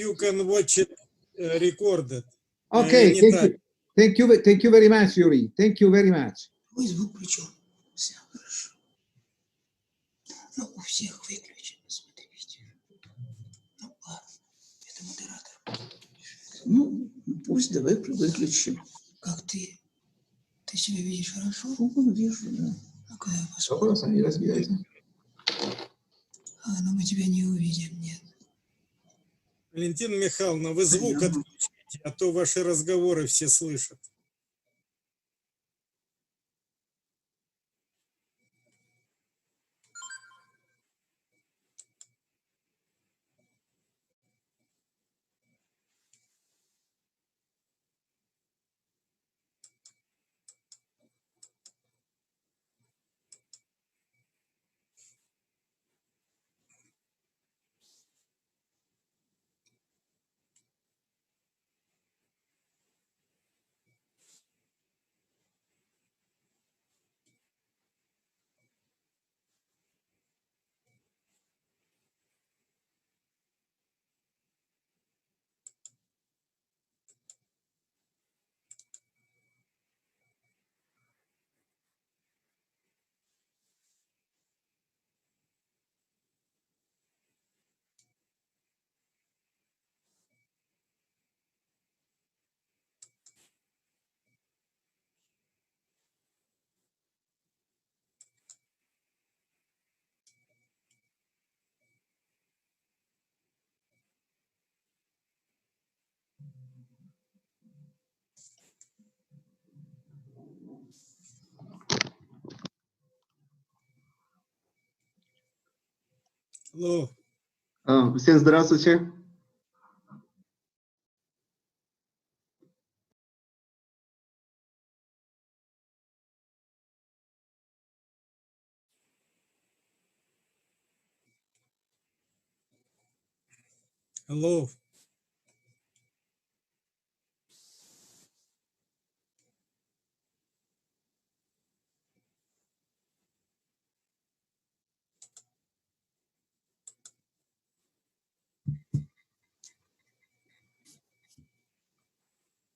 you can watch it recorded. Okay, thank you very much, Yuri. Thank you very much. Ой, звук включен. Все хорошо. Ну, у всех выключен, смотрите. Ну, ладно, это модератор. Ну, пусть давай выключим. Как ты? Ты себя видишь хорошо? Ну, вижу, да. Ну-ка, я посмотрю. Сами разбирайте. Ну мы тебя не увидим, нет. Валентина Михайловна, вы звук отключите, а то ваши разговоры все слышат. Алло. Всем здравствуйте. Алло.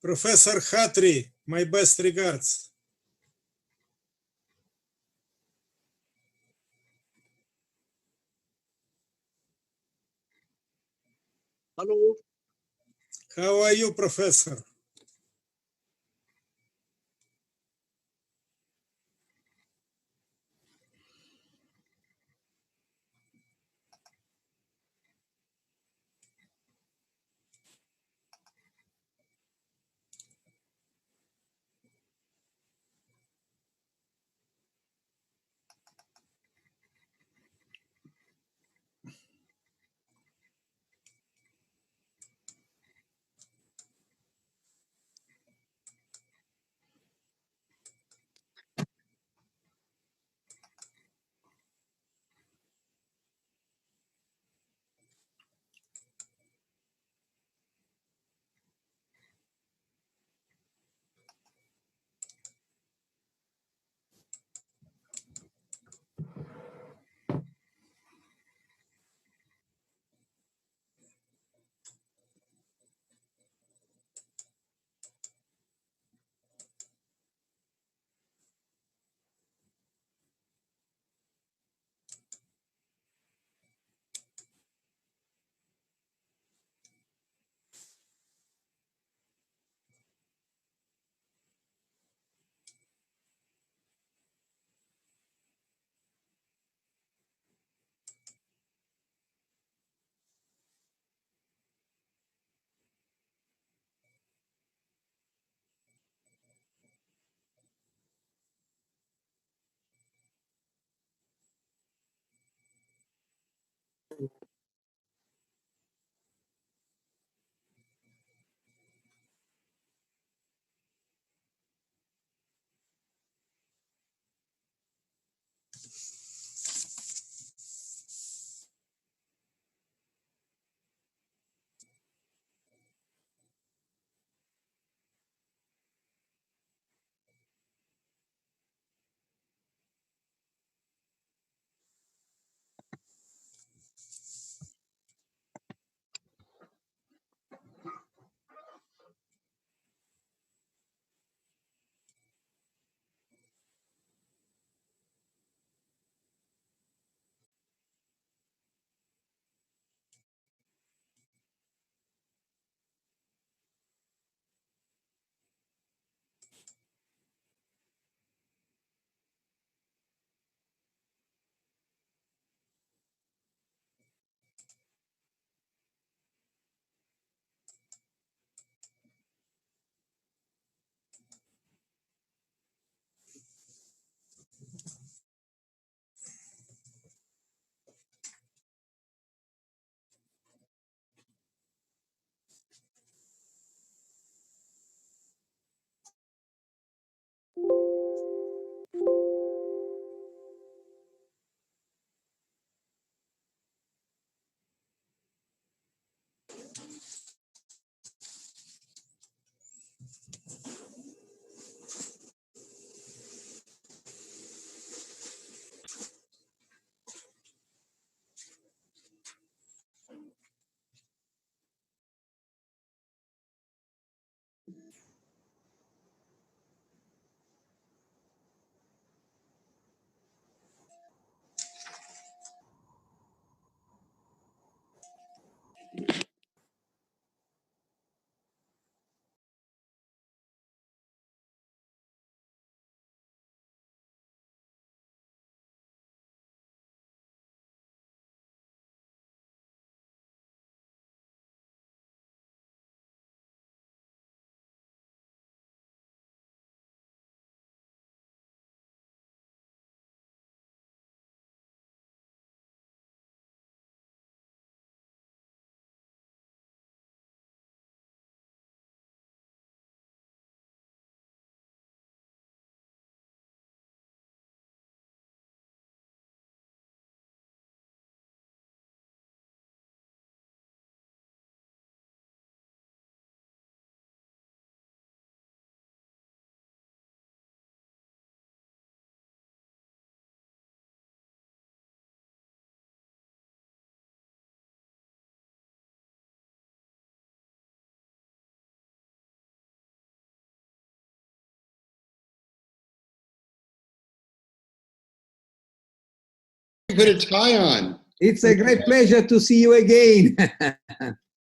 Professor Khatri, my best regards. Hello. How are you, Professor? should put a tie on. It's a great pleasure to see you again.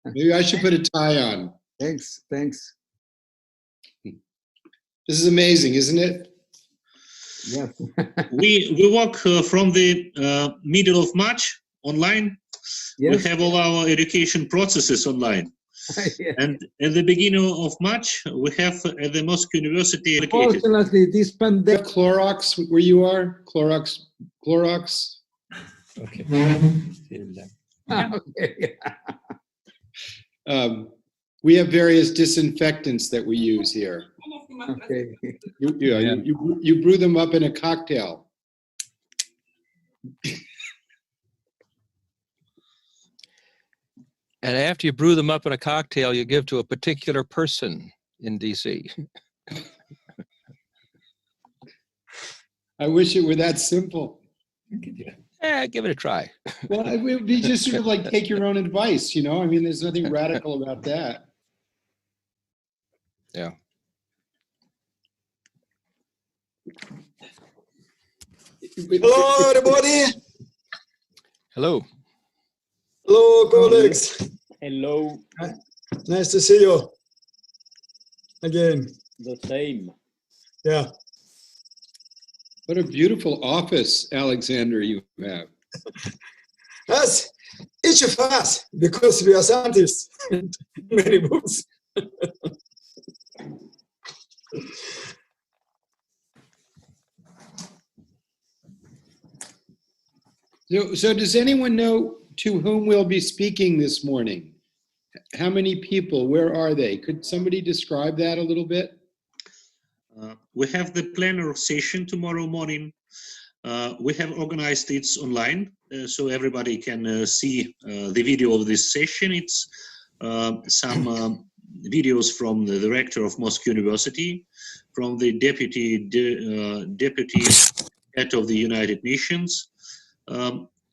Maybe I should put a tie on. Thanks, thanks. This is amazing, isn't it? Yes. We work from the middle of March online. Yes. We have all our education processes online. Yes. And at the beginning of March, we have at the Moscow University educated. Fortunately, this Have pandemic. Clorox where you are? Clorox. Okay. Vielen Dank. Okay. We have various disinfectants that we use here. Okay. You brew them up in a cocktail. And after you brew them up in a cocktail, you give to a particular person in DC. I wish it were that simple. Give it a try. Well, it would be just sort of like take your own advice, you know? I mean, there's nothing radical about that. Yeah. Hello, everybody. Hello. Hello, colleagues. Hello. Nice to see you again. The same. Yeah. What a beautiful office, Alexander, you have. Us, each of us, because we are scientists, many books. So does anyone know to whom we'll be speaking this morning? How many people? Where are they? Could somebody describe that a little bit? We have the plenary session tomorrow morning. We have organized it online, so everybody can see the video of this session. It's some videos from the director of Moscow University, from the deputy head of the United Nations.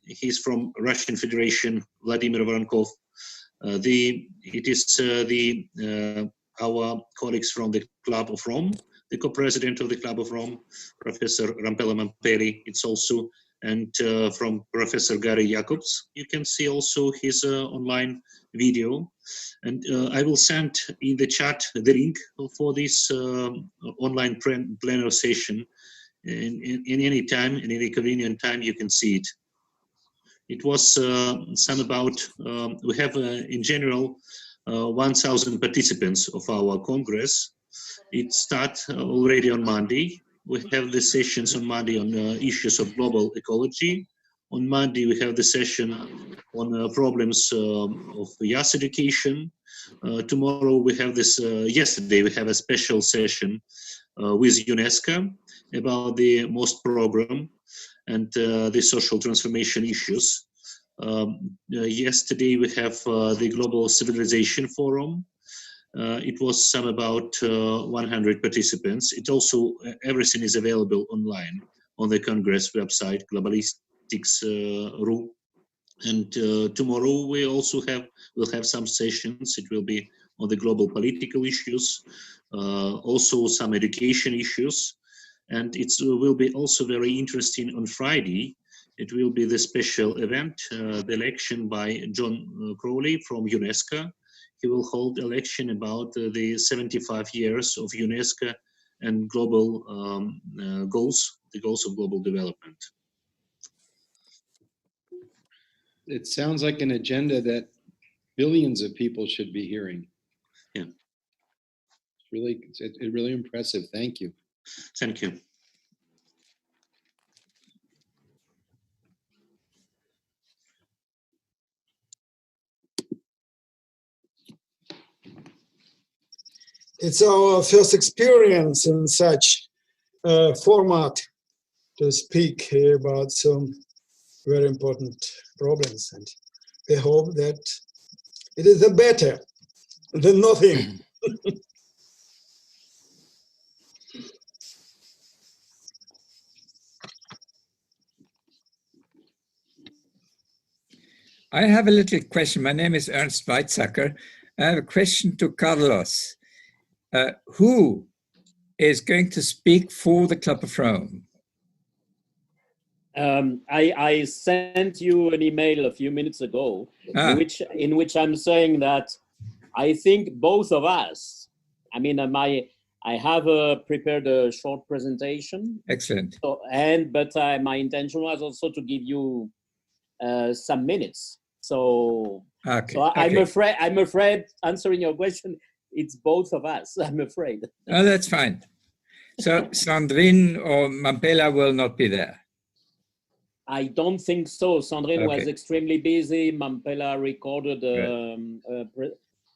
He's from Russian Federation, Vladimir Voronkov. It is our colleagues from the Club of Rome, the co-president of the Club of Rome, Professor Rampella Mamperi. It's also, and from Professor Gary Jacobs. You can see also his online video. And I will send in the chat the link for this online plenary session. In any time, in any convenient time, you can see it. It was some about, we have in general 1,000 participants of our Congress. It starts already on Monday. We have the sessions on Monday on issues of global ecology. On Monday, we have the session on problems of YAS education. Tomorrow, we have this, yesterday, we have a special session with UNESCO about the MOST program and the social transformation issues. Yesterday, we have the Global Civilization Forum. It was some about 100 participants. It also, everything is available online on the Congress website, Globalistics.ru. And tomorrow we also we'll have some sessions. It will be on the global political issues, also some education issues. And it will be also very interesting on Friday. It will be the special event, the election by John Crowley from UNESCO. He will hold election about the 75 years of UNESCO and global goals, the goals of global development. It sounds like an agenda that billions of people should be hearing. Yeah. It's really impressive. Thank you. Thank you. It's our first experience in such format to speak about some very important problems, and we hope that it is better than nothing. I have a little question. My name is Ernst Weizsäcker. I have a question to Carlos. Who is going to speak for the Club of Rome? I sent you an email a few minutes ago, in which I'm saying that I think both of us, I mean, I have prepared a short presentation. Excellent. So, but my intention was also to give you some minutes. So, I'm afraid answering your question, it's both of us, I'm afraid. Oh, that's fine. So Sandrine or Mampela will not be there. I don't think so. Sandrine was extremely busy. Mampela recorded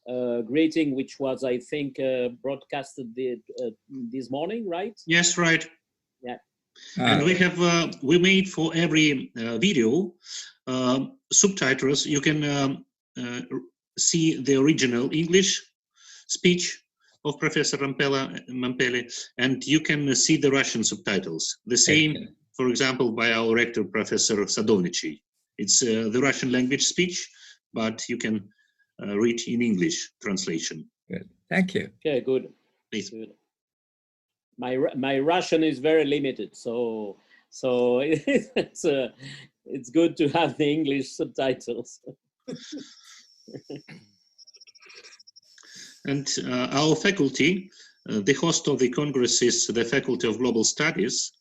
a greeting, which was, I think, broadcasted this morning, right? Yes, right. Yeah. And we made for every video subtitles. You can see the original English speech of Professor Mampele, and you can see the Russian subtitles. The same, for example, by our rector, Professor Sadovnichi. It's the Russian language speech, but you can read in English translation. Good. Thank you. Okay, good. Please. Good. My Russian is very limited, so it's good to have the English subtitles. And our faculty, the host of the Congress is the Faculty of Global Studies.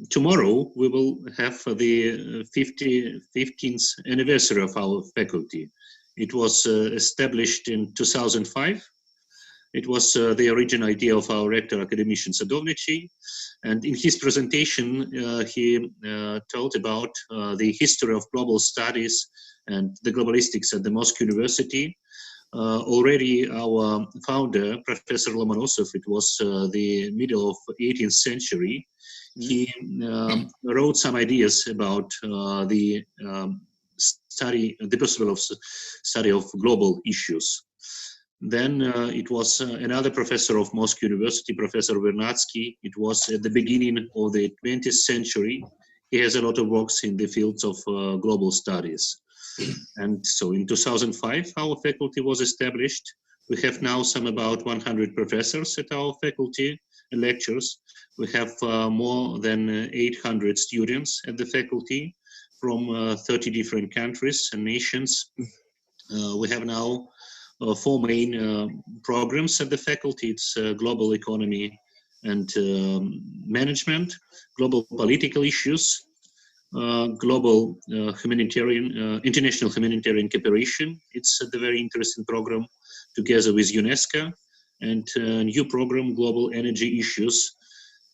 Tomorrow we will have the 15th anniversary of our faculty. It was established in 2005. It was the original idea of our rector, academician Sadovnichi. And in his presentation, he told about the history of global studies and the globalistics at the Moscow University. Already our founder, Professor Lomonosov, it was the middle of 18th century. He wrote some ideas about the possible study of global issues. Then it was another professor of Moscow University, Professor Vernadsky. It was at the beginning of the 20th century. He has a lot of works in the fields of global studies. And so in 2005, our faculty was established. We have now some about 100 professors at our faculty and lectures. We have more than 800 students at the faculty from 30 different countries and nations. We have now 4 main programs at the faculty. It's global economy and management, global political issues, global international humanitarian cooperation. It's a very interesting program together with UNESCO, and a new program, global energy issues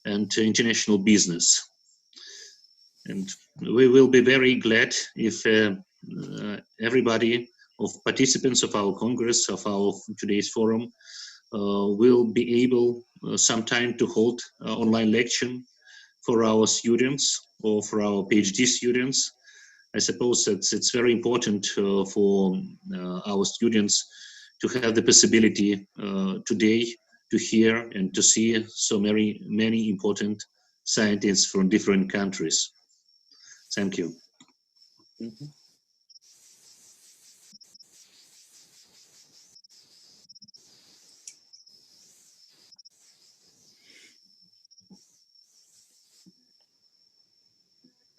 and international business. And we will be very glad if everybody of participants of our Congress, of our today's forum, will be able sometime to hold online lecture for our students or for our PhD students. I suppose that it's very important for our students to have the possibility today to hear and to see so many important scientists from different countries. Thank you. Mm-hmm.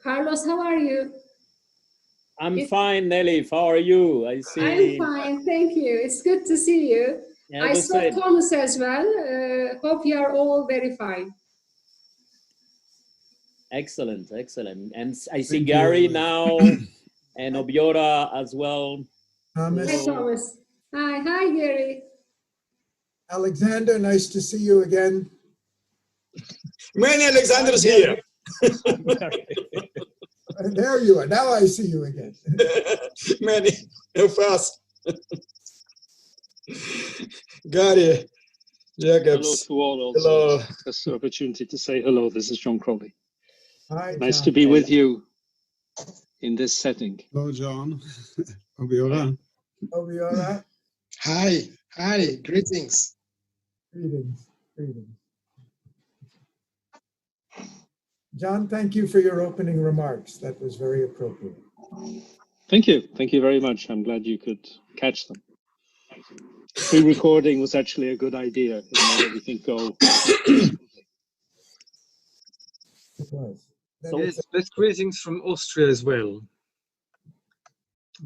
Carlos, how are you? I'm fine, Nelly. How are you? I see. I'm fine, thank you. It's good to see you. Yeah, I saw Thomas as well. Hope you are all very fine. Excellent, excellent. And I see Gary now and Obiora as well. Thomas. Hi, Thomas. Hi, Gary. Alexander, nice to see you again. Many Alexanders here. There you are. Now I see you again. Many, fast. Gary, Jacobs. Hello to all. Hello. That's the opportunity to say hello. This is John Crowley. Hi, nice John. to be with you in this setting. Hello, John. Obiora. Obiora. Hi, greetings. Greetings. John, thank you for your opening remarks. That was very appropriate. Thank you very much. I'm glad you could catch them. Pre-recording was actually a good idea. It made everything go. It was. So, yes, best greetings from Austria as well,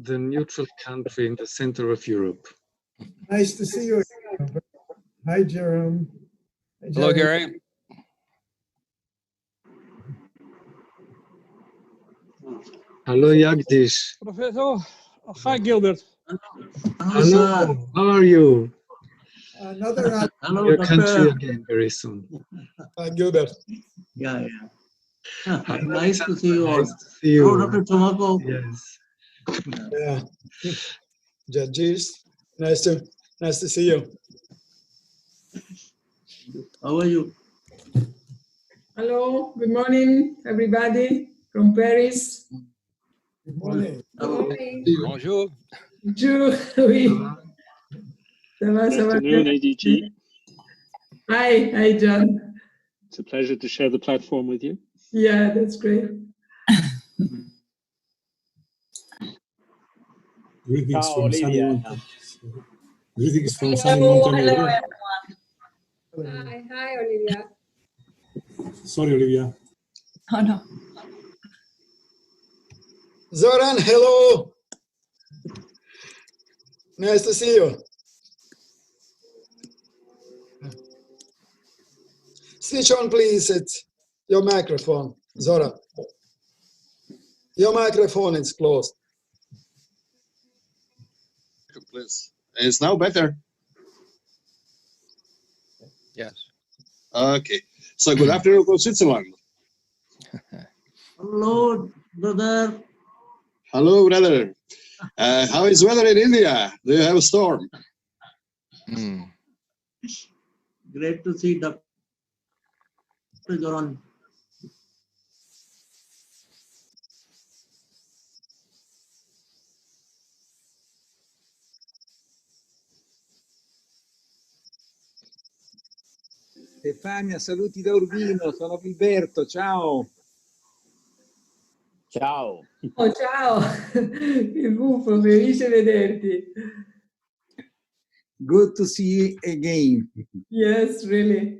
the neutral country in the center of Europe. Nice to see you. Hi, Jerome. Hi, Hello, Jerry. Gary. Hello, Jagdish. Professor, hi, Gilbert. Hello, how are you? Another Your country again very soon. Gilbert. Yeah. Hi, Nice to see you all. nice to see you. Hello, Dr. Tomoko. Yes. Yeah. Judges, nice to see you. How are you? hello, good morning, everybody from Paris. Good morning. Good morning. Bonjour. Bonjour. Oui. Ça va, Good ça va afternoon, bien. ADG. Hi, John. It's a pleasure to share the platform with you. Yeah, that's great. Greetings Ciao, from sunny Olivia. Montenegro. Greetings from sunny Hello, Montenegro. everyone. Hi, Olivia. Sorry, Olivia. Oh, no. Zoran, hello. Nice to see you. Switch on, please. It's your microphone, Zoran. Your microphone is closed. Please. It's now better. Yes. Okay. So good afternoon from Switzerland. Hello, brother. Hello, brother. How is weather in India? Do you have a storm? Great to see Dr. Joran. Stefania, saluti da Urbino, sono Gilberto, ciao. Ciao. Oh, ciao. Il buffo, felice vederti. Good to see you again. Yes, really.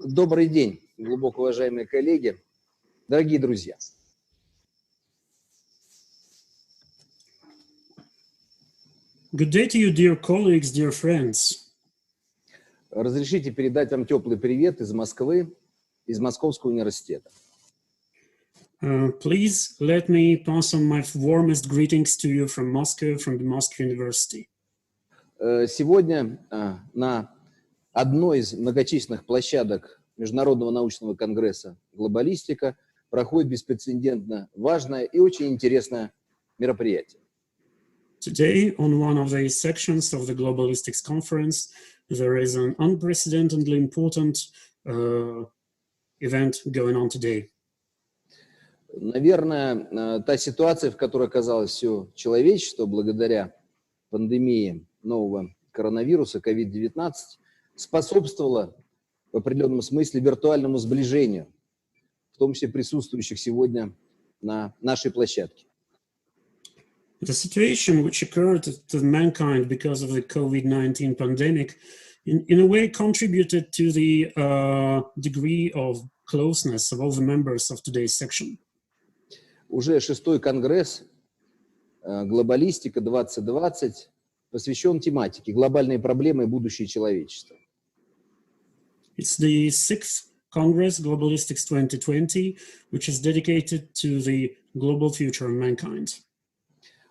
Добрый день, глубоко уважаемые коллеги, дорогие друзья. Good day to you, dear colleagues, dear friends. Разрешите передать вам теплый привет из Москвы, из Московского университета. Please let me pass on my warmest greetings to you from Moscow, from the Moscow University. Сегодня на одной из многочисленных площадок Международного научного конгресса «Глобалистика» проходит беспрецедентно важное и очень интересное мероприятие. Today, on one of the sections of the Globalistics conference, there is an unprecedentedly important event going on today. Наверное, та ситуация, в которой оказалось все человечество благодаря пандемии нового коронавируса COVID-19, способствовала в определенном смысле виртуальному сближению, в том числе присутствующих сегодня на нашей площадке. The situation which occurred to mankind because of the COVID-19 pandemic in a way contributed to the degree of closeness of all the members of today's section. Уже 6-й конгресс «Глобалистика 2020» посвящен тематике «Глобальные проблемы и будущее человечества». It's the 6th Congress, Globalistics 2020, which is dedicated to the global future of mankind.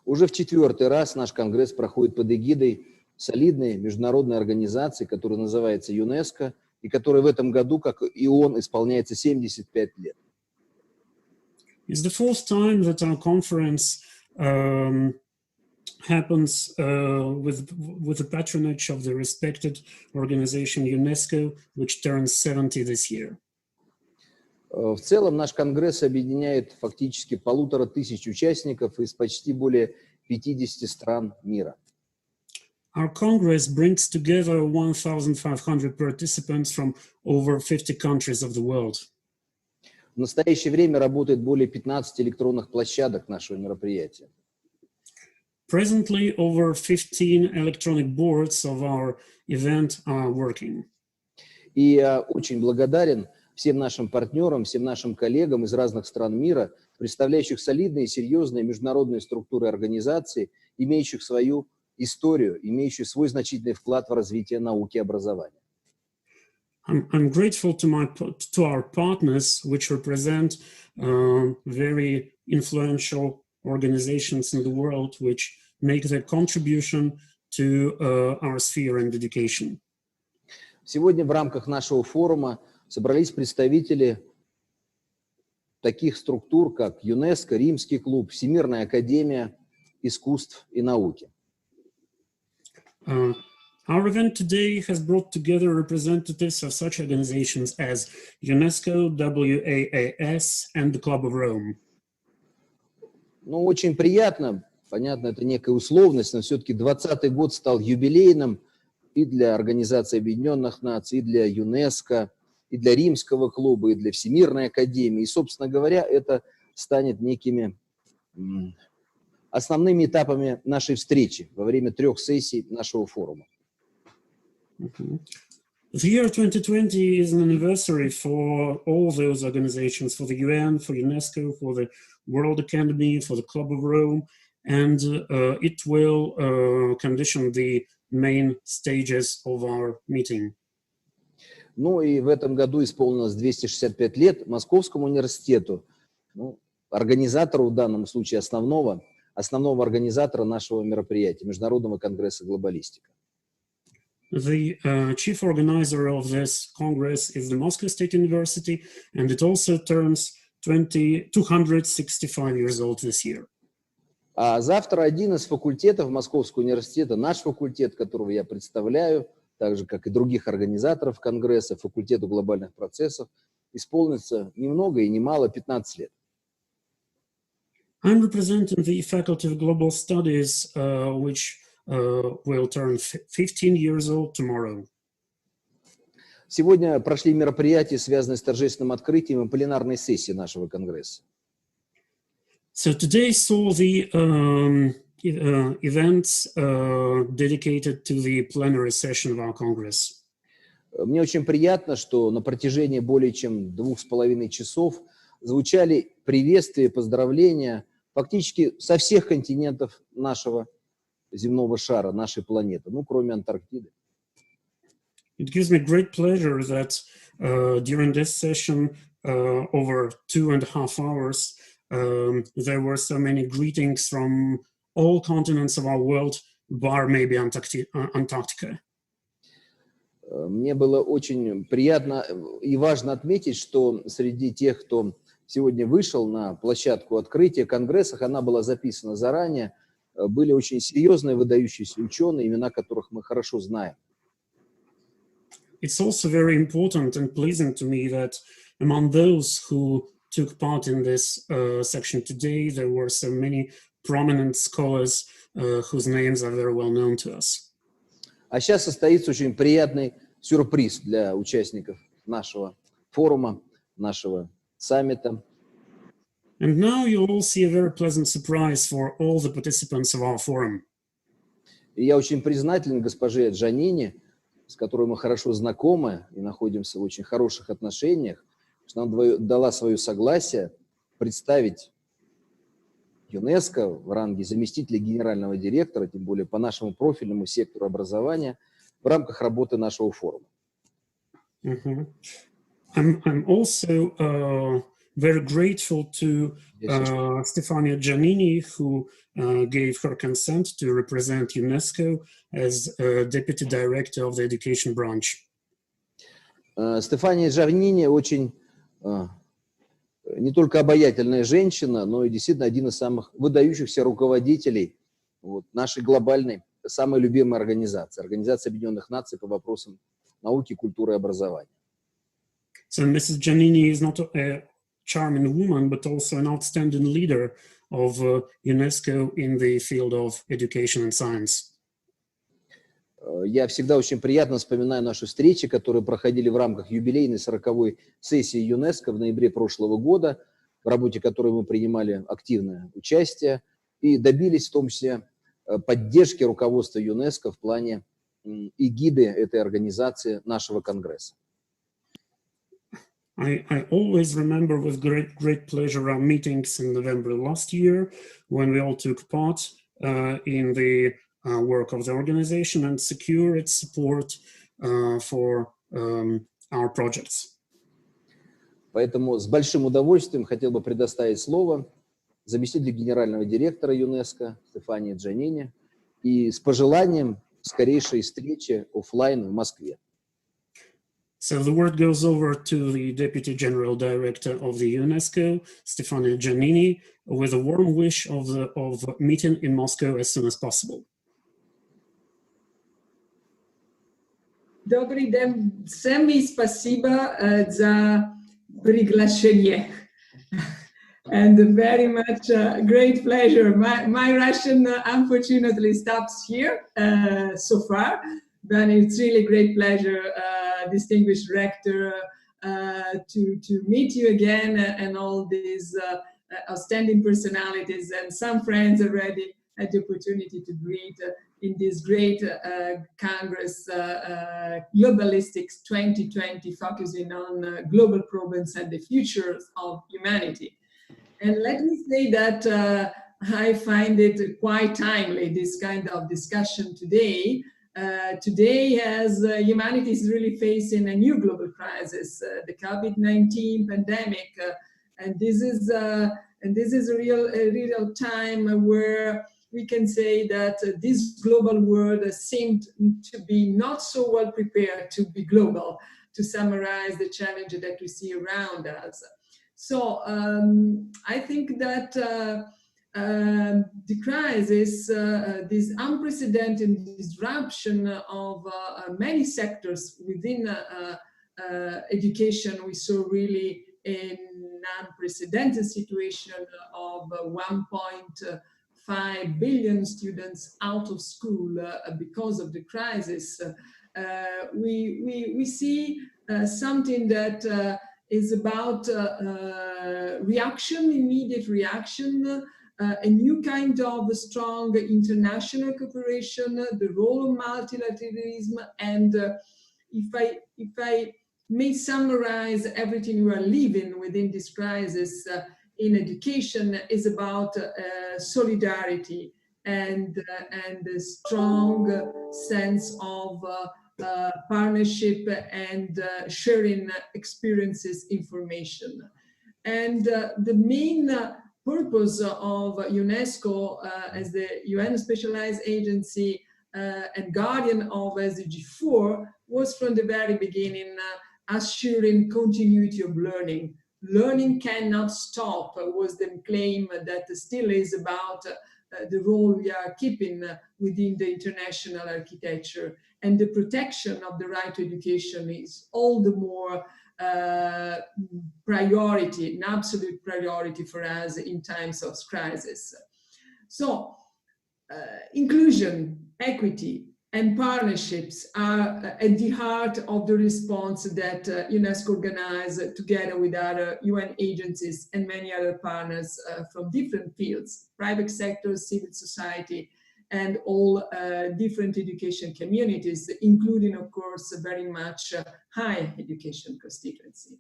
Уже в 4-й раз наш конгресс проходит под эгидой солидной международной организации, которая называется ЮНЕСКО, и которая в этом году, как и он, исполняется 75 лет. It's the 4th time that our conference happens with the patronage of the respected organization UNESCO, which turns 70 this year. В целом наш конгресс объединяет фактически 1500 участников из почти более 50 стран мира. Our Congress brings together 1,500 participants from over 50 countries of the world. В настоящее время работает более 15 электронных площадок нашего мероприятия. Presently, over 15 electronic boards of our event are working. И я очень благодарен всем нашим партнерам, всем нашим коллегам из разных стран мира, представляющих солидные, серьезные международные структуры и организации, имеющих свою историю, имеющих свой значительный вклад в развитие науки и образования. I'm grateful to our partners, which represent very influential organizations in the world, which make their contribution to our sphere and dedication. Сегодня в рамках нашего форума собрались представители таких структур, как ЮНЕСКО, Римский клуб, Всемирная академия искусств и науки. Our event today has brought together representatives of such organizations as UNESCO, WAAS, and the Club of Rome. Ну, очень приятно, понятно, это некая условность, но все-таки 2020 год стал юбилейным и для Организации Объединенных Наций, и для ЮНЕСКО, и для Римского клуба, и для Всемирной академии. И, собственно говоря, это станет некими основными этапами нашей встречи во время 3 сессий нашего форума. The year 2020 is an anniversary for all those organizations, for the UN, for UNESCO, for the World Academy, for the Club of Rome, and it will condition the main stages of our meeting. Ну и в этом году исполнилось 265 лет Московскому университету, ну, организатору в данном случае основного организатора нашего мероприятия, Международного конгресса «Глобалистика». The chief organizer of this Congress is the Moscow State University, and it also turns 265 years old this year. А завтра один из факультетов Московского университета, наш факультет, которого я представляю, так же, как и других организаторов Конгресса, факультету глобальных процессов, исполнится ни много и ни мало 15 лет. I'm representing the Faculty of Global Studies, which will turn 15 years old tomorrow. Сегодня прошли мероприятия, связанные с торжественным открытием и пленарной сессией нашего Конгресса. So today saw the events dedicated to the plenary session of our Congress. Мне очень приятно, что на протяжении более чем 2,5 часов звучали приветствия и поздравления фактически со всех континентов нашего земного шара, нашей планеты, ну, кроме Антарктиды. It gives me great pleasure that during this session, over 2.5 hours, there were so many greetings from all continents of our world, bar maybe Antarctica. Мне было очень приятно и важно отметить, что среди тех, кто сегодня вышел на площадку открытия Конгресса, она была записана заранее, были очень серьезные, выдающиеся ученые, имена которых мы хорошо знаем. It's also very important and pleasing to me that among those who took part in this section today, there were so many prominent scholars whose names are very well known to us. А сейчас состоится очень приятный сюрприз для участников нашего форума, нашего саммита. And now you'll all see a very pleasant surprise for all the participants of our forum. И я очень признателен госпоже Джанини, с которой мы хорошо знакомы и находимся в очень хороших отношениях, что она дала свое согласие представить ЮНЕСКО в ранге заместителя генерального директора, тем более по нашему профильному сектору образования, в рамках работы нашего форума. I'm also very grateful to Stefania Giannini, who gave her consent to represent UNESCO as Deputy Director of the Education Branch. Стефания Джанини очень не только обаятельная женщина, но и действительно один из самых выдающихся руководителей нашей глобальной, самой любимой организации, Организации Объединенных Наций по вопросам науки, культуры и образования. So Mrs. Giannini is not a charming woman, but also an outstanding leader of UNESCO in the field of education and science. Я всегда очень приятно вспоминаю наши встречи, которые проходили в рамках юбилейной 40-й сессии ЮНЕСКО в ноябре прошлого года, в работе которой мы принимали активное участие и добились в том числе поддержки руководства ЮНЕСКО в плане эгиды этой организации нашего Конгресса. I always remember with great pleasure our meetings in November last year when we all took part in the work of the organization and secure its support for our projects. Поэтому с большим удовольствием хотел бы предоставить слово заместителю генерального директора ЮНЕСКО Стефании Джанини и с пожеланием скорейшей встречи офлайн в Москве. So the word goes over to the Deputy General Director of the UNESCO, Stefania Giannini, with a warm wish of meeting in Moscow as soon as possible. Добрый день всем и спасибо за приглашение. And very much great pleasure. My Russian unfortunately stops here so far, but it's really great pleasure, distinguished rector, to meet you again and all these outstanding personalities and some friends already had the opportunity to greet in this great Congress, Globalistics 2020, focusing on global problems and the futures of humanity. And let me say that I find it quite timely, this kind of discussion today. Today, as humanity is really facing a new global crisis, the COVID-19 pandemic, and this is a real time where we can say that this global world seemed to be not so well prepared to be global, to summarize the challenge that we see around us. So I think that the crisis, this unprecedented disruption of many sectors within education, we saw really an unprecedented situation of 1.5 billion students out of school because of the crisis. We see something that is about reaction, immediate reaction, a new kind of strong international cooperation, the role of multilateralism, and if I may summarize everything we are living within this crisis in education is about solidarity and a strong sense of partnership and sharing experiences, information. And the main purpose of UNESCO as the UN specialized agency and guardian of SDG 4 was from the very beginning assuring continuity of learning. Learning cannot stop was the claim that still is about the role we are keeping within the international architecture, and the protection of the right to education is all the more priority, an absolute priority for us in times of crisis. So inclusion, equity, and partnerships are at the heart of the response that UNESCO organized together with other UN agencies and many other partners from different fields, private sector, civil society, and all different education communities, including, of course, very much higher education constituency.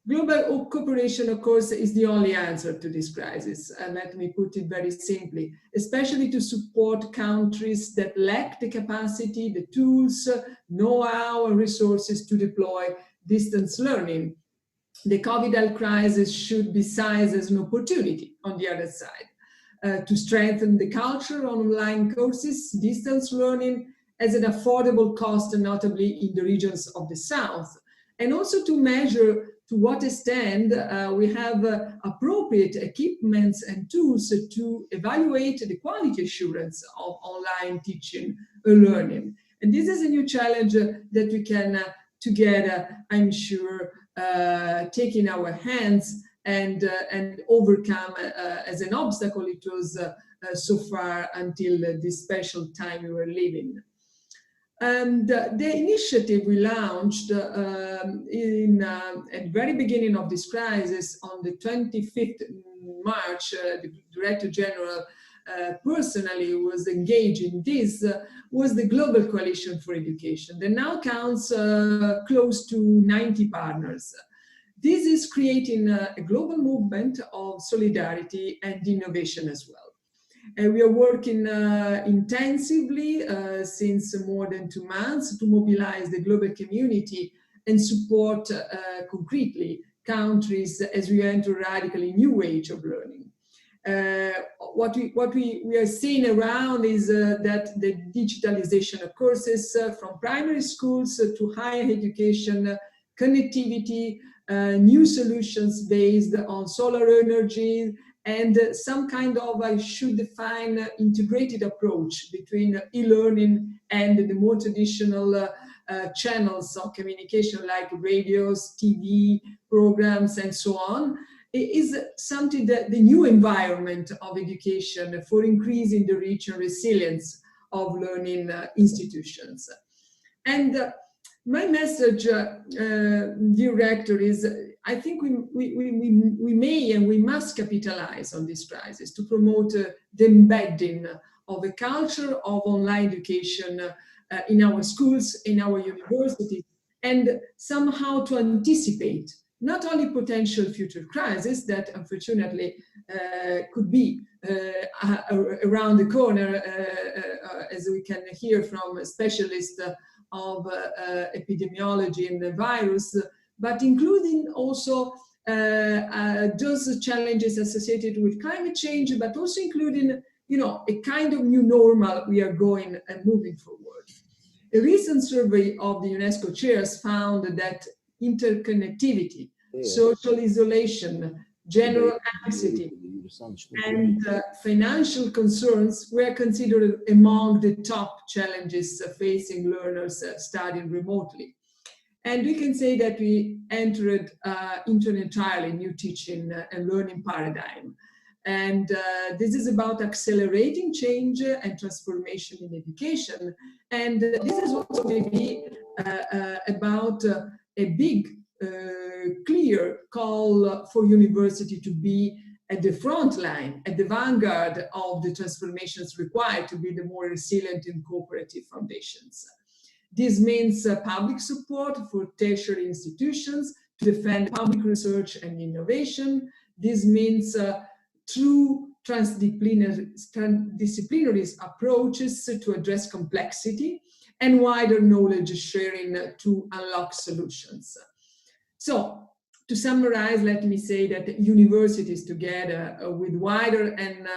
Global cooperation, of course, is the only answer to this crisis, and let me put it very simply, especially to support countries that lack the capacity, the tools, know-how, and resources to deploy distance learning. The COVID health crisis should be sized as an opportunity on the other side, to strengthen the culture on online courses, distance learning as an affordable cost, notably in the regions of the South, and also to measure to what extent we have appropriate equipments and tools to evaluate the quality assurance of online teaching and learning. And this is a new challenge that we can together, I'm sure, take in our hands and overcome as an obstacle it was so far until this special time we were living. And the initiative we launched at the very beginning of this crisis on the 25th March, the Director General personally was engaged in this, was the Global Coalition for Education that now counts close to 90 partners. This is creating a global movement of solidarity and innovation as well. And we are working intensively since more than 2 months to mobilize the global community and support concretely countries as we enter a radically new age of learning. What we are seeing around is that the digitalization of courses from primary schools to higher education, connectivity, new solutions based on solar energy, and some kind of, I should define, integrated approach between e-learning and the more traditional channels of communication like radios, TV programs, and so on, is something that the new environment of education for increasing the reach and resilience of learning institutions. And my message, dear Rector, is I think we may and we must capitalize on this crisis to promote the embedding of a culture of online education in our schools, in our universities, and somehow to anticipate not only potential future crises that unfortunately could be around the corner, as we can hear from a specialist of epidemiology and the virus, but including also those challenges associated with climate change, but also including, you know, a kind of new normal we are going and moving forward. A recent survey of the UNESCO chairs found that interconnectivity, social isolation, general anxiety, and financial concerns were considered among the top challenges facing learners studying remotely. And we can say that we entered into an entirely new teaching and learning paradigm. And this is about accelerating change and transformation in education. And this is also maybe about a big, clear call for university to be at the front line, at the vanguard of the transformations required to be the more resilient and cooperative foundations. This means public support for tertiary institutions to defend public research and innovation. This means true transdisciplinary approaches to address complexity and wider knowledge sharing to unlock solutions. So, to summarize, let me say that universities together with wider and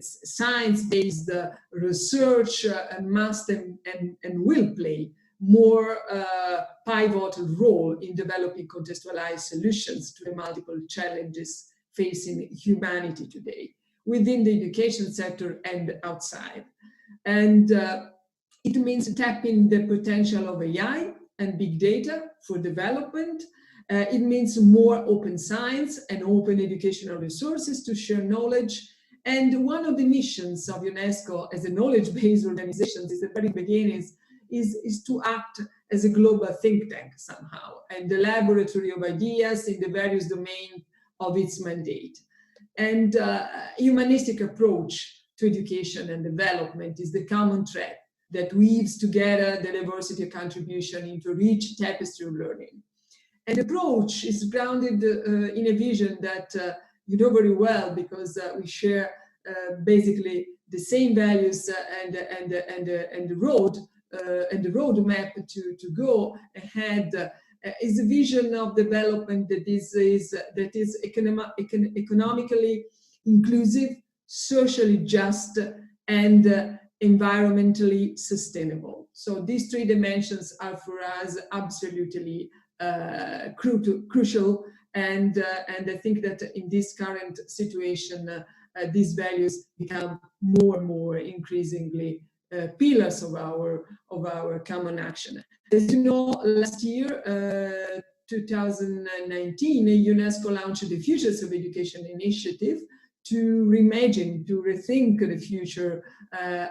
science-based research must and will play more pivotal role in developing contextualized solutions to the multiple challenges facing humanity today, within the education sector and outside. And it means tapping the potential of AI and big data for development. It means more open science and open educational resources to share knowledge. And one of the missions of UNESCO as a knowledge-based organization is the very beginning is to act as a global think tank somehow, and the laboratory of ideas in the various domains of its mandate. And humanistic approach to education and development is the common thread that weaves together the diversity of contribution into a rich tapestry of learning. And the approach is grounded in a vision that you know very well, because we share basically the same values and the roadmap to go ahead. Is a vision of development that is economically inclusive, socially just, and environmentally sustainable. So these three dimensions are for us absolutely crucial, and I think that in this current situation, these values become more and more increasingly pillars of our common action. As you know, last year, 2019, UNESCO launched the Futures of Education initiative to reimagine, to rethink the future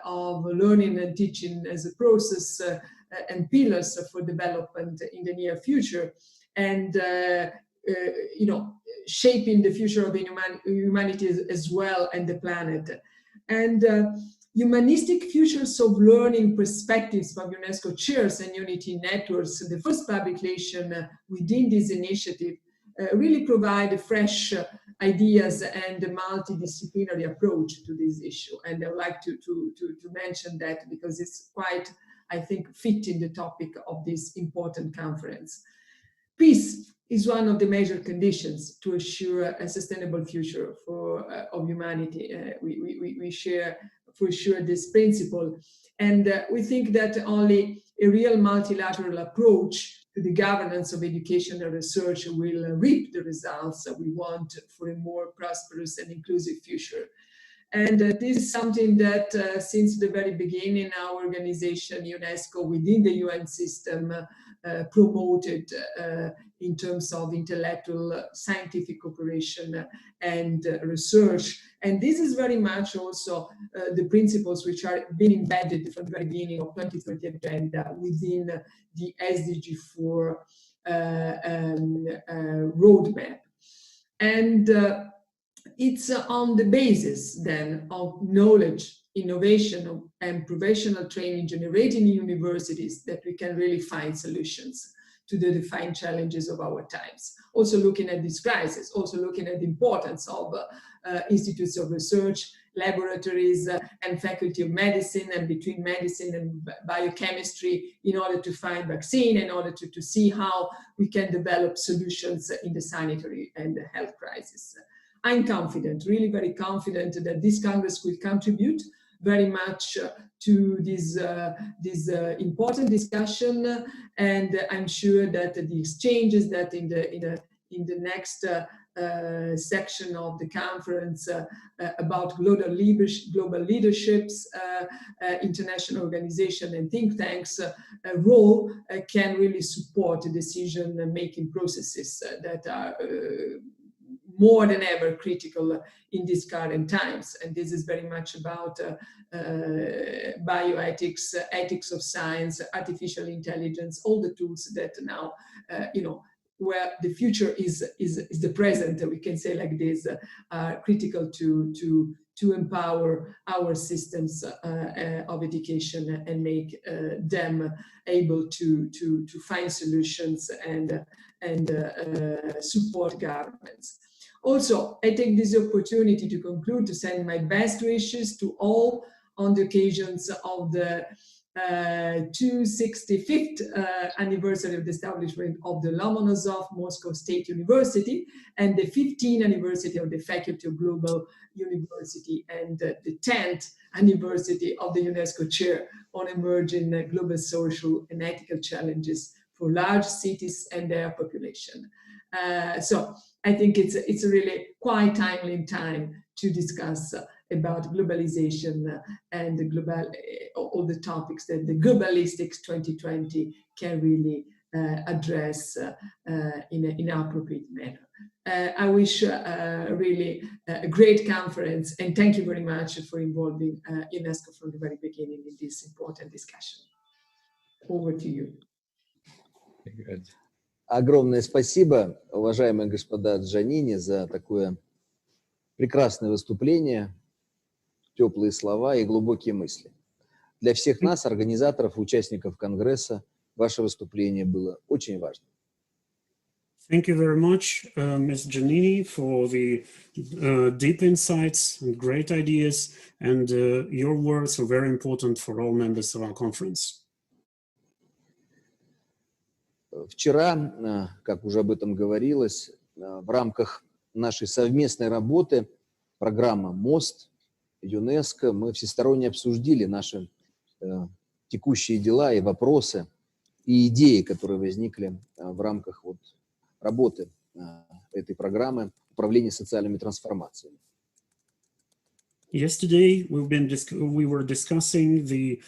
of learning and teaching as a process and pillars for development in the near future, and shaping the future of humanity as well, and the planet. And Humanistic Futures of Learning Perspectives from UNESCO Chairs and Unity Networks, the first publication within this initiative, really provide fresh ideas and a multidisciplinary approach to this issue. And I would like to mention that because it's quite, I think, fitting the topic of this important conference. Peace is one of the major conditions to assure a sustainable future of humanity. We share for sure this principle, and we think that only a real multilateral approach to the governance of education and research will reap the results that we want for a more prosperous and inclusive future. And this is something that since the very beginning, our organization, UNESCO, within the UN system, promoted in terms of intellectual scientific cooperation and research. And this is very much also the principles which are being embedded from the very beginning of 2030 agenda within the SDG 4 roadmap. And it's on the basis then of knowledge, innovation, and professional training generated in universities that we can really find solutions to the defined challenges of our times. Also looking at this crisis, also looking at the importance of institutes of research, laboratories, and faculty of medicine, and between medicine and biochemistry, in order to find vaccine, in order to see how we can develop solutions in the sanitary and the health crisis. I'm confident, really very confident, that this Congress will contribute very much to this important discussion, and I'm sure that the exchanges that in the next section of the conference about global leaderships, international organization and think tanks role can really support the decision-making processes that are more than ever critical in these current times. And this is very much about bioethics, ethics of science, artificial intelligence, all the tools that now, where the future is the present, we can say like this, critical to empower our systems of education and make them able to find solutions and support governments. Also, I take this opportunity to conclude to send my best wishes to all on the occasions of the 265th anniversary of the establishment of the Lomonosov Moscow State University and the 15th anniversary of the Faculty of Global University and the 10th anniversary of the UNESCO Chair on Emerging Global Social and Ethical Challenges for Large Cities and Their Population. So I think it's really quite timely in time to discuss about globalization and the global, all the topics that the Globalistics 2020 can really address in an appropriate manner. I wish really a great conference, and thank you very much for involving UNESCO from the very beginning in this important discussion. Over to you. Огромное спасибо, уважаемые господа Джанини, за такое прекрасное выступление, теплые слова и глубокие мысли. Для всех нас, организаторов, участников Конгресса, ваше выступление было очень важно. Thank you very much, Ms. Giannini, for the deep insights and great ideas, and your words are very important for all members of our conference. Вчера, как уже об этом говорилось, в рамках нашей совместной работы программа «Мост», ЮНЕСКО, мы всесторонне обсудили наши текущие дела и вопросы, и идеи, которые возникли в рамках работы этой программы управления социальными трансформациями. Yesterday, we were discussing the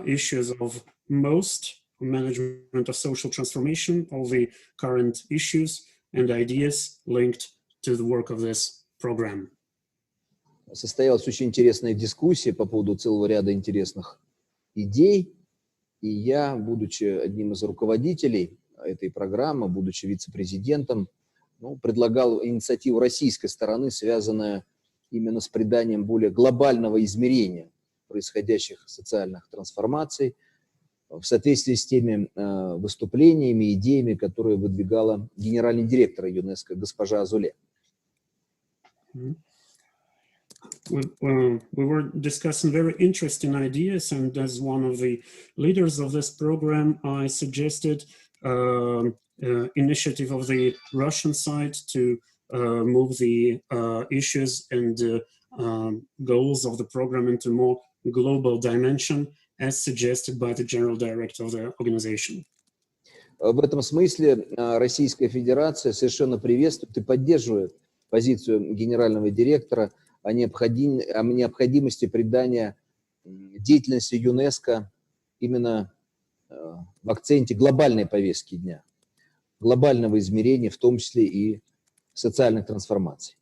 issues of MOST, management of social transformation, all the current issues and ideas linked to the work of this program. Состоялась очень интересная дискуссия по поводу целого ряда интересных идей, и я, будучи одним из руководителей этой программы, будучи вице-президентом, предлагал инициативу российской стороны, связанную именно с приданием более глобального измерения происходящих социальных трансформаций в соответствии с теми выступлениями, идеями, которые выдвигала генеральный директор ЮНЕСКО госпожа Азуле. We were discussing very interesting ideas, and as one of the leaders of this program, I suggested initiative of the Russian side to move the issues and goals of the program into more global dimension, as suggested by the General Director of the organization. В этом смысле Российская Федерация совершенно приветствует и поддерживает позицию генерального директора о необходимости придания деятельности ЮНЕСКО именно в акценте глобальной повестки дня, глобального измерения, в том числе и социальных трансформаций.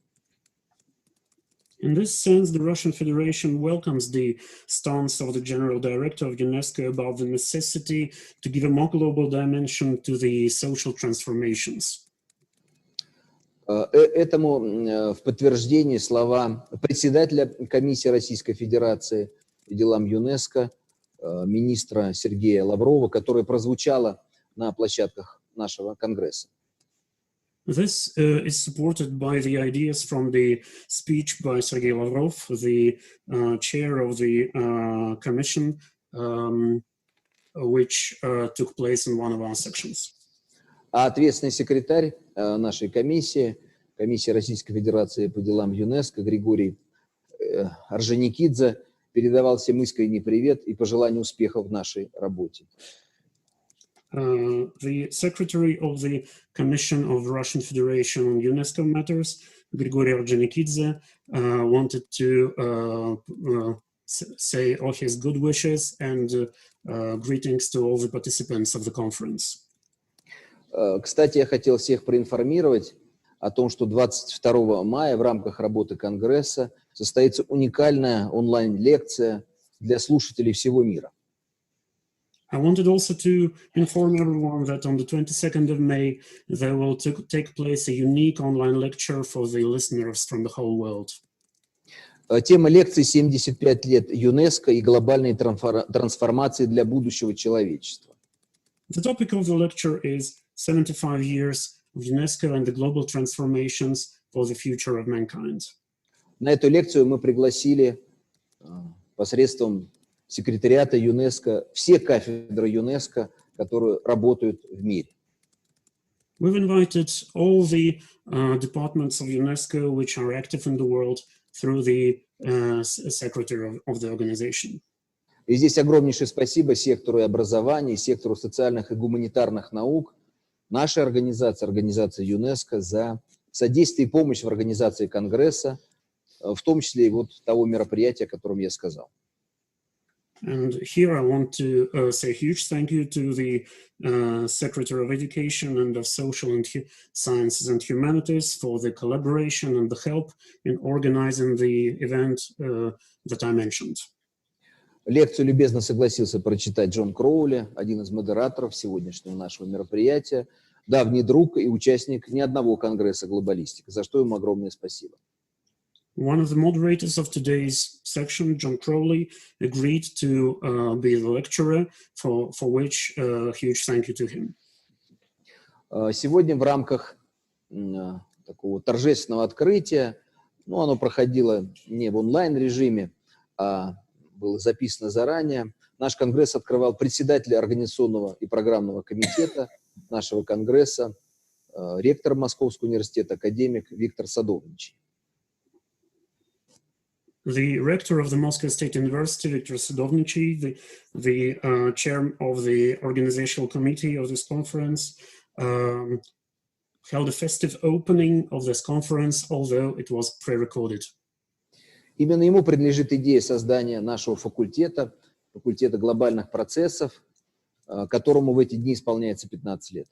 In this sense, the Russian Federation welcomes the stance of the General Director of UNESCO about the necessity to give a more global dimension to the social transformations. Этому в подтверждение слова председателя Комиссии Российской Федерации по делам ЮНЕСКО, министра Сергея Лаврова, которое прозвучало на площадках нашего Конгресса. This is supported by the ideas from the speech by Sergei Lavrov, the chair of the commission, which took place in one of our sections. А ответственный секретарь нашей комиссии, Комиссии Российской Федерации по делам ЮНЕСКО, Григорий Орджоникидзе, передавал всем искренний привет и пожелания успехов в нашей работе. The Secretary of the Commission of the Russian Federation on UNESCO Matters, Grigory Ordzhonikidze, wanted to say all his good wishes and greetings to all the participants of the conference. Кстати, я хотел всех проинформировать о том, что 22 мая в рамках работы Конгресса состоится уникальная онлайн-лекция для слушателей всего мира. I wanted also to inform everyone that on the 22nd of May, there will take place a unique online lecture for the listeners from the whole world. Тема лекции «75 лет ЮНЕСКО и глобальные трансформации для будущего человечества». The topic of the lecture is 75 years of UNESCO and the global transformations for the future of mankind. На эту лекцию мы пригласили посредством секретариата ЮНЕСКО все кафедры ЮНЕСКО, которые работают в мире. We've invited all the departments of UNESCO which are active in the world through the secretary of the organization. И здесь огромнейшее спасибо сектору образования, сектору социальных и гуманитарных наук, нашей организации, организации ЮНЕСКО за содействие и помощь в организации Конгресса, в том числе и вот того мероприятия, о котором я сказал. And here I want to say a huge thank you to the Secretary of Education and of Social and Sciences and Humanities for the collaboration and the help in organizing the event that I mentioned. Лекцию любезно согласился прочитать Джон Кроули, один из модераторов сегодняшнего нашего мероприятия, давний друг и участник ни одного конгресса «Глобалистика», за что ему огромное спасибо. One of the moderators of today's section, John Crowley, agreed to be the lecturer, for which huge thank you to him. Сегодня в рамках такого торжественного открытия, ну, оно проходило не в онлайн-режиме, а было записано заранее, наш Конгресс открывал председатель организационного и программного комитета нашего Конгресса, ректор Московского университета, академик Виктор Садовничий. The rector of the Moscow State University, Viktor Sadovnichiy, the chair of the organizational committee of this conference, held a festive opening of this conference, although it was pre-recorded. Именно ему принадлежит идея создания нашего факультета, факультета глобальных процессов, которому в эти дни исполняется 15 лет.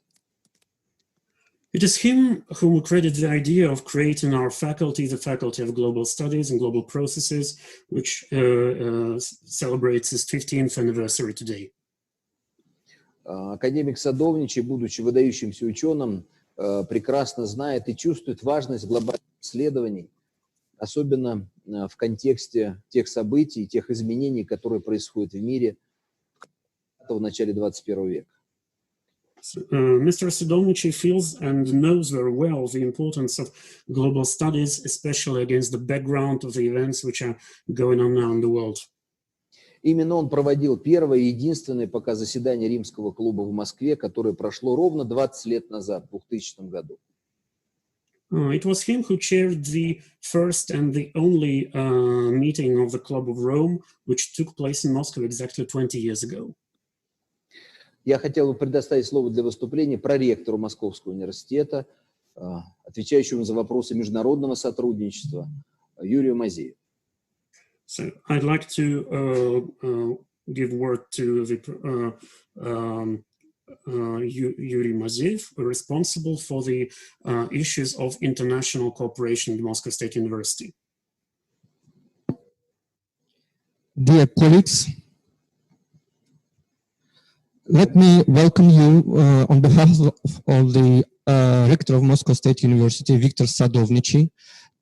It is him who credited the idea of creating our faculty, the Faculty of Global Studies and Global Processes, which celebrates its 15th anniversary today. Академик Садовничий, будучи выдающимся ученым, прекрасно знает и чувствует важность глобальных исследований, особенно в контексте тех событий, тех изменений, которые происходят в мире в начале 21 века. Mr. Sadovnichiy feels and knows very well the importance of global studies, especially against the background of the events which are going on now in the world. Именно он проводил первое и единственное пока заседание Римского клуба в Москве, которое прошло ровно 20 лет назад, в 2000 году. It was him who chaired the first and the only meeting of the Club of Rome, which took place in Moscow exactly 20 years ago. Я хотел бы предоставить слово для выступления проректору Московского университета, отвечающему за вопросы международного сотрудничества, Юрию Мазееву. So I'd like to give word to the Yuri Mazeev, responsible for the issues of international cooperation at Moscow State University. Dear colleagues, let me welcome you on behalf of the rector of Moscow State University, Viktor Sadovnichiy,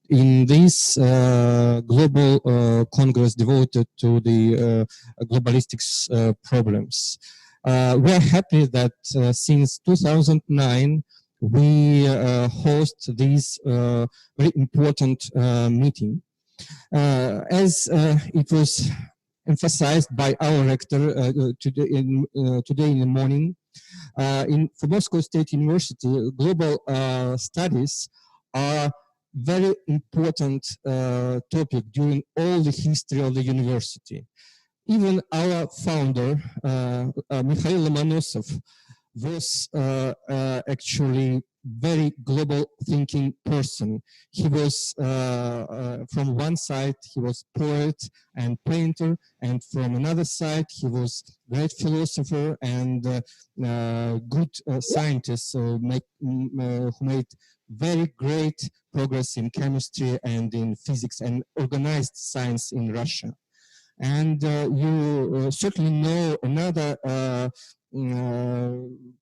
in this global congress devoted to the globalistics problems. We are happy that since 2009 we host this very important meeting. As it was emphasized by our rector today in the morning, for Moscow State University, global studies are very important topic during all the history of the university. Even our founder, Mikhail Lomonosov, was actually very global thinking person. He was, from one side, he was poet and painter, and from another side, he was great philosopher and good scientist, who made very great progress in chemistry and in physics and organized science in Russia. And you certainly know another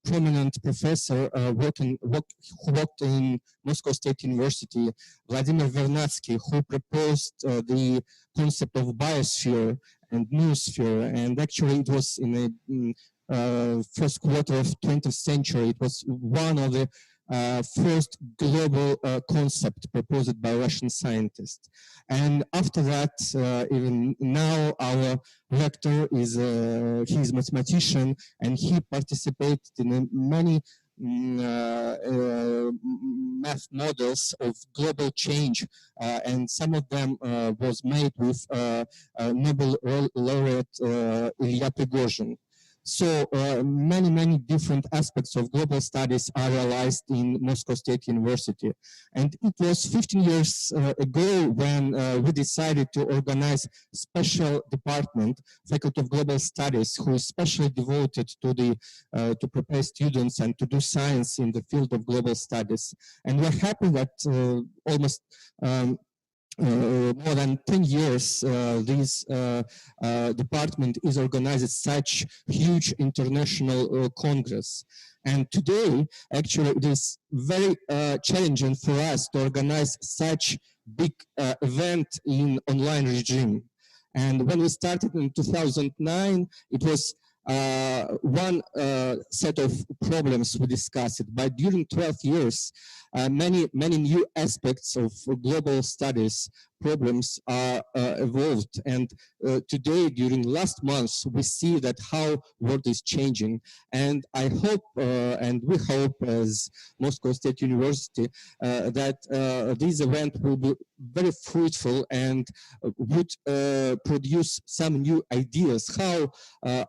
prominent professor who worked in Moscow State University, Vladimir Vernadsky, who proposed the concept of biosphere and noosphere. And actually it was in the first quarter of 20th century. It was one of the first global concept proposed by Russian scientists. And after that, even now our rector is, he's a mathematician, and he participated in many math models of global change, and some of them was made with Nobel laureate Ilya Prigozhin. So many different aspects of global studies are realized in Moscow State University. And it was 15 years ago when we decided to organize a special department, Faculty of Global Studies, who is specially devoted to the to prepare students and to do science in the field of global studies. And we're happy that almost more than 10 years, this department is organizing such huge international congress. And today, actually, it is very challenging for us to organize such big event in online regime. And when we started in 2009, it was one set of problems we discussed, but during 12 years, many new aspects of global studies problems are evolved. And today, during last months, we see that how world is changing. And I hope, and we hope as Moscow State University, that this event will be very fruitful and would produce some new ideas how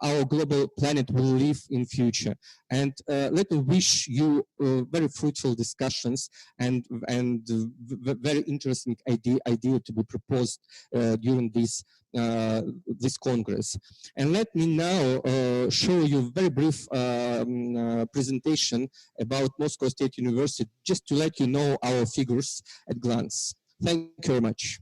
our global planet will live in future. And let me wish you very fruitful discussions and very interesting idea to be proposed during this this Congress. And let me now show you a very brief presentation about Moscow State University, just to let you know our figures at glance. Thank you very much.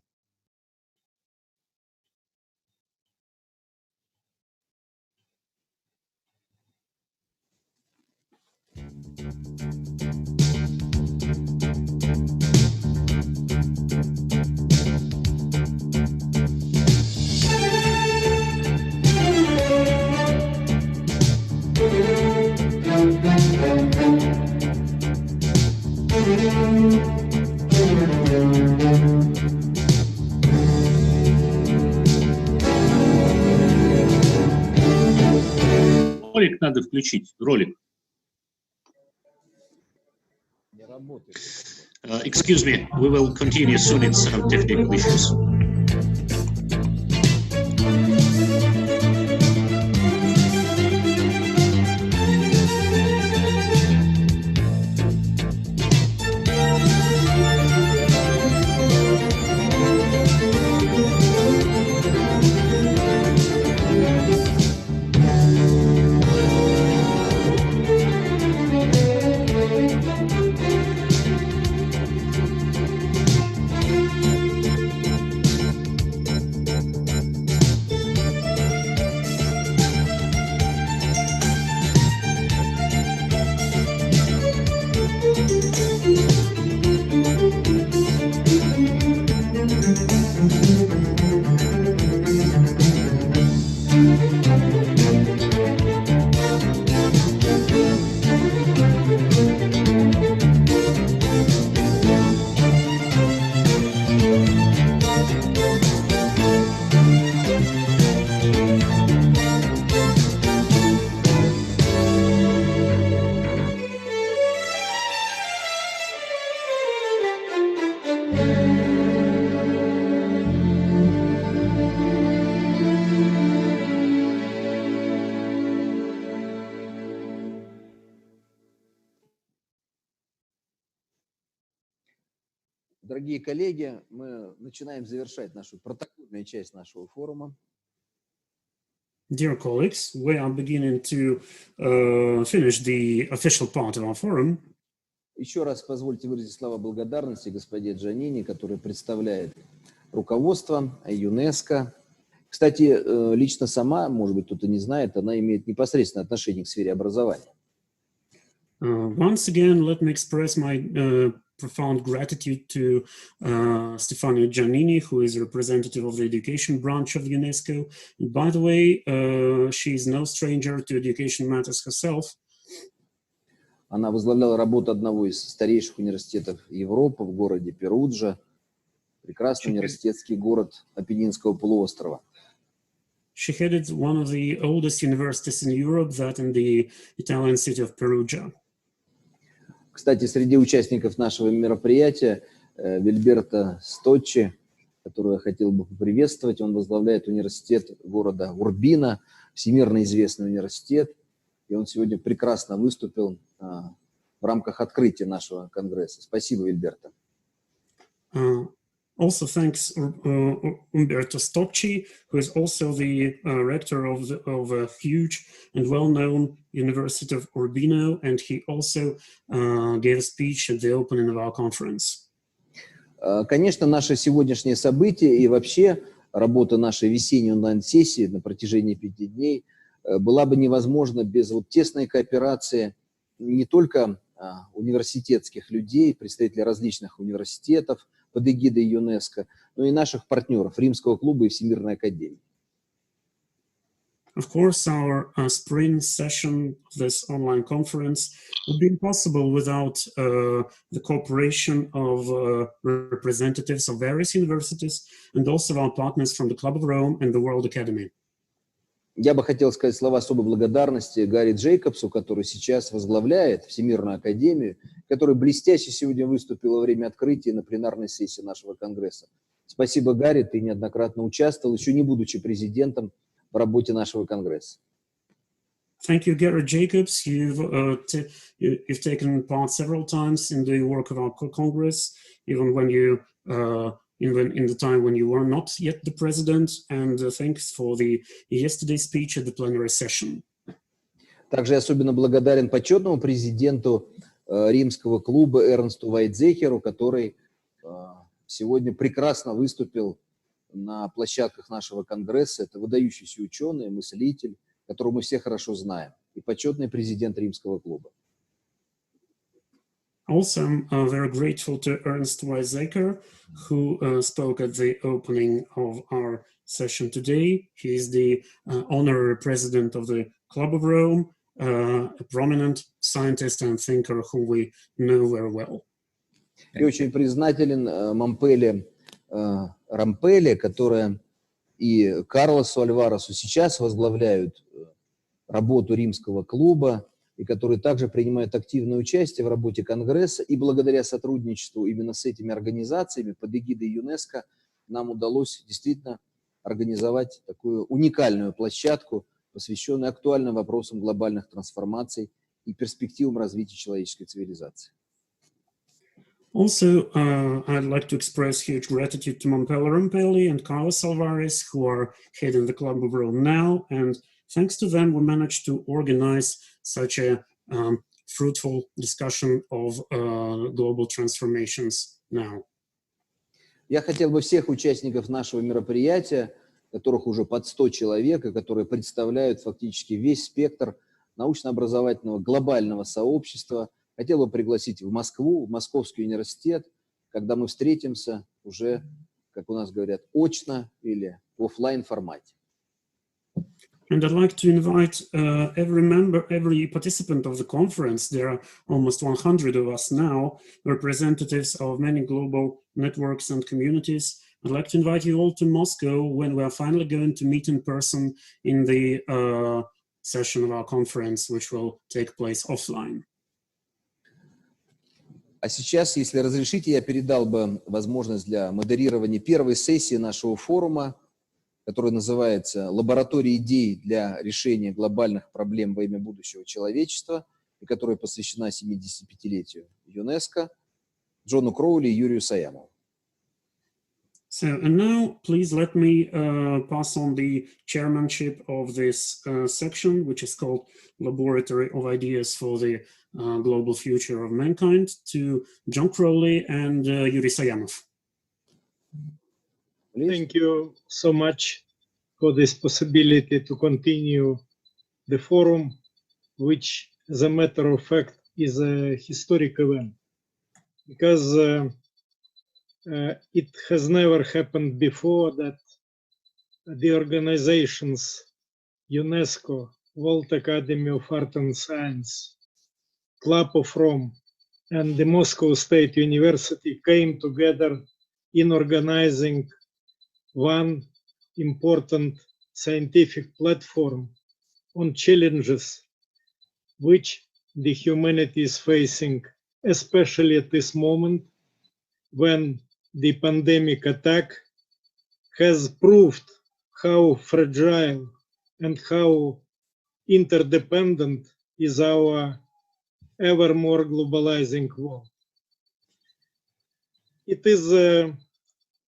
Ролик надо включить, ролик. Excuse me, we will continue soon in some technical issues. Дорогие коллеги, мы начинаем завершать нашу протокольную часть нашего форума. Dear colleagues, we are beginning to finish the official part of our forum. Еще раз позвольте выразить слова благодарности господину Джанини, который представляет руководство ЮНЕСКО. К Кстати, лично сама, может быть, кто-то не знает, она имеет непосредственное отношение к сфере образования. Once again, let me express my profound gratitude to Stefania Giannini, who is a representative of the education branch of UNESCO. And by the way, she is no stranger to education matters herself. Она возглавляла работу одного из старейших университетов Европы в городе Перуджа, прекрасный университетский город Апеннинского полуострова. She headed one of the oldest universities in Europe, that in the Italian city of Perugia. Кстати, среди участников нашего мероприятия Вильберто Сточчи, которого я хотел бы поприветствовать, он возглавляет университет города Урбино, всемирно известный университет, и он сегодня прекрасно выступил в рамках открытия нашего конгресса. Спасибо, Вильберто. Also thanks Umberto Stocci, who is also the rector of a huge and well-known University of Urbino, and he also gave a speech at the opening of our conference. Конечно, наше сегодняшнее событие и вообще работа нашей весенней онлайн-сессии на протяжении 5 дней была бы невозможна без вот тесной кооперации не только университетских людей, представителей различных университетов под эгидой ЮНЕСКО, но и наших партнеров Римского клуба и Всемирной академии. Of course, our spring session of this online conference would be impossible without the cooperation of representatives of various universities and also our partners from the Club of Rome and the World Academy. Я бы хотел сказать слова особой благодарности Гарри Джейкобсу, который сейчас возглавляет Всемирную академию, который блестяще сегодня выступил во время открытия на пленарной сессии нашего конгресса. Спасибо, Гарри, ты неоднократно участвовал, еще не будучи президентом, в работе нашего конгресса. Thank you, Garrett Jacobs. You've taken part several times in the work of our Congress, even when you even in the time when you were not yet the president, and thanks for the yesterday's speech at the plenary session. Также я особенно благодарен почетному президенту Римского клуба Эрнсту Вайтзекеру, который сегодня прекрасно выступил на площадках нашего конгресса. Это выдающийся ученый, мыслитель, которого мы все хорошо знаем, и почетный президент Римского клуба. Also, I'm very grateful to Ernst Weizsäcker, who spoke at the opening of our session today. He is the honorary president of the Club of Rome, a prominent scientist and thinker whom we know very well. И очень признателен Мампеле Рампеле, которая и Карлосу Альваресу сейчас возглавляют работу Римского клуба, и которые также принимают активное участие в работе Конгресса. И благодаря сотрудничеству именно с этими организациями под эгидой ЮНЕСКО нам удалось действительно организовать такую уникальную площадку, посвященную актуальным вопросам глобальных трансформаций и перспективам развития человеческой цивилизации. Also, I'd like to express huge gratitude to Mompello Rampelli and Carlos Alvarez, who are heading the Club of Rome now, and thanks to them, we managed to organize such a fruitful discussion of global transformations now. Я хотел бы всех участников нашего мероприятия, которых уже под 100 человек, и которые представляют фактически весь спектр научно-образовательного глобального сообщества, хотел бы пригласить в Москву, в Московский университет, когда мы встретимся уже, как у нас говорят, очно или в офлайн формате. And I'd like to invite every member, every participant of the conference, there are almost 100 of us now, representatives of many global networks and communities. I'd like to invite you all to Moscow when we are finally going to meet in person in the session of our conference, which will take place offline. А сейчас, если разрешите, я передал бы возможность для модерирования первой сессии нашего форума, который называется «Лаборатория идей для решения глобальных проблем во имя будущего человечества», и которая посвящена 75-летию ЮНЕСКО, Джону Кроули и Юрию Саямову. So, and now, please let me pass on the chairmanship of this section, which is called Laboratory of Ideas for the Global Future of Mankind, to John Crowley and Yuri Sayamov. Thank you so much, for this possibility to continue the forum, which, as a matter of fact, is a historic event, because it has never happened before that the organizations UNESCO, World Academy of Art and Science, Club of Rome, and the Moscow State University came together in organizing one important scientific platform on challenges which the humanity is facing, especially at this moment when the pandemic attack has proved how fragile and how interdependent is our ever more globalizing world. It is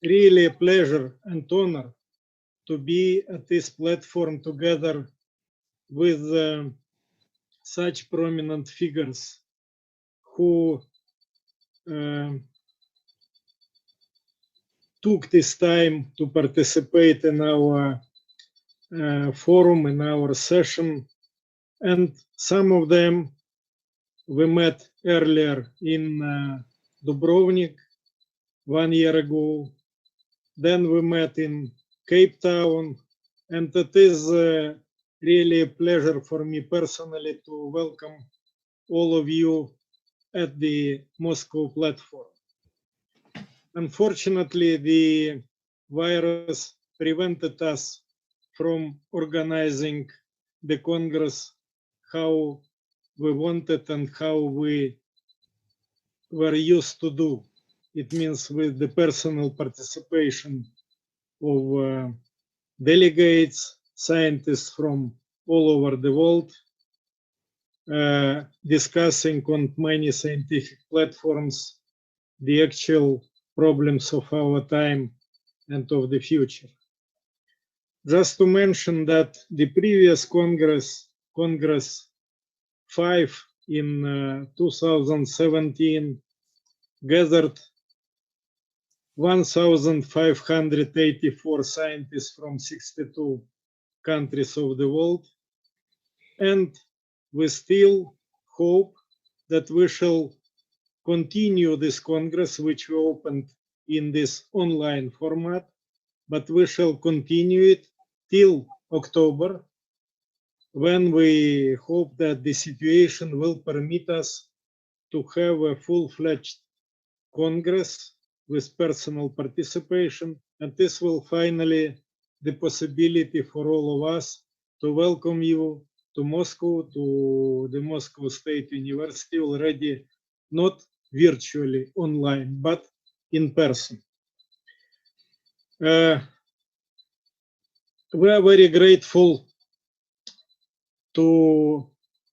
really a pleasure and honor to be at this platform together with such prominent figures who took this time to participate in our forum, in our session, and some of them we met earlier in Dubrovnik 1 year ago. Then we met in Cape Town, and it is really a pleasure for me personally to welcome all of you at the Moscow platform. Unfortunately, the virus prevented us from organizing the Congress how we wanted and how we were used to do. It means with the personal participation of delegates, scientists from all over the world, discussing on many scientific platforms the actual problems of our time and of the future. Just to mention that the previous Congress, Congress 5 in 2017, gathered 1,584 scientists from 62 countries of the world, and we still hope that we shall continue this Congress, which we opened in this online format, but we shall continue it till October, when we hope that the situation will permit us to have a full-fledged Congress with personal participation, and this will finally the possibility for all of us to welcome you to Moscow, to the Moscow State University, already not virtually online, but in person. We are very grateful to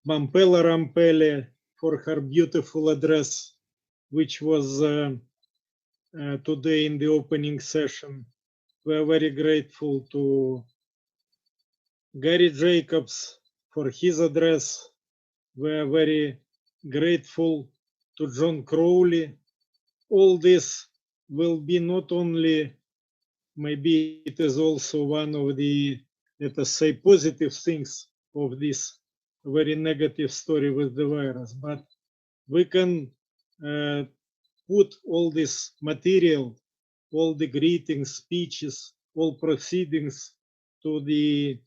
Mampela Rampele for her beautiful address, which was today in the opening session. We are very grateful to Gary Jacobs for his address. We are very grateful to John Crowley. All this will be not only, maybe it is also one of the, let us say, positive things of this very negative story with the virus, but we can put all this material, all the greetings, speeches, all proceedings to the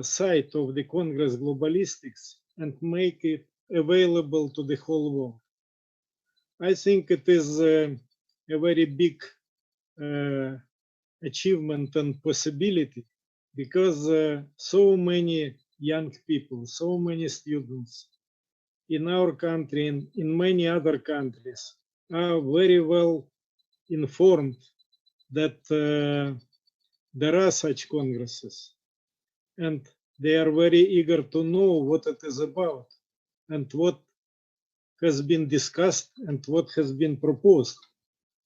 site of the Congress Globalistics and make it available to the whole world. I think it is a very big achievement and possibility, because so many young people, so many students in our country and in many other countries are very well informed that there are such congresses, and they are very eager to know what it is about and what has been discussed and what has been proposed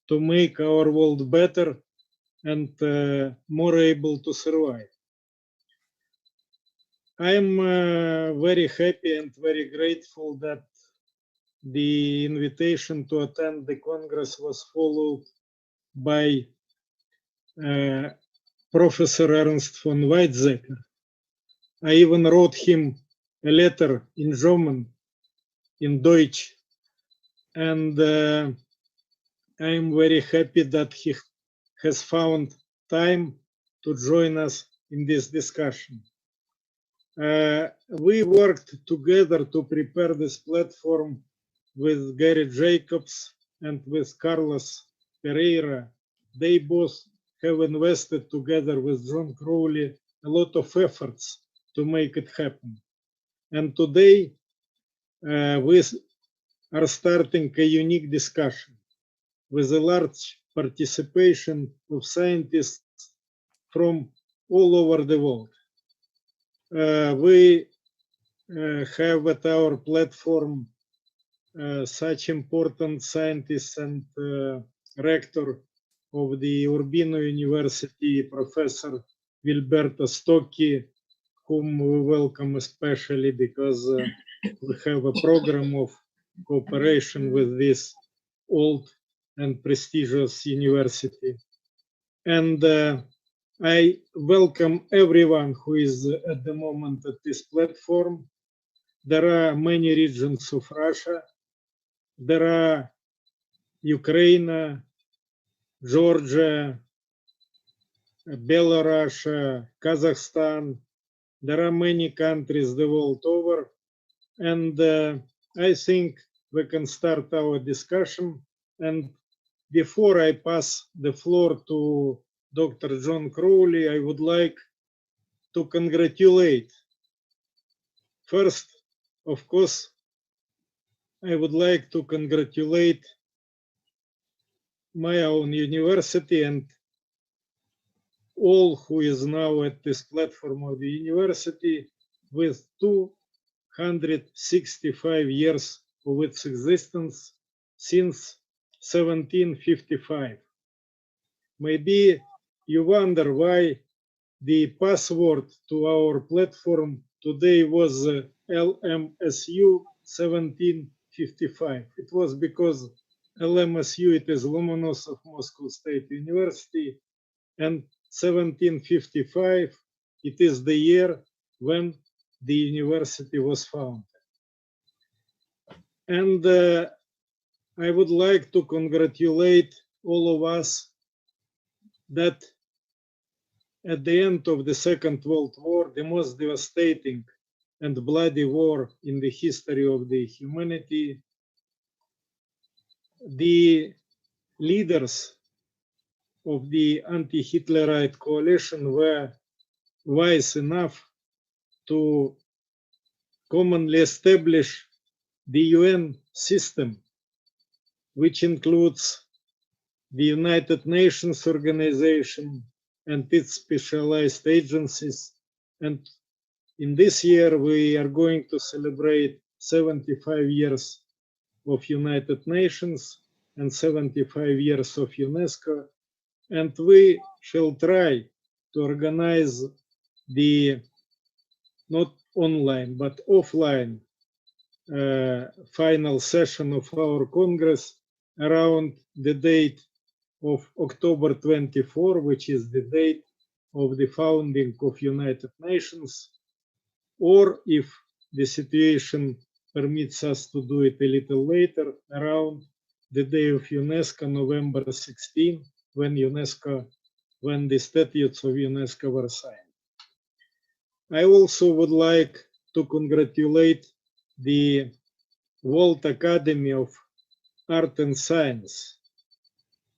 to make our world better and more able to survive. I am very happy and very grateful that the invitation to attend the Congress was followed by Professor Ernst von Weizsäcker. I even wrote him a letter in German, in Deutsch, and I am very happy that he has found time to join us in this discussion. We worked together to prepare this platform with Gary Jacobs and with Carlos Pereira. They both have invested together with John Crowley a lot of efforts to make it happen. And today we are starting a unique discussion with a large participation of scientists from all over the world. We have at our platform such important scientists and rector of the Urbino University, Professor Wilberto Stocchi, whom we welcome especially because we have a program of cooperation with this old and prestigious university. And I welcome everyone who is at the moment at this platform. There are many regions of Russia. There are Ukraine, Georgia, Belarus, Kazakhstan. There are many countries the world over. And I think we can start our discussion. And before I pass the floor to Dr. John Crowley, I would like to congratulate. First, of course, I would like to congratulate my own university and all who is now at this platform of the university with 265 years of its existence since 1755. Maybe you wonder why the password to our platform today was LMSU 1755. It was because LMSU, it is Lomonosov Moscow State University, and 1755, it is the year when the university was founded. And I would like to congratulate all of us that at the end of the Second World War, the most devastating and bloody war in the history of the humanity, the leaders of the anti-Hitlerite coalition were wise enough to commonly establish the UN system, which includes the United Nations Organization and its specialized agencies. And in this year, we are going to celebrate 75 years of United Nations and 75 years of UNESCO. And we shall try to organize the not online but offline final session of our Congress around the date of October 24, which is the date of the founding of United Nations, or if the situation permits us to do it a little later, around the day of UNESCO, November 16, when the statutes of UNESCO were signed. I also would like to congratulate the World Academy of Art and Science.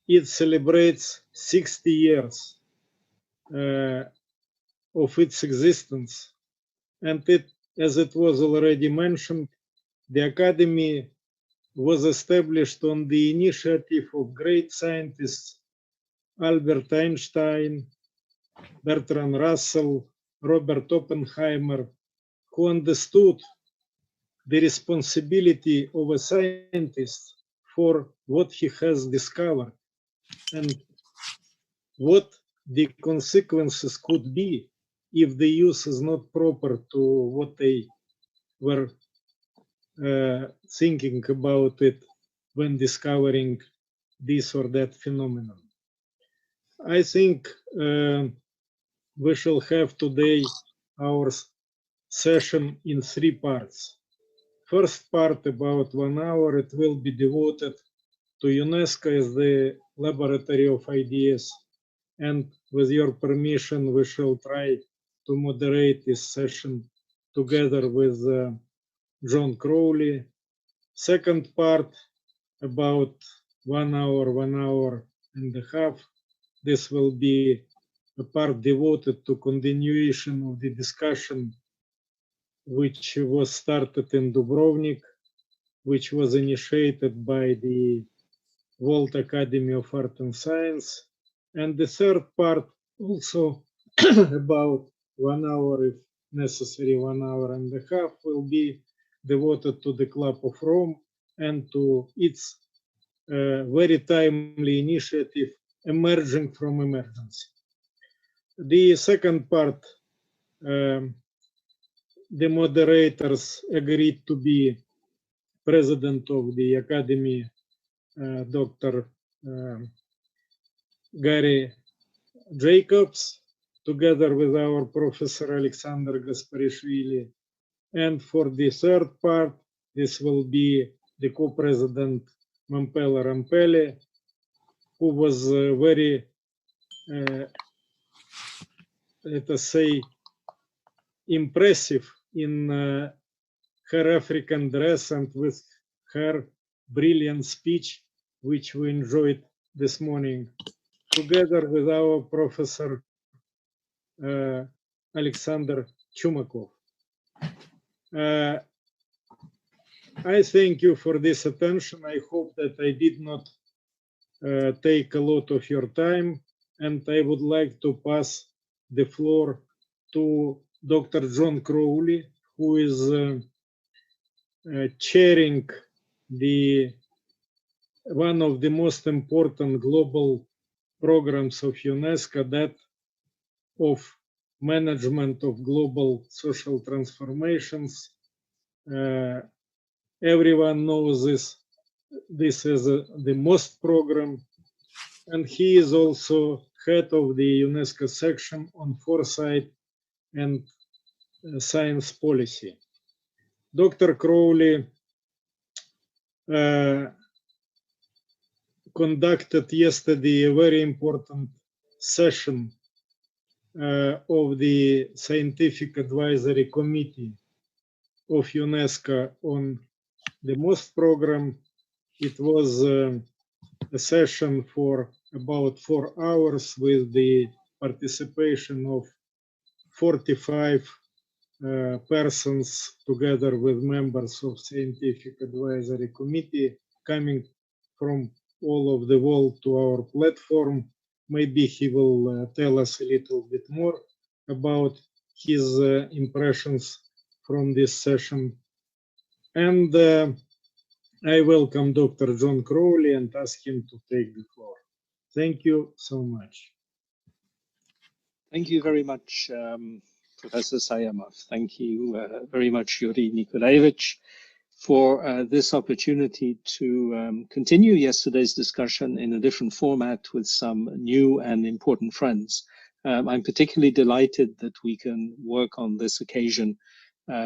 It celebrates 60 years of its existence. And as it was already mentioned, the Academy was established on the initiative of great scientists Albert Einstein, Bertrand Russell, Robert Oppenheimer, who understood the responsibility of a scientist for what he has discovered and what the consequences could be if the use is not proper to what they were thinking about it when discovering this or that phenomenon. I think we shall have today our session in 3 parts. First part, about 1 hour, it will be devoted to UNESCO as the laboratory of ideas. And with your permission, we shall try to moderate this session together with John Crowley. Second part, about 1 hour and a half. This will be a part devoted to continuation of the discussion which was started in Dubrovnik, which was initiated by the World Academy of Art and Science. And the third part, also about 1 hour, if necessary, 1 hour and a half, will be devoted to the Club of Rome and to its very timely initiative, Emerging from Emergency. The second part, the moderators agreed to be president of the Academy, Dr. Gary Jacobs, together with our Professor Alexander Gasparishvili. And for the third part, this will be the co-president Mampela Rampelli, who was very, let us say, impressive in her African dress and with her brilliant speech, which we enjoyed this morning, together with our Professor Alexander Chumakov. I thank you for this attention. I hope that I did not take a lot of your time, and I would like to pass the floor to Dr. John Crowley, who is chairing one of the most important global programs of UNESCO, that of management of global social transformations. Everyone knows this is the MOST program, and he is also head of the UNESCO section on foresight and science policy. Dr. Crowley conducted yesterday a very important session of the Scientific Advisory Committee of UNESCO on the MOST program. It was a session for about 4 hours with the participation of 45 persons, together with members of Scientific Advisory Committee coming from all of the world to our platform. Maybe he will tell us a little bit more about his impressions from this session. And I welcome Dr. John Crowley and ask him to take the floor. Thank you so much. Thank you very much, Professor Sayamov. Thank you very much, Yuri Nikolaevich, for this opportunity to continue yesterday's discussion in a different format with some new and important friends. I'm particularly delighted that we can work on this occasion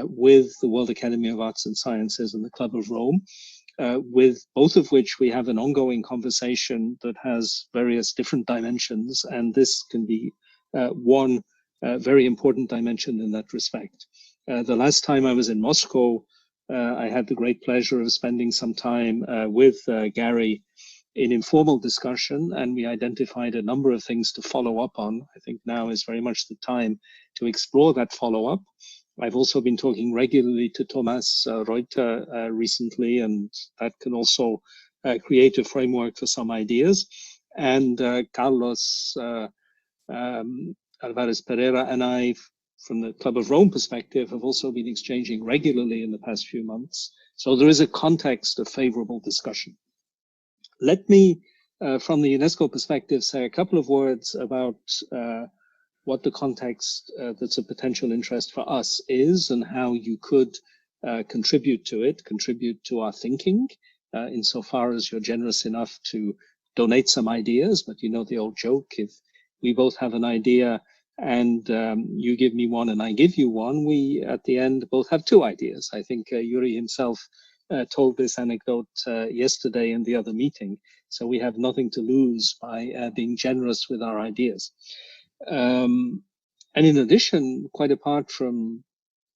with the World Academy of Arts and Sciences and the Club of Rome, with both of which we have an ongoing conversation that has various different dimensions, and this can be one very important dimension in that respect. The last time I was in Moscow, I had the great pleasure of spending some time with Gary in informal discussion, and we identified a number of things to follow up on. I think now is very much the time to explore that follow-up. I've also been talking regularly to Thomas Reuter recently, and that can also create a framework for some ideas. And Carlos Alvarez Pereira and I, from the Club of Rome perspective, have also been exchanging regularly in the past few months. So there is a context of favorable discussion. Let me, from the UNESCO perspective, say a couple of words about what the context that's of potential interest for us is, and how you could contribute to it, contribute to our thinking, insofar as you're generous enough to donate some ideas. But you know the old joke, if we both have an idea and you give me one and I give you one, we at the end both have two ideas. I think Yuri himself told this anecdote yesterday in the other meeting, so we have nothing to lose by being generous with our ideas. And in addition, quite apart from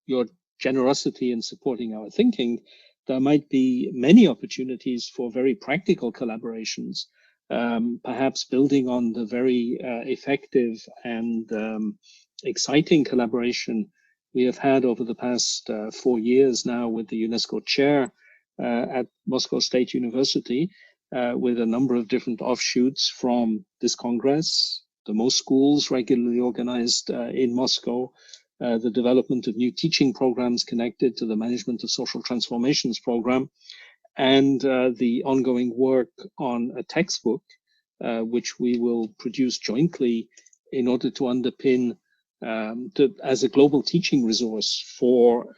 your generosity in supporting our thinking, there might be many opportunities for very practical collaborations, perhaps building on the very effective and exciting collaboration we have had over the past 4 years now with the UNESCO chair at Moscow State University, with a number of different offshoots from this Congress, the most schools regularly organized in Moscow, the development of new teaching programs connected to the Management of Social Transformations program, and the ongoing work on a textbook, which we will produce jointly in order to underpin as a global teaching resource for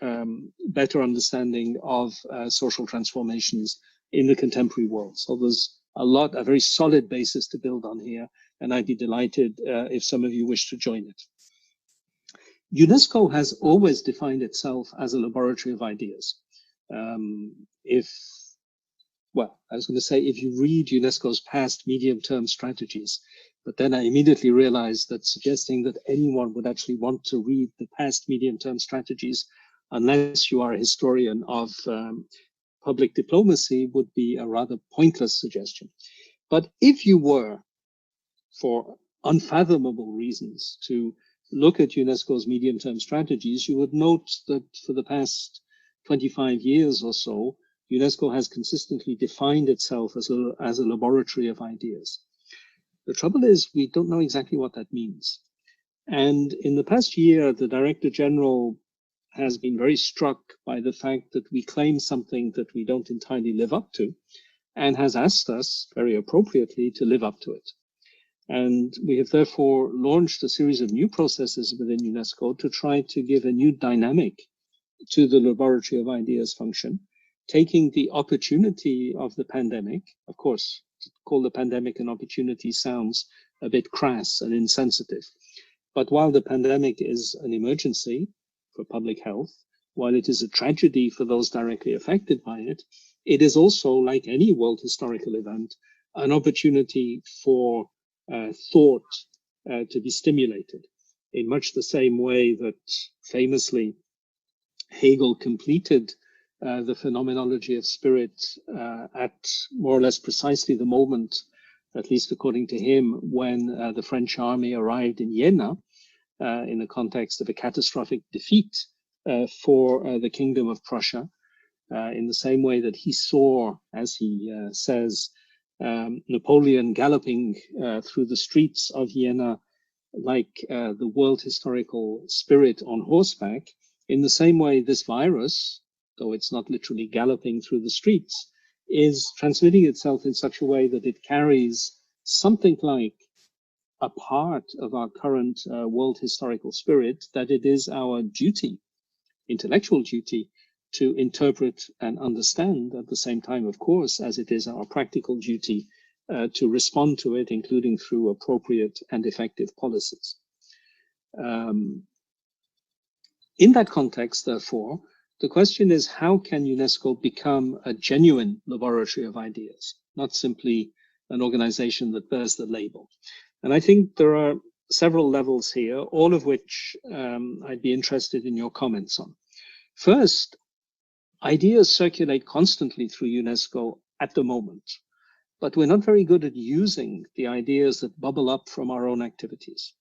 better understanding of social transformations in the contemporary world. So there's a very solid basis to build on here, and I'd be delighted if some of you wish to join it. UNESCO has always defined itself as a laboratory of ideas. If you read UNESCO's past medium-term strategies, but then I immediately realized that suggesting that anyone would actually want to read the past medium-term strategies, unless you are a historian of public diplomacy, would be a rather pointless suggestion. But if you were, for unfathomable reasons, to look at UNESCO's medium-term strategies, you would note that for the past 25 years or so, UNESCO has consistently defined itself as a laboratory of ideas. The trouble is, we don't know exactly what that means. And in the past year, the Director General has been very struck by the fact that we claim something that we don't entirely live up to, and has asked us, very appropriately, to live up to it. And we have therefore launched a series of new processes within UNESCO to try to give a new dynamic to the laboratory of ideas function, taking the opportunity of the pandemic. Of course, to call the pandemic an opportunity sounds a bit crass and insensitive. But while the pandemic is an emergency for public health, while it is a tragedy for those directly affected by it, it is also, like any world historical event, an opportunity for thought to be stimulated in much the same way that famously Hegel completed the phenomenology of spirit at more or less precisely the moment, at least according to him, when the French army arrived in Jena in the context of a catastrophic defeat for the Kingdom of Prussia, in the same way that he saw, as he says, Napoleon galloping through the streets of Vienna like the world historical spirit on horseback. In the same way, this virus, though it's not literally galloping through the streets, is transmitting itself in such a way that it carries something like a part of our current world historical spirit, that it is our duty, intellectual duty, to interpret and understand at the same time, of course, as it is our practical duty to respond to it, including through appropriate and effective policies. In that context, therefore, the question is, how can UNESCO become a genuine laboratory of ideas, not simply an organization that bears the label? And I think there are several levels here, all of which I'd be interested in your comments on. First, ideas circulate constantly through UNESCO at the moment, but we're not very good at using the ideas that bubble up from our own activities.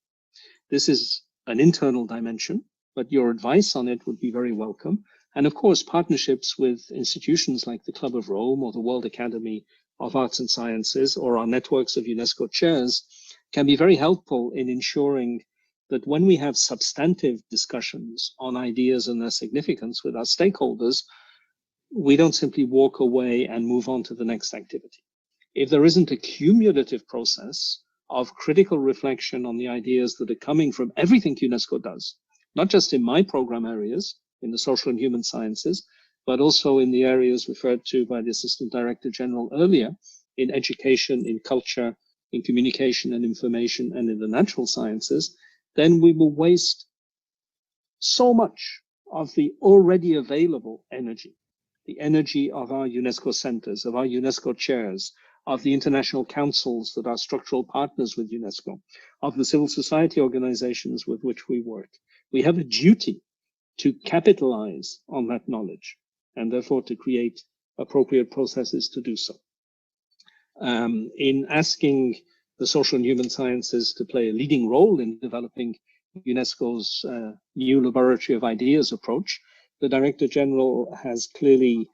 This is an internal dimension, but your advice on it would be very welcome. And of course, partnerships with institutions like the Club of Rome or the World Academy of Arts and Sciences, or our networks of UNESCO chairs, can be very helpful in ensuring that when we have substantive discussions on ideas and their significance with our stakeholders, we don't simply walk away and move on to the next activity. If there isn't a cumulative process of critical reflection on the ideas that are coming from everything UNESCO does, not just in my program areas, in the social and human sciences, but also in the areas referred to by the Assistant Director General earlier, in education, in culture, in communication and information, and in the natural sciences, then we will waste so much of the already available energy, the energy of our UNESCO centers, of our UNESCO chairs, of the international councils that are structural partners with UNESCO, of the civil society organizations with which we work. We have a duty to capitalize on that knowledge and therefore to create appropriate processes to do so. In asking the social and human sciences to play a leading role in developing UNESCO's new laboratory of ideas approach, the Director General has clearly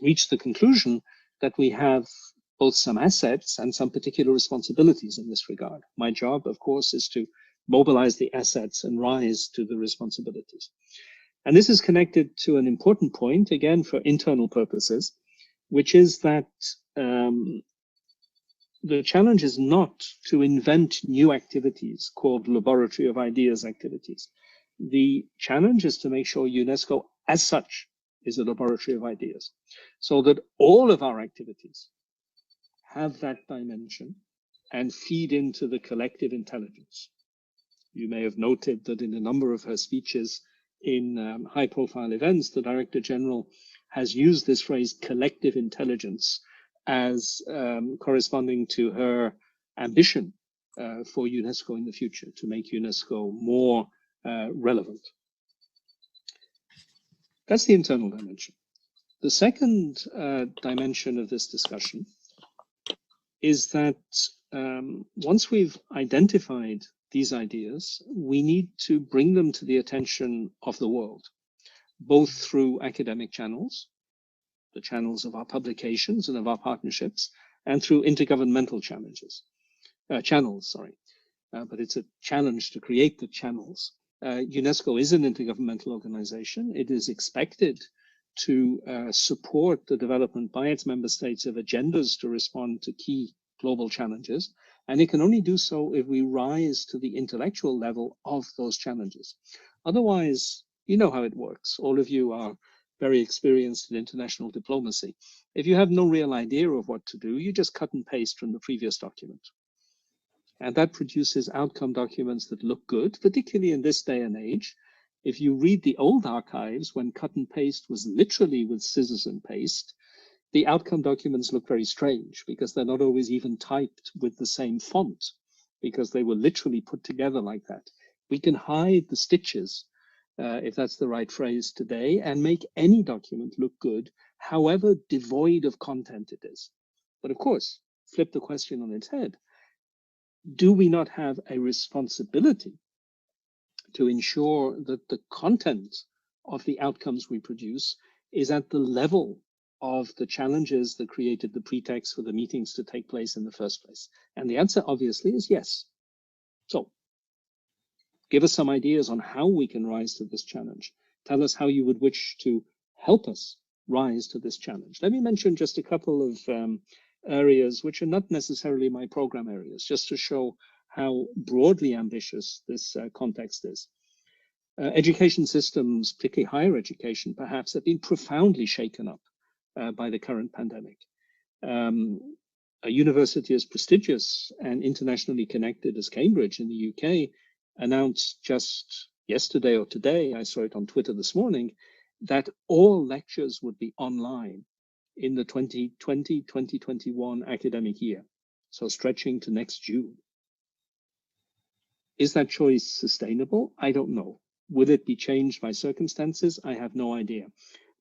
reached the conclusion that we have both some assets and some particular responsibilities in this regard. My job, of course, is to mobilize the assets and rise to the responsibilities. And this is connected to an important point, again, for internal purposes, which is that the challenge is not to invent new activities called laboratory of ideas activities. The challenge is to make sure UNESCO as such is a laboratory of ideas, so that all of our activities have that dimension and feed into the collective intelligence. You may have noted that in a number of her speeches in high-profile events, the Director General has used this phrase collective intelligence as corresponding to her ambition for UNESCO in the future, to make UNESCO more relevant. That's the internal dimension. The second dimension of this discussion is that once we've identified these ideas, we need to bring them to the attention of the world, both through academic channels, the channels of our publications and of our partnerships, and through intergovernmental channels, but it's a challenge to create the channels. UNESCO is an intergovernmental organization. It is expected to support the development by its member states of agendas to respond to key global challenges. And it can only do so if we rise to the intellectual level of those challenges. Otherwise, you know how it works. All of you are very experienced in international diplomacy. If you have no real idea of what to do, you just cut and paste from the previous document. And that produces outcome documents that look good, particularly in this day and age. If you read the old archives, when cut and paste was literally with scissors and paste, the outcome documents look very strange because they're not always even typed with the same font, because they were literally put together like that. We can hide the stitches, if that's the right phrase today, and make any document look good, however devoid of content it is. But of course, flip the question on its head. Do we not have a responsibility to ensure that the content of the outcomes we produce is at the level of the challenges that created the pretext for the meetings to take place in the first place? And the answer obviously is yes. So give us some ideas on how we can rise to this challenge. Tell us how you would wish to help us rise to this challenge. Let me mention just a couple of areas which are not necessarily my program areas, just to show how broadly ambitious this context is. Education systems, particularly higher education, perhaps, have been profoundly shaken up by the current pandemic. A university as prestigious and internationally connected as Cambridge in the UK announced just yesterday or today, I saw it on Twitter this morning, that all lectures would be online in the 2020-2021 academic year, so stretching to next June. Is that choice sustainable? I don't know. Will it be changed by circumstances? I have no idea.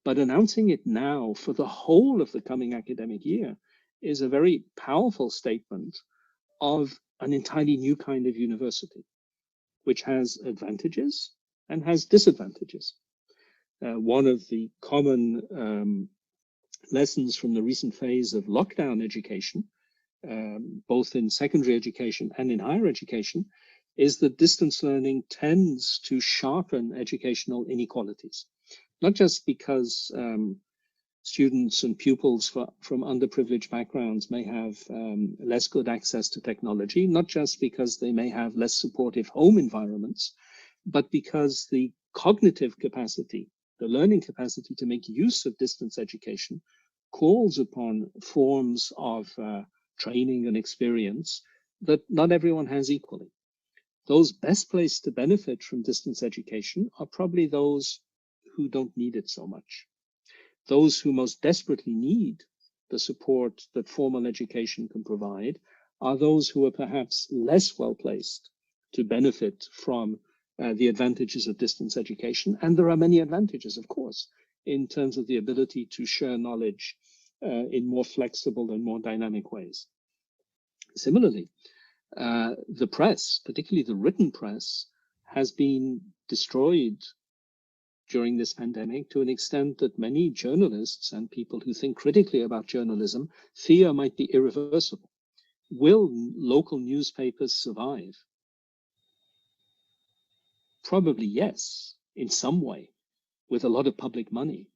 But announcing it now for the whole of the coming academic year is a very powerful statement of an entirely new kind of university, which has advantages and has disadvantages. One of the common lessons from the recent phase of lockdown education, both in secondary education and in higher education, is that distance learning tends to sharpen educational inequalities. Not just because students and pupils from underprivileged backgrounds may have less good access to technology, not just because they may have less supportive home environments, but because the cognitive capacity, the learning capacity to make use of distance education calls upon forms of training and experience that not everyone has equally. those best placed to benefit from distance education are probably those who don't need it so much. Those who most desperately need the support that formal education can provide are those who are perhaps less well placed to benefit from the advantages of distance education. And there are many advantages, of course, in terms of the ability to share knowledge in more flexible and more dynamic ways. Similarly, the press, particularly the written press, has been destroyed during this pandemic to an extent that many journalists and people who think critically about journalism fear might be irreversible. Will local newspapers survive? Probably yes, in some way, with a lot of public money.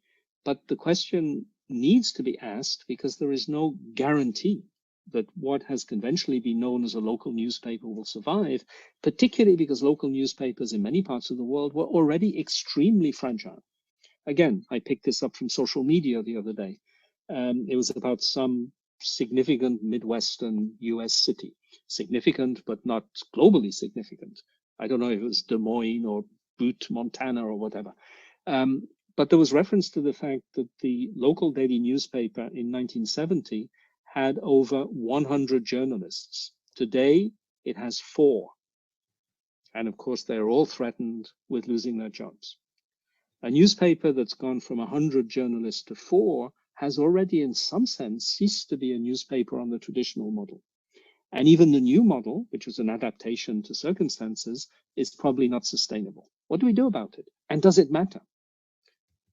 But the question needs to be asked because there is no guarantee that what has conventionally been known as a local newspaper will survive, particularly because local newspapers in many parts of the world were already extremely fragile. Again, I picked this up from social media the other day. It was about some significant Midwestern US city. Significant, but not globally significant. I don't know if it was Des Moines or Butte, Montana or whatever. But there was reference to the fact that the local daily newspaper in 1970 had over 100 journalists. Today, it has 4. And of course, they're all threatened with losing their jobs. A newspaper that's gone from 100 journalists to 4 has already, in some sense, ceased to be a newspaper on the traditional model. And even the new model, which was an adaptation to circumstances, is probably not sustainable. What do we do about it? And does it matter?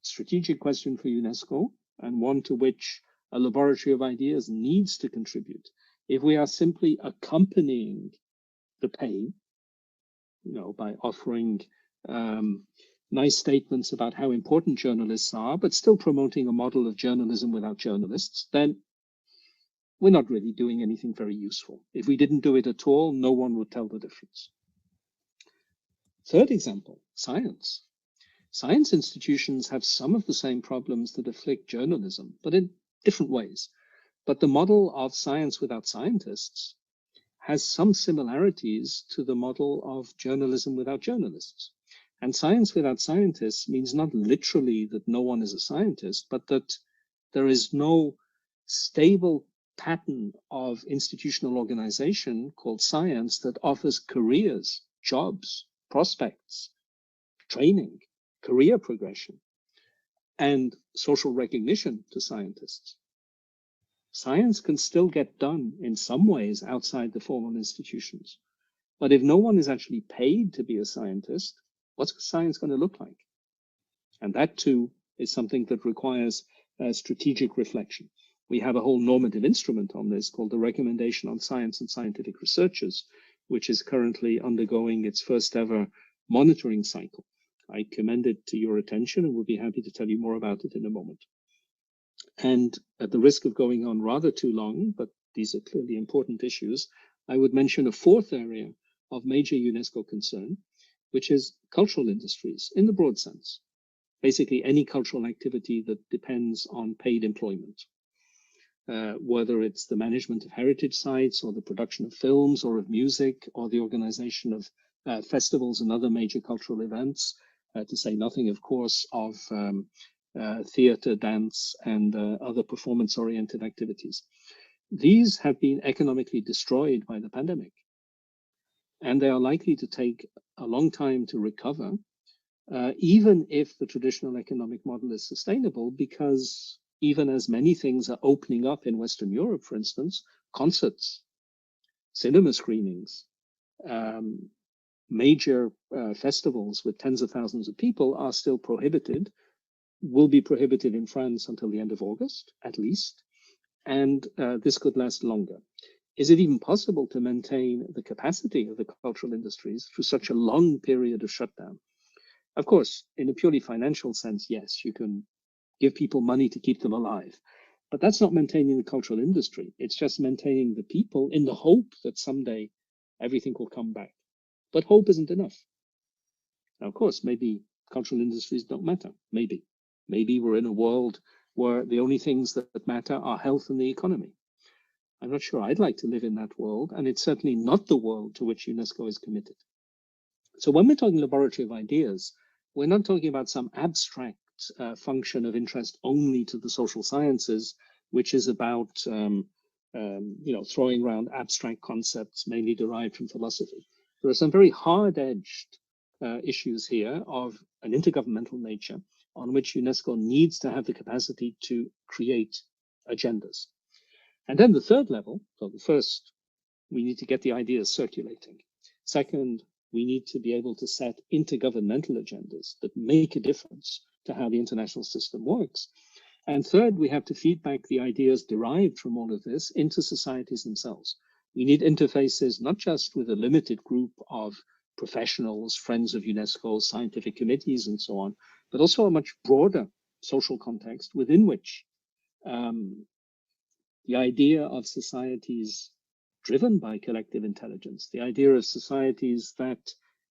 Strategic question for UNESCO, and one to which a laboratory of ideas needs to contribute. If we are simply accompanying the pain, by offering nice statements about how important journalists are, but still promoting a model of journalism without journalists, then we're not really doing anything very useful. If we didn't do it at all, no one would tell the difference. Third example, science. Science institutions have some of the same problems that afflict journalism, but in different ways. But the model of science without scientists has some similarities to the model of journalism without journalists. And science without scientists means not literally that no one is a scientist, but that there is no stable pattern of institutional organization called science that offers careers, jobs, prospects, training, career progression, and social recognition to scientists. Science can still get done in some ways outside the formal institutions. But if no one is actually paid to be a scientist, what's science going to look like? And that too is something that requires strategic reflection. We have a whole normative instrument on this called the Recommendation on Science and Scientific Researchers, which is currently undergoing its first ever monitoring cycle. I commend it to your attention and will be happy to tell you more about it in a moment. And at the risk of going on rather too long, but these are clearly important issues, I would mention a fourth area of major UNESCO concern, which is cultural industries in the broad sense. Basically, any cultural activity that depends on paid employment, whether it's the management of heritage sites or the production of films or of music or the organization of festivals and other major cultural events, to say nothing, of course, of theater, dance, and other performance-oriented activities. These have been economically destroyed by the pandemic, and they are likely to take a long time to recover, even if the traditional economic model is sustainable, because even as many things are opening up in Western Europe, for instance, concerts, cinema screenings, major festivals with tens of thousands of people are still prohibited, will be prohibited in France until the end of August, at least, and this could last longer. Is it even possible to maintain the capacity of the cultural industries through such a long period of shutdown? Of course, in a purely financial sense, yes, you can give people money to keep them alive, but that's not maintaining the cultural industry. It's just maintaining the people in the hope that someday everything will come back. But hope isn't enough. Now, of course, maybe cultural industries don't matter. Maybe we're in a world where the only things that matter are health and the economy. I'm not sure I'd like to live in that world, and it's certainly not the world to which UNESCO is committed. So when we're talking laboratory of ideas, we're not talking about some abstract function of interest only to the social sciences, which is about throwing around abstract concepts mainly derived from philosophy. There are some very hard-edged issues here of an intergovernmental nature on which UNESCO needs to have the capacity to create agendas. And then the third level, so the first, we need to get the ideas circulating. Second, we need to be able to set intergovernmental agendas that make a difference to how the international system works. And third, we have to feed back the ideas derived from all of this into societies themselves. We need interfaces not just with a limited group of professionals, friends of UNESCO, scientific committees, and so on, but also a much broader social context within which the idea of societies driven by collective intelligence, the idea of societies that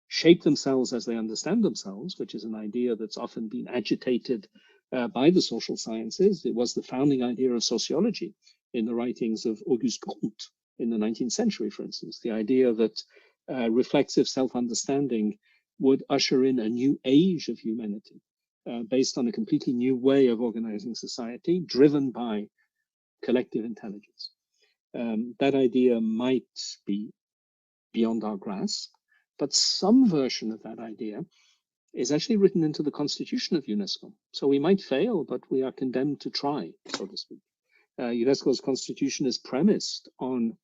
shape themselves as they understand themselves, which is an idea that's often been agitated by the social sciences. It was the founding idea of sociology in the writings of Auguste Comte in the 19th century, for instance, the idea that reflexive self-understanding would usher in a new age of humanity based on a completely new way of organizing society driven by collective intelligence. That idea might be beyond our grasp, but some version of that idea is actually written into the constitution of UNESCO. So we might fail, but we are condemned to try, so to speak. UNESCO's constitution is premised on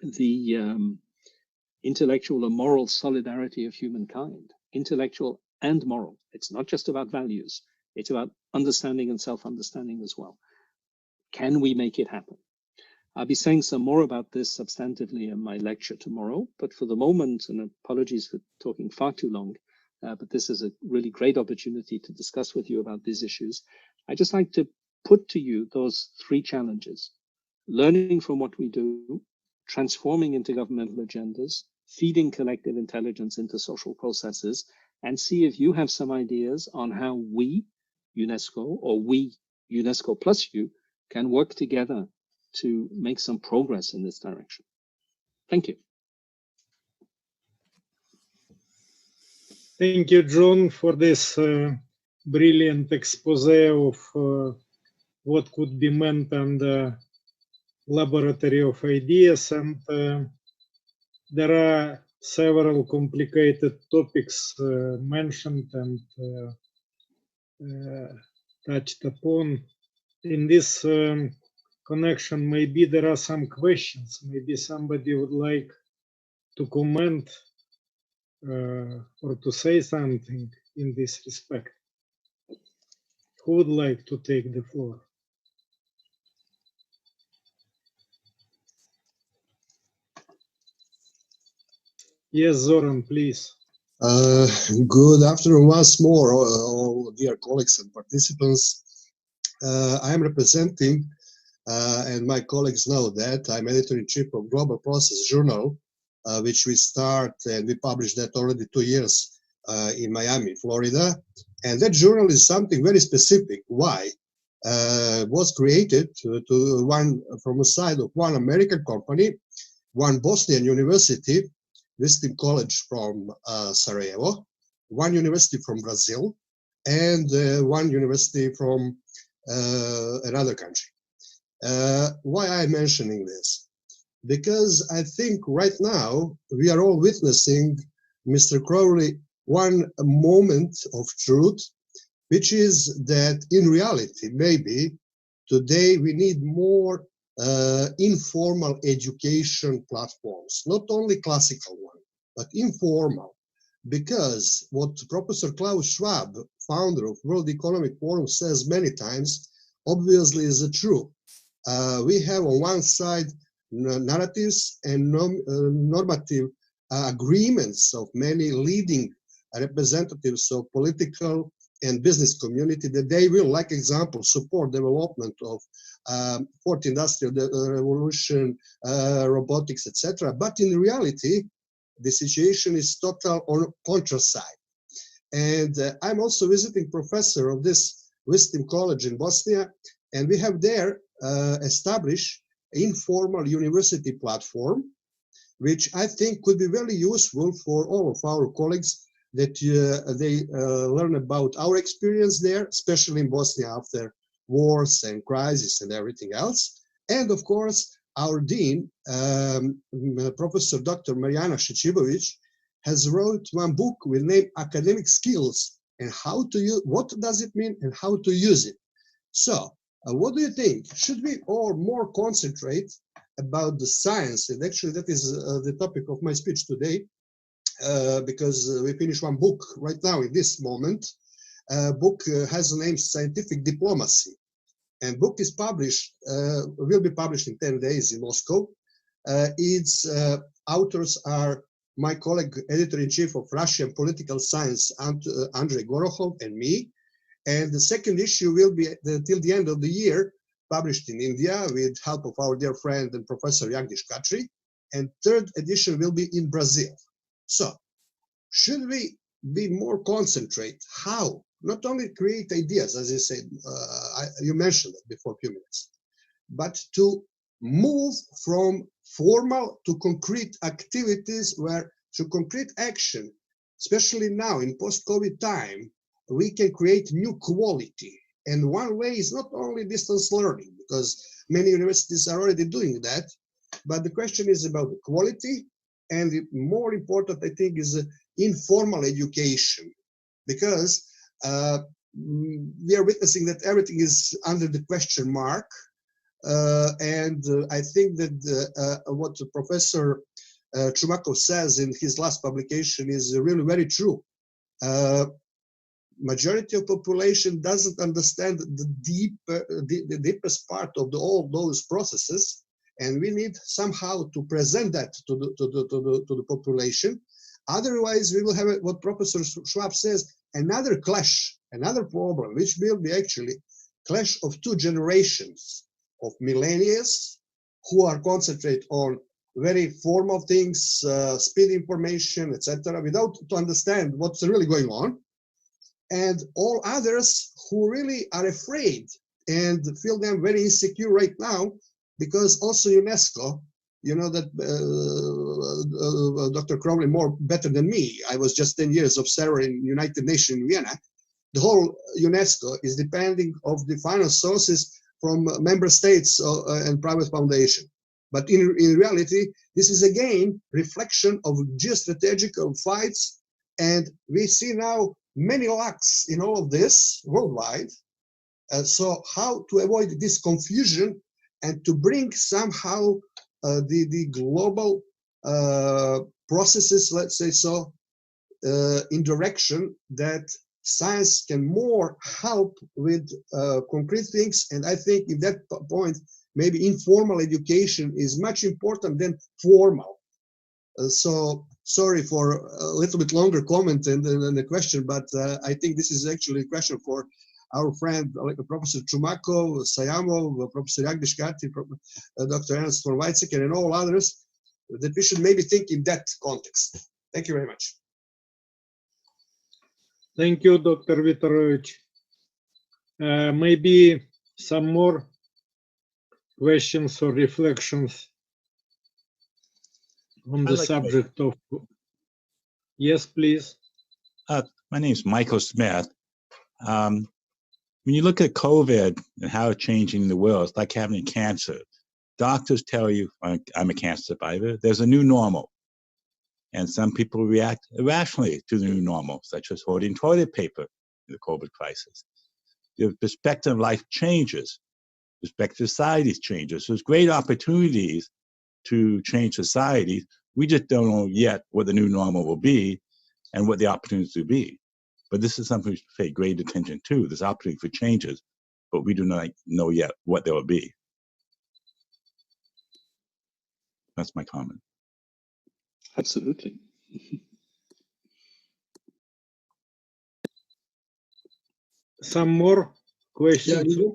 the intellectual and moral solidarity of humankind, intellectual and moral. It's not just about values, it's about understanding and self-understanding as well. Can we make it happen? I'll be saying some more about this substantively in my lecture tomorrow, but for the moment, and apologies for talking far too long, but this is a really great opportunity to discuss with you about these issues. I'd just like to put to you those three challenges: learning from what we do, transforming intergovernmental agendas, feeding collective intelligence into social processes, and see if you have some ideas on how we, UNESCO, or we, UNESCO plus you, can work together to make some progress in this direction. Thank you. Thank you, John, for this brilliant expose of what could be meant under laboratory of ideas. And there are several complicated topics mentioned and touched upon. In this connection, maybe there are some questions. Maybe somebody would like to comment or to say something in this respect. Who would like to take the floor? Yes, Zoran, please. Good afternoon once more, all dear colleagues and participants. I am representing, and my colleagues know that, I'm editor-in-chief of Global Process Journal, which we start and we published that already 2 years in Miami, Florida. And that journal is something very specific. Why? Was created from a side of one American company, one Bosnian university, Wistim College from Sarajevo, one university from Brazil, and one university from another country. Why I'm mentioning this? Because I think right now we are all witnessing, Mr. Crowley, one moment of truth, which is that in reality, maybe today we need more informal education platforms, not only classical one, but informal. Because what Professor Klaus Schwab, founder of World Economic Forum, says many times, obviously is true. We have on one side narratives and normative agreements of many leading representatives of political and business community that they will, like example, support development of fourth industrial revolution, robotics, etc. But in reality, the situation is total on contra side. And I'm also visiting professor of this Wistim College in Bosnia, and we have there established informal university platform which I think could be very useful for all of our colleagues, that they learn about our experience there, especially in Bosnia after wars and crisis and everything else. And of course, our dean, Professor Dr. Marijana Šećibović, has wrote one book with name Academic Skills and how to use, what does it mean and how to use it. So, what do you think? Should we all more concentrate about the science? And actually, that is the topic of my speech today, because we finish one book right now in this moment. Book has the name Scientific Diplomacy, and book is published, will be published in 10 days in Moscow. Its authors are my colleague, editor-in-chief of Russian political science, Andrei Gorokhov, and me. And the second issue will be till the end of the year, published in India with help of our dear friend and Professor Jagdish Khatri. And third edition will be in Brazil. So, should we be more concentrate? How? Not only create ideas, as you said, you mentioned it before a few minutes, but to move from formal to concrete activities, where through concrete action, especially now in post-COVID time, we can create new quality. And one way is not only distance learning, because many universities are already doing that, but the question is about the quality, and the more important, I think, is informal education, because we are witnessing that everything is under the question mark. And I think that what Professor Chumakov says in his last publication is really very true. Majority of population doesn't understand the deepest part of all those processes, and we need somehow to present that to the population. Otherwise, we will have what Professor Schwab says, another clash, another problem, which will be actually clash of two generations of millennials who are concentrate on very formal things, speed information, etc., without to understand what's really going on, and all others who really are afraid and feel them very insecure right now, because also UNESCO, you know that Dr. Crowley more better than me. I was just 10 years observer in United Nations in Vienna. The whole UNESCO is depending of the finance sources from member states and private foundation. But in reality, this is again reflection of geostrategical fights, and we see now many lacks in all of this worldwide. So how to avoid this confusion and to bring somehow the global processes, let's say so, in direction that science can more help with concrete things. And I think in that point, maybe informal education is much important than formal. So sorry for a little bit longer comment and the question, but I think this is actually a question for our friend Professor Chumakov, Sayamov, Professor Jagdish Khatri, Dr. Ernst von Weizsäcker, and all others, that we should maybe think in that context. Thank you very much. Thank you, Dr. Vitorovich. Maybe some more questions or reflections on the subject of... Yes, please. My name is Michael Smith. When you look at COVID and how it's changing the world, it's like having cancer. Doctors tell you, I'm a cancer survivor, there's a new normal. And some people react irrationally to the new normal, such as hoarding toilet paper in the COVID crisis. Your perspective of life changes. Perspective of society changes. So there's great opportunities to change society. We just don't know yet what the new normal will be and what the opportunities will be. But this is something we should pay great attention to, this opportunity for changes, but we do not know yet what they will be. That's my comment. Absolutely. Some more questions? Yeah.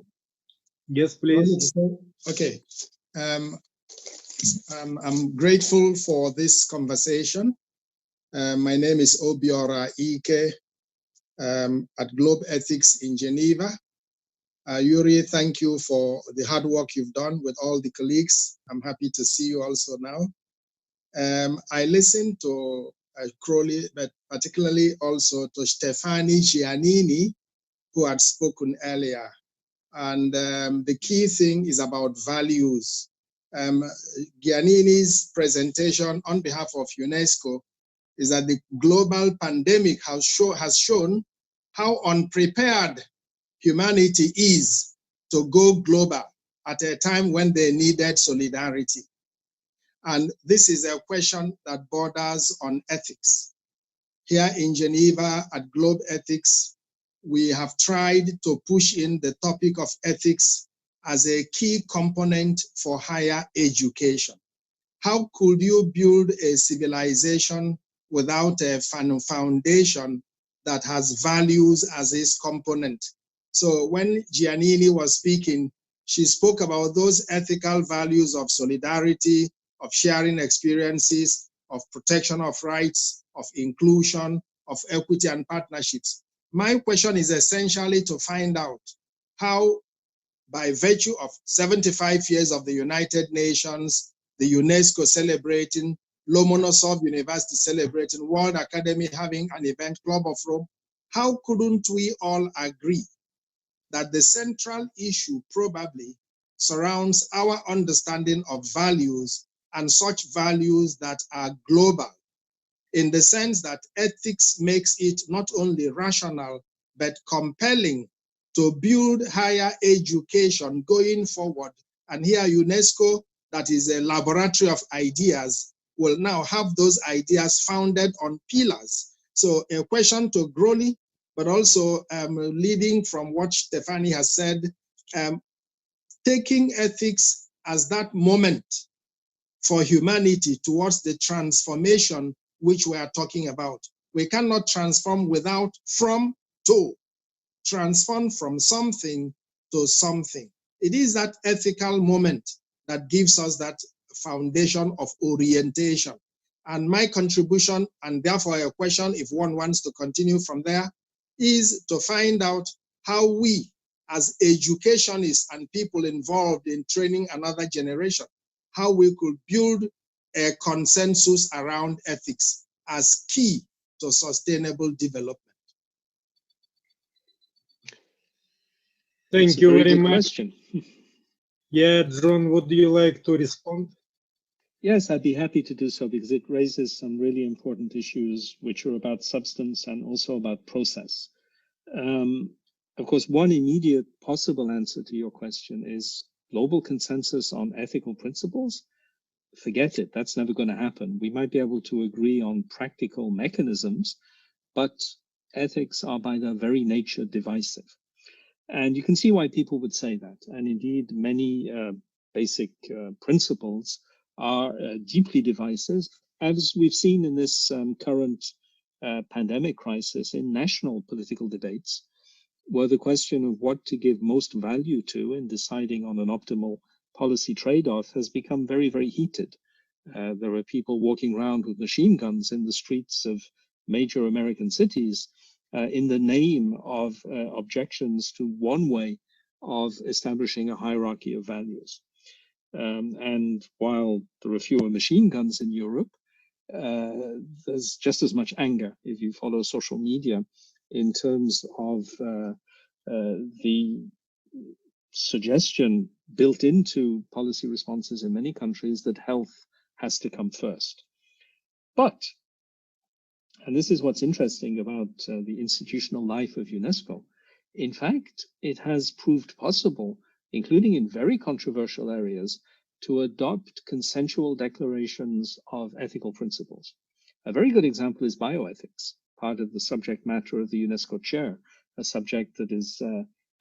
Yes, please. Okay. I'm grateful for this conversation. My name is Obiora Ike at Globe Ethics in Geneva. Yuri, thank you for the hard work you've done with all the colleagues. I'm happy to see you also now. I listened to Crowley, but particularly also to Stefani Giannini, who had spoken earlier. And the key thing is about values. Giannini's presentation on behalf of UNESCO is that the global pandemic has shown how unprepared humanity is to go global at a time when they needed solidarity. And this is a question that borders on ethics. Here in Geneva at Globe Ethics, we have tried to push in the topic of ethics as a key component for higher education. How could you build a civilization without a foundation that has values as its component? So when Giannini was speaking, she spoke about those ethical values of solidarity, of sharing experiences, of protection of rights, of inclusion, of equity and partnerships. My question is essentially to find out how, by virtue of 75 years of the United Nations, the UNESCO celebrating, Lomonosov University celebrating, World Academy having an event, Club of Rome, how couldn't we all agree that the central issue probably surrounds our understanding of values and such values that are global, in the sense that ethics makes it not only rational, but compelling to build higher education going forward. And here UNESCO, that is a laboratory of ideas, will now have those ideas founded on pillars. So a question to Groli, but also leading from what Stefani has said, taking ethics as that moment for humanity towards the transformation which we are talking about. We cannot transform without from to. Transform from something to something. It is that ethical moment that gives us that foundation of orientation. And my contribution, and therefore a question, if one wants to continue from there, is to find out how we, as educationists and people involved in training another generation, how we could build a consensus around ethics as key to sustainable development. Thank you very much. Question. Yeah, John, would you like to respond? Yes, I'd be happy to do so, because it raises some really important issues which are about substance and also about process. Of course, one immediate possible answer to your question is global consensus on ethical principles. Forget it, that's never going to happen. We might be able to agree on practical mechanisms, but ethics are by their very nature divisive. And you can see why people would say that. And indeed, many basic principles are deeply divisive, as we've seen in this current pandemic crisis in national political debates, where the question of what to give most value to in deciding on an optimal policy trade-off has become very, very heated. There are people walking around with machine guns in the streets of major American cities in the name of objections to one way of establishing a hierarchy of values. And while there are fewer machine guns in Europe, there's just as much anger, if you follow social media, in terms of the suggestion built into policy responses in many countries that health has to come first. But, and this is what's interesting about the institutional life of UNESCO, in fact, it has proved possible, including in very controversial areas, to adopt consensual declarations of ethical principles. A very good example is bioethics, part of the subject matter of the UNESCO chair, a subject that is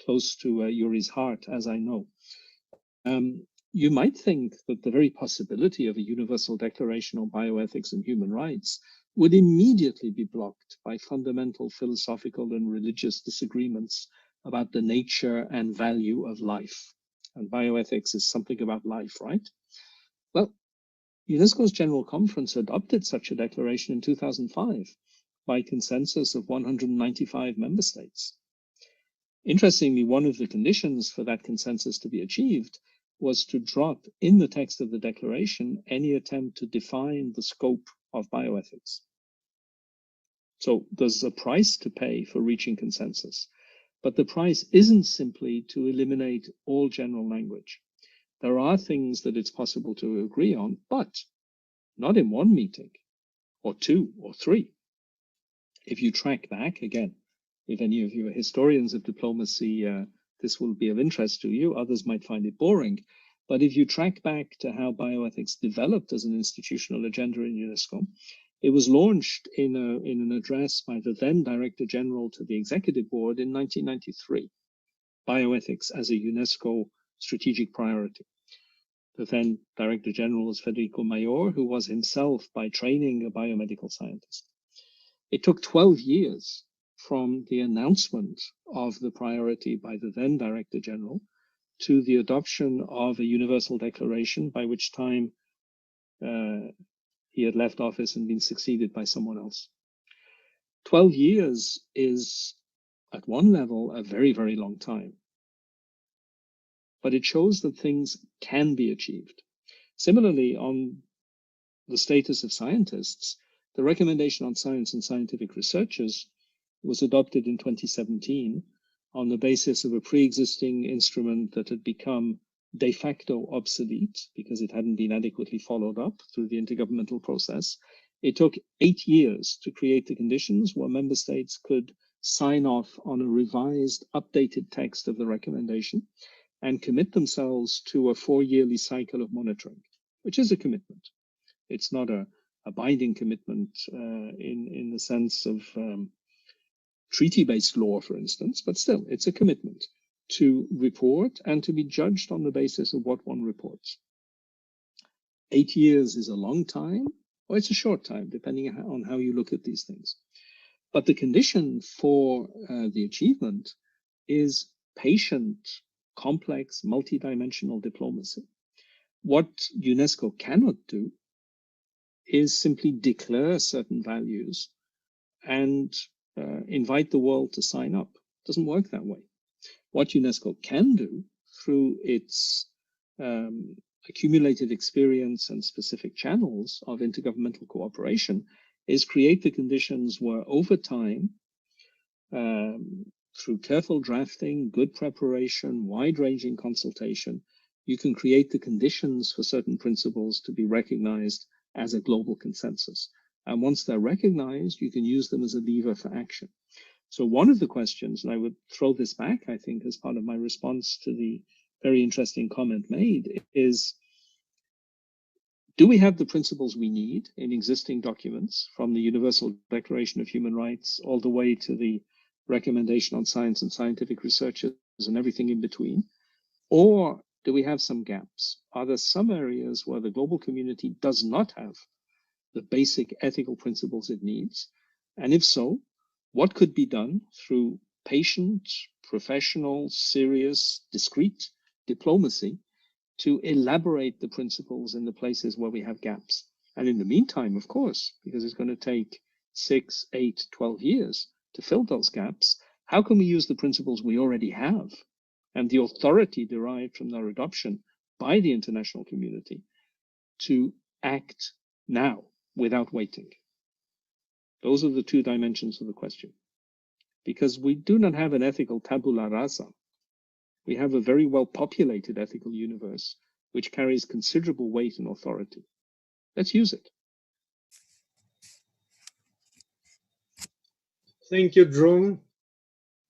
close to Yuri's heart, as I know. You might think that the very possibility of a universal declaration on bioethics and human rights would immediately be blocked by fundamental philosophical and religious disagreements about the nature and value of life. And bioethics is something about life, right? Well, UNESCO's General Conference adopted such a declaration in 2005 by consensus of 195 member states. Interestingly, one of the conditions for that consensus to be achieved was to drop in the text of the declaration any attempt to define the scope of bioethics. So there's a price to pay for reaching consensus, but the price isn't simply to eliminate all general language. There are things that it's possible to agree on, but not in one meeting, or two, or three. If you track back, again, if any of you are historians of diplomacy, this will be of interest to you. Others might find it boring. But if you track back to how bioethics developed as an institutional agenda in UNESCO, it was launched in an address by the then Director General to the Executive Board in 1993, bioethics as a UNESCO strategic priority. The then Director General was Federico Mayor, who was himself by training a biomedical scientist. It took 12 years from the announcement of the priority by the then Director General to the adoption of a universal declaration, by which time he had left office and been succeeded by someone else. 12 years is, at one level, a very, very long time. But it shows that things can be achieved. Similarly, on the status of scientists, the recommendation on science and scientific researchers was adopted in 2017 on the basis of a pre-existing instrument that had become de facto obsolete because it hadn't been adequately followed up through the intergovernmental process. It took 8 years to create the conditions where member states could sign off on a revised, updated text of the recommendation and commit themselves to a 4-yearly cycle of monitoring, which is a commitment. It's not a binding commitment in the sense of treaty-based law, for instance, but still, it's a commitment to report and to be judged on the basis of what one reports. 8 years is a long time, or it's a short time, depending on how you look at these things. But the condition for the achievement is patient, complex, multidimensional diplomacy. What UNESCO cannot do is simply declare certain values and invite the world to sign up. It doesn't work that way. What UNESCO can do through its accumulated experience and specific channels of intergovernmental cooperation is create the conditions where over time, through careful drafting, good preparation, wide-ranging consultation, you can create the conditions for certain principles to be recognized as a global consensus. And once they're recognized, you can use them as a lever for action. So one of the questions, and I would throw this back, I think, as part of my response to the very interesting comment made, is do we have the principles we need in existing documents, from the Universal Declaration of Human Rights all the way to the recommendation on science and scientific researchers and everything in between? Or do we have some gaps? Are there some areas where the global community does not have the basic ethical principles it needs? And if so, what could be done through patient, professional, serious, discreet diplomacy to elaborate the principles in the places where we have gaps? And in the meantime, of course, because it's going to take 6, 8, 12 years to fill those gaps, how can we use the principles we already have and the authority derived from their adoption by the international community to act now without waiting? Those are the two dimensions of the question. Because we do not have an ethical tabula rasa. We have a very well-populated ethical universe which carries considerable weight and authority. Let's use it. Thank you, John.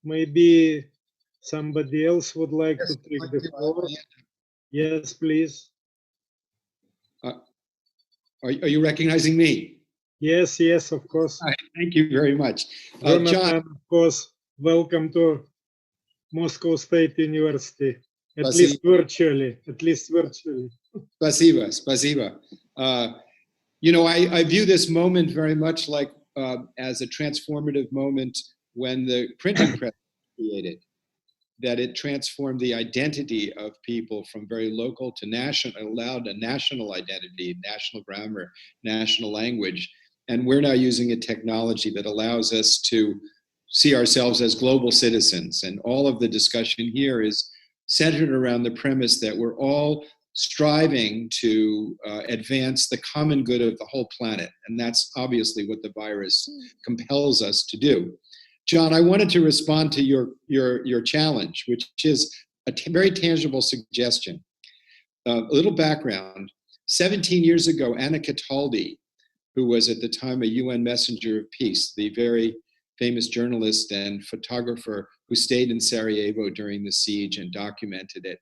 Maybe somebody else would like to take the floor. Yes, please. Are you recognizing me? Yes, yes, of course. Right, thank you very much. Jonathan, of course, welcome to Moscow State University, at least virtually, Spasiba, spasiba. You know, I view this moment very much like as a transformative moment when the printing press was created, that it transformed the identity of people from very local to national, allowed a national identity, national grammar, national language. And we're now using a technology that allows us to see ourselves as global citizens. And all of the discussion here is centered around the premise that we're all striving to advance the common good of the whole planet. And that's obviously what the virus compels us to do. John, I wanted to respond to your challenge, which is a very tangible suggestion. A little background. 17 years ago, Anna Cataldi, who was at the time a UN messenger of peace, the very famous journalist and photographer who stayed in Sarajevo during the siege and documented it,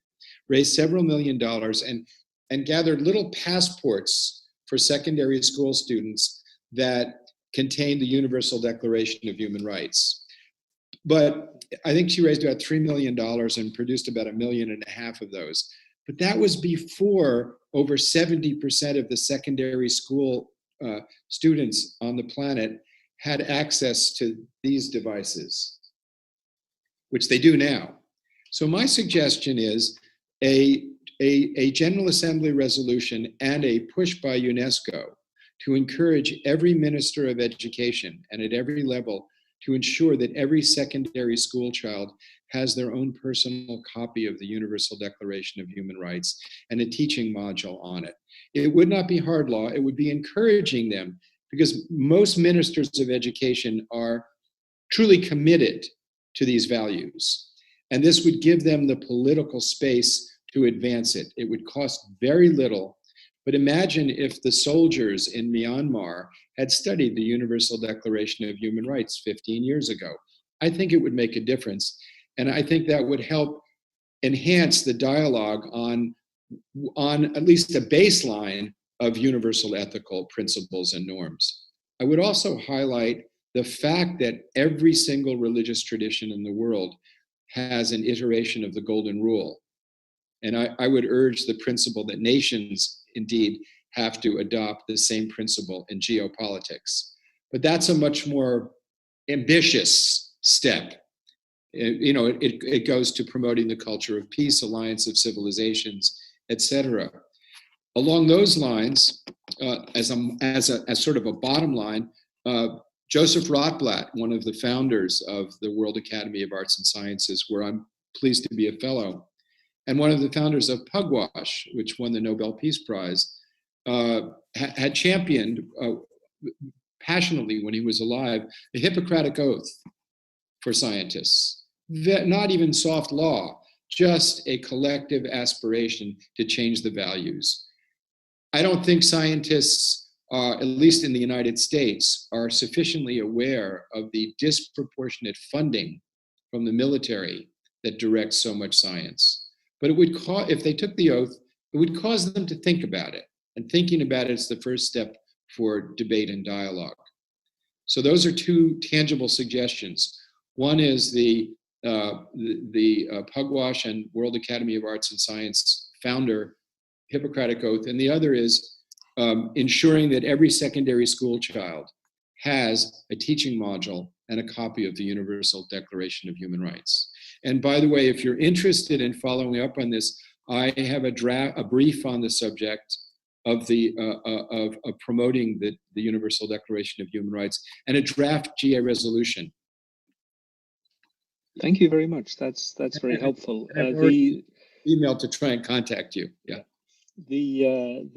raised several $millions and gathered little passports for secondary school students that contained the Universal Declaration of Human Rights. But I think she raised about $3 million and produced about 1.5 million of those. But that was before over 70% of the secondary school students on the planet had access to these devices, which they do now. So my suggestion is a General Assembly resolution and a push by UNESCO to encourage every minister of education and at every level to ensure that every secondary school child has their own personal copy of the Universal Declaration of Human Rights and a teaching module on it. It would not be hard law, it would be encouraging them, because most ministers of education are truly committed to these values. And this would give them the political space to advance it. It would cost very little, but imagine if the soldiers in Myanmar had studied the Universal Declaration of Human Rights 15 years ago. I think it would make a difference. And I think that would help enhance the dialogue on at least a baseline of universal ethical principles and norms. I would also highlight the fact that every single religious tradition in the world has an iteration of the Golden Rule. And I would urge the principle that nations indeed have to adopt the same principle in geopolitics. But that's a much more ambitious step. It goes to promoting the culture of peace, alliance of civilizations, etc. Along those lines, as sort of a bottom line, Joseph Rotblat, one of the founders of the World Academy of Arts and Sciences, where I'm pleased to be a fellow, and one of the founders of Pugwash, which won the Nobel Peace Prize, had championed passionately when he was alive the Hippocratic Oath for scientists. Not even soft law, just a collective aspiration to change the values. I don't think scientists, at least in the United States, are sufficiently aware of the disproportionate funding from the military that directs so much science. But it would if they took the oath, it would cause them to think about it. And thinking about it is the first step for debate and dialogue. So those are two tangible suggestions. One is the Pugwash and World Academy of Arts and Science founder Hippocratic Oath, and the other is ensuring that every secondary school child has a teaching module and a copy of the Universal Declaration of Human Rights. And by the way, if you're interested in following up on this, I have a brief on the subject of promoting the Universal Declaration of Human Rights and a draft GA resolution. Thank you very much. That's very helpful. The email to try and contact you. Yeah. The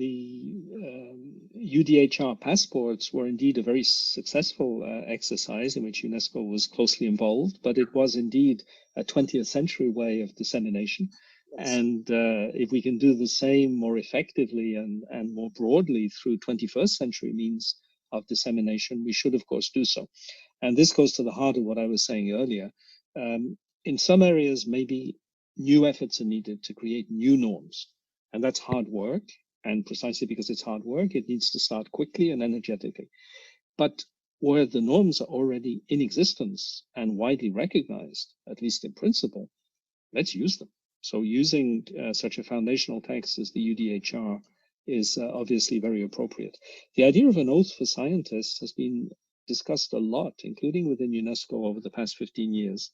UDHR passports were indeed a very successful exercise in which UNESCO was closely involved, but it was indeed a 20th century way of dissemination. And if we can do the same more effectively and more broadly through 21st century means of dissemination, we should of course do so. And this goes to the heart of what I was saying earlier. In some areas, maybe new efforts are needed to create new norms. And that's hard work. And precisely because it's hard work, it needs to start quickly and energetically. But where the norms are already in existence and widely recognized, at least in principle, let's use them. So using such a foundational text as the UDHR is obviously very appropriate. The idea of an oath for scientists has been discussed a lot, including within UNESCO over the past 15 years.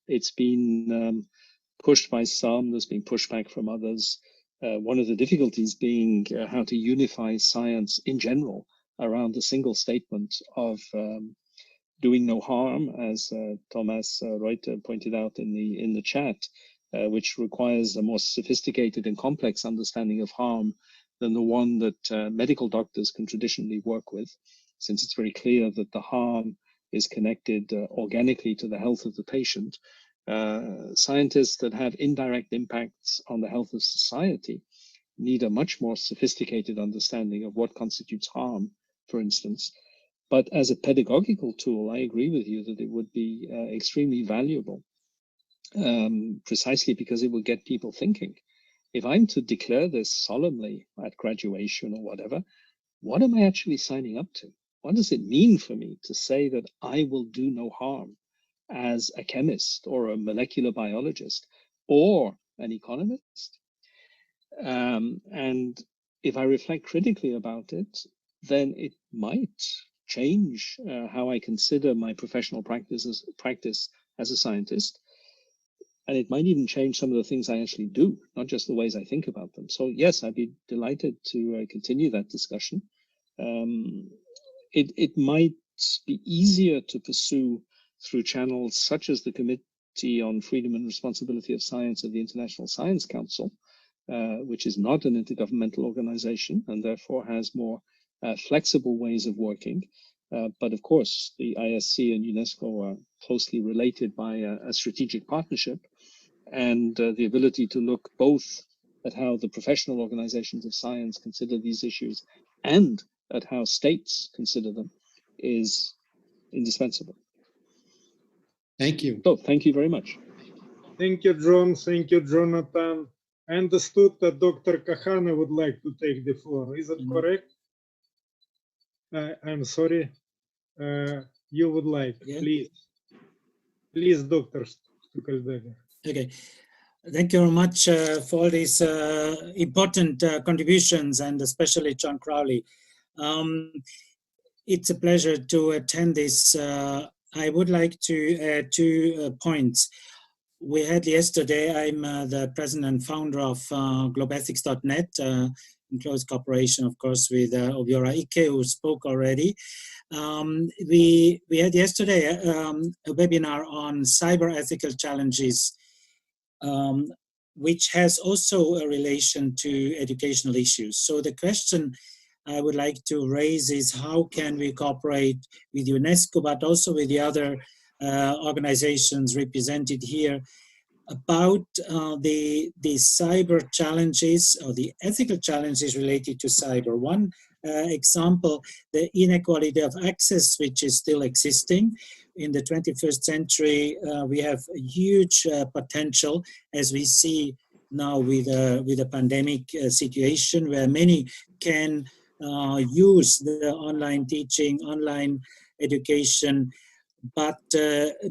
It's been pushed by some, there's been pushback from others. One of the difficulties being how to unify science in general around the single statement of doing no harm, as Thomas Reuter pointed out in the chat. which requires a more sophisticated and complex understanding of harm than the one that medical doctors can traditionally work with, since it's very clear that the harm is connected organically to the health of the patient. Scientists that have indirect impacts on the health of society need a much more sophisticated understanding of what constitutes harm, for instance. But as a pedagogical tool, I agree with you that it would be extremely valuable, precisely because it will get people thinking. If I'm to declare this solemnly at graduation or whatever, what am I actually signing up to? What does it mean for me to say that I will do no harm as a chemist or a molecular biologist or an economist? And if I reflect critically about it, then it might change how I consider my professional practice as a scientist. And it might even change some of the things I actually do, not just the ways I think about them. So yes, I'd be delighted to continue that discussion. It might be easier to pursue through channels such as the Committee on Freedom and Responsibility of Science of the International Science Council, which is not an intergovernmental organization and therefore has more flexible ways of working. But of course, the ISC and UNESCO are closely related by a strategic partnership, and the ability to look both at how the professional organizations of science consider these issues and at how states consider them is indispensable. Thank you. So, thank you very much. Thank you, John. Thank you, Jonathan. I understood that Dr. Kahane would like to take the floor. Is it correct? I'm sorry. You would like, please. Please, Dr. Stukelberger. Okay. Thank you very much for all these important contributions, and especially John Crowley. It's a pleasure to attend this. I would like to add 2 points. We had yesterday, I'm the president and founder of globalethics.net, in close cooperation, of course, with Obiora Ike, who spoke already. We had yesterday a webinar on cyber ethical challenges, which has also a relation to educational issues. So the question I would like to raise is how can we cooperate with UNESCO, but also with the other organizations represented here about the cyber challenges or the ethical challenges related to cyber. One example, the inequality of access, which is still existing. In the 21st century, we have a huge potential, as we see now with the pandemic situation, where many can use the online teaching, online education, but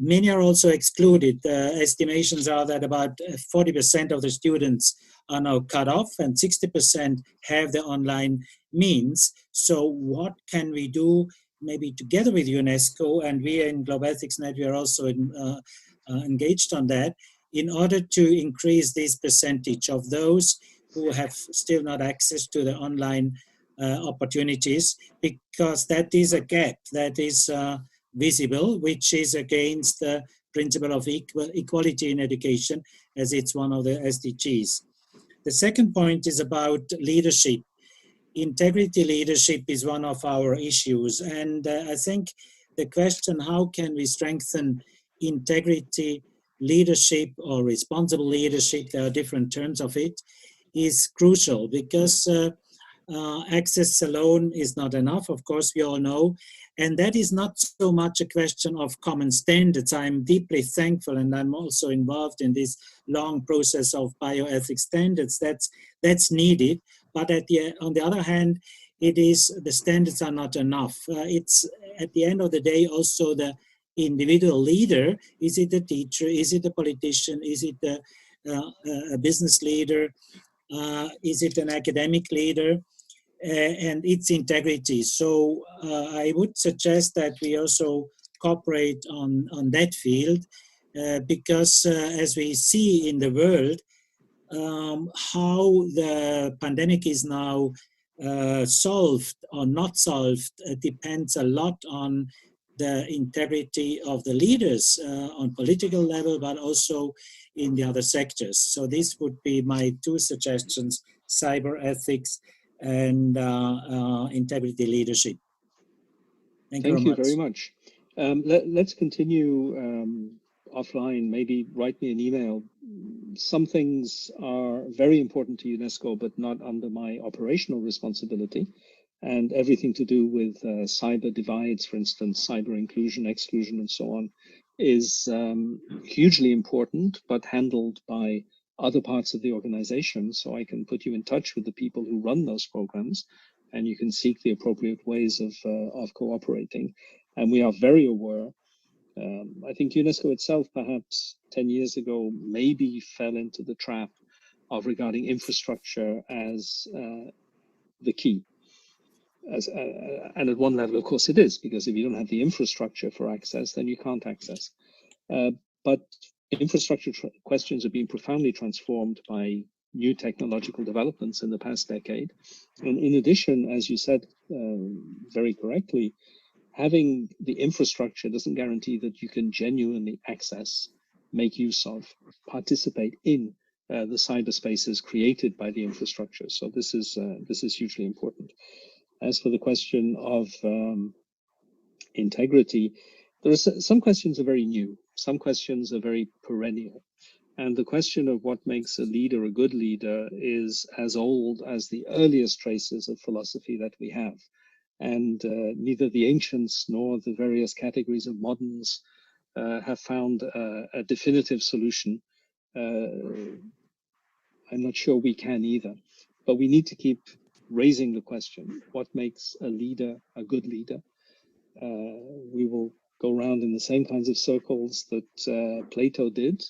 many are also excluded. Estimations are that about 40% of the students are now cut off and 60% have the online means. So what can we do, maybe together with UNESCO, and we in GlobalEthics.net, we are also engaged on that, in order to increase this percentage of those who have still not access to the online opportunities, because that is a gap that is visible, which is against the principle of equality in education, as it's one of the SDGs. The second point is about leadership. Integrity leadership is one of our issues, and I think the question, how can we strengthen integrity leadership or responsible leadership, there are different terms of it, is crucial, because access alone is not enough, of course, we all know. And that is not so much a question of common standards. I'm deeply thankful, and I'm also involved in this long process of bioethics standards. That's needed. But on the other hand, it is the standards are not enough. It's at the end of the day also the individual leader. Is it a teacher? Is it a politician? Is it a business leader? Is it an academic leader? And its integrity. So I would suggest that we also cooperate on that field, because as we see in the world, how the pandemic is now solved or not solved depends a lot on the integrity of the leaders on political level, but also in the other sectors. So these would be my two suggestions: cyber ethics and integrity leadership. Thank you very much. Let's continue offline. Maybe write me an email. Some things are very important to UNESCO, but not under my operational responsibility. And everything to do with cyber divides, for instance, cyber inclusion, exclusion, and so on, is hugely important, but handled by other parts of the organization. So I can put you in touch with the people who run those programs, and you can seek the appropriate ways of cooperating. And we are very aware. I think UNESCO itself, perhaps 10 years ago, maybe fell into the trap of regarding infrastructure as the key. And at one level, of course, it is, because if you don't have the infrastructure for access, then you can't access. But infrastructure questions are being profoundly transformed by new technological developments in the past decade. And in addition, as you said very correctly, having the infrastructure doesn't guarantee that you can genuinely access, make use of, participate in the cyberspaces created by the infrastructure. So this is hugely important. As for the question of integrity, there are some questions are very new. Some questions are very perennial. And the question of what makes a leader a good leader is as old as the earliest traces of philosophy that we have. And neither the ancients nor the various categories of moderns have found a definitive solution. I'm not sure we can either, but we need to keep raising the question: what makes a leader a good leader? We will go around in the same kinds of circles that Plato did,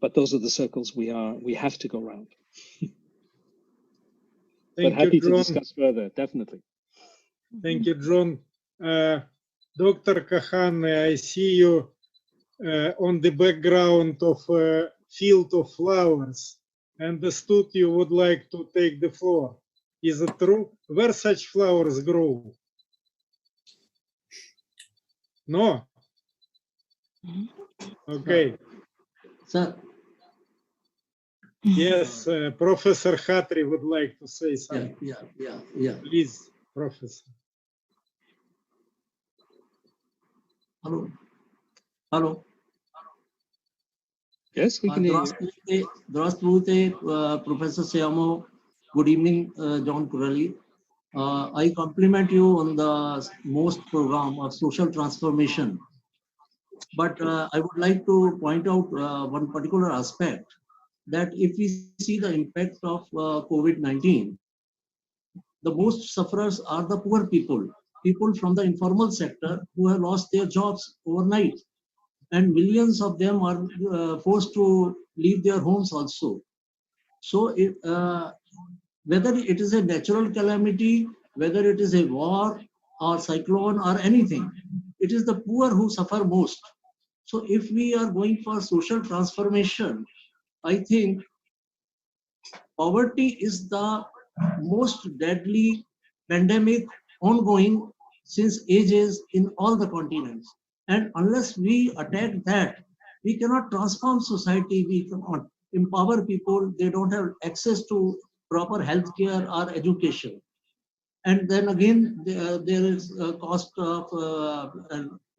but those are the circles we have to go around. But happy to discuss further, definitely. Thank you, John. Dr. Kahane, I see you on the background of a field of flowers. Understood you would like to take the floor. Is it true? Where such flowers grow? No? Okay. Sir. Yes, Professor Khatri would like to say something. Yeah. Please, Professor. Hello. Yes, we can hear you. Здравствуйте, Professor Siamo. Good evening, John Kurali. I compliment you on the most program of social transformation. But I would like to point out one particular aspect, that if we see the impact of COVID-19, the most sufferers are the poor people, people from the informal sector who have lost their jobs overnight. And millions of them are forced to leave their homes also. So whether it is a natural calamity, whether it is a war or cyclone or anything, it is the poor who suffer most. So if we are going for social transformation, I think poverty is the most deadly pandemic ongoing since ages in all the continents. And unless we attack that, we cannot transform society, we cannot empower people, they don't have access to proper healthcare or education. And then again, there is a cost of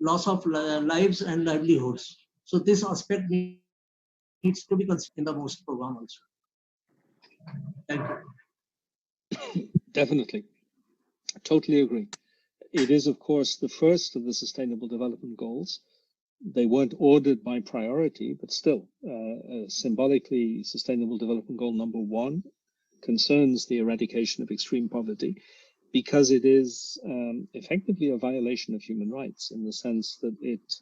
loss of lives and livelihoods. So this aspect needs to be considered in the most program also. Thank you. Definitely. Totally agree. It is, of course, the first of the Sustainable Development Goals. They weren't ordered by priority, but still, symbolically, Sustainable Development Goal number 1 concerns the eradication of extreme poverty, because it is effectively a violation of human rights in the sense that it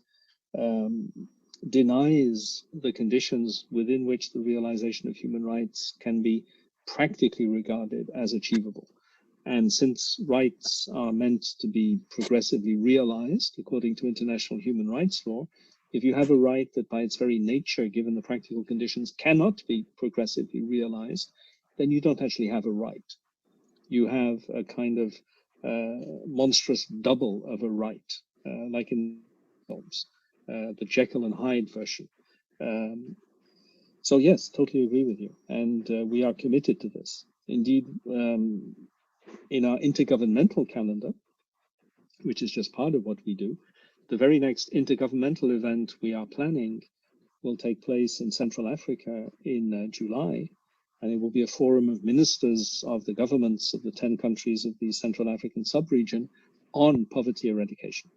denies the conditions within which the realization of human rights can be practically regarded as achievable. And since rights are meant to be progressively realized according to international human rights law, if you have a right that by its very nature, given the practical conditions, cannot be progressively realized, then you don't actually have a right. You have a kind of monstrous double of a right, like in films, the Jekyll and Hyde version. So yes, totally agree with you, and we are committed to this. Indeed, in our intergovernmental calendar, which is just part of what we do, the very next intergovernmental event we are planning will take place in Central Africa in July, and it will be a forum of ministers of the governments of the 10 countries of the Central African sub-region on poverty eradication.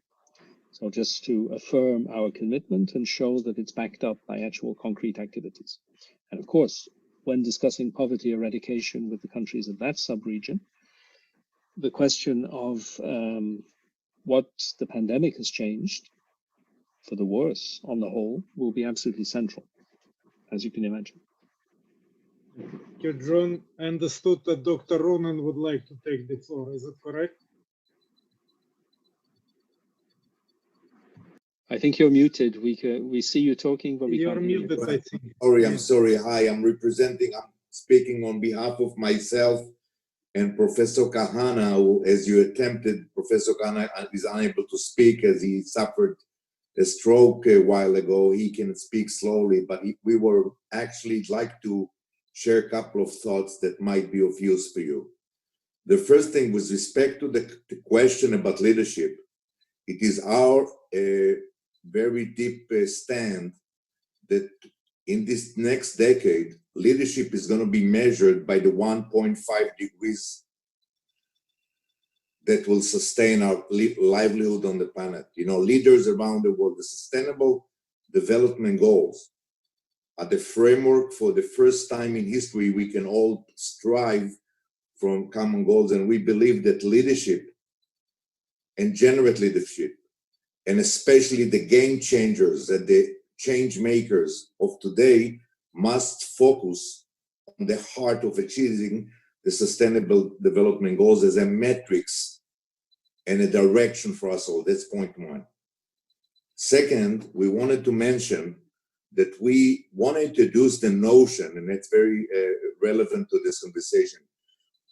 So just to affirm our commitment and show that it's backed up by actual concrete activities. And of course, when discussing poverty eradication with the countries of that sub-region, the question of what the pandemic has changed for the worse on the whole will be absolutely central, as you can imagine. Thank you, John. I understood that Dr. Ronan would like to take the floor. Is it correct? I think you're muted. We see you talking, but we You're can't hear you. muted, I think. Sorry, I'm sorry. Hi, I'm speaking on behalf of myself and Professor Kahana, who, as you attempted, Professor Kahana is unable to speak as he suffered a stroke a while ago. He can speak slowly, but we were actually like to share a couple of thoughts that might be of use for you. The first thing, with respect to the question about leadership, it is our very deep stand that in this next decade, leadership is going to be measured by the 1.5 degrees that will sustain our livelihood on the planet. You know, leaders around the world, the Sustainable Development Goals are the framework for the first time in history we can all strive from common goals. And we believe that leadership and generate leadership, and especially the game changers and the change makers of today, must focus on the heart of achieving the Sustainable Development Goals as a metrics and a direction for us all. That's point one. Second, we wanted to mention that we want to introduce the notion, and it's very relevant to this conversation.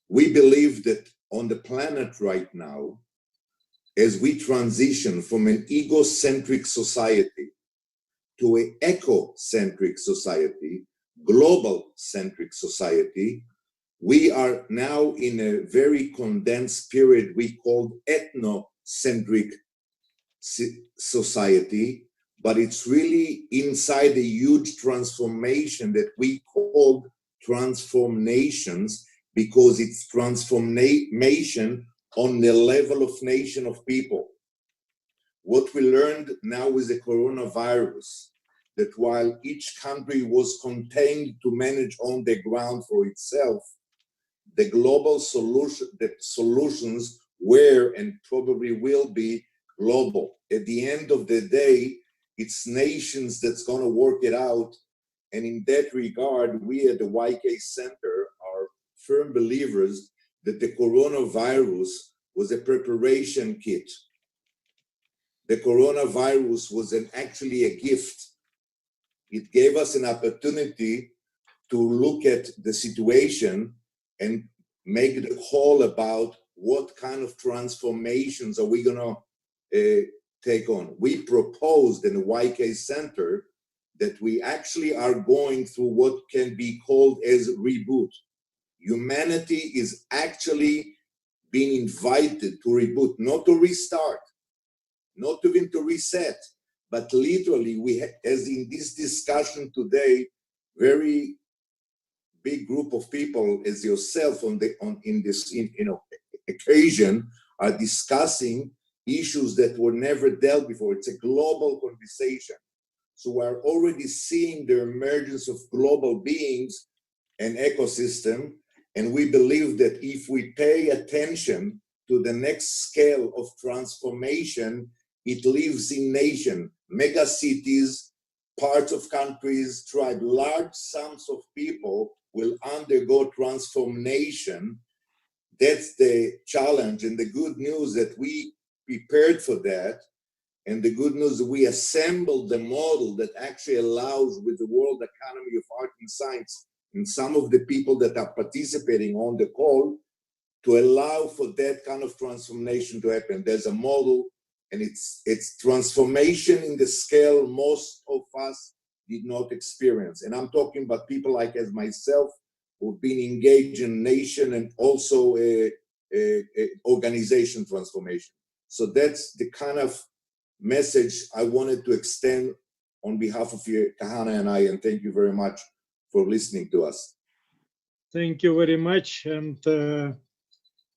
We believe that on the planet right now, as we transition from an egocentric society to an eco-centric society, global-centric society, we are now in a very condensed period we call ethnocentric society, but it's really inside a huge transformation that we call transformations, because it's transformation on the level of nation of people. What we learned now with the coronavirus, that while each country was contained to manage on the ground for itself, the global solution, the solutions were and probably will be global. At the end of the day, it's nations that's going to work it out. And in that regard, we at the YK Center are firm believers that the coronavirus was a preparation kit. The coronavirus was actually a gift. It gave us an opportunity to look at the situation and make the call about what kind of transformations are we going to take on. We proposed in the YK Center that we actually are going through what can be called as reboot. Humanity is actually being invited to reboot, not to restart, not even to reset, but literally, as in this discussion today, very big group of people as yourself in this occasion are discussing issues that were never dealt before. It's a global conversation. So we're already seeing the emergence of global beings and ecosystem. And we believe that if we pay attention to the next scale of transformation, it lives in nation, mega cities, parts of countries, tribes, large sums of people will undergo transformation. That's the challenge. And the good news that we prepared for that. And the good news that we assembled the model that actually allows, with the World Economy of Art and Science and some of the people that are participating on the call, to allow for that kind of transformation to happen. There's a model, and it's transformation in the scale most of us did not experience. And I'm talking about people like as myself who've been engaged in nation and also a organization transformation. So that's the kind of message I wanted to extend on behalf of Kahana and I, and thank you very much for listening to us. Thank you very much, and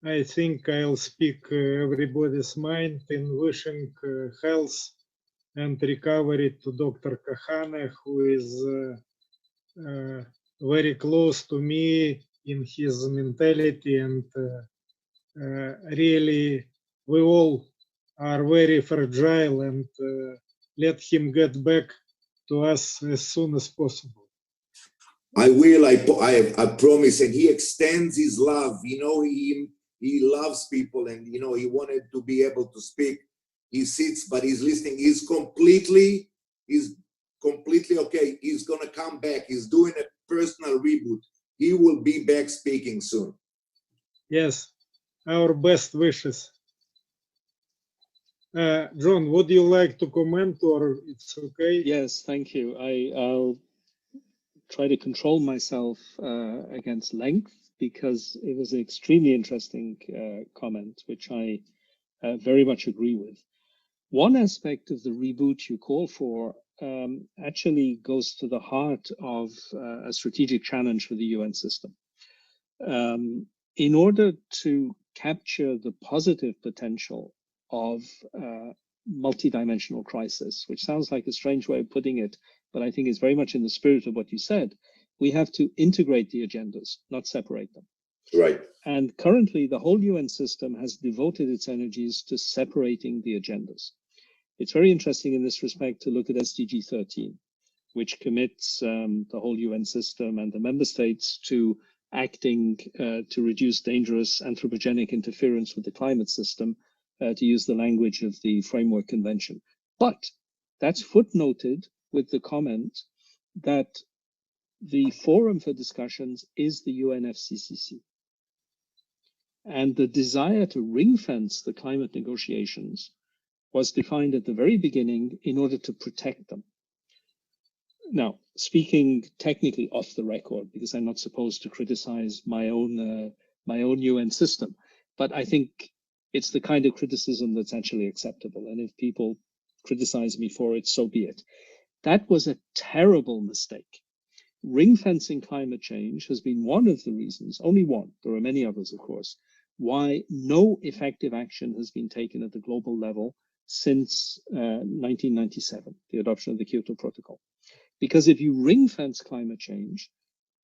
I think I'll speak everybody's mind in wishing health and recovery to Dr. Kahane, who is very close to me in his mentality, and really we all are very fragile, and let him get back to us as soon as possible. I will, I promise, and he extends his love. You know, he loves people, and you know, he wanted to be able to speak. He sits, but he's listening. He's completely okay. He's gonna come back. He's doing a personal reboot. He will be back speaking soon. Yes, our best wishes. John, would you like to comment, or it's okay? Yes, thank you. I'll try to control myself against length, because it was an extremely interesting comment, which I very much agree with. One aspect of the reboot you call for actually goes to the heart of a strategic challenge for the UN system. In order to capture the positive potential of multidimensional crisis, which sounds like a strange way of putting it, but I think it's very much in the spirit of what you said, we have to integrate the agendas, not separate them. Right. And currently, the whole UN system has devoted its energies to separating the agendas. It's very interesting in this respect to look at SDG 13, which commits the whole UN system and the member states to acting to reduce dangerous anthropogenic interference with the climate system, to use the language of the Framework Convention. But that's footnoted with the comment that the forum for discussions is the UNFCCC. And the desire to ring-fence the climate negotiations was defined at the very beginning in order to protect them. Now, speaking technically off the record, because I'm not supposed to criticize my own UN system, but I think it's the kind of criticism that's actually acceptable. And if people criticize me for it, so be it. That was a terrible mistake. Ring-fencing climate change has been one of the reasons, only one, there are many others, of course, why no effective action has been taken at the global level since 1997, the adoption of the Kyoto Protocol. Because if you ring-fence climate change,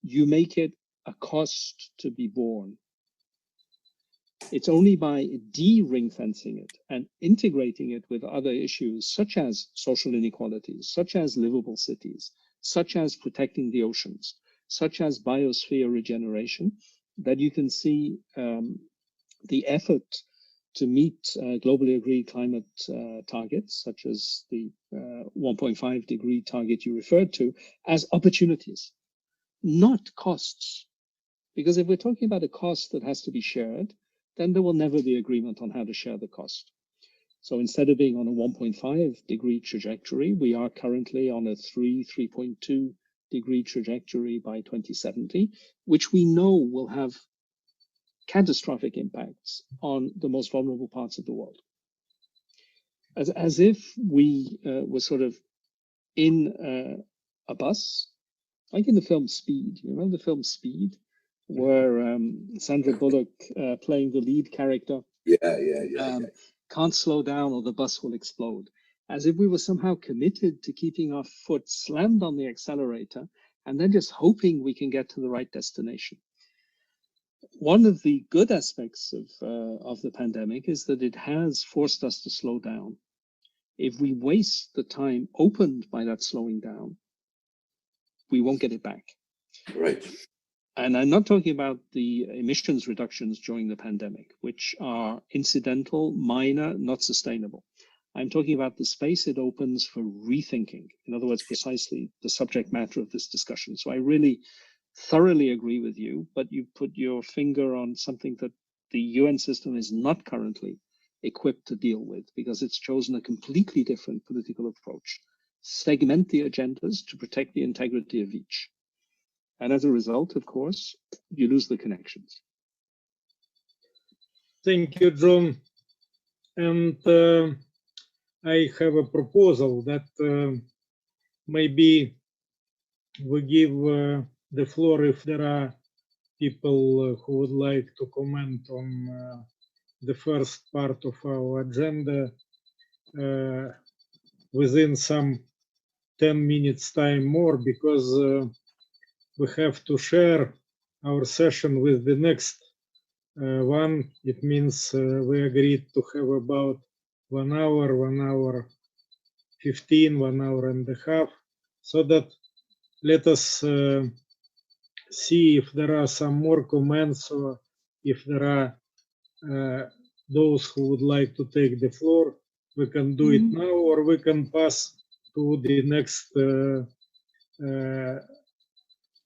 you make it a cost to be borne. It's only by de-ring-fencing it and integrating it with other issues, such as social inequalities, such as livable cities, such as protecting the oceans, such as biosphere regeneration, that you can see the effort to meet globally agreed climate targets, such as the 1.5 degree target you referred to, as opportunities, not costs. Because if we're talking about a cost that has to be shared, then there will never be agreement on how to share the cost. So instead of being on a 1.5 degree trajectory, we are currently on a 3.2 degree trajectory by 2070, which we know will have catastrophic impacts on the most vulnerable parts of the world. As if we were sort of in a bus, like in the film Speed. You remember the film Speed, where Sandra Bullock playing the lead character can't slow down or the bus will explode. As if we were somehow committed to keeping our foot slammed on the accelerator and then just hoping we can get to the right destination. One of the good aspects of the pandemic is that it has forced us to slow down. If we waste the time opened by that slowing down, we won't get it back. Right. And I'm not talking about the emissions reductions during the pandemic, which are incidental, minor, not sustainable. I'm talking about the space it opens for rethinking. In other words, precisely the subject matter of this discussion. So I really thoroughly agree with you, but you put your finger on something that the UN system is not currently equipped to deal with, because it's chosen a completely different political approach. Segment the agendas to protect the integrity of each. And as a result, of course, you lose the connections. Thank you, John. And I have a proposal that maybe we give the floor if there are people who would like to comment on the first part of our agenda within some 10 minutes time more, because we have to share our session with the next one. It means we agreed to have about 1 hour, 1 hour 15, 1 hour and a half, so that let us see if there are some more comments, or if there are those who would like to take the floor. We can do it now, or we can pass to the next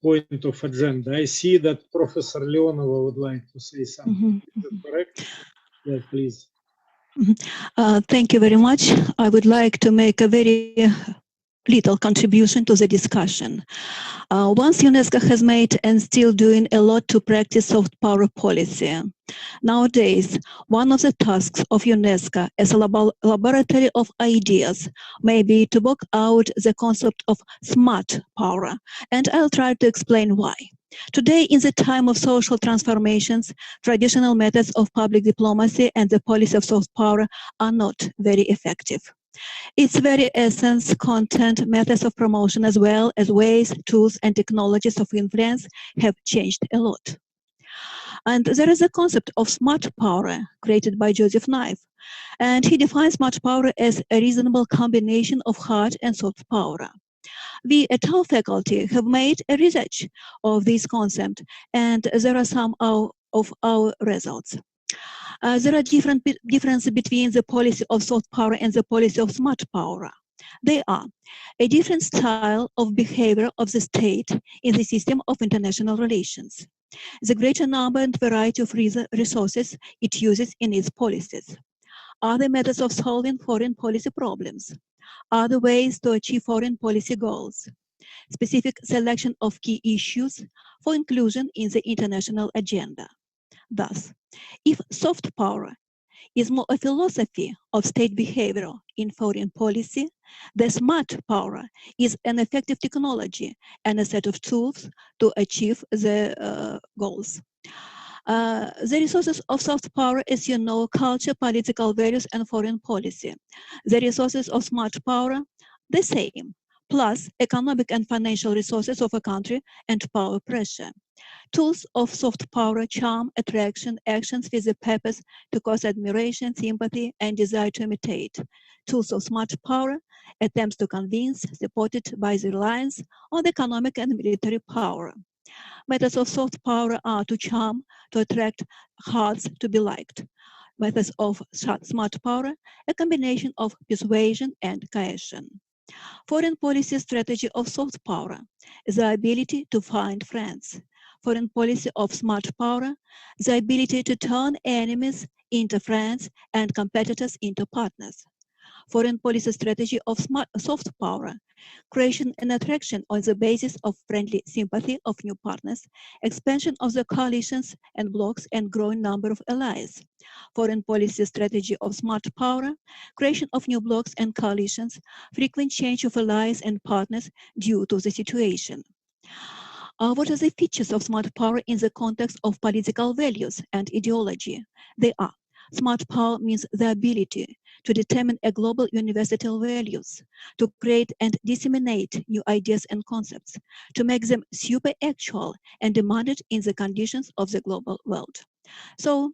point of agenda. I see that Professor Leonova would like to say something. Is that correct? Yeah, please. Thank you very much. I would like to make a very little contribution to the discussion. Once UNESCO has made and still doing a lot to practice soft power policy. Nowadays, one of the tasks of UNESCO as a laboratory of ideas may be to work out the concept of smart power, and I'll try to explain why. Today, in the time of social transformations, traditional methods of public diplomacy and the policy of soft power are not very effective. Its very essence, content, methods of promotion, as well as ways, tools, and technologies of influence have changed a lot. And there is a concept of smart power created by Joseph Knife. And he defines smart power as a reasonable combination of hard and soft power. We at our faculty have made a research of this concept, and there are some of our results. There are differences between the policy of soft power and the policy of smart power. They are a different style of behavior of the state in the system of international relations, the greater number and variety of resources it uses in its policies, other methods of solving foreign policy problems, other ways to achieve foreign policy goals, specific selection of key issues for inclusion in the international agenda. Thus, if soft power is more a philosophy of state behavior in foreign policy, the smart power is an effective technology and a set of tools to achieve the goals. The resources of soft power, as you know, culture, political values, and foreign policy. The resources of smart power, the same, plus economic and financial resources of a country and power pressure. Tools of soft power, charm, attraction, actions with the purpose to cause admiration, sympathy, and desire to imitate. Tools of smart power, attempts to convince, supported by the reliance on the economic and military power. Methods of soft power are to charm, to attract hearts, to be liked. Methods of smart power, a combination of persuasion and coercion. Foreign policy strategy of soft power, the ability to find friends. Foreign policy of smart power, the ability to turn enemies into friends and competitors into partners. Foreign policy strategy of soft power, creation and attraction on the basis of friendly sympathy of new partners, expansion of the coalitions and blocs and growing number of allies. Foreign policy strategy of smart power, creation of new blocs and coalitions, frequent change of allies and partners due to the situation. What are the features of smart power in the context of political values and ideology? They are: smart power means the ability to determine a global universal values, to create and disseminate new ideas and concepts, to make them super actual and demanded in the conditions of the global world. So,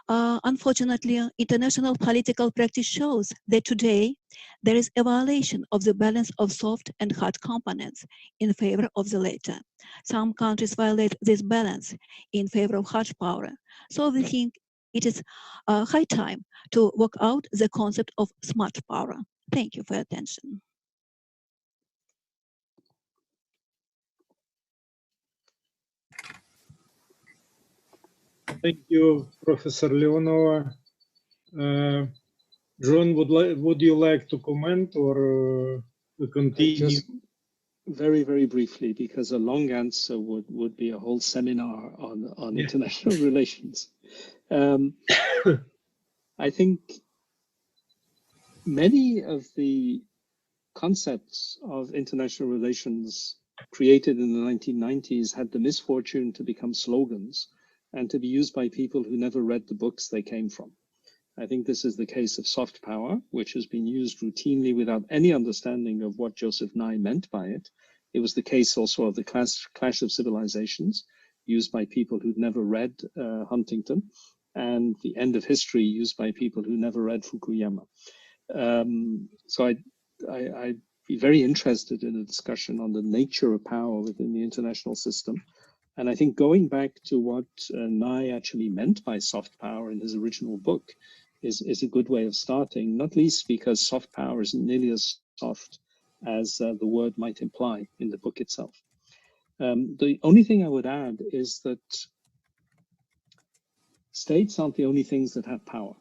unfortunately, international political practice shows that today there is a violation of the balance of soft and hard components in favor of the latter. Some countries violate this balance in favor of hard power. So we think it is high time to work out the concept of smart power. Thank you for your attention. Thank you, Professor Leonova. John, would you like to comment or to continue? Just very, very briefly, because a long answer would be a whole seminar on international relations. I think many of the concepts of international relations created in the 1990s had the misfortune to become slogans and to be used by people who never read the books they came from. I think this is the case of soft power, which has been used routinely without any understanding of what Joseph Nye meant by it. It was the case also of the Clash of Civilizations, used by people who'd never read Huntington, and the End of History, used by people who never read Fukuyama. So I'd be very interested in a discussion on the nature of power within the international system. And I think going back to what Nye actually meant by soft power in his original book is a good way of starting, not least because soft power isn't nearly as soft as the word might imply in the book itself. The only thing I would add is that states aren't the only things that have power.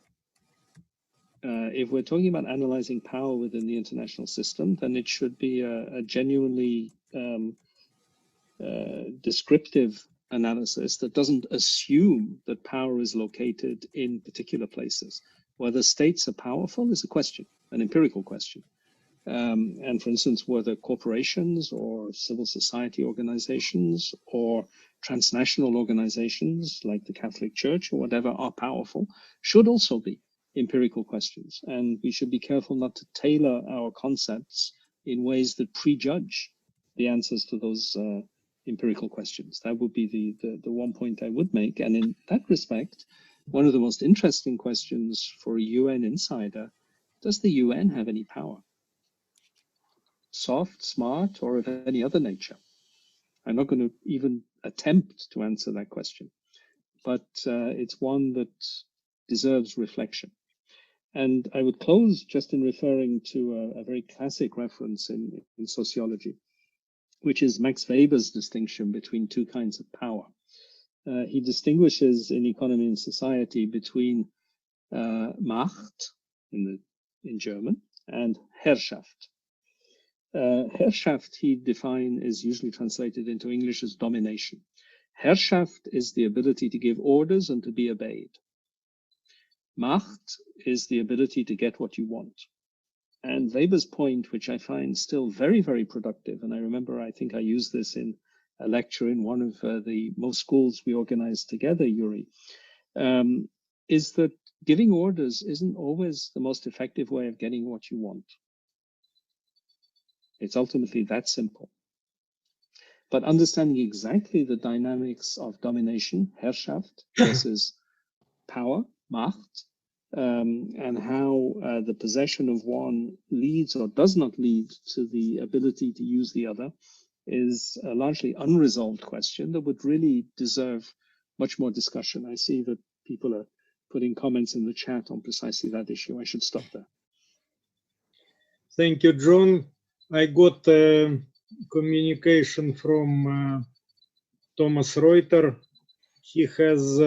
If we're talking about analyzing power within the international system, then it should be a genuinely descriptive analysis that doesn't assume that power is located in particular places. Whether states are powerful is a question, an empirical question. And for instance, whether corporations or civil society organizations or transnational organizations like the Catholic Church or whatever are powerful should also be empirical questions. And we should be careful not to tailor our concepts in ways that prejudge the answers to those empirical questions. That would be the one point I would make. And in that respect, one of the most interesting questions for a UN insider, does the UN have any power? Soft, smart, or of any other nature? I'm not going to even attempt to answer that question, but it's one that deserves reflection. And I would close just in referring to a very classic reference in sociology, which is Max Weber's distinction between two kinds of power. He distinguishes in Economy and Society between Macht in German and Herrschaft. Herrschaft he is usually translated into English as domination. Herrschaft is the ability to give orders and to be obeyed. Macht is the ability to get what you want. And Weber's point, which I find still very, very productive, and I remember I think I used this in a lecture in one of the most schools we organized together, Yuri, is that giving orders isn't always the most effective way of getting what you want. It's ultimately that simple. But understanding exactly the dynamics of domination, Herrschaft, versus power, Macht, and how the possession of one leads or does not lead to the ability to use the other is a largely unresolved question that would really deserve much more discussion. I see that people are putting comments in the chat on precisely that issue. I should stop there. Thank you, John. I got communication from Thomas Reuter. He has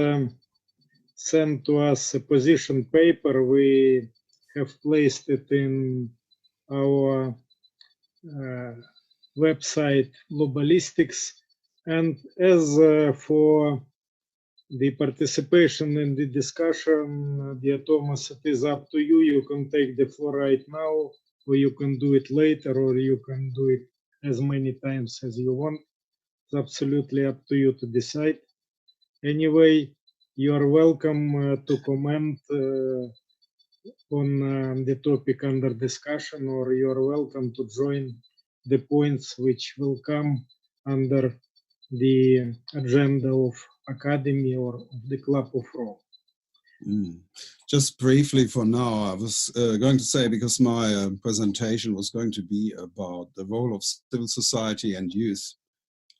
sent to us a position paper. We have placed it in our website, Globalistics. And as for the participation in the discussion, dear Thomas, it is up to you. You can take the floor right now, or you can do it later, or you can do it as many times as you want. It's absolutely up to you to decide. Anyway, you are welcome to comment on the topic under discussion, or you are welcome to join the points which will come under the agenda of Academy or of the Club of Rome. Just briefly for now, I was going to say, because my presentation was going to be about the role of civil society and youth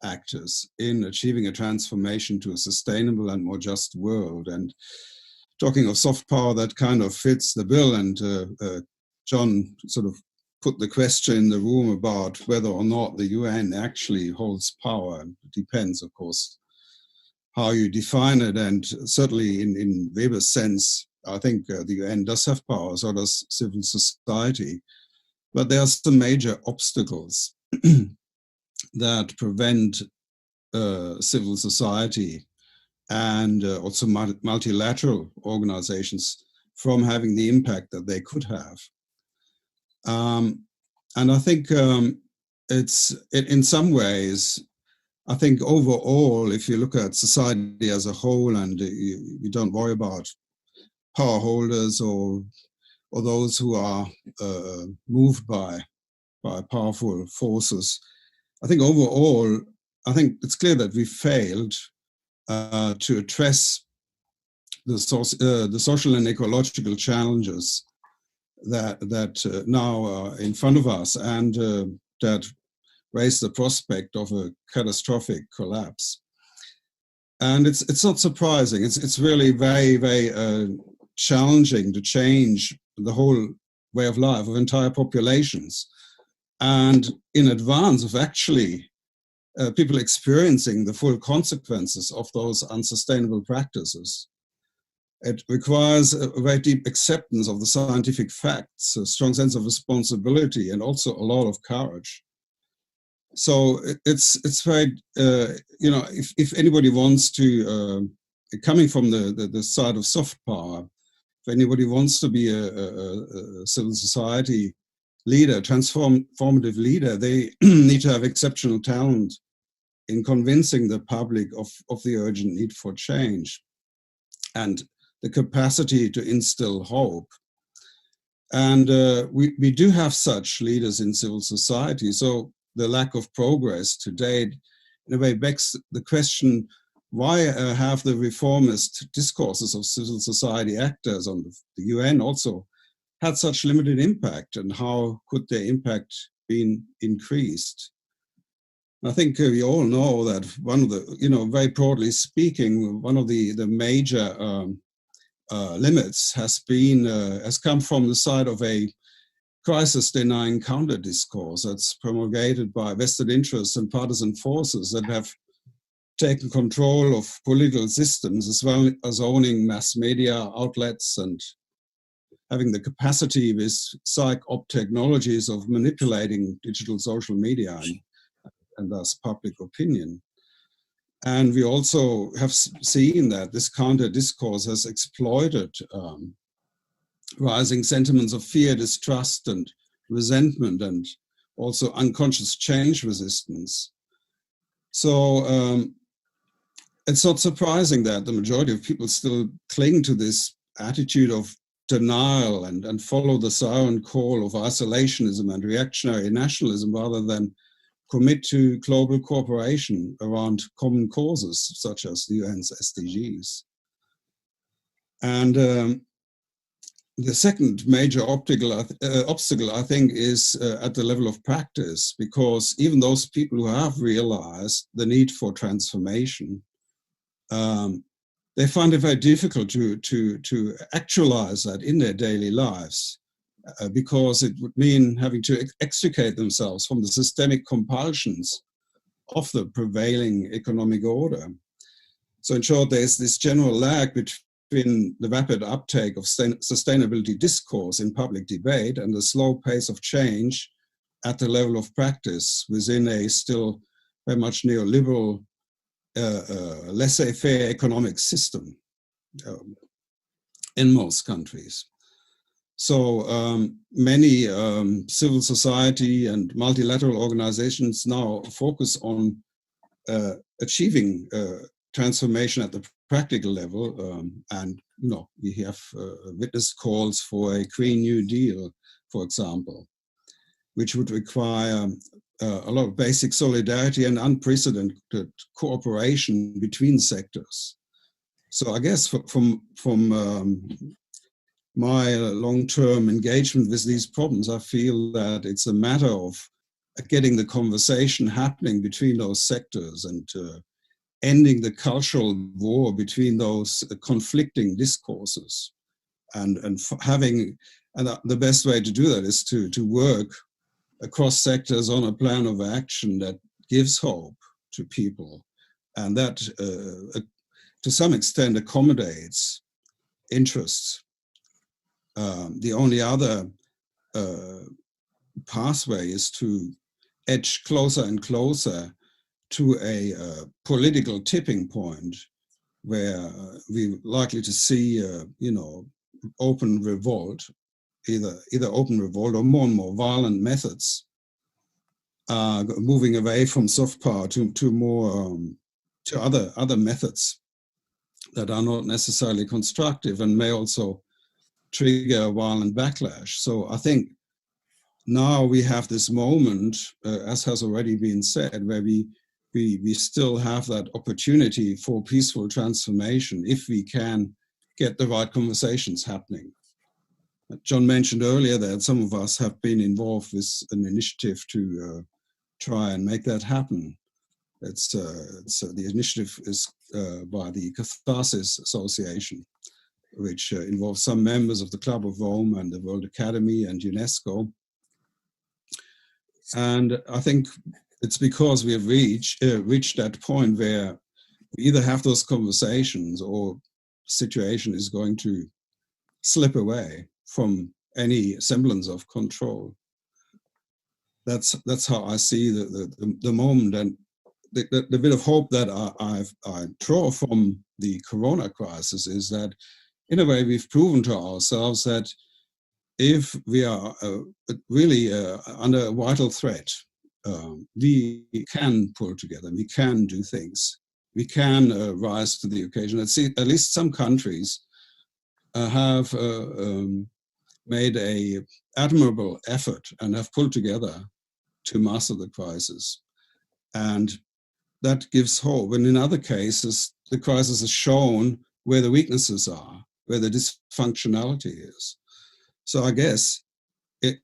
actors in achieving a transformation to a sustainable and more just world. And talking of soft power, that kind of fits the bill. And John sort of put the question in the room about whether or not the UN actually holds power. It depends, of course, how you define it. And certainly in Weber's sense, I think the UN does have power, so does civil society. But there are some major obstacles that prevent civil society and also multilateral organizations from having the impact that they could have. And I think it's, in some ways, I think overall, if you look at society as a whole and you don't worry about power holders or those who are moved by powerful forces, I think overall, I think it's clear that we failed to address the social and ecological challenges that now are in front of us, and that raise the prospect of a catastrophic collapse. And it's not surprising. It's really very, very challenging to change the whole way of life of entire populations, and in advance of actually people experiencing the full consequences of those unsustainable practices. It requires a very deep acceptance of the scientific facts, a strong sense of responsibility, and also a lot of courage. So it's very, you know, if anybody wants to, coming from the side of soft power, if anybody wants to be a civil society leader, transformative leader, they need to have exceptional talent in convincing the public of the urgent need for change and the capacity to instill hope. And we do have such leaders in civil society. So the lack of progress to date, in a way, begs the question, why have the reformist discourses of civil society actors on the UN also had such limited impact, and how could their impact be increased? I think we all know that one of the, you know, very broadly speaking, one of the major limits has come from the side of a crisis-denying counter-discourse that's promulgated by vested interests and partisan forces that have taken control of political systems, as well as owning mass media outlets and having the capacity with psych-op technologies of manipulating digital social media and thus public opinion. And we also have seen that this counter-discourse has exploited rising sentiments of fear, distrust, and resentment, and also unconscious change resistance. So it's not surprising that the majority of people still cling to this attitude of denial and follow the siren call of isolationism and reactionary nationalism, rather than commit to global cooperation around common causes, such as the UN's SDGs. And the second major obstacle, I think, is at the level of practice, because even those people who have realized the need for transformation, they find it very difficult to actualize that in their daily lives, because it would mean having to extricate themselves from the systemic compulsions of the prevailing economic order. So in short, there's this general lag between the rapid uptake of sustainability discourse in public debate and the slow pace of change at the level of practice within a still very much neoliberal, laissez-faire economic system in most countries. So many civil society and multilateral organizations now focus on achieving transformation at the practical level, and you know, we have witnessed calls for a Green New Deal, for example, which would require a lot of basic solidarity and unprecedented cooperation between sectors. So I guess from my long-term engagement with these problems, I feel that it's a matter of getting the conversation happening between those sectors and ending the cultural war between those conflicting discourses, and the best way to do that is to work across sectors on a plan of action that gives hope to people, and that to some extent accommodates interests. The only other pathway is to edge closer and closer to a political tipping point where we're likely to see, you know, open revolt, either open revolt or more violent methods, moving away from soft power to more to other methods that are not necessarily constructive and may also trigger a violent backlash. So I think now we have this moment, as has already been said, where we still have that opportunity for peaceful transformation if we can get the right conversations happening. John mentioned earlier that some of us have been involved with an initiative to try and make that happen. The initiative is by the Catharsis Association, which involves some members of the Club of Rome and the World Academy and UNESCO. And I think it's because we have reached that point where we either have those conversations or the situation is going to slip away from any semblance of control. That's how I see the moment, and the bit of hope that I draw from the Corona crisis is that, in a way, we've proven to ourselves that if we are really under a vital threat, we can pull together, we can do things, we can rise to the occasion. At least some countries have made an admirable effort and have pulled together to master the crisis. And that gives hope. And in other cases, the crisis has shown where the weaknesses are, where the dysfunctionality is. So I guess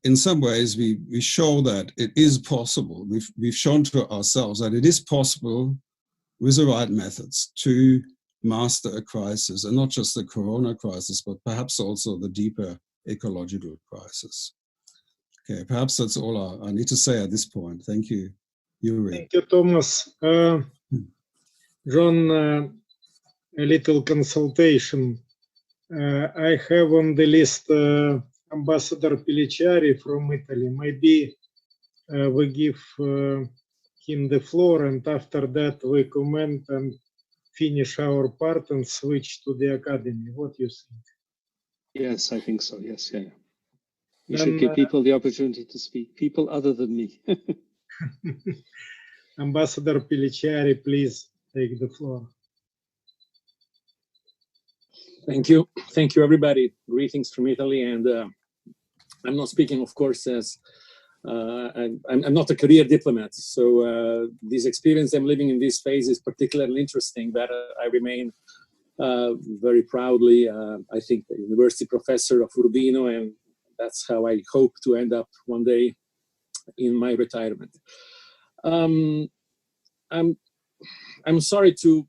in some ways we show that it is possible. We've shown to ourselves that it is possible with the right methods to master a crisis, and not just the Corona crisis, but perhaps also the deeper ecological crisis. Okay, perhaps that's all I need to say at this point. Thank you, Yuri. Thank you, Thomas. John, a little consultation. I have on the list Ambassador Pellicciari from Italy. Maybe we give him the floor, and after that we comment and finish our part and switch to the academy. What do you think? Yes, I think so. Yes, yeah. We should give people the opportunity to speak, people other than me. Ambassador Pellicciari, please take the floor. Thank you. Thank you, everybody. Greetings from Italy. And I'm not speaking, of course, as I'm not a career diplomat. So this experience I'm living in this phase is particularly interesting, but I remain very proudly, I think, the university professor of Urbino, and that's how I hope to end up one day in my retirement. I'm sorry to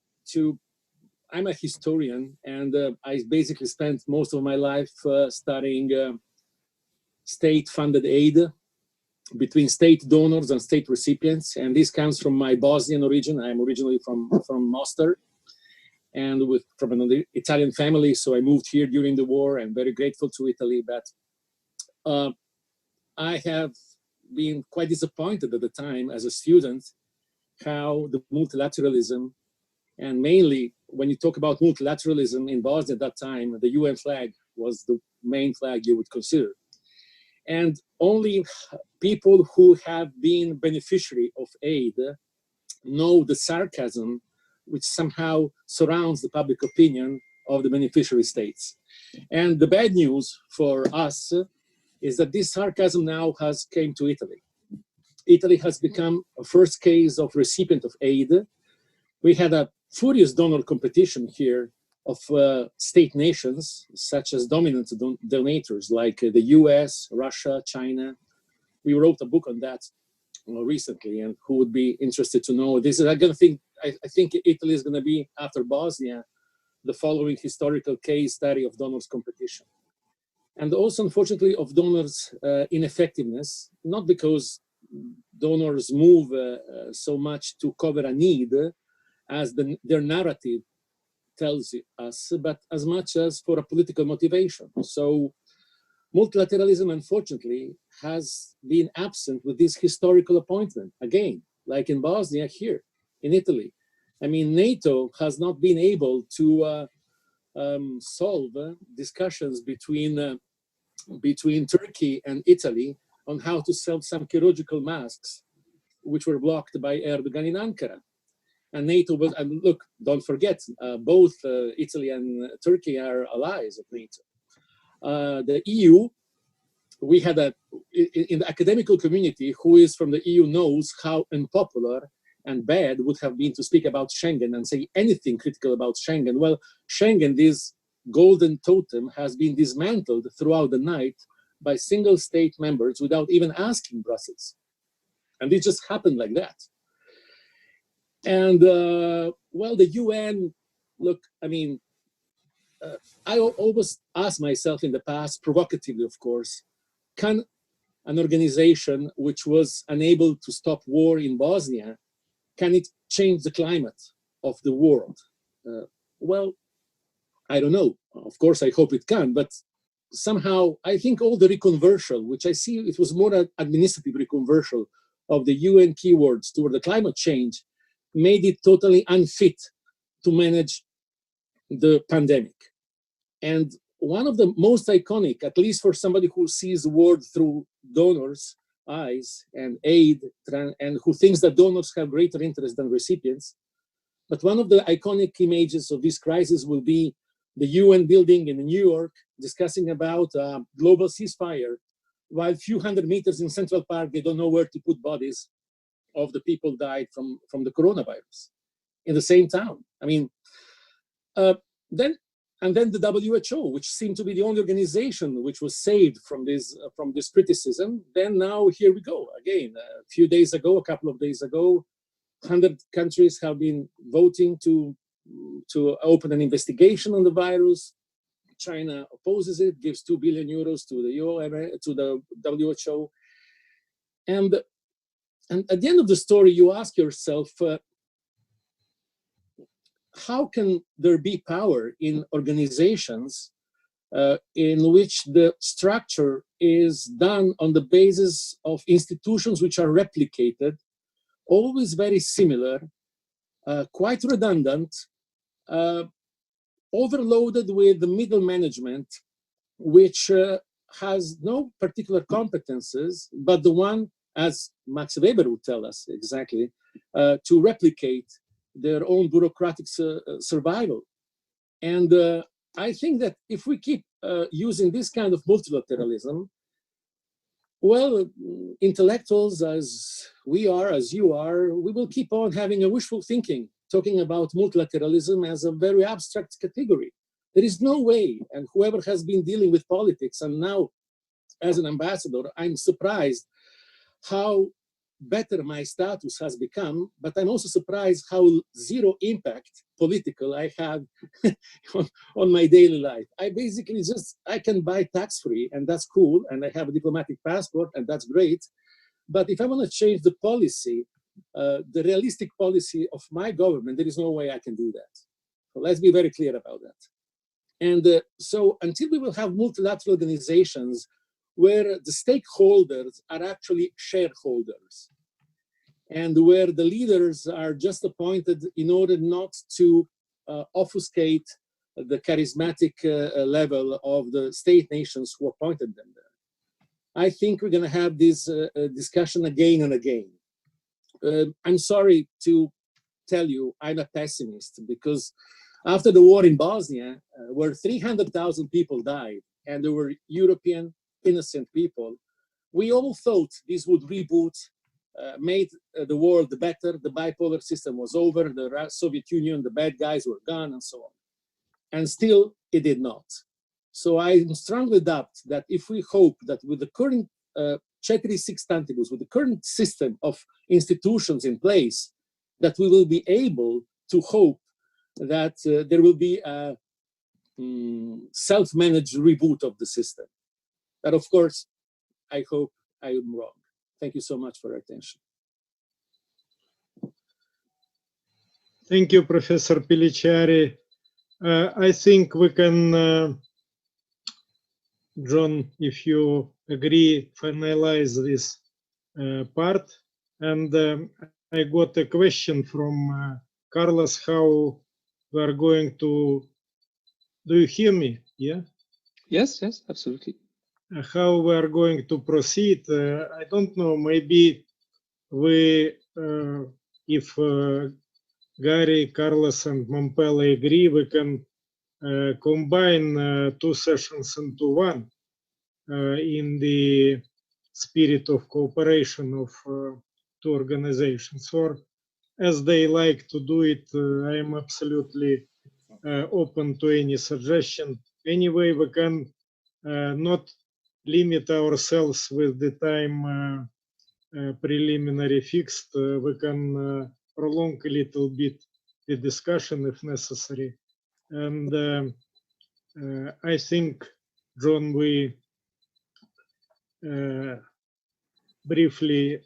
I'm a historian, and I basically spent most of my life studying state-funded aid between state donors and state recipients, and this comes from my Bosnian origin. I'm originally from Mostar, and from an Italian family, so I moved here during the war. I'm very grateful to Italy, but I have been quite disappointed at the time as a student how the multilateralism, and mainly when you talk about multilateralism in Bosnia at that time, the UN flag was the main flag you would consider. And only people who have been beneficiary of aid know the sarcasm which somehow surrounds the public opinion of the beneficiary states. And the bad news for us is that this sarcasm now has came to Italy. Italy has become a first case of recipient of aid. We had a furious donor competition here of state nations, such as dominant donators like the US, Russia, China. We wrote a book on that recently, and who would be interested to know this? I think Italy is going to be, after Bosnia, the following historical case study of donors competition. And also, unfortunately, of donors' ineffectiveness, not because donors move so much to cover a need, as their narrative tells us, but as much as for a political motivation. So multilateralism, unfortunately, has been absent with this historical appointment, again, like in Bosnia here, in Italy. I mean, NATO has not been able to solve discussions between Turkey and Italy on how to sell some chirurgical masks, which were blocked by Erdogan in Ankara. And NATO was, and look, don't forget, both Italy and Turkey are allies of NATO. The EU, we had in the academical community, who is from the EU knows how unpopular and bad would have been to speak about Schengen and say anything critical about Schengen. Well, Schengen, this golden totem, has been dismantled throughout the night by single state members without even asking Brussels. And it just happened like that. And well, the UN, look, I mean, I always ask myself in the past, provocatively, of course, can an organization which was unable to stop war in Bosnia, can it change the climate of the world? Well, I don't know. Of course, I hope it can, but somehow I think all the reconversial, which I see it was more an administrative reconversial of the UN keywords toward the climate change, made it totally unfit to manage the pandemic. And one of the most iconic, at least for somebody who sees the world through donors' eyes and aid, and who thinks that donors have greater interest than recipients, but one of the iconic images of this crisis will be the UN building in New York discussing about global ceasefire, while a few hundred meters in Central Park, they don't know where to put bodies of the people died from the coronavirus in the same town. I mean, then the WHO, which seemed to be the only organization which was saved from this criticism. Then now here we go again. A couple of days ago, 100 countries have been voting to open an investigation on the virus. China opposes it, gives 2 billion euros to the WHO, and at the end of the story, you ask yourself, how can there be power in organizations in which the structure is done on the basis of institutions which are replicated, always very similar, quite redundant, overloaded with the middle management, which has no particular competences, but the one, as Max Weber would tell us exactly, to replicate their own bureaucratic survival. And I think that if we keep using this kind of multilateralism, well, intellectuals as we are, as you are, we will keep on having a wishful thinking, talking about multilateralism as a very abstract category. There is no way, and whoever has been dealing with politics, and now as an ambassador, I'm surprised how better my status has become, but I'm also surprised how zero impact political I have on my daily life. I basically I can buy tax-free, and that's cool, and I have a diplomatic passport, and that's great. But if I want to change the policy, the realistic policy of my government, there is no way I can do that. So let's be very clear about that. And so until we will have multilateral organizations where the stakeholders are actually shareholders, and where the leaders are just appointed in order not to obfuscate the charismatic level of the state nations who appointed them there. I think we're going to have this discussion again and again. I'm sorry to tell you, I'm a pessimist, because after the war in Bosnia, where 300,000 people died, and there were European innocent people, we all thought this would reboot, made the world better, the bipolar system was over, the Soviet Union, the bad guys were gone, and so on. And still, it did not. So I strongly doubt that if we hope that with the current ceteris paribus, with the current system of institutions in place, that we will be able to hope that there will be a self-managed reboot of the system. But of course, I hope I am wrong. Thank you so much for your attention. Thank you, Professor Pellicciari. I think we can, John, if you agree, finalize this part. And I got a question from Carlos, how we are going to, do you hear me? Yeah? Yes, yes, absolutely. How we are going to proceed. I don't know, maybe we, if Gary, Carlos, and Mompelli agree, we can combine 2 sessions into one in the spirit of cooperation of 2 organizations. Or as they like to do it, I am absolutely open to any suggestion. Anyway, we can not limit ourselves with the time preliminary fixed. We can prolong a little bit the discussion if necessary. And I think, John, we briefly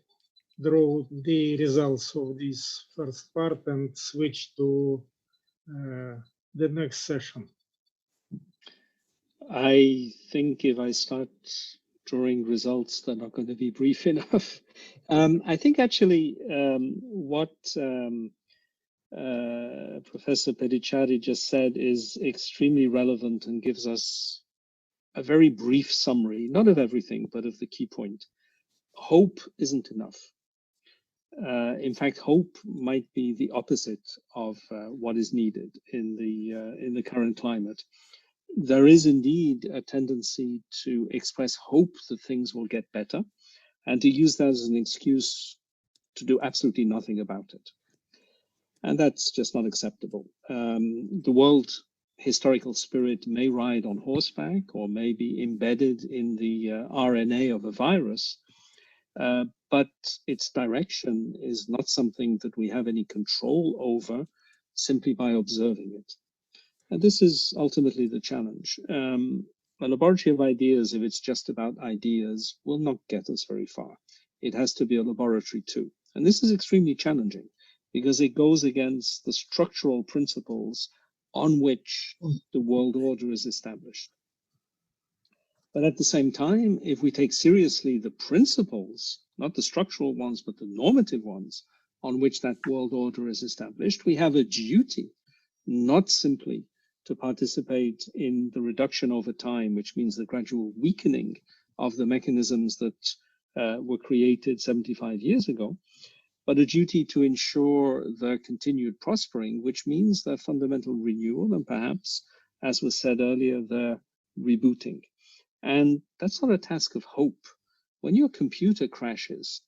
draw the results of this first part and switch to the next session. I think if I start drawing results, they're not going to be brief enough. I think actually what Professor Pedicari just said is extremely relevant and gives us a very brief summary, not of everything, but of the key point. Hope isn't enough. In fact, hope might be the opposite of what is needed in the current climate. There is indeed a tendency to express hope that things will get better and to use that as an excuse to do absolutely nothing about it. And that's just not acceptable. The world historical spirit may ride on horseback or may be embedded in the RNA of a virus, but its direction is not something that we have any control over simply by observing it. And this is ultimately the challenge. A laboratory of ideas, if it's just about ideas, will not get us very far. It has to be a laboratory too. And this is extremely challenging because it goes against the structural principles on which the world order is established. But at the same time, if we take seriously the principles, not the structural ones, but the normative ones on which that world order is established, we have a duty not simply to participate in the reduction over time, which means the gradual weakening of the mechanisms that were created 75 years ago, but a duty to ensure their continued prospering, which means their fundamental renewal and perhaps, as was said earlier, their rebooting. And that's not a task of hope. When your computer crashes,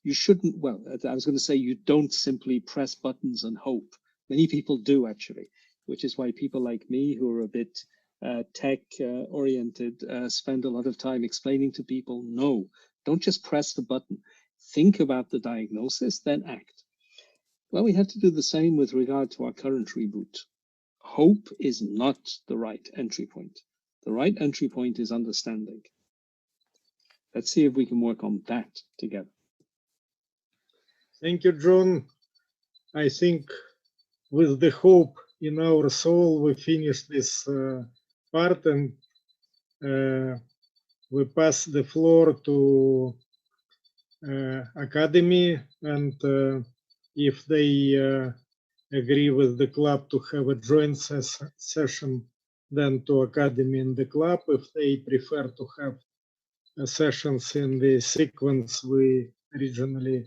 you shouldn't, well, I was going to say you don't simply press buttons and hope. Many people do actually, which is why people like me who are a bit tech oriented spend a lot of time explaining to people, no, don't just press the button. Think about the diagnosis, then act. Well, we have to do the same with regard to our current reboot. Hope is not the right entry point. The right entry point is understanding. Let's see if we can work on that together. Thank you, John. I think with the hope in our soul, we finish this part and we pass the floor to Academy, and if they agree with the club to have a joint session, then to Academy and the club. If they prefer to have sessions in the sequence we originally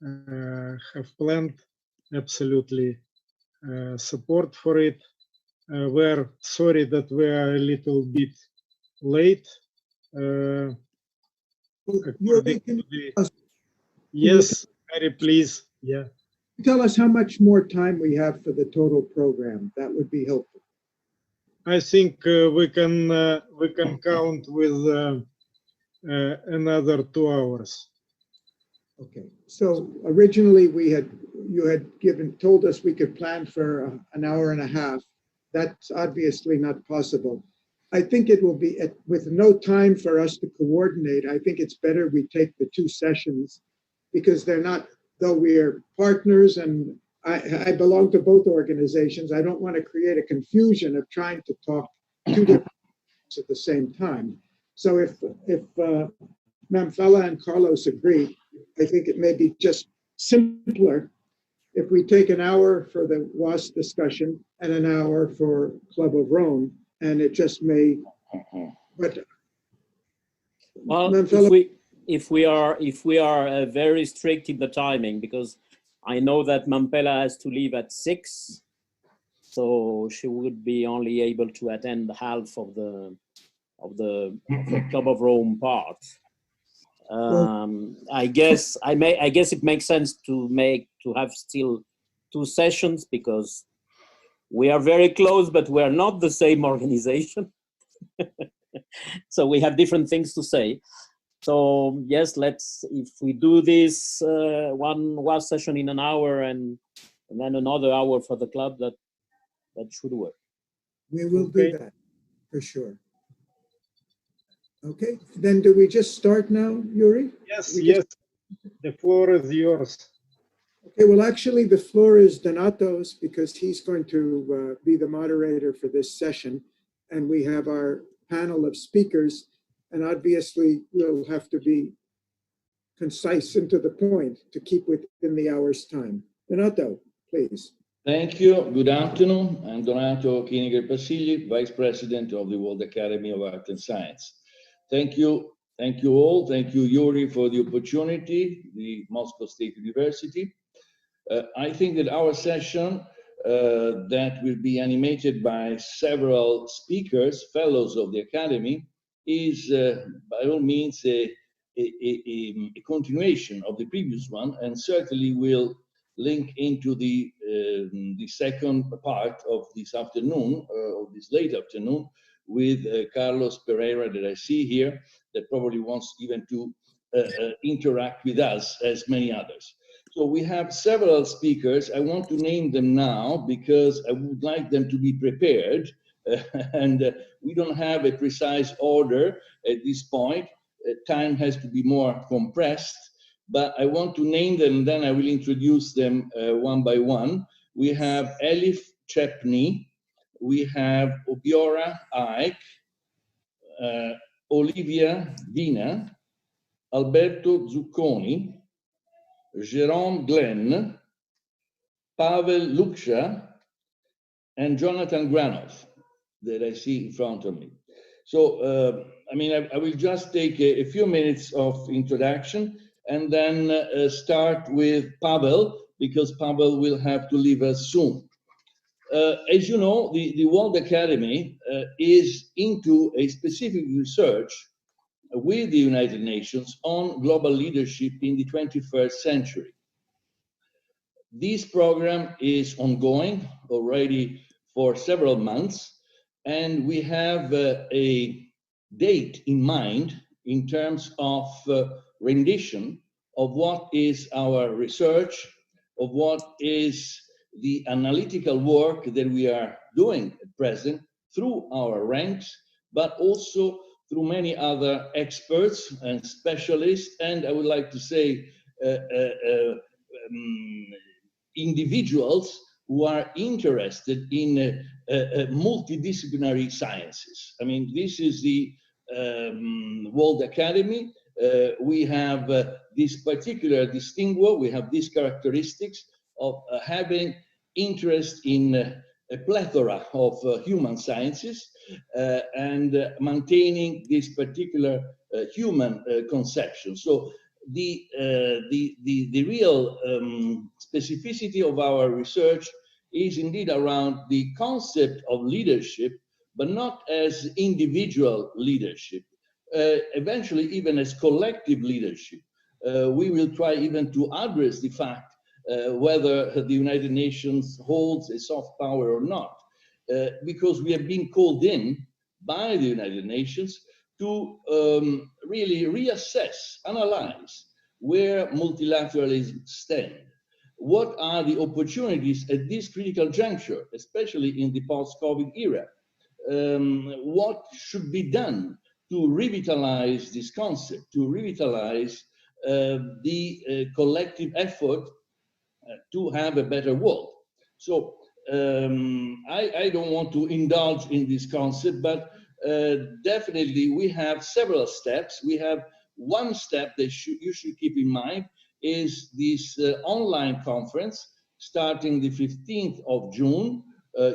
have planned, absolutely support for it. We're sorry that we are a little bit late. Yes, Harry, please. Yeah. Tell us how much more time we have for the total program. That would be helpful. I think we can count with another 2 hours. Okay. So originally you had told us we could plan for an hour and a half. That's obviously not possible. I think it will be with no time for us to coordinate. I think it's better we take the 2 sessions because they're not, though we are partners and I belong to both organizations. I don't want to create a confusion of trying to talk two different things at the same time. So if Mamfella and Carlos agree, I think it may be just simpler if we take an hour for the WAS discussion and an hour for Club of Rome, and it just may, but well, Mamfella, if we are very strict in the timing, because I know that Mampela has to leave at 6, so she would be only able to attend half of the Club of Rome part. I guess it makes sense to have still 2 sessions, because we are very close, but we are not the same organization. So we have different things to say. So yes, if we do this one session in an hour and then another hour for the club, that should work. we will do that for sure. Okay, then do we just start now, Yuri? Yes, yes. The floor is yours. Okay, well, actually, the floor is Donato's, because he's going to be the moderator for this session. And we have our panel of speakers, and obviously we'll have to be concise and to the point to keep within the hour's time. Donato, please. Thank you. Good afternoon. I'm Donato Kiniger Pasilli, Vice President of the World Academy of Art and Science. Thank you. Thank you all. Thank you, Yuri, for the opportunity, the Moscow State University. I think that our session that will be animated by several speakers, fellows of the Academy, is by all means a continuation of the previous one, and certainly will link into the second part of this afternoon, of this late afternoon, with Carlos Pereira that I see here, that probably wants even to interact with us as many others. So we have several speakers. I want to name them now because I would like them to be prepared. And we don't have a precise order at this point. Time has to be more compressed, but I want to name them, then I will introduce them one by one. We have Elif Chepney, we have Obiora Ike, Olivia Vina, Alberto Zucconi, Jerome Glenn, Pavel Luksha, and Jonathan Granoff that I see in front of me. So, I will just take a few minutes of introduction and then start with Pavel, because Pavel will have to leave us soon. As you know, the World Academy is into a specific research with the United Nations on global leadership in the 21st century. This program is ongoing already for several months, and we have a date in mind in terms of rendition of what is our research, of what is the analytical work that we are doing at present through our ranks, but also through many other experts and specialists, and I would like to say individuals who are interested in multidisciplinary sciences. I mean, this is the World Academy. We have this particular distinguo, we have these characteristics of having interest in a plethora of human sciences and maintaining this particular human conception. So the real specificity of our research is indeed around the concept of leadership, but not as individual leadership, eventually even as collective leadership. We will try even to address the fact whether the United Nations holds a soft power or not, because we have been called in by the United Nations to really reassess, analyze where multilateralism stands. What are the opportunities at this critical juncture, especially in the post-COVID era? What should be done to revitalize this concept, to revitalize the collective effort to have a better world. So I don't want to indulge in this concept, but definitely we have several steps. We have one step that you should keep in mind is this online conference starting the 15th of June.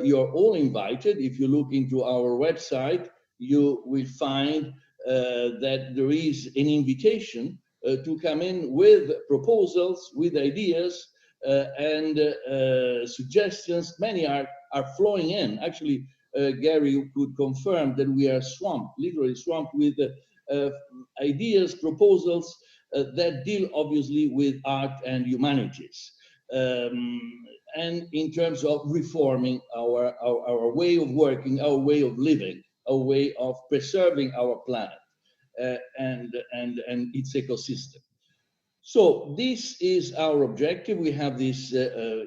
You're all invited. If you look into our website, you will find that there is an invitation to come in with proposals, with ideas, and suggestions. Many are flowing in. Actually, Gary could confirm that we are swamped, literally swamped with ideas, proposals that deal obviously with art and humanities. And in terms of reforming our way of working, our way of living, our way of preserving our planet and its ecosystem. So this is our objective. We have this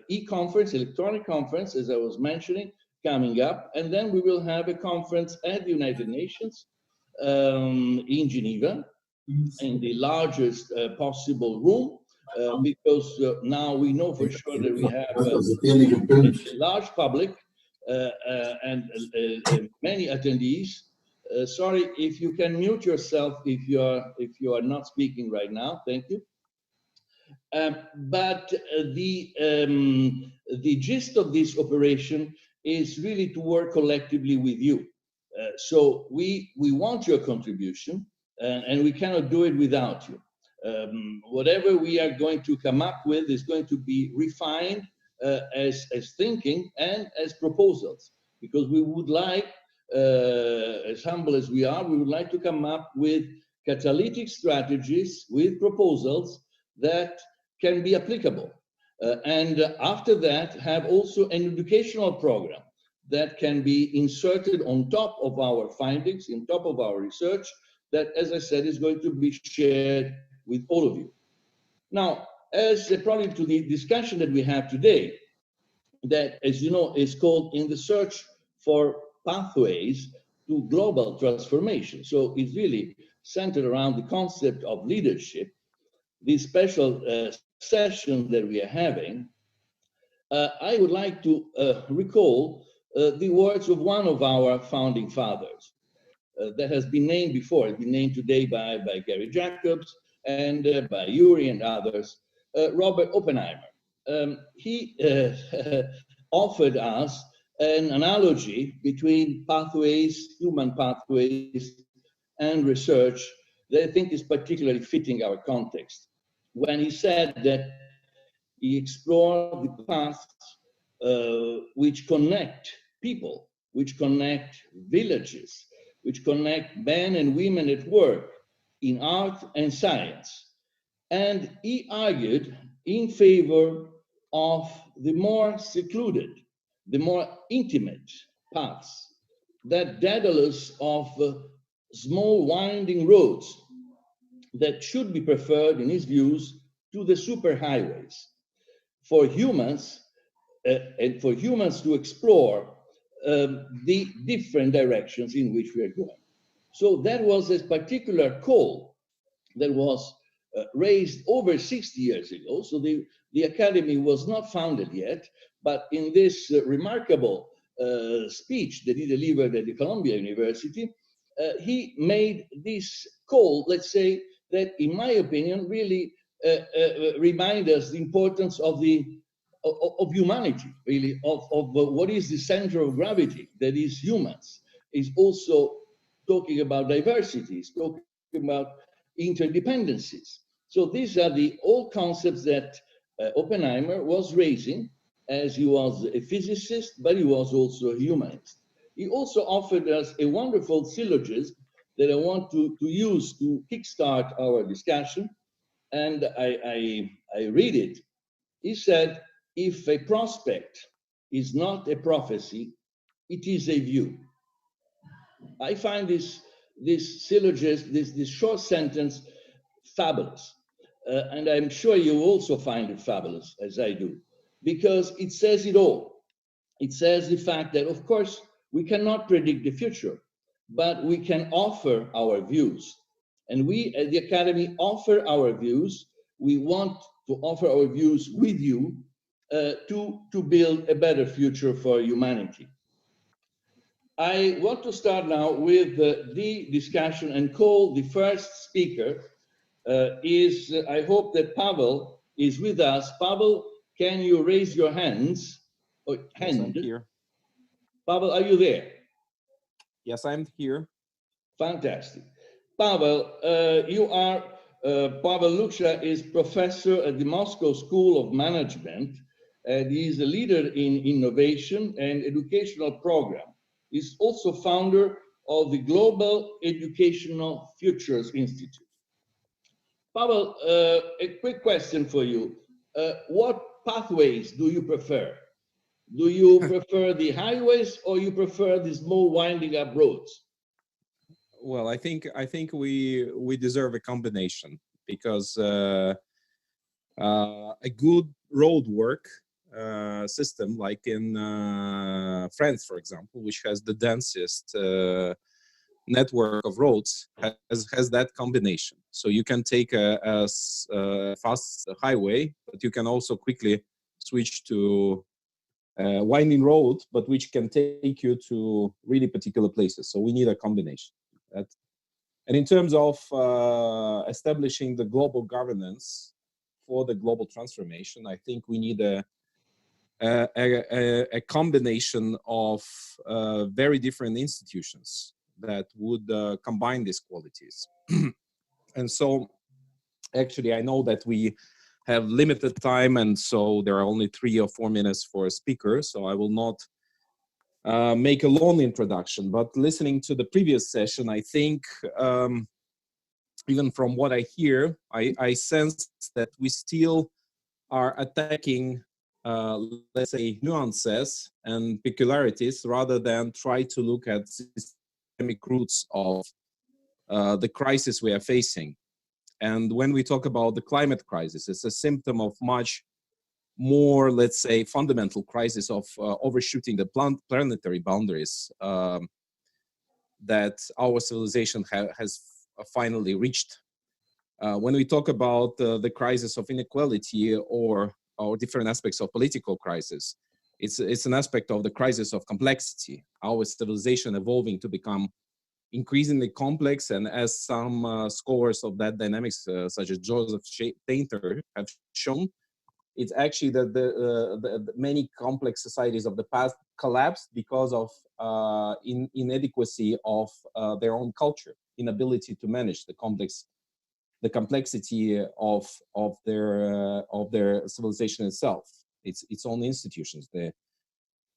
e-conference, electronic conference, as I was mentioning, coming up. And then we will have a conference at the United Nations in Geneva, in the largest possible room, because now we know for sure that we have a large public and many attendees. Sorry, if you can mute yourself if you are not speaking right now. Thank you. But the gist of this operation is really to work collectively with you. So we want your contribution, and we cannot do it without you. Whatever we are going to come up with is going to be refined as thinking and as proposals, because we would like, as humble as we are, we would like to come up with catalytic strategies, with proposals that can be applicable. And after that, have also an educational program that can be inserted on top of our findings, on top of our research, that, as I said, is going to be shared with all of you. Now, as probably to the discussion that we have today, that, as you know, is called In the Search for Pathways to Global Transformation. So it's really centered around the concept of leadership. This special session that we are having, I would like to recall the words of one of our founding fathers that has been named before. It's been named today by Gary Jacobs and by Yuri and others, Robert Oppenheimer. He offered us an analogy between pathways, human pathways, and research that I think is particularly fitting our context. When he said that he explored the paths which connect people, which connect villages, which connect men and women at work in art and science. And he argued in favor of the more secluded, the more intimate paths, that Daedalus of small winding roads that should be preferred, in his views, to the superhighways for humans and for humans to explore the different directions in which we are going. So that was a particular call that was raised over 60 years ago. So the Academy was not founded yet, but in this remarkable speech that he delivered at the Columbia University, he made this call, let's say, that in my opinion really remind us the importance of humanity, really, of what is the center of gravity, that is humans. Is also talking about diversities, talking about interdependencies. So these are the old concepts that Oppenheimer was raising, as he was a physicist, but he was also a humanist. He also offered us a wonderful syllogism that I want to use to kickstart our discussion, and I read it. He said, if a prospect is not a prophecy, it is a view. I find this syllogism, this short sentence, fabulous. And I'm sure you also find it fabulous, as I do, because it says it all. It says the fact that, of course, we cannot predict the future, but we can offer our views. And we at the Academy offer our views. We want to offer our views with you to build a better future for humanity. I want to start now with the discussion and call the first speaker. I hope that Pavel is with us. Pavel, can you raise your hands? Yes, I'm here. Pavel, are you there? Yes, I'm here. Fantastic. Pavel, Pavel Luksha is professor at the Moscow School of Management, and he is a leader in innovation and educational program. He's also founder of the Global Educational Futures Institute. Pavel, a quick question for you. What pathways do you prefer? Do you prefer the highways or you prefer the small winding up roads? Well, I think we deserve a combination, because a good road work system, like in France, for example, which has the densest network of roads, has that combination. So you can take a fast highway, but you can also quickly switch to winding road, but which can take you to really particular places. So we need a combination. And in terms of establishing the global governance for the global transformation, I think we need a combination of very different institutions that would combine these qualities. And so actually, I know that we have limited time, and so there are only 3 or 4 minutes for a speaker, so I will not make a long introduction. But listening to the previous session, I think even from what I hear, I sense that we still are attacking, let's say, nuances and peculiarities rather than try to look at systemic roots of the crisis we are facing. And when we talk about the climate crisis, it's a symptom of much more, let's say, fundamental crisis of overshooting the planetary boundaries that our civilization has finally reached. When we talk about the crisis of inequality or different aspects of political crisis, it's an aspect of the crisis of complexity, our civilization evolving to become increasingly complex. And as some scholars of that dynamics, such as Joseph Tainter, have shown, it's actually that the many complex societies of the past collapsed because of inadequacy of their own culture, inability to manage the complexity of their civilization itself, its own institutions there,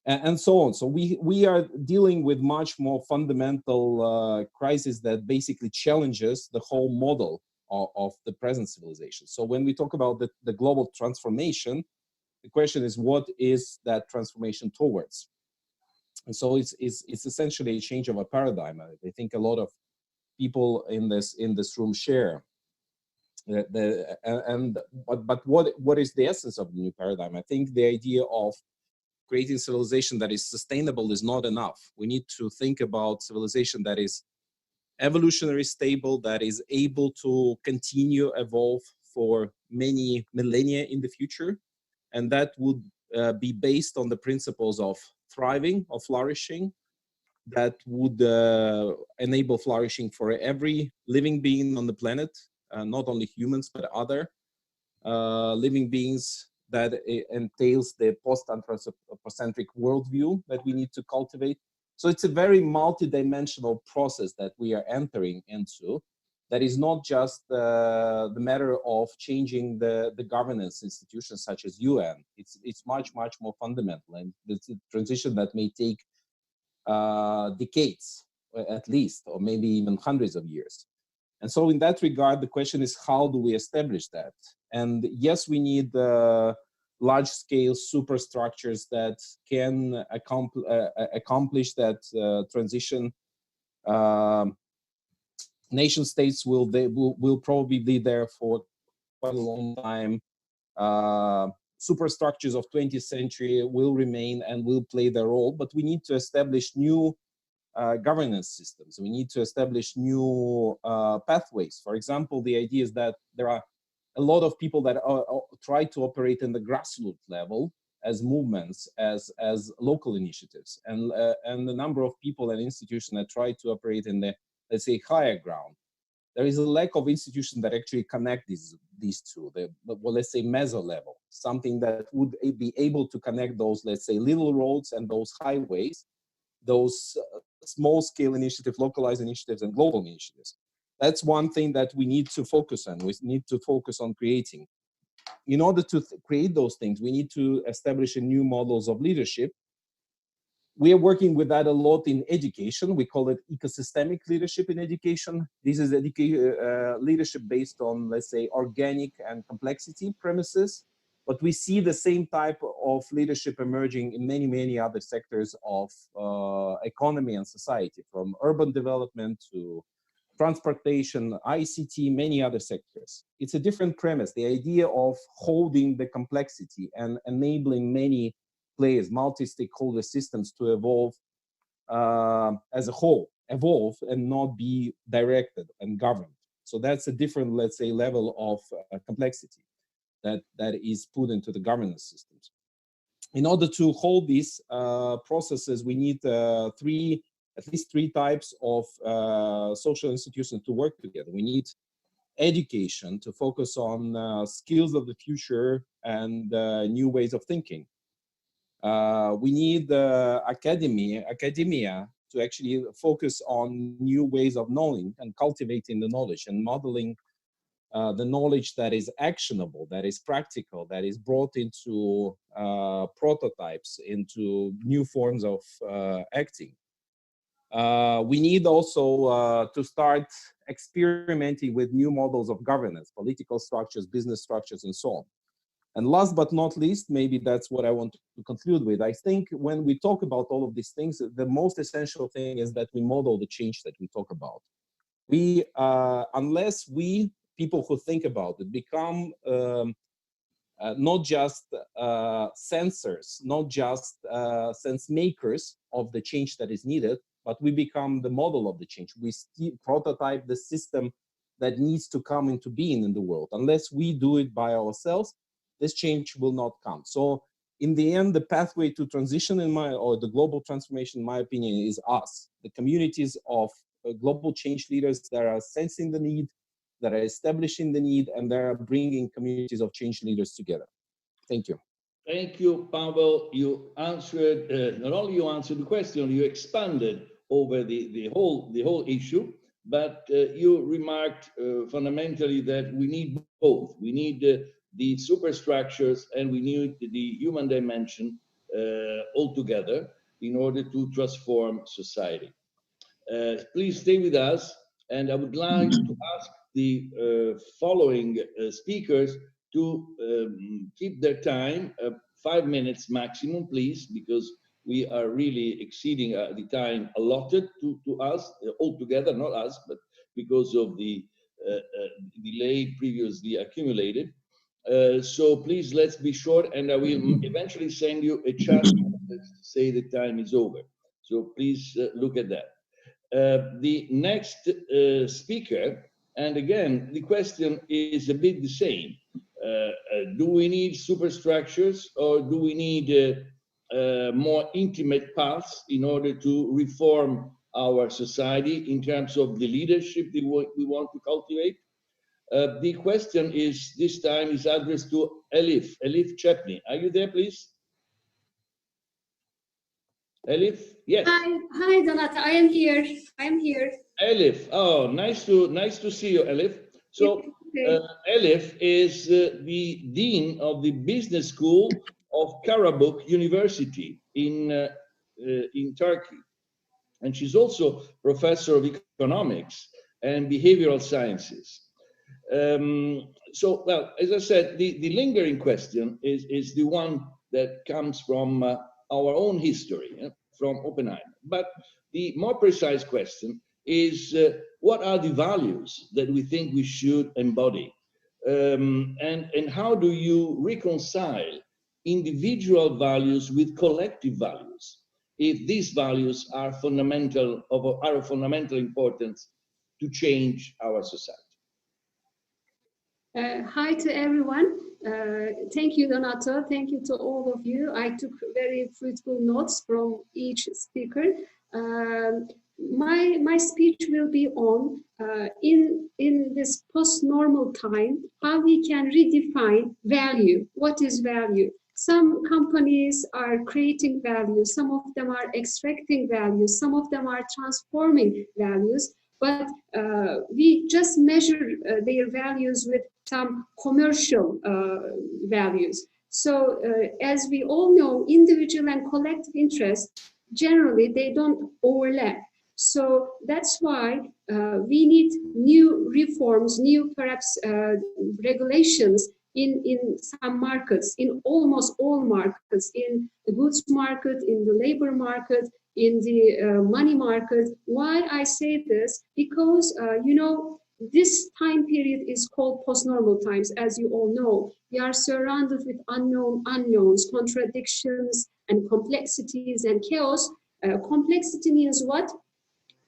and so on. So we are dealing with much more fundamental crisis that basically challenges the whole model of the present civilization. So when we talk about the global transformation, the question is, what is that transformation towards? And so it's essentially a change of a paradigm. I think a lot of people in this room share. But what is the essence of the new paradigm? I think the idea of creating civilization that is sustainable is not enough. We need to think about civilization that is evolutionary stable, that is able to continue evolve for many millennia in the future, and that would be based on the principles of thriving, of flourishing, that would enable flourishing for every living being on the planet, not only humans, but other living beings, that entails the post-anthropocentric worldview that we need to cultivate. So it's a very multidimensional process that we are entering into, that is not just the matter of changing the governance institutions such as UN. It's much more fundamental, and it's a transition that may take decades at least, or maybe even hundreds of years. And so in that regard, the question is, how do we establish that? And yes, we need large-scale superstructures that can accomplish that transition. Nation states will probably be there for quite a long time. Superstructures of 20th century will remain and will play their role, but we need to establish new governance systems. We need to establish new pathways. For example, the idea is that there are a lot of people that try to operate in the grassroots level as movements, as local initiatives, and the number of people and institutions that try to operate in the, let's say, higher ground. There is a lack of institutions that actually connect these two, well, let's say meso level, something that would be able to connect those, let's say, little roads and those highways, those small scale initiatives, localized initiatives, and global initiatives. That's one thing that we need to focus on. We need to focus on creating. In order to create those things, we need to establish a new models of leadership. We are working with that a lot in education. We call it ecosystemic leadership in education. This is leadership based on, let's say, organic and complexity premises. But we see the same type of leadership emerging in many, many other sectors of economy and society, from urban development to transportation, ICT, many other sectors. It's a different premise, the idea of holding the complexity and enabling many players, multi-stakeholder systems to evolve as a whole, evolve and not be directed and governed. So that's a different, let's say, level of complexity that is put into the governance systems. In order to hold these processes, we need at least three types of social institutions to work together. We need education to focus on skills of the future and new ways of thinking. We need academia to actually focus on new ways of knowing and cultivating the knowledge and modeling the knowledge that is actionable, that is practical, that is brought into prototypes, into new forms of acting. We need also to start experimenting with new models of governance, political structures, business structures, and so on. And last but not least, maybe that's what I want to conclude with. I think when we talk about all of these things, the most essential thing is that we model the change that we talk about. We, unless we, people who think about it, become not just sensors, not just sense makers of the change that is needed, but we become the model of the change. We prototype the system that needs to come into being in the world. Unless we do it by ourselves, this change will not come. So in the end, the pathway to transition or the global transformation, in my opinion, is us, the communities of global change leaders that are sensing the need, that are establishing the need, and that are bringing communities of change leaders together. Thank you. Thank you, Pavel. You answered, not only you answered the question, you expanded over the whole issue, but you remarked fundamentally that we need both. We need the superstructures and we need the human dimension all together in order to transform society. Please stay with us, and I would like to ask the following speakers to keep their time, 5 minutes maximum, please, because we are really exceeding the time allotted to us altogether, not us, but because of the delay previously accumulated. So please, let's be short, and I will eventually send you a chat to say the time is over. So please look at that. The next speaker, and again, the question is a bit the same. Do we need superstructures, or do we need more intimate paths in order to reform our society in terms of the leadership we want to cultivate? The question is, this time, is addressed to Elif Chepney. Are you there, please? Elif? Yes. Hi, Donata. I am here. Elif, oh, nice to see you, Elif. So, Elif is the dean of the business school of Karabük University in Turkey, and she's also professor of economics and behavioral sciences. So, well, as I said, the lingering question is the one that comes from our own history, from Oppenheimer. But the more precise question is, what are the values that we think we should embody? And how do you reconcile individual values with collective values, if these values are of fundamental importance to change our society? Hi to everyone. Thank you, Donato. Thank you to all of you. I took very fruitful notes from each speaker. My speech will be on in this post-normal time, how we can redefine value. What is value? Some companies are creating value, some of them are extracting value, some of them are transforming values, but we just measure their values with some commercial values. So as we all know, individual and collective interests, generally they don't overlap. So that's why we need new reforms, new perhaps regulations in some markets, in almost all markets, in the goods market, in the labor market, in the money market. Why I say this? Because, you know, this time period is called post-normal times, as you all know. We are surrounded with unknown unknowns, contradictions, and complexities and chaos. Complexity means what?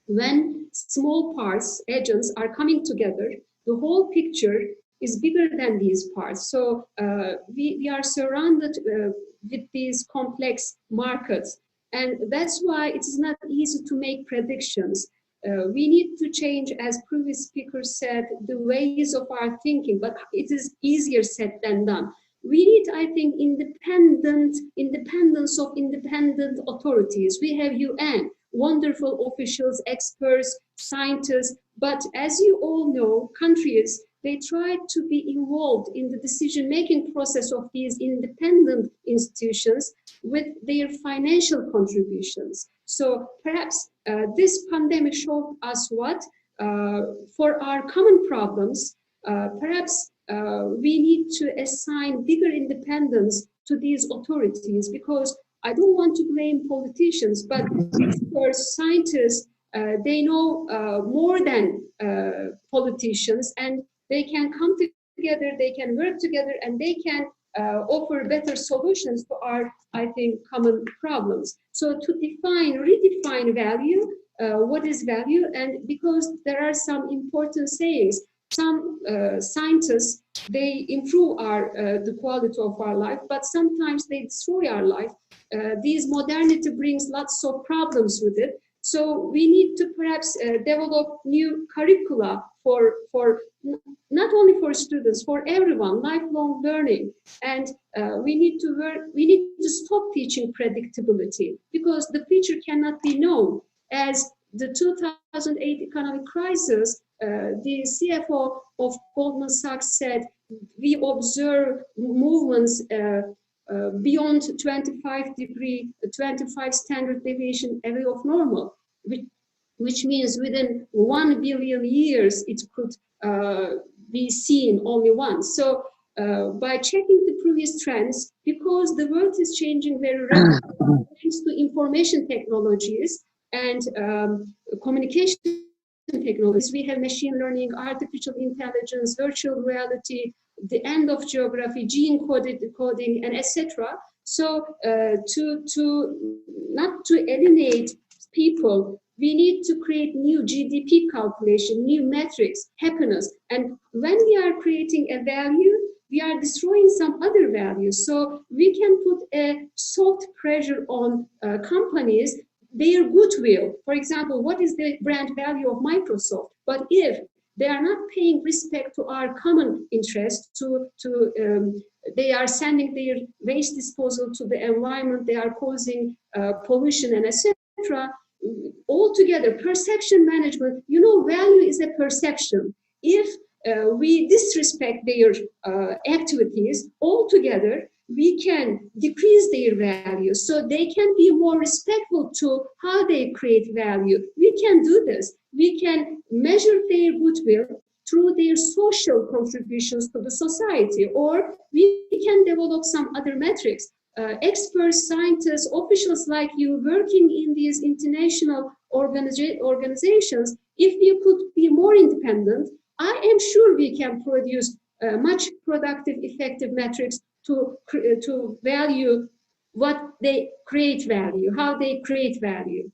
When small parts, agents, are coming together, the whole picture is bigger than these parts. So we are surrounded with these complex markets. And that's why it is not easy to make predictions. We need to change, as previous speakers said, the ways of our thinking, but it is easier said than done. We need, I think, independence of independent authorities. We have UN, wonderful officials, experts, scientists, but as you all know, countries, they try to be involved in the decision-making process of these independent institutions with their financial contributions. So perhaps this pandemic showed us what? For our common problems, perhaps we need to assign bigger independence to these authorities, because I don't want to blame politicians, but experts, scientists, they know more than politicians, and they can come together, they can work together, and they can offer better solutions to our, I think, common problems. So to redefine value, what is value? And because there are some important sayings, some scientists, they improve the quality of our life, but sometimes they destroy our life. These modernity brings lots of problems with it. So we need to perhaps develop new curricula for not only for students, for everyone, lifelong learning. And we need to stop teaching predictability, because the future cannot be known. As the 2008 economic crisis, the CFO of Goldman Sachs said, we observe movements beyond 25 standard deviation away of normal, which means within 1 billion years, it could be seen only once. So by checking the previous trends, because the world is changing very rapidly, thanks to information technologies and communication technologies, we have machine learning, artificial intelligence, virtual reality, the end of geography, gene coding, and etc. So not to alienate people, we need to create new GDP calculation, new metrics, happiness. And when we are creating a value, we are destroying some other values. So we can put a soft pressure on companies, their goodwill. For example, what is the brand value of Microsoft? But if they are not paying respect to our common interest, they are sending their waste disposal to the environment, they are causing pollution and etc. Altogether, perception management, you know, value is a perception. If we disrespect their activities altogether, we can decrease their value, so they can be more respectful to how they create value. We can do this. We can measure their goodwill through their social contributions to the society, or we can develop some other metrics. Experts, scientists, officials like you working in these international organizations, if we could be more independent, I am sure we can produce much productive, effective metrics to value what they create value, how they create value.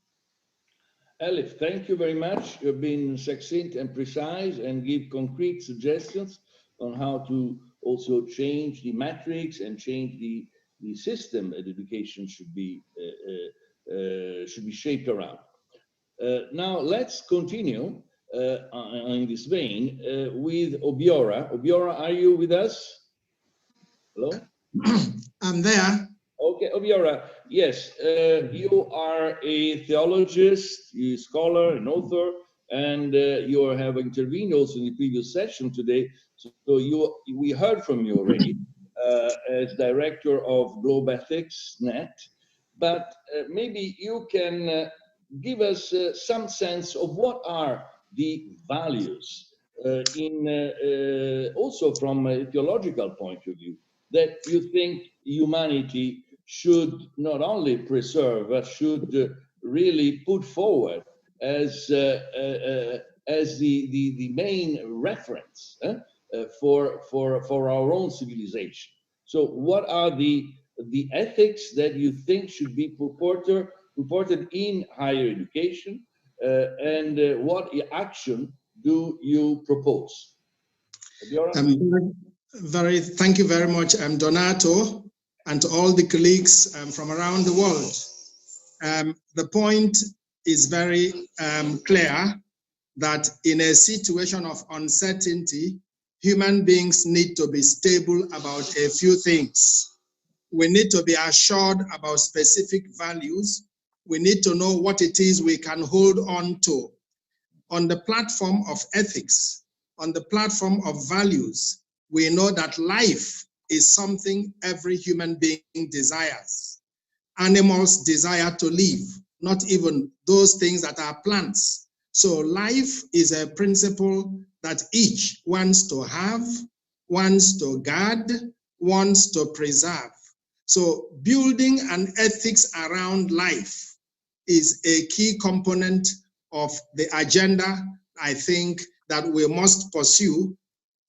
Elif, thank you very much. You've been succinct and precise and give concrete suggestions on how to also change the metrics and change the system that education should be shaped around. Now let's continue in this vein with Obiora. Obiora, are you with us? Hello? I'm there. Okay, Obiora, yes, you are a theologist, a scholar, an author, and you have intervened also in the previous session today. So we heard from you already as director of Global Ethics Net, but maybe you can give us some sense of what are the values also from a theological point of view that you think humanity should not only preserve, but should really put forward as the main reference for our own civilization. So what are the ethics that you think should be purported in higher education, and what action do you propose? Thank you very much, Donato, and to all the colleagues from around the world. The point is very clear that in a situation of uncertainty, human beings need to be stable about a few things. We need to be assured about specific values. We need to know what it is we can hold on to. On the platform of ethics, on the platform of values, we know that life is something every human being desires. Animals desire to live, not even those things that are plants. So life is a principle that each wants to have, wants to guard, wants to preserve. So building an ethics around life is a key component of the agenda, I think, that we must pursue,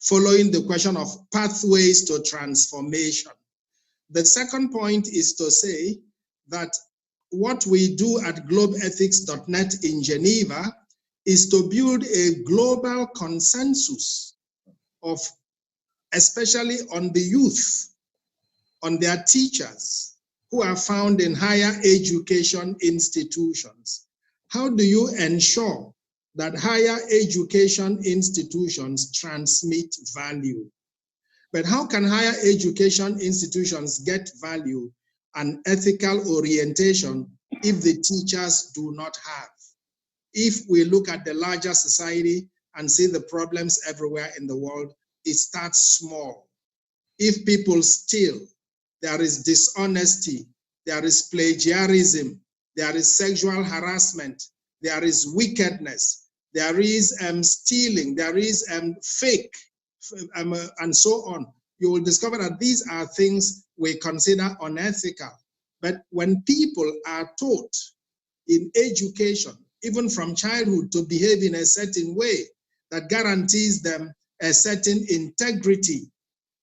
following the question of pathways to transformation. The second point is to say that what we do at globalethics.net in Geneva is to build a global consensus of, especially on the youth, on their teachers who are found in higher education institutions. How do you ensure that higher education institutions transmit value? But how can higher education institutions get value and ethical orientation if the teachers do not have? If we look at the larger society and see the problems everywhere in the world, it starts small. If people steal, there is dishonesty, there is plagiarism, there is sexual harassment, there is wickedness, there is stealing, there is fake, and so on. You will discover that these are things we consider unethical. But when people are taught in education, even from childhood, to behave in a certain way that guarantees them a certain integrity,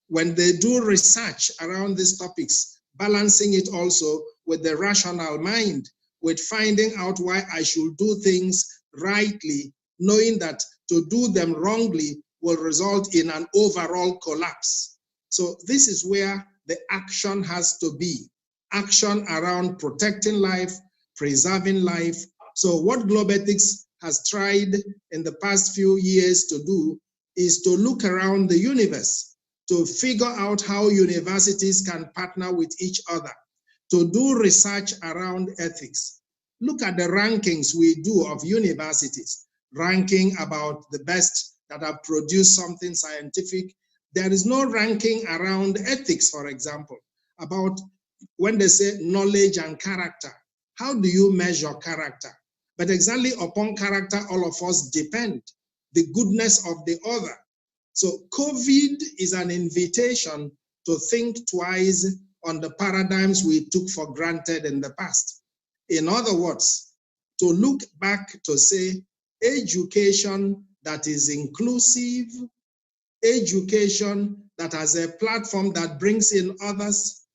when they do research around these topics, balancing it also with the rational mind, with finding out why I should do things rightly, knowing that to do them wrongly will result in an overall collapse. So this is where the action has to be. Action around protecting life, preserving life. So what Global Ethics has tried in the past few years to do is to look around the universe, to figure out how universities can partner with each other, to do research around ethics. Look at the rankings we do of universities, ranking about the best that have produced something scientific. There is no ranking around ethics, for example, about when they say knowledge and character. How do you measure character? But exactly upon character, all of us depend, the goodness of the other. So COVID is an invitation to think twice on the paradigms we took for granted in the past. In other words, to look back to say education that is inclusive, education that has a platform that brings in others,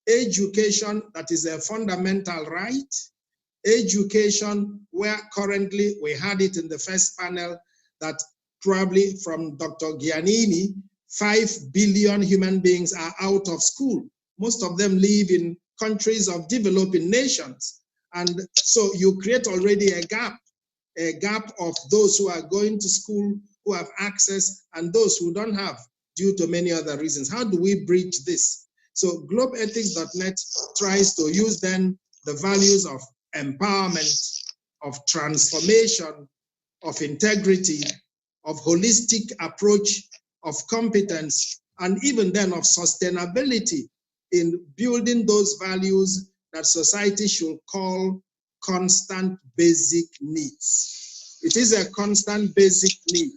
education that is a fundamental right, education where currently we had it in the first panel that probably from Dr. Giannini, 5 billion human beings are out of school. Most of them live in countries of developing nations. And so you create already a gap of those who are going to school, who have access, and those who don't have due to many other reasons. How do we bridge this? So globalethics.net tries to use then the values of empowerment, of transformation, of integrity, of holistic approach, of competence, and even then of sustainability in building those values that society should call constant basic needs. It is a constant basic need.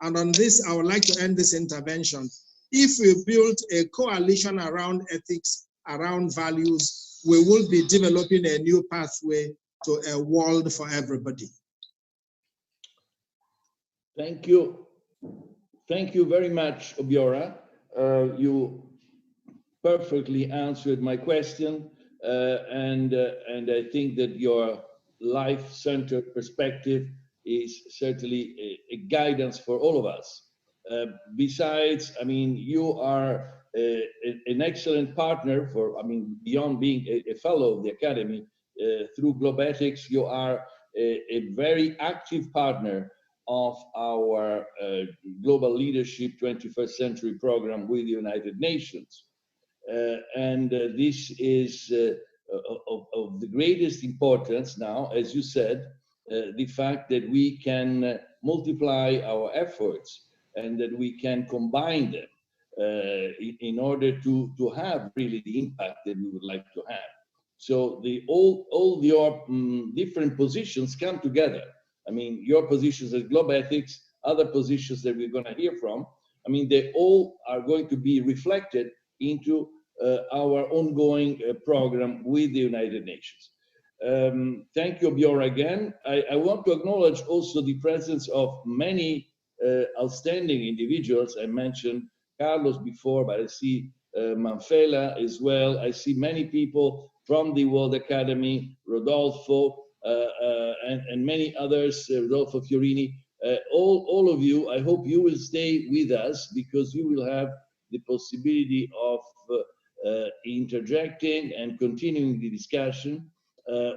And on this, I would like to end this intervention. If we build a coalition around ethics, around values, we will be developing a new pathway to a world for everybody. Thank you. Thank you very much, Obiora. You perfectly answered my question, and I think that your life-centered perspective is certainly a guidance for all of us. Besides, I mean, you are an excellent partner for, I mean, beyond being a fellow of the Academy, through Globethics, you are a very active partner of our Global Leadership 21st Century program with the United Nations. This is of the greatest importance now, as you said, the fact that we can multiply our efforts and that we can combine them in order to have really the impact that we would like to have. So all your different positions come together. I mean, your positions as Globethics, other positions that we're going to hear from, I mean, they all are going to be reflected into our ongoing program with the United Nations. Thank you, Obiora, again. I want to acknowledge also the presence of many outstanding individuals. I mentioned Carlos before, but I see Manfela as well. I see many people from the World Academy, Rodolfo, and many others, Rodolfo Fiorini. All of you, I hope you will stay with us because you will have the possibility of interjecting and continuing the discussion.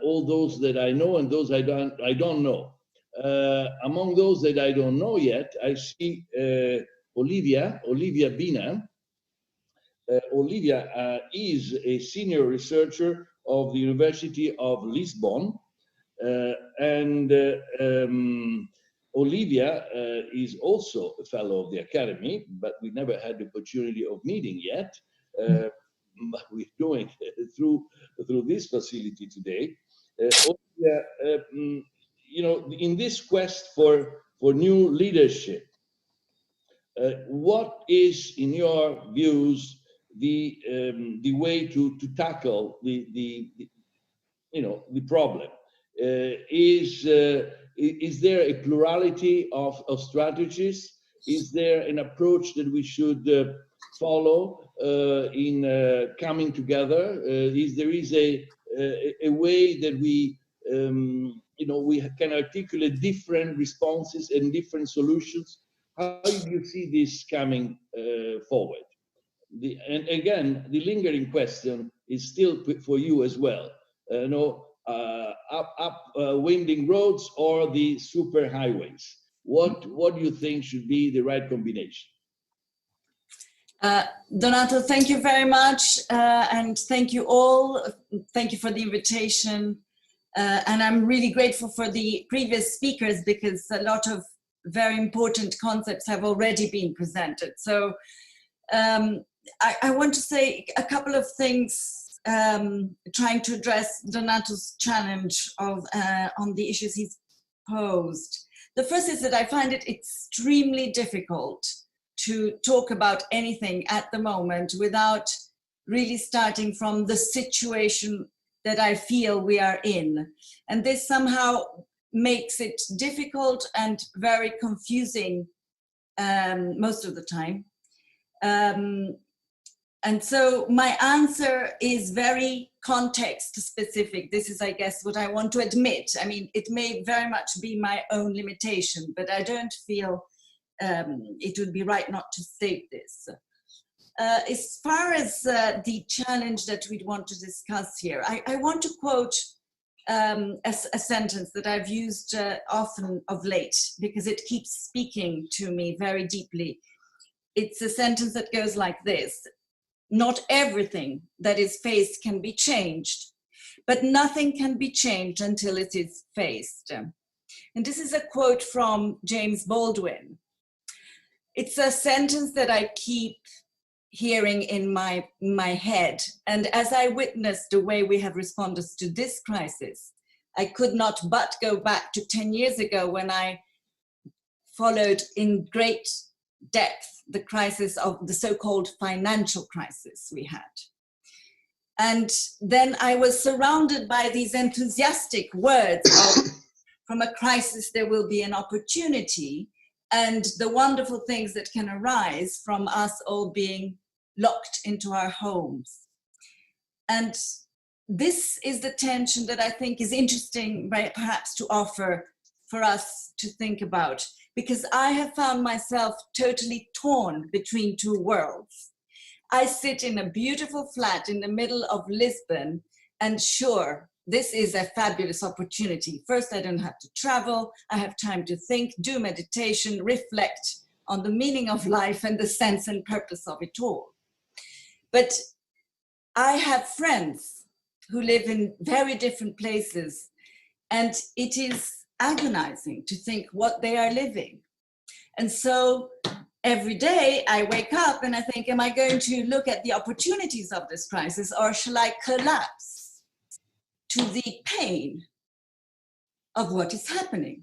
All those that I know and those I don't know. Among those that I don't know yet, I see Olivia Bina. Olivia is a senior researcher of the University of Lisbon, Olivia is also a fellow of the Academy, but we never had the opportunity of meeting yet. But we're doing it through this facility today. Olivia, you know, in this quest for new leadership, what is, in your views, the way to tackle the problem? Is there a plurality of strategies? Is there an approach that we should follow in coming together? Is there a way that we we can articulate different responses and different solutions? How do you see this coming forward? And again, the lingering question is still for you as well. Winding roads or the super highways? What do you think should be the right combination? Donato, thank you very much, and thank you all. Thank you for the invitation, and I'm really grateful for the previous speakers because a lot of very important concepts have already been presented. So I want to say a couple of things trying to address Donato's challenge of on the issues he's posed. The first is that I find it extremely difficult to talk about anything at the moment without really starting from the situation that I feel we are in. And this somehow makes it difficult and very confusing most of the time. And so my answer is very context specific. This is, I guess, what I want to admit. I mean, it may very much be my own limitation, but I don't feel it would be right not to state this. As far as the challenge that we want to discuss here, I want to quote a sentence that I've used often of late because it keeps speaking to me very deeply. It's a sentence that goes like this: not everything that is faced can be changed, but nothing can be changed until it is faced. And this is a quote from James Baldwin. It's a sentence that I keep hearing in my head. And as I witnessed the way we have responded to this crisis, I could not but go back to 10 years ago when I followed in great depth the crisis of the so-called financial crisis we had. And then I was surrounded by these enthusiastic words of, from a crisis there will be an opportunity, and the wonderful things that can arise from us all being locked into our homes. And this is the tension that I think is interesting, perhaps, to offer for us to think about, because I have found myself totally torn between two worlds. I sit in a beautiful flat in the middle of Lisbon, and sure, this is a fabulous opportunity. First, I don't have to travel. I have time to think, do meditation, reflect on the meaning of life and the sense and purpose of it all. But I have friends who live in very different places, and it is agonizing to think what they are living. And so every day I wake up and I think, am I going to look at the opportunities of this crisis, or shall I collapse to the pain of what is happening?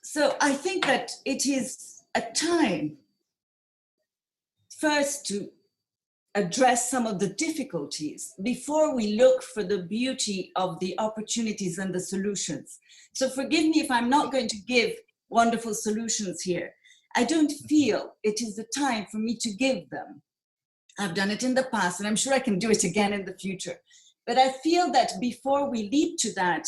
So I think that it is a time first to address some of the difficulties before we look for the beauty of the opportunities and the solutions. So forgive me if I'm not going to give wonderful solutions here. I don't feel it is the time for me to give them. I've done it in the past, and I'm sure I can do it again in the future. But I feel that before we leap to that,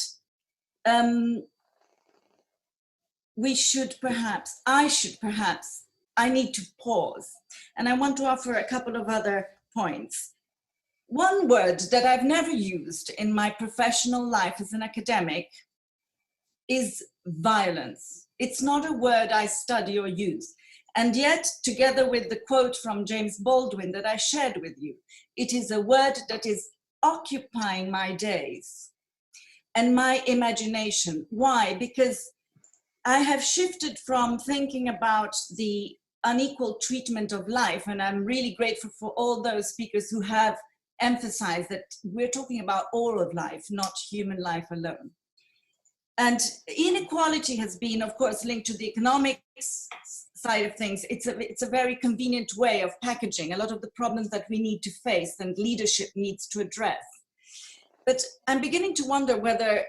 I need to pause. And I want to offer a couple of other points. One word that I've never used in my professional life as an academic is violence. It's not a word I study or use. And yet, together with the quote from James Baldwin that I shared with you, it is a word that is occupying my days and my imagination. Why? Because I have shifted from thinking about the unequal treatment of life, and I'm really grateful for all those speakers who have emphasized that we're talking about all of life, not human life alone. And inequality has been, of course, linked to the economics side of things. It's a very convenient way of packaging a lot of the problems that we need to face and leadership needs to address. But I'm beginning to wonder whether,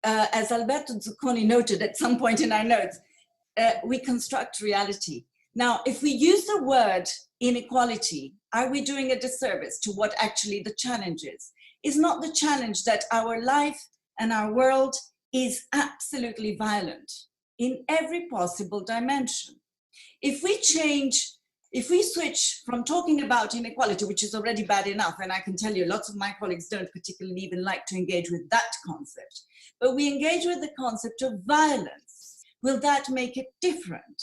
as Alberto Zucconi noted at some point in our notes, we construct reality. Now, if we use the word inequality, are we doing a disservice to what actually the challenge is? Is not the challenge that our life and our world is absolutely violent in every possible dimension? If we switch from talking about inequality, which is already bad enough, and I can tell you lots of my colleagues don't particularly even like to engage with that concept, but we engage with the concept of violence, will that make it different?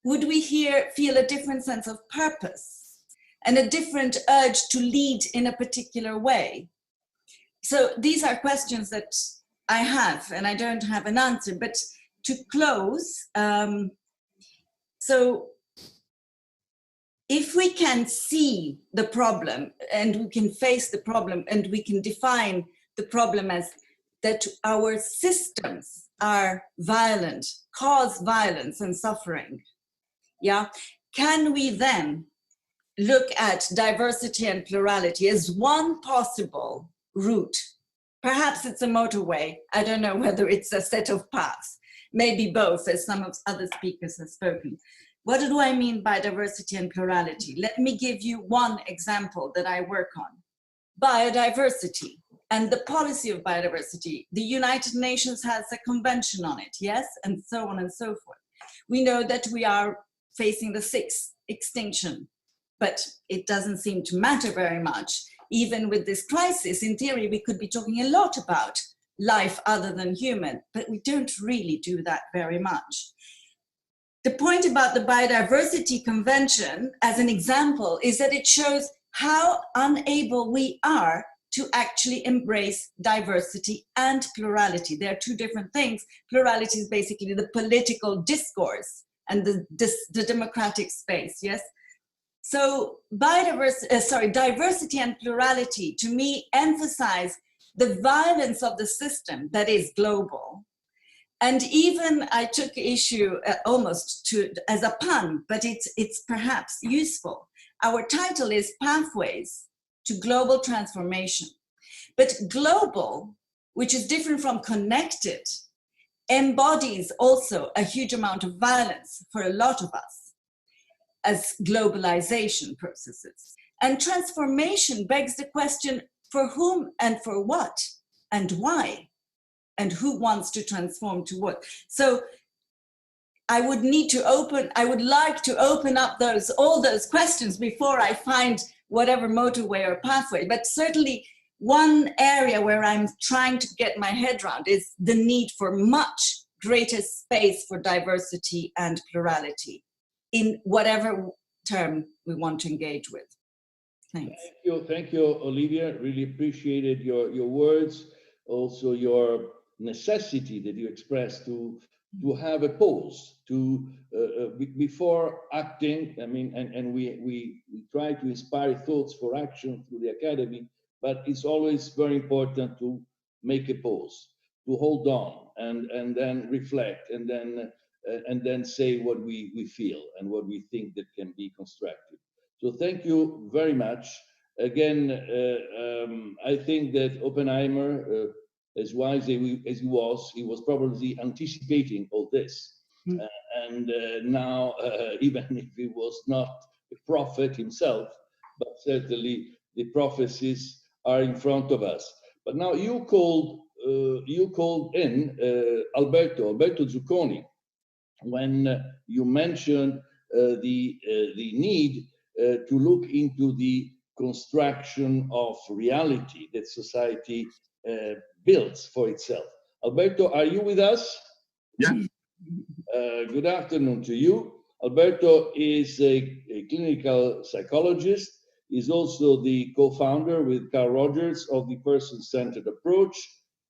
Would we feel a different sense of purpose and a different urge to lead in a particular way? So these are questions that I have, and I don't have an answer. But to close, so if we can see the problem and we can face the problem and we can define the problem as that our systems are violent, cause violence and suffering, yeah, can we then look at diversity and plurality as one possible route? Perhaps it's a motorway. I don't know whether it's a set of paths, maybe both, as some of other speakers have spoken. What do I mean by diversity and plurality? Let me give you one example that I work on. Biodiversity. and the policy of biodiversity. The United Nations has a convention on it, yes, and so on and so forth. We know that we are facing the sixth extinction, but it doesn't seem to matter very much. Even with this crisis, in theory, we could be talking a lot about life other than human, but we don't really do that very much. The point about the Biodiversity Convention, as an example, is that it shows how unable we are to actually embrace diversity and plurality. They're two different things. Plurality is basically the political discourse and the democratic space, yes? So diversity and plurality, to me, emphasize the violence of the system that is global. And even I took issue almost as a pun, but it's perhaps useful. Our title is Pathways to Global Transformation. But global, which is different from connected, embodies also a huge amount of violence for a lot of us as globalization processes. And transformation begs the question, for whom and for what and why? And who wants to transform to what? So I would like to open up all those questions before I find whatever motorway or pathway. But certainly one area where I'm trying to get my head around is the need for much greater space for diversity and plurality in whatever term we want to engage with. Thanks. Thank you, Olivia. Really appreciated your words, also your necessity that you expressed to have a pause before acting. I mean, and we try to inspire thoughts for action through the academy, but it's always very important to make a pause, to hold on, and then reflect, and then say what we feel and what we think that can be constructive. So thank you very much. Again, I think that Oppenheimer, as wise as he was probably anticipating all this. And now, even if he was not a prophet himself, but certainly the prophecies are in front of us. But now you called in Alberto Zucconi when you mentioned the need to look into the construction of reality that society builds for itself. Alberto, are you with us? Yeah. Good afternoon to you. Alberto is a clinical psychologist. He's also the co-founder with Carl Rogers of the Person-Centered Approach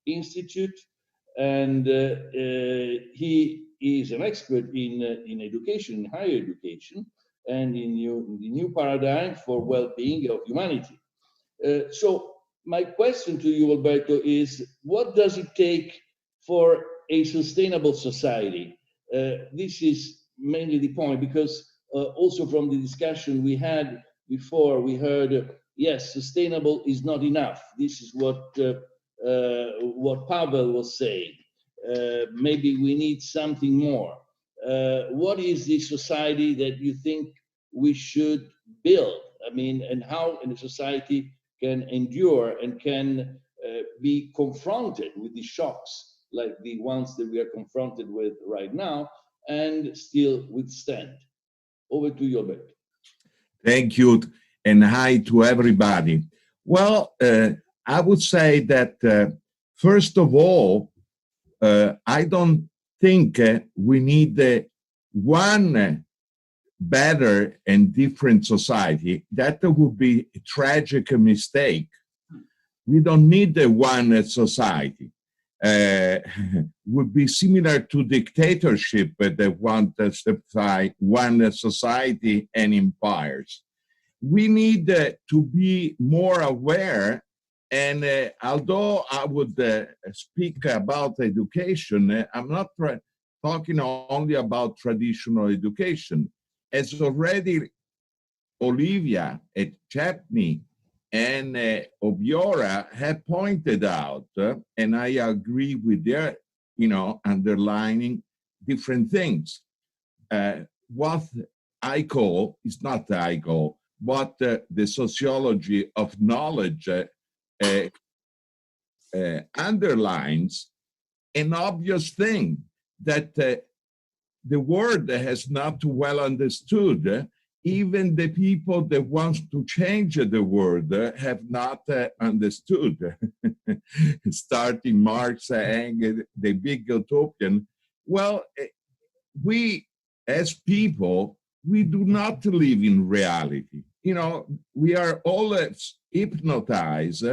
Institute, and he is an expert in education, in higher education, and in the new paradigm for well-being of humanity. So my question to you, Alberto, is what does it take for a sustainable society? This is mainly the point, because also from the discussion we had before, we heard, yes, sustainable is not enough. This is what Pavel was saying. Maybe we need something more. What is the society that you think we should build? I mean, and how in a society can endure and can be confronted with the shocks like the ones that we are confronted with right now and still withstand? Over to you, Albert. Thank you, and hi to everybody. Well, I would say that first of all, I don't think we need one better and different society. That would be a tragic mistake. We don't need one society. Would be similar to dictatorship that want one society and empires. We need to be more aware, and although I would speak about education, I'm not talking only about traditional education. As already Olivia and Chapney and Obiora have pointed out, and I agree with their, underlining different things. What I call, it's not that I call, what the sociology of knowledge underlines an obvious thing, that the word has not well understood. Even the people that want to change the word have not understood. Starting Marx, Engels, the big utopian. Well, we as people, we do not live in reality. You know, we are always hypnotized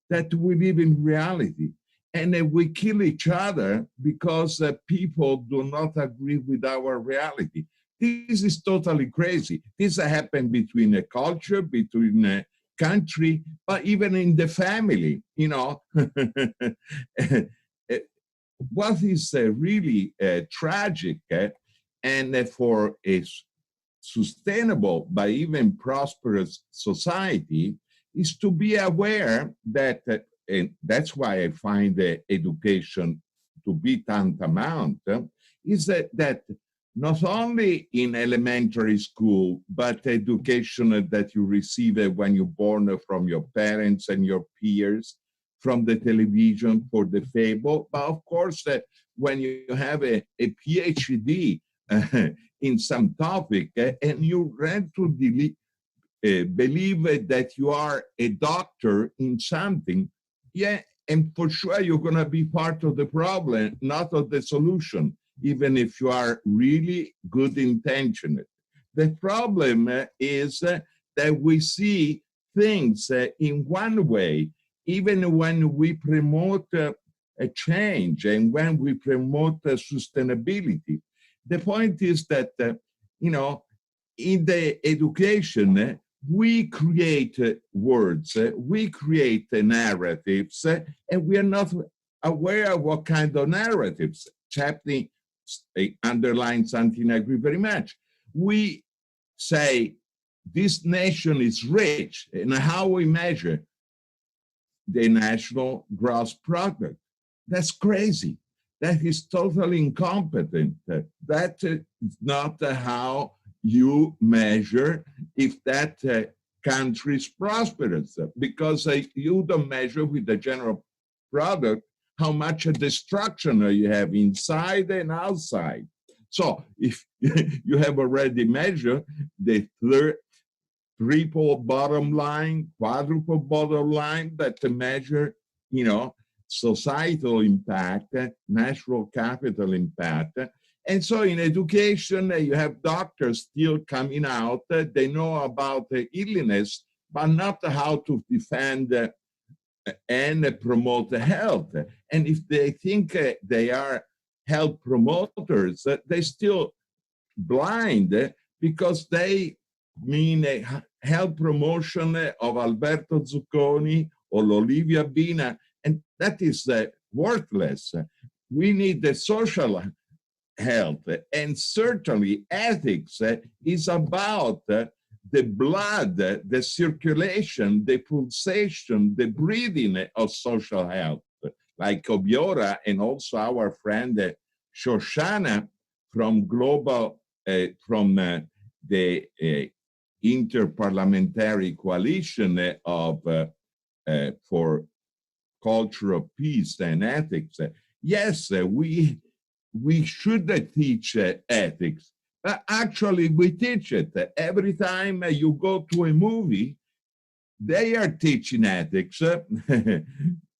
that we live in reality. And we kill each other because people do not agree with our reality. This is totally crazy. This happened between a culture, between a country, but even in the family, you know. What is really tragic and for a sustainable but even prosperous society is to be aware that, and that's why I find education to be tantamount, is that not only in elementary school, but education that you receive when you're born from your parents and your peers, from the television, for the fable, but of course, when you have a PhD in some topic and you read to believe that you are a doctor in something, yeah, and for sure you're going to be part of the problem, not of the solution, even if you are really good intentioned. The problem is that we see things in one way, even when we promote a change and when we promote sustainability. The point is that, you know, in the education, we create words, we create narratives, and we are not aware of what kind of narratives. Chaplin underlines something I agree very much. We say this nation is rich, and how we measure the national gross product. That's crazy. That is totally incompetent. That is not how you measure if that country is prosperous, because you don't measure with the general product how much destruction you have inside and outside. So if you have already measured the triple bottom line, quadruple bottom line that measure, you know, societal impact, natural capital impact. And so in education, you have doctors still coming out, they know about the illness, but not how to defend and promote health. And if they think they are health promoters, they're still blind because they mean health promotion of Alberto Zucconi or Olivia Bina, and that is worthless. We need the social health, and certainly ethics is about the blood, the circulation, the pulsation, the breathing of social health, like Obiora and also our friend Shoshana from Global, from the Interparliamentary Coalition of for Culture of Peace and Ethics. Yes, we should teach ethics, but actually we teach it. Every time you go to a movie, they are teaching ethics,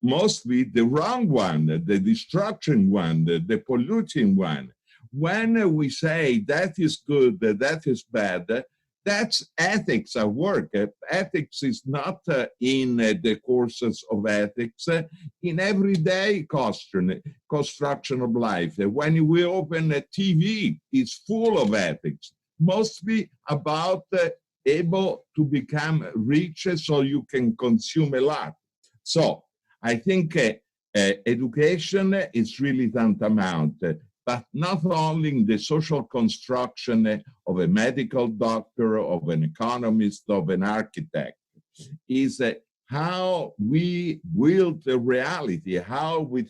mostly the wrong one, the destruction one, the polluting one. When we say that is good, that is bad, that's ethics at work. Ethics is not in the courses of ethics, in everyday construction of life. When we open a TV, it's full of ethics, mostly about able to become rich so you can consume a lot. So I think education is really tantamount, but not only in the social construction of a medical doctor, of an economist, of an architect, is how we build the reality, how we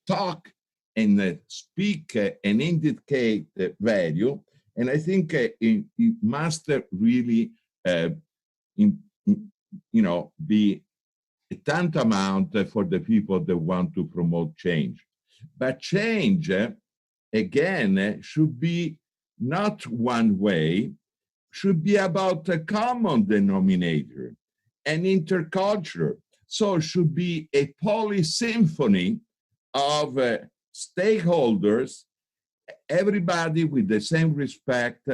talk and speak and indicate value. And I think it must really, be tantamount for the people that want to promote change. But change, again, should be not one way, should be about a common denominator, an interculture. So it should be a polysymphony of stakeholders, everybody with the same respect,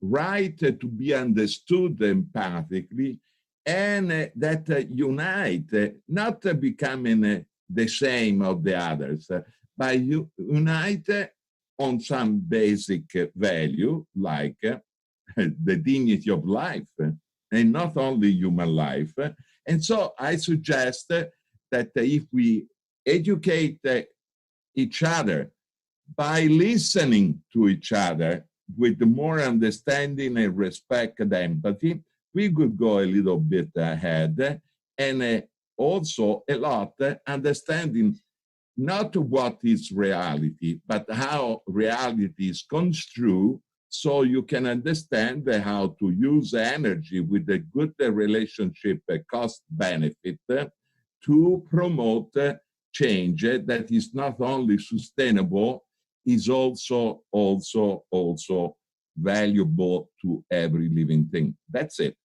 right to be understood empathically, and that unite, not becoming the same of the others, but unite on some basic value, like the dignity of life, and not only human life. And so I suggest that if we educate each other by listening to each other with more understanding and respect and empathy, we could go a little bit ahead, and also a lot understanding not what is reality, but how reality is construed, so you can understand how to use energy with a good relationship cost-benefit to promote change that is not only sustainable, is also valuable to every living thing. That's it.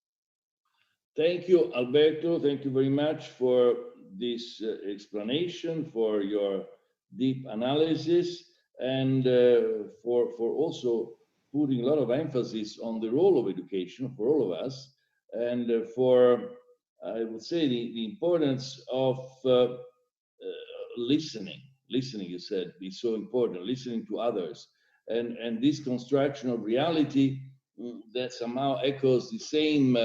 Thank you, Alberto. Thank you very much for this explanation, for your deep analysis, and for also putting a lot of emphasis on the role of education for all of us, and for, I would say, the importance of listening. Listening, you said, is so important, listening to others. And this construction of reality that somehow echoes the same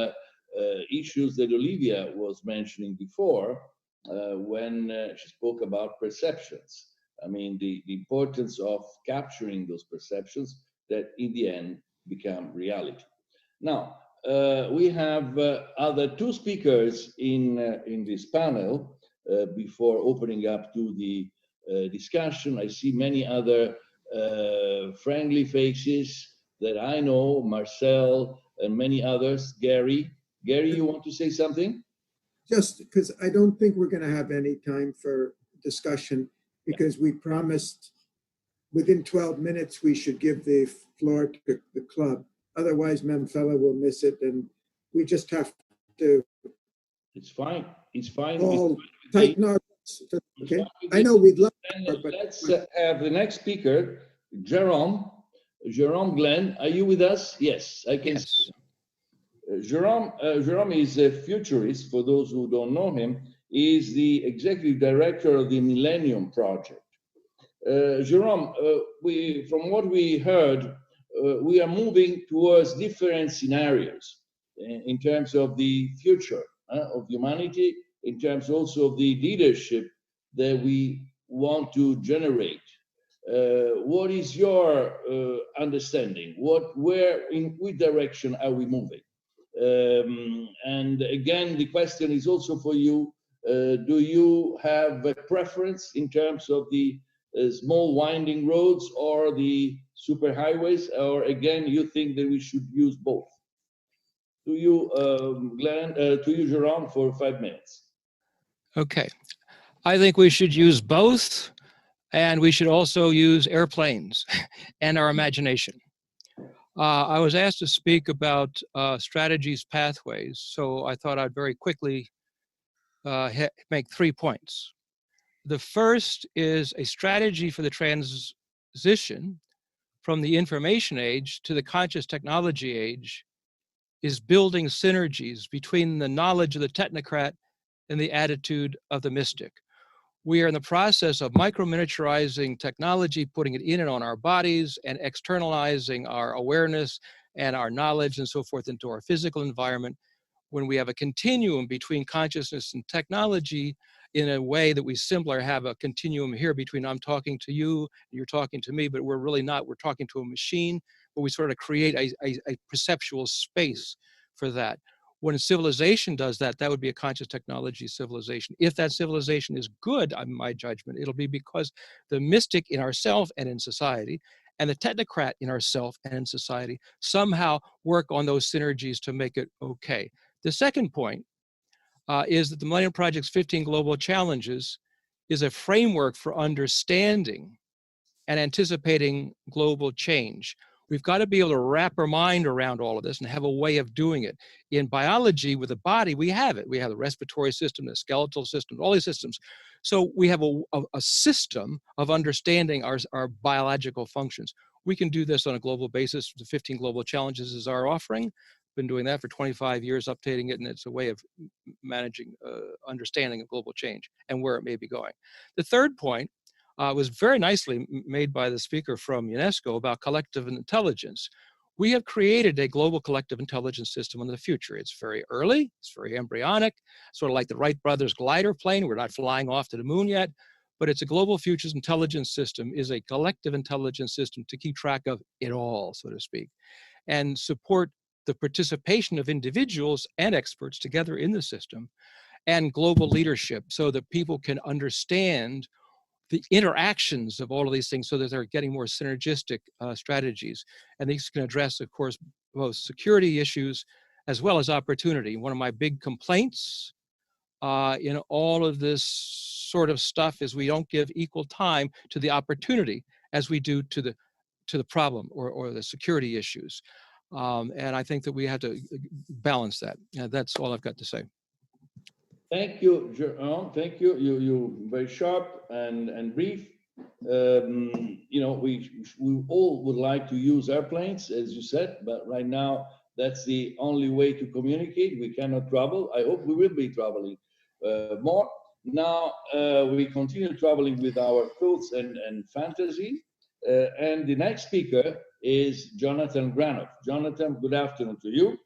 issues that Olivia was mentioning before when she spoke about perceptions. I mean, the importance of capturing those perceptions that in the end become reality. Now, we have other two speakers in this panel before opening up to the discussion. I see many other friendly faces that I know, Marcel and many others. Gary, you want to say something? Just because I don't think we're going to have any time for discussion, because we promised within 12 minutes we should give the floor to the club. Otherwise, Memfella will miss it, and we just have to. It's fine. It's fine. All tighten our. Okay. I know we'd love more, but let's have the next speaker, Jerome. Jerome Glenn, are you with us? Yes, I can see. Jerome is a futurist. For those who don't know him, he is the executive director of the Millennium Project. Jerome, from what we heard, we are moving towards different scenarios in terms of the future of humanity, in terms also of the leadership that we want to generate. What is your understanding? In which direction are we moving? And again, the question is also for you. Do you have a preference in terms of the small winding roads or the superhighways, or again, you think that we should use both? To you, Glenn, to you, Jerome, for 5 minutes. Okay. I think we should use both, and we should also use airplanes and our imagination. I was asked to speak about strategies, pathways, so I thought I'd very quickly make 3 points. The first is a strategy for the transition from the information age to the conscious technology age is building synergies between the knowledge of the technocrat and the attitude of the mystic. We are in the process of micro-miniaturizing technology, putting it in and on our bodies, and externalizing our awareness and our knowledge and so forth into our physical environment. When we have a continuum between consciousness and technology, in a way that we simply have a continuum here between I'm talking to you, you're talking to me, but we're really not. We're talking to a machine, but we sort of create a perceptual space for that. When a civilization does that, that would be a conscious technology civilization. If that civilization is good, in my judgment, it'll be because the mystic in ourself and in society, and the technocrat in ourself and in society somehow work on those synergies to make it okay. The second point, is that the Millennium Project's 15 Global Challenges is a framework for understanding and anticipating global change. We've got to be able to wrap our mind around all of this and have a way of doing it. In biology, with the body, we have it. We have the respiratory system, the skeletal system, all these systems. So we have a system of understanding our biological functions. We can do this on a global basis. The 15 Global Challenges is our offering. Been doing that for 25 years, updating it, and it's a way of managing understanding of global change and where it may be going. The third point was very nicely made by the speaker from UNESCO about collective intelligence. We have created a global collective intelligence system in the future. It's very early, it's very embryonic, sort of like the Wright brothers glider plane. We're not flying off to the moon yet, but it's a global futures intelligence system, is a collective intelligence system to keep track of it all, so to speak, and support the participation of individuals and experts together in the system, and global leadership so that people can understand the interactions of all of these things so that they're getting more synergistic strategies. And these can address, of course, both security issues as well as opportunity. One of my big complaints in all of this sort of stuff is we don't give equal time to the opportunity as we do to the problem or the security issues. And I think that we have to balance that. That's all I've got to say. Thank you, Jerome. Thank you. You very sharp and brief. You know, we all would like to use airplanes, as you said, but right now that's the only way to communicate. We cannot travel. I hope we will be traveling more. Now we continue traveling with our thoughts and fantasy. And the next speaker is Jonathan Granoff. Jonathan, good afternoon to you.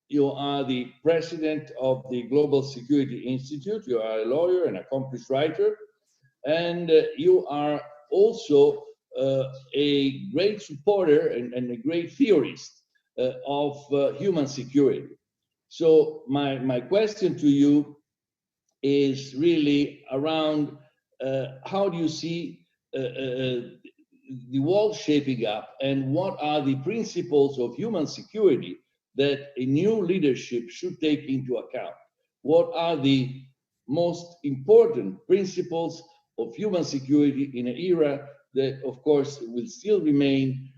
You are the president of the Global Security Institute. You are a lawyer, an accomplished writer, and you are also a great supporter and a great theorist of human security. So my question to you is really around how do you see the world shaping up, and what are the principles of human security that a new leadership should take into account? What are the most important principles of human security in an era that, of course, will still remain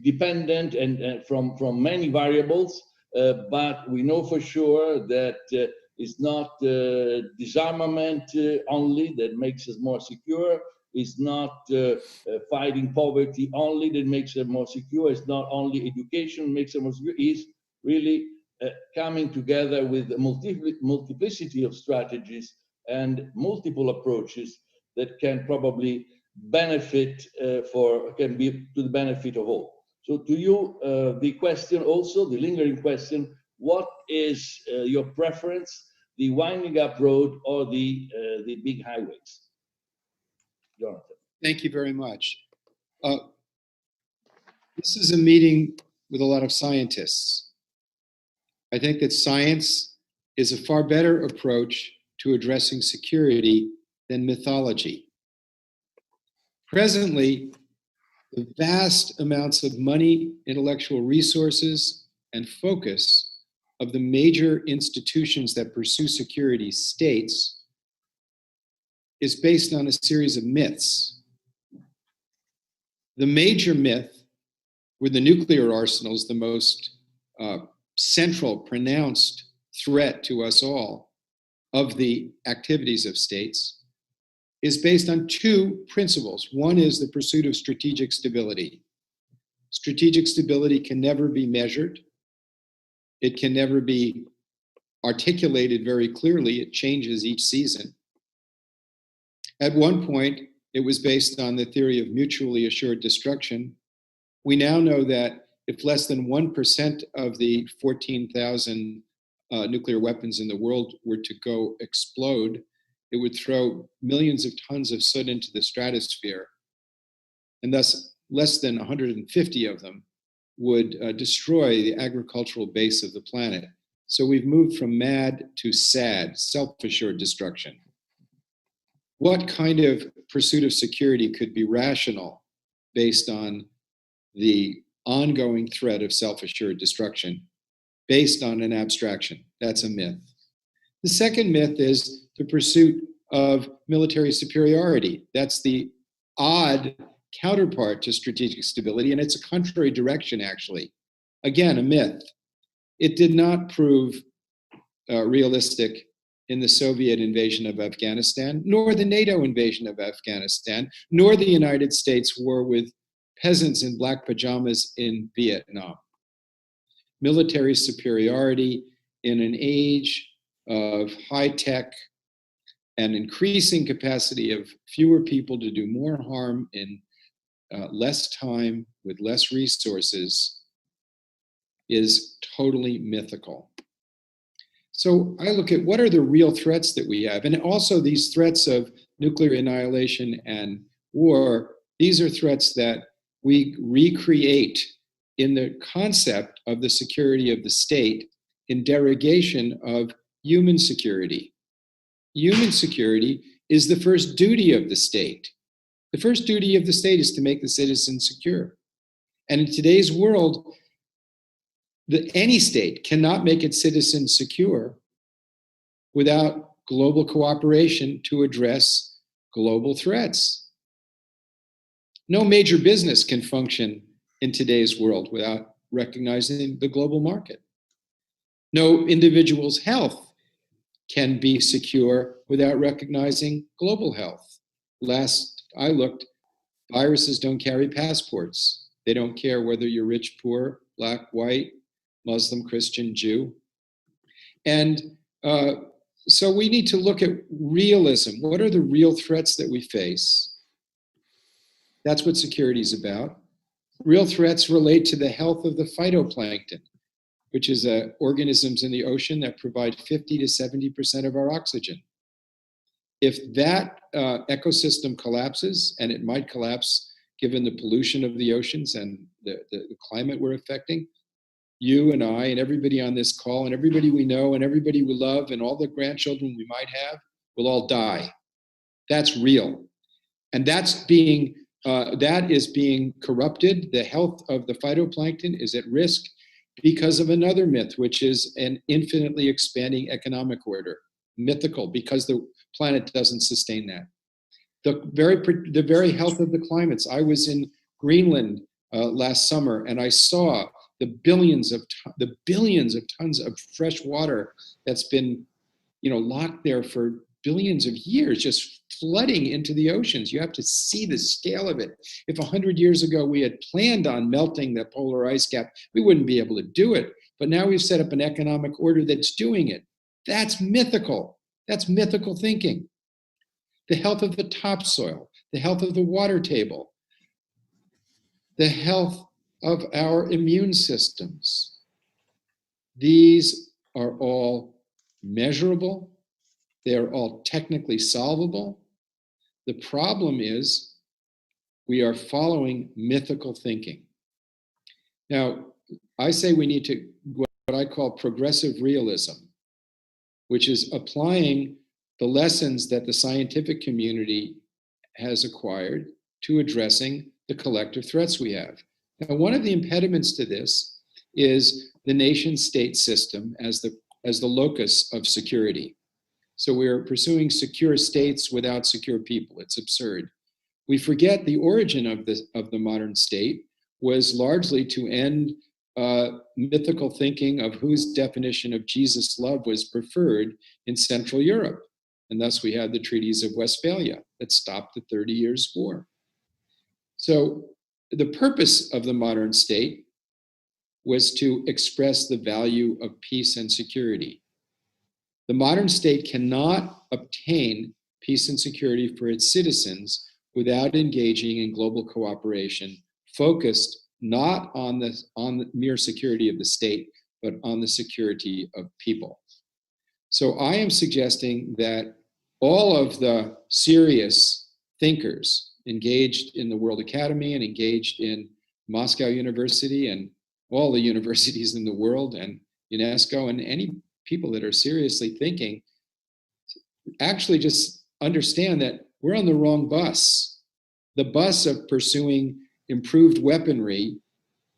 dependent and from many variables, but we know for sure that it's not disarmament only that makes us more secure. It's not fighting poverty only that makes them more secure. It's not only education makes them more secure. It's really coming together with a multiplicity of strategies and multiple approaches that can probably benefit can be to the benefit of all. So to you, the question also, the lingering question, what is your preference, the winding up road or the big highways? Jonathan. Thank you very much. This is a meeting with a lot of scientists. I think that science is a far better approach to addressing security than mythology. Presently, the vast amounts of money, intellectual resources, and focus of the major institutions that pursue security states is based on a series of myths. The major myth were the nuclear arsenals, the most central, pronounced threat to us all of the activities of states, is based on two principles. One is the pursuit of strategic stability. Strategic stability can never be measured. It can never be articulated very clearly. It changes each season. At one point, it was based on the theory of mutually assured destruction. We now know that if less than 1% of the 14,000 nuclear weapons in the world were to go explode, it would throw millions of tons of soot into the stratosphere. And thus, less than 150 of them would destroy the agricultural base of the planet. So we've moved from mad to sad, self-assured destruction. What kind of pursuit of security could be rational based on the ongoing threat of self-assured destruction? based on an abstraction. That's a myth. The second myth is the pursuit of military superiority. That's the odd counterpart to strategic stability, and it's a contrary direction, actually. Again, a myth. It did not prove realistic in the Soviet invasion of Afghanistan, nor the NATO invasion of Afghanistan, nor the United States war with peasants in black pajamas in Vietnam. Military superiority in an age of high tech and increasing capacity of fewer people to do more harm in less time with less resources is totally mythical. So I look at what are the real threats that we have, and also these threats of nuclear annihilation and war. These are threats that we recreate in the concept of the security of the state in derogation of human security. Human security is the first duty of the state. The first duty of the state is to make the citizen secure. And in today's world, any state cannot make its citizens secure without global cooperation to address global threats. No major business can function in today's world without recognizing the global market. No individual's health can be secure without recognizing global health. Last I looked, viruses don't carry passports. They don't care whether you're rich, poor, black, white, Muslim, Christian, Jew. And so we need to look at realism. What are the real threats that we face? That's what security is about. Real threats relate to the health of the phytoplankton, which is organisms in the ocean that provide 50 to 70% of our oxygen. If that ecosystem collapses, and it might collapse given the pollution of the oceans and the climate we're affecting, you and I and everybody on this call and everybody we know and everybody we love and all the grandchildren we might have will all die. That's real. And that is being corrupted. The health of the phytoplankton is at risk because of another myth, which is an infinitely expanding economic order. Mythical, because the planet doesn't sustain that. The very health of the climates. I was in Greenland last summer, and I saw the billions of tons of fresh water that's been, locked there for billions of years, just flooding into the oceans. You have to see the scale of it. If 100 years ago we had planned on melting the polar ice cap, we wouldn't be able to do it. But now we've set up an economic order that's doing it. That's mythical. That's mythical thinking. The health of the topsoil, the health of the water table, the health of our immune systems. These are all measurable. They are all technically solvable. The problem is we are following mythical thinking. Now, I say we need to what I call progressive realism, which is applying the lessons that the scientific community has acquired to addressing the collective threats we have. Now, one of the impediments to this is the nation-state system as the locus of security. So we're pursuing secure states without secure people. It's absurd. We forget the origin of the modern state was largely to end mythical thinking of whose definition of Jesus' love was preferred in Central Europe. And thus we had the treaties of Westphalia that stopped the 30 Years' War. So the purpose of the modern state was to express the value of peace and security. The modern state cannot obtain peace and security for its citizens without engaging in global cooperation focused not on the mere security of the state, but on the security of people. So I am suggesting that all of the serious thinkers engaged in the World Academy and engaged in Moscow University and all the universities in the world and UNESCO and any people that are seriously thinking, actually just understand that we're on the wrong bus. The bus of pursuing improved weaponry,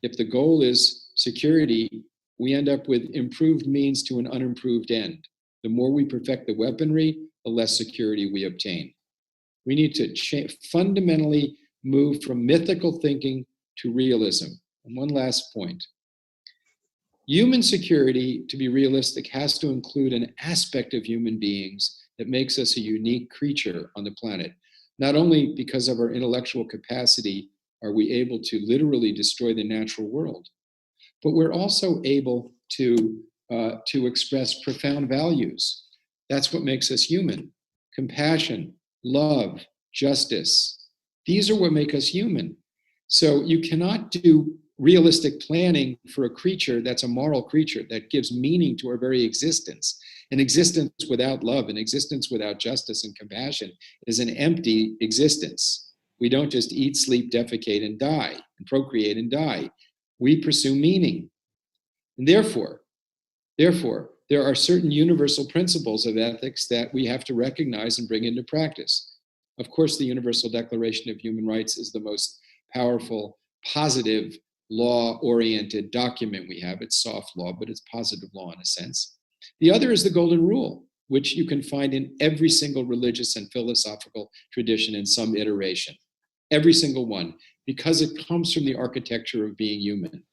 if the goal is security, we end up with improved means to an unimproved end. The more we perfect the weaponry, the less security we obtain. We need to fundamentally move from mythical thinking to realism. And one last point. Human security, to be realistic, has to include an aspect of human beings that makes us a unique creature on the planet. Not only because of our intellectual capacity are we able to literally destroy the natural world, but we're also able to express profound values. That's what makes us human. Compassion, love, justice. These are what make us human. So you cannot do realistic planning for a creature that's a moral creature that gives meaning to our very existence. An existence without love, an existence without justice and compassion is an empty existence. We don't just eat, sleep, defecate, and die, and procreate and die. We pursue meaning. And therefore, there are certain universal principles of ethics that we have to recognize and bring into practice. Of course, the Universal Declaration of Human Rights is the most powerful, positive, law-oriented document we have. It's soft law, but it's positive law in a sense. The other is the Golden Rule, which you can find in every single religious and philosophical tradition in some iteration. Every single one, because it comes from the architecture of being human.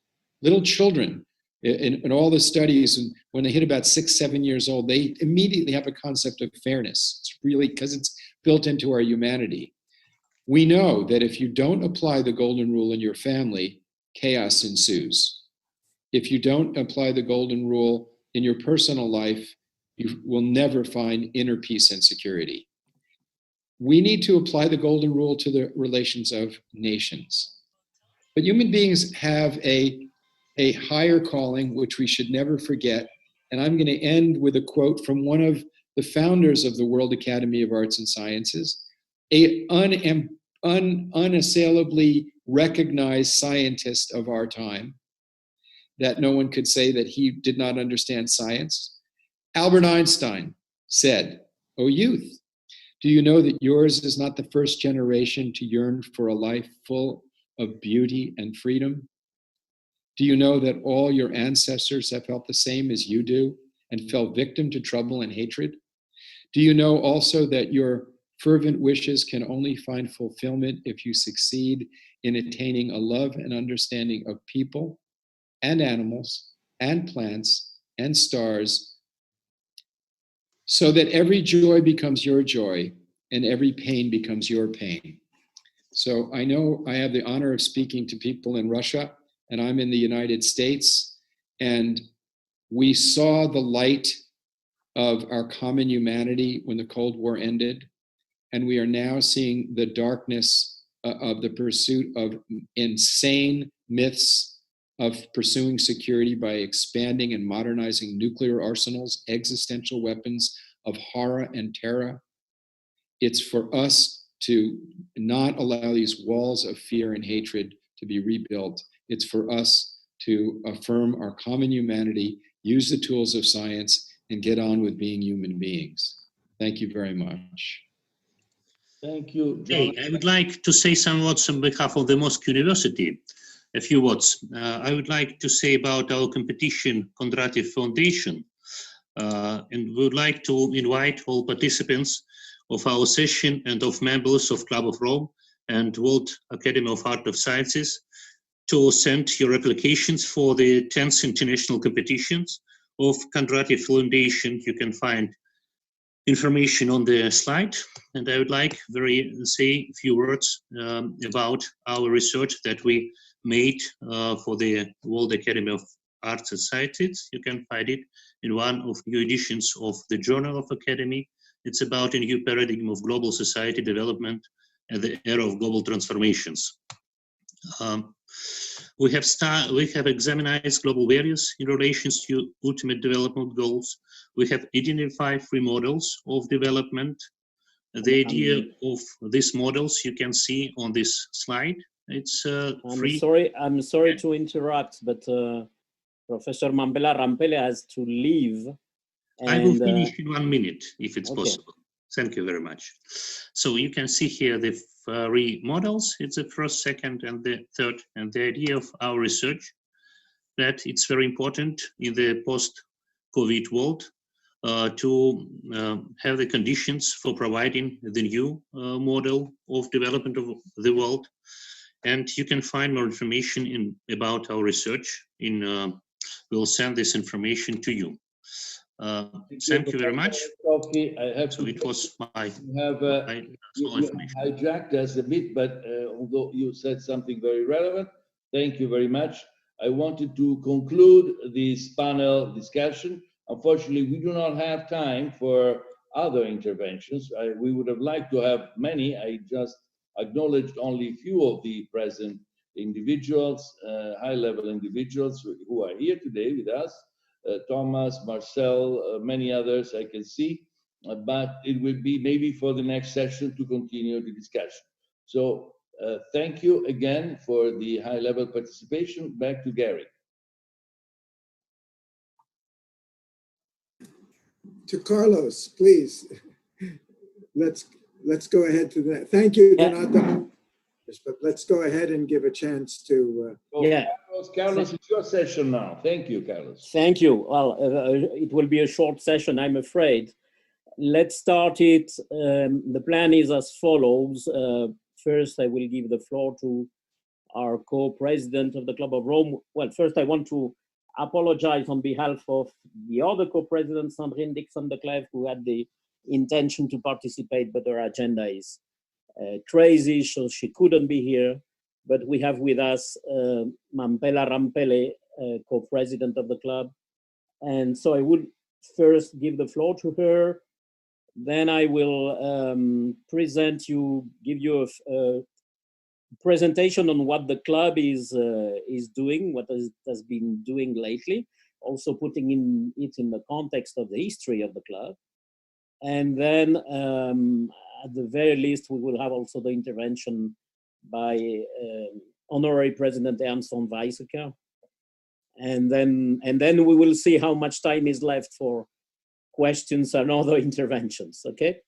Little children, in all the studies, and when they hit about 6, 7 years old, they immediately have a concept of fairness. It's really because it's built into our humanity. We know that if you don't apply the Golden Rule in your family, chaos ensues. If you don't apply the Golden Rule in your personal life, you will never find inner peace and security. We need to apply the Golden Rule to the relations of nations. But human beings have a higher calling, which we should never forget. And I'm going to end with a quote from one of the founders of the World Academy of Arts and Sciences, an unassailably recognized scientist of our time, that no one could say that he did not understand science. Albert Einstein said, "O youth, do you know that yours is not the first generation to yearn for a life full of beauty and freedom? Do you know that all your ancestors have felt the same as you do and fell victim to trouble and hatred? Do you know also that your fervent wishes can only find fulfillment if you succeed in attaining a love and understanding of people and animals and plants and stars, so that every joy becomes your joy and every pain becomes your pain?" So I know I have the honor of speaking to people in Russia, and I'm in the United States, and we saw the light of our common humanity when the Cold War ended, and we are now seeing the darkness of the pursuit of insane myths of pursuing security by expanding and modernizing nuclear arsenals, existential weapons of horror and terror. It's for us to not allow these walls of fear and hatred to be rebuilt. It's for us to affirm our common humanity, use the tools of science, and get on with being human beings. Thank you very much. Thank you, John. Hey, I would like to say some words on behalf of the Moscow University. A few words. I would like to say about our competition, Kondratiev Foundation, and we would like to invite all participants of our session and of members of Club of Rome and World Academy of Art of Sciences to send your applications for the 10th international competitions of Kondratiev Foundation. You can find information on the slide, and I would like say a few words about our research that we made for the World Academy of Arts and Sciences. You can find it in one of new editions of the Journal of Academy. It's about a new paradigm of global society development and the era of global transformations. We have examined global values in relations to ultimate development goals. We have identified 3 models of development. The idea of these models you can see on this slide. It's I'm sorry to interrupt, but Professor Mambela Rampele has to leave. I will finish in 1 minute, if it's possible. Thank you very much. So you can see here the 3 models. It's the first, second, and the third. And the idea of our research that it's very important in the post-COVID world to have the conditions for providing the new model of development of the world. And you can find more information about our research we'll send this information to you. Thank you very much. Sophie, I have so it was my you hijacked us a bit, but although you said something very relevant, thank you very much. I wanted to conclude this panel discussion. Unfortunately, we do not have time for other interventions. We would have liked to have many. I just acknowledged only a few of the present individuals, high-level individuals who are here today with us. Thomas, Marcel, many others I can see, but it will be maybe for the next session to continue the discussion. So thank you again for the high-level participation. Back to Gary. To Carlos, please. Let's go ahead to that. Thank you, Donato. But let's go ahead and give a chance to. Yeah. Carlos, it's your session now. Thank you, Carlos. Thank you. Well, it will be a short session, I'm afraid. Let's start it. The plan is as follows. First, I will give the floor to our co-president of the Club of Rome. Well, first, I want to apologize on behalf of the other co-president, Sandrine Dixon de Clèves, who had the intention to participate, but her agenda is crazy, so she couldn't be here. But we have with us Mampela Rampele, co-president of the club. And so I would first give the floor to her. Then I will give you a presentation on what the club is doing, what it has been doing lately, also putting it in the context of the history of the club. And then at the very least, we will have also the intervention by Honorary President Ernst von Weizsäcker. And then we will see how much time is left for questions and other interventions, okay?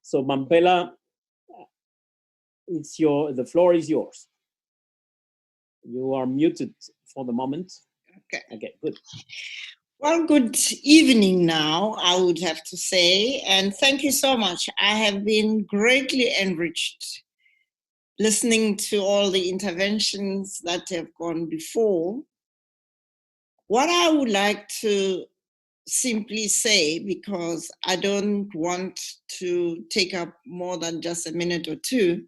So Mampela, the floor is yours. You are muted for the moment. Okay, good. Well, good evening now, I would have to say, and thank you so much. I have been greatly enriched listening to all the interventions that have gone before. What I would like to simply say, because I don't want to take up more than just a minute or two,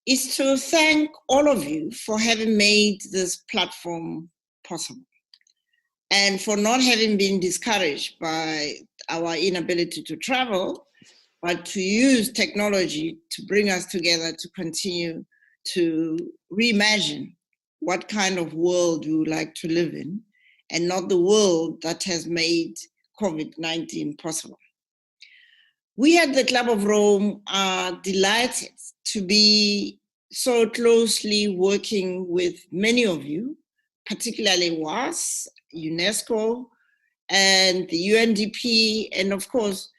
is to thank all of you for having made this platform possible and for not having been discouraged by our inability to travel, but to use technology to bring us together to continue to reimagine what kind of world we would like to live in, and not the world that has made COVID-19 possible. We at the Club of Rome are delighted to be so closely working with many of you, particularly WAS, UNESCO, and the UNDP, and of course,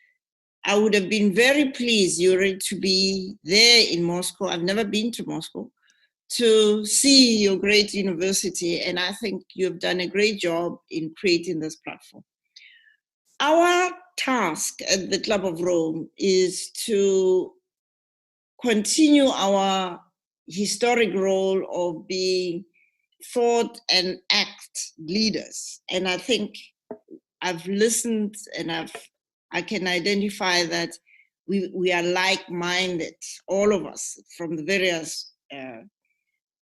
I would have been very pleased, Yuri, to be there in Moscow. I've never been to Moscow, to see your great university, and I think you've done a great job in creating this platform. Our task at the Club of Rome is to continue our historic role of being thought and act leaders. And I think I've listened and I can identify that we are like-minded, all of us from the various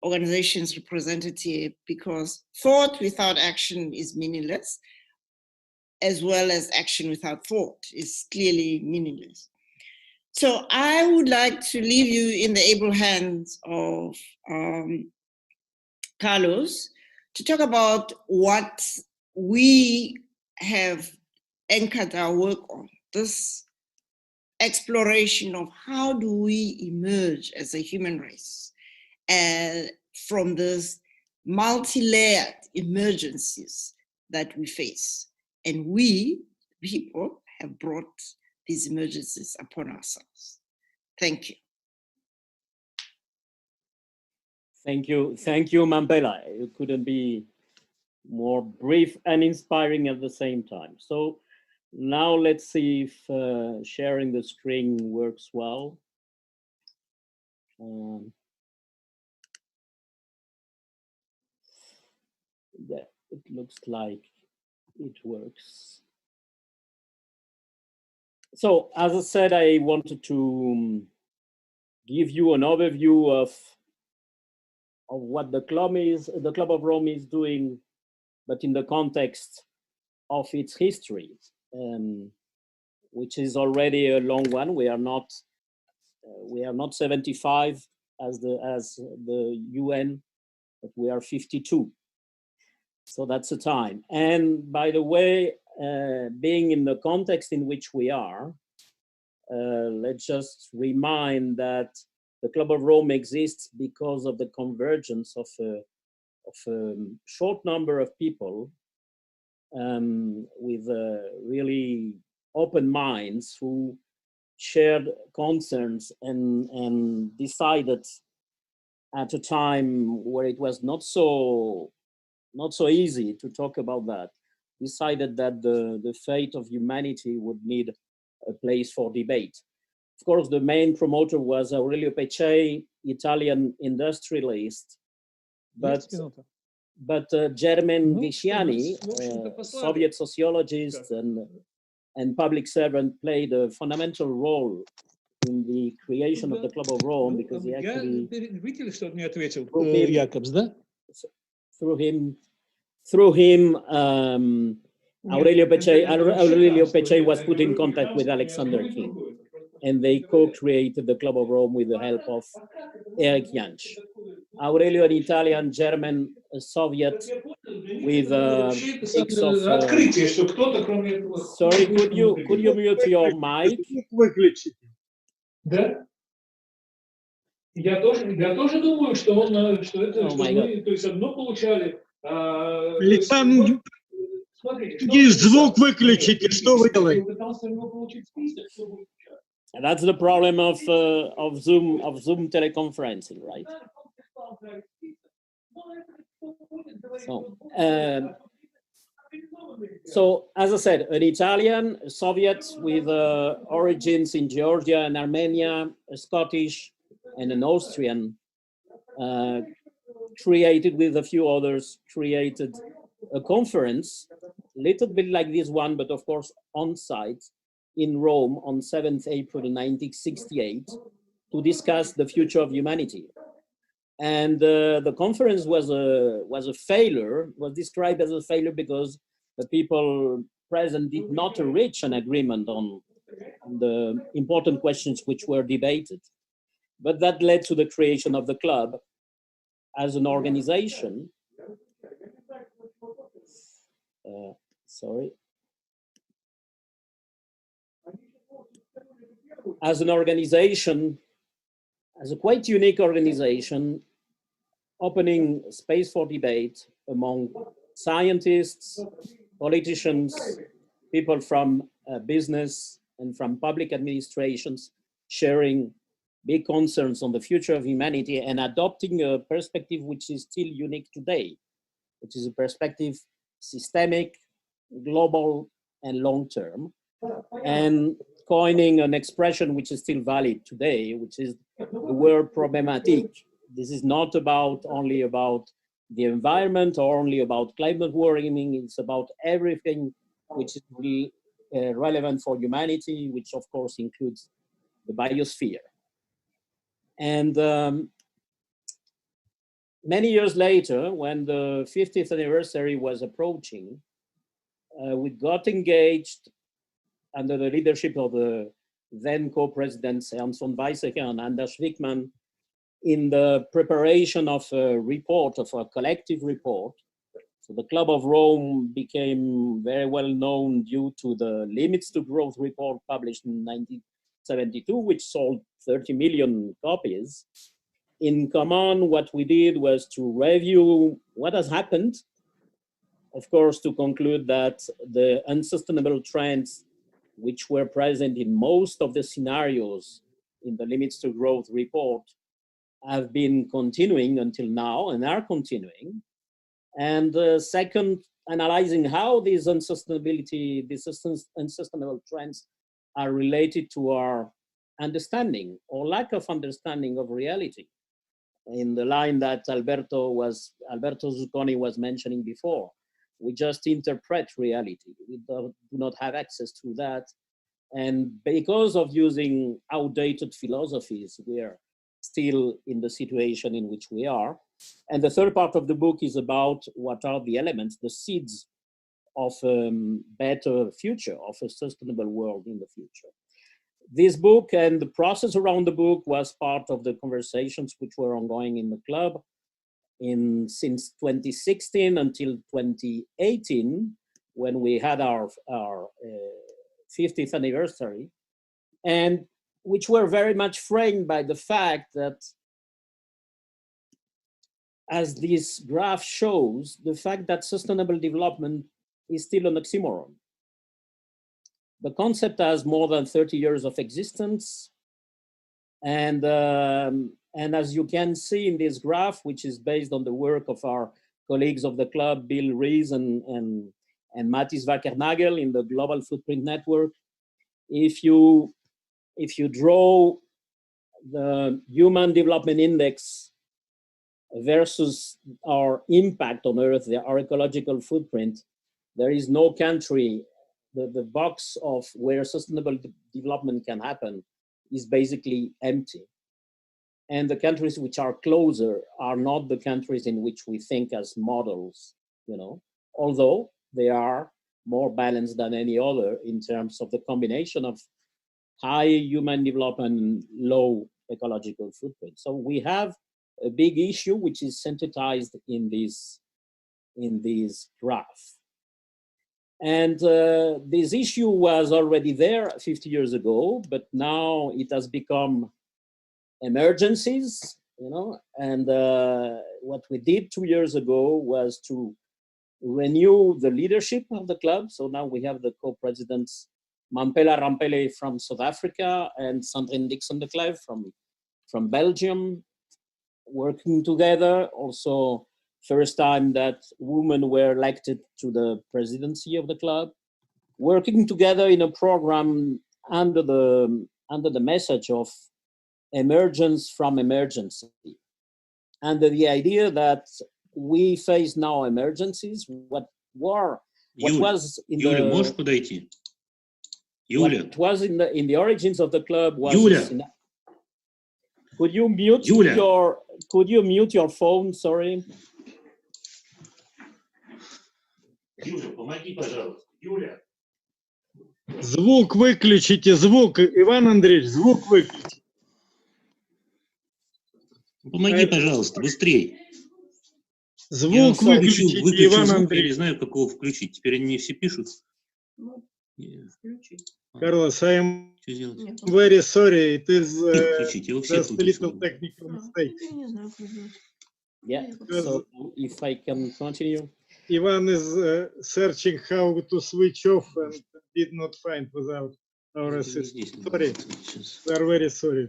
organizations represented here, because thought without action is meaningless, as well as action without thought is clearly meaningless. So I would like to leave you in the able hands of Carlos to talk about what we have anchored our work on, this exploration of how do we emerge as a human race from these multi-layered emergencies that we face. And we, people, have brought these emergencies upon ourselves. Thank you. Thank you, Mampela. You couldn't be more brief and inspiring at the same time. So now let's see if sharing the screen works well. Yeah, it looks like it works. So as I said, I wanted to give you an overview of what the Club of Rome is doing, but in the context of its history, which is already a long one. We are not 75 as the UN, but we are 52. So that's a time. And by the way, being in the context in which we are, let's just remind that the Club of Rome exists because of the convergence of a short number of people with really open minds who shared concerns and decided at a time where it was not so easy to talk about that, decided that the fate of humanity would need a place for debate. Of course, the main promoter was Aurelio Peccei, Italian industrialist, but German Visciani, Soviet sociologist and public servant, played a fundamental role in the creation of the Club of Rome, because he actually through him Aurelio Peccei was put in contact with Alexander King, and they co-created the Club of Rome with the help of Erich Jansch. Aurelio, an Italian, German, Soviet, with a mix of... Sorry, could you mute your mic? Да. Я тоже думаю, что мы, то есть одно получали. Александр, звук выключите, что вы делаете? That's the problem of Zoom teleconferencing, right? So, as I said, an Italian, a Soviet with origins in Georgia and Armenia, a Scottish, and an Austrian, created with a few others, created a conference, a little bit like this one, but of course on site in Rome on 7th April 1968 to discuss the future of humanity. And the conference was a failure, was described as a failure because the people present did not reach an agreement on the important questions which were debated. But that led to the creation of the club as an organization. As an organization, as a quite unique organization, opening space for debate among scientists, politicians, people from business and from public administrations, sharing big concerns on the future of humanity and adopting a perspective which is still unique today, which is a perspective systemic, global, and long-term, and coining an expression which is still valid today, which is the word problematique. This is not only about the environment or only about climate warming. It's about everything which is really relevant for humanity, which of course includes the biosphere. And many years later, when the 50th anniversary was approaching, we got engaged under the leadership of the then co-presidents Ernst von Weizsäcker and Anders Wickman in the preparation of a report, of a collective report. So the Club of Rome became very well known due to the Limits to Growth report published in 1972, which sold 30 million copies. In common, what we did was to review what has happened, of course, to conclude that the unsustainable trends which were present in most of the scenarios in the Limits to Growth report have been continuing until now and are continuing. And second, analyzing how these unsustainability, these unsustainable trends are related to our understanding or lack of understanding of reality, in the line that Alberto Zucconi was mentioning before. We just interpret reality. We do not have access to that. And because of using outdated philosophies, we are still in the situation in which we are. And the third part of the book is about what are the elements, the seeds of a better future, of a sustainable world in the future. This book and the process around the book was part of the conversations which were ongoing in the club since 2016 until 2018, when we had our 50th anniversary, and which were very much framed by the fact that, as this graph shows, the fact that sustainable development is still an oxymoron. The concept has more than 30 years of existence. And as you can see in this graph, which is based on the work of our colleagues of the club, Bill Rees and Matthijs Wackernagel in the Global Footprint Network, if you draw the Human Development Index versus our impact on Earth, our ecological footprint, there is no country, the box of where sustainable development can happen is basically empty. And the countries which are closer are not the countries in which we think as models, although they are more balanced than any other in terms of the combination of high human development and low ecological footprint. So we have a big issue which is synthesized in this graph. And this issue was already there 50 years ago, but now it has become emergencies, and what we did 2 years ago was to renew the leadership of the club. So now we have the co-presidents Mampela Rampele from South Africa and Sandrine Dixon de Clève from Belgium, working together. Also, first time that women were elected to the presidency of the club, working together in a program under the message of emergence from emergency, and the idea that we face now emergencies. What was in the origins of the club was. Could you mute your phone? Sorry. Юля, помоги, пожалуйста. Юля. Звук выключите, звук. Иван Андреевич, звук выключите. Помоги, пожалуйста, быстрее. Звук выключите, Иван Андреевич. Я не знаю, как его включить. Теперь они все пишут. Carlos, I am very sorry. It is just a little technical mistake. Yeah, so if I can continue. Ivan is searching how to switch off and did not find without our assistance. Sorry, we are very sorry.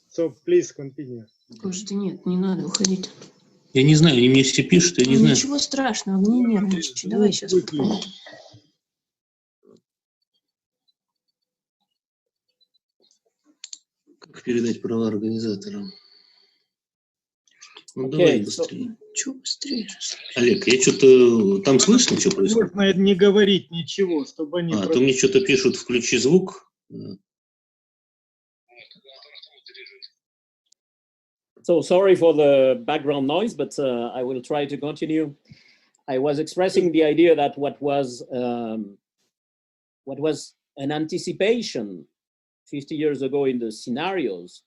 So please continue. Слушайте, нет, не надо уходить. Я не знаю, они мне все пишут, я не знаю. Ничего страшного, не нервничайте. Давай сейчас. Как передать права организаторам? Ну, давай быстрее. Чего быстрее? Олег, я что-то... Там слышно, что происходит? Можно не говорить ничего, чтобы они... то мне что-то пишут, включи звук. So sorry for the background noise, but I will try to continue. I was expressing the idea that what was an anticipation 50 years ago in the scenarios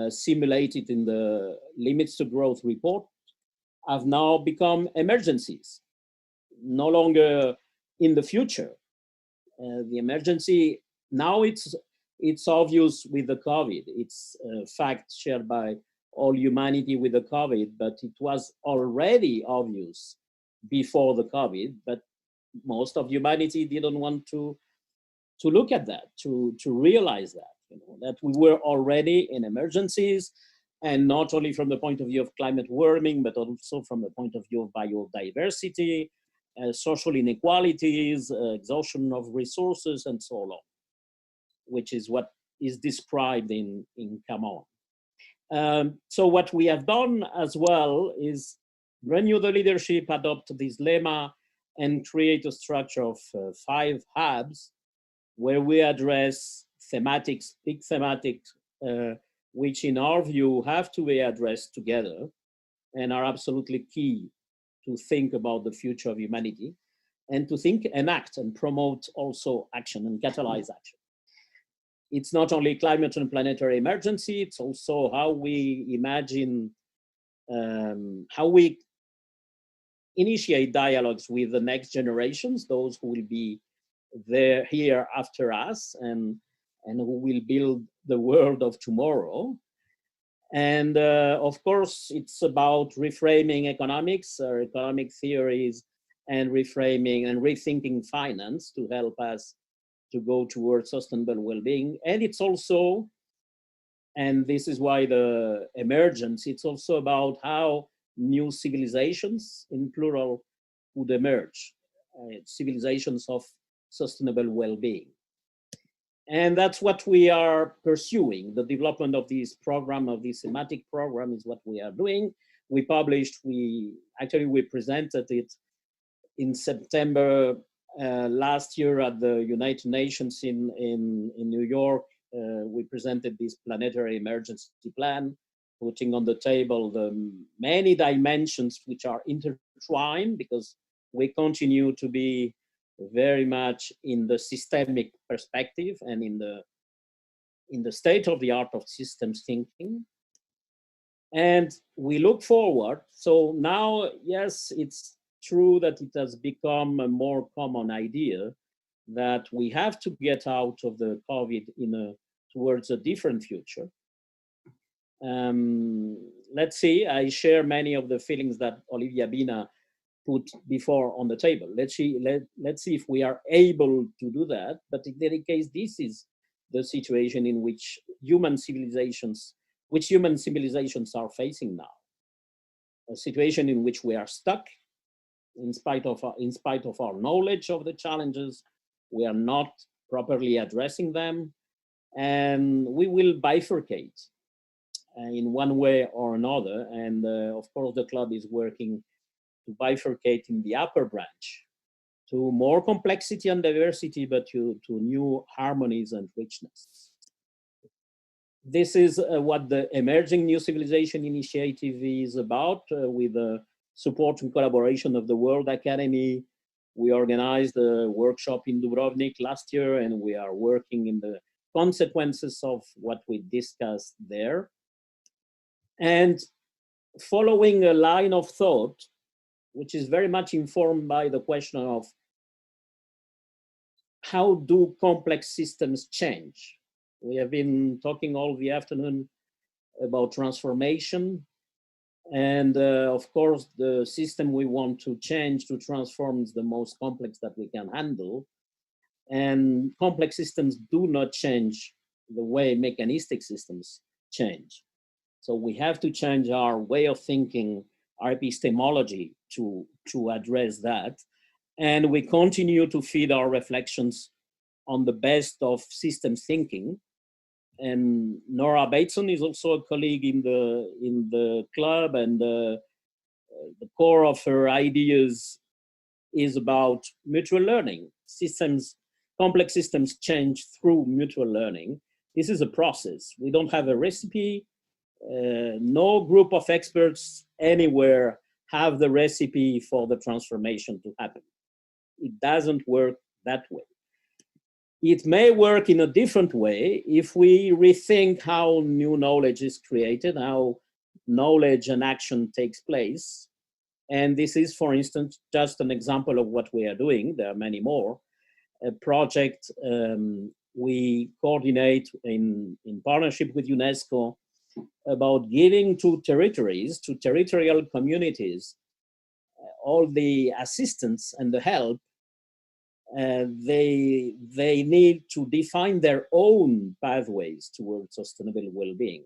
simulated in the Limits to Growth report have now become emergencies, no longer in the future. The emergency, now it's obvious with the COVID. It's a fact shared by all humanity with the COVID, but it was already obvious before the COVID, but most of humanity didn't want to look at that, to realize that, that we were already in emergencies, and not only from the point of view of climate warming, but also from the point of view of biodiversity, social inequalities, exhaustion of resources, and so on, which is what is described in Come On. So what we have done as well is renew the leadership, adopt this lemma, and create a structure of 5 hubs where we address thematics, big thematics, which in our view have to be addressed together and are absolutely key to think about the future of humanity, and to think and act and promote also action and catalyze action. It's not only climate and planetary emergency, it's also how we imagine, how we initiate dialogues with the next generations, those who will be there here after us, and who will build the world of tomorrow. And of course, it's about reframing economics, economic theories, and reframing and rethinking finance to help us to go towards sustainable well-being. And it's also, and this is why the emergence, it's also about how new civilizations, in plural, would emerge, civilizations of sustainable well-being. And that's what we are pursuing. The development of this program, of this thematic program, is what we are doing. We published, we presented it in September last year at the United Nations in New York. We presented this planetary emergency plan, putting on the table the many dimensions which are intertwined, because we continue to be very much in the systemic perspective and in the state of the art of systems thinking. And we look forward. So now, yes, it's true that it has become a more common idea that we have to get out of the COVID towards a different future. Let's see, I share many of the feelings that Olivia Bina put before on the table. Let's see if we are able to do that. But in any case, this is the situation in which human civilizations are facing now. A situation in which we are stuck, in spite of our knowledge of the challenges. We are not properly addressing them, and we will bifurcate in one way or another. And of course, the club is working to bifurcate in the upper branch to more complexity and diversity, but to new harmonies and richness. This is what the Emerging New Civilization Initiative is about, with the support and collaboration of the World Academy. We organized a workshop in Dubrovnik last year, and we are working in the consequences of what we discussed there. And following a line of thought, which is very much informed by the question of how do complex systems change? We have been talking all the afternoon about transformation. And of course, the system we want to change, to transform, is the most complex that we can handle. And complex systems do not change the way mechanistic systems change. So we have to change our way of thinking, our epistemology to address that. And we continue to feed our reflections on the best of systems thinking. And Nora Bateson is also a colleague in the club, and the core of her ideas is about mutual learning. Complex systems change through mutual learning. This is a process. We don't have a recipe. No group of experts anywhere have the recipe for the transformation to happen. It doesn't work that way. It may work in a different way if we rethink how new knowledge is created, how knowledge and action takes place. And this is, for instance, just an example of what we are doing. There are many more. A project we coordinate in partnership with UNESCO about giving to territories, to territorial communities, all the assistance and the help they need to define their own pathways towards sustainable well-being.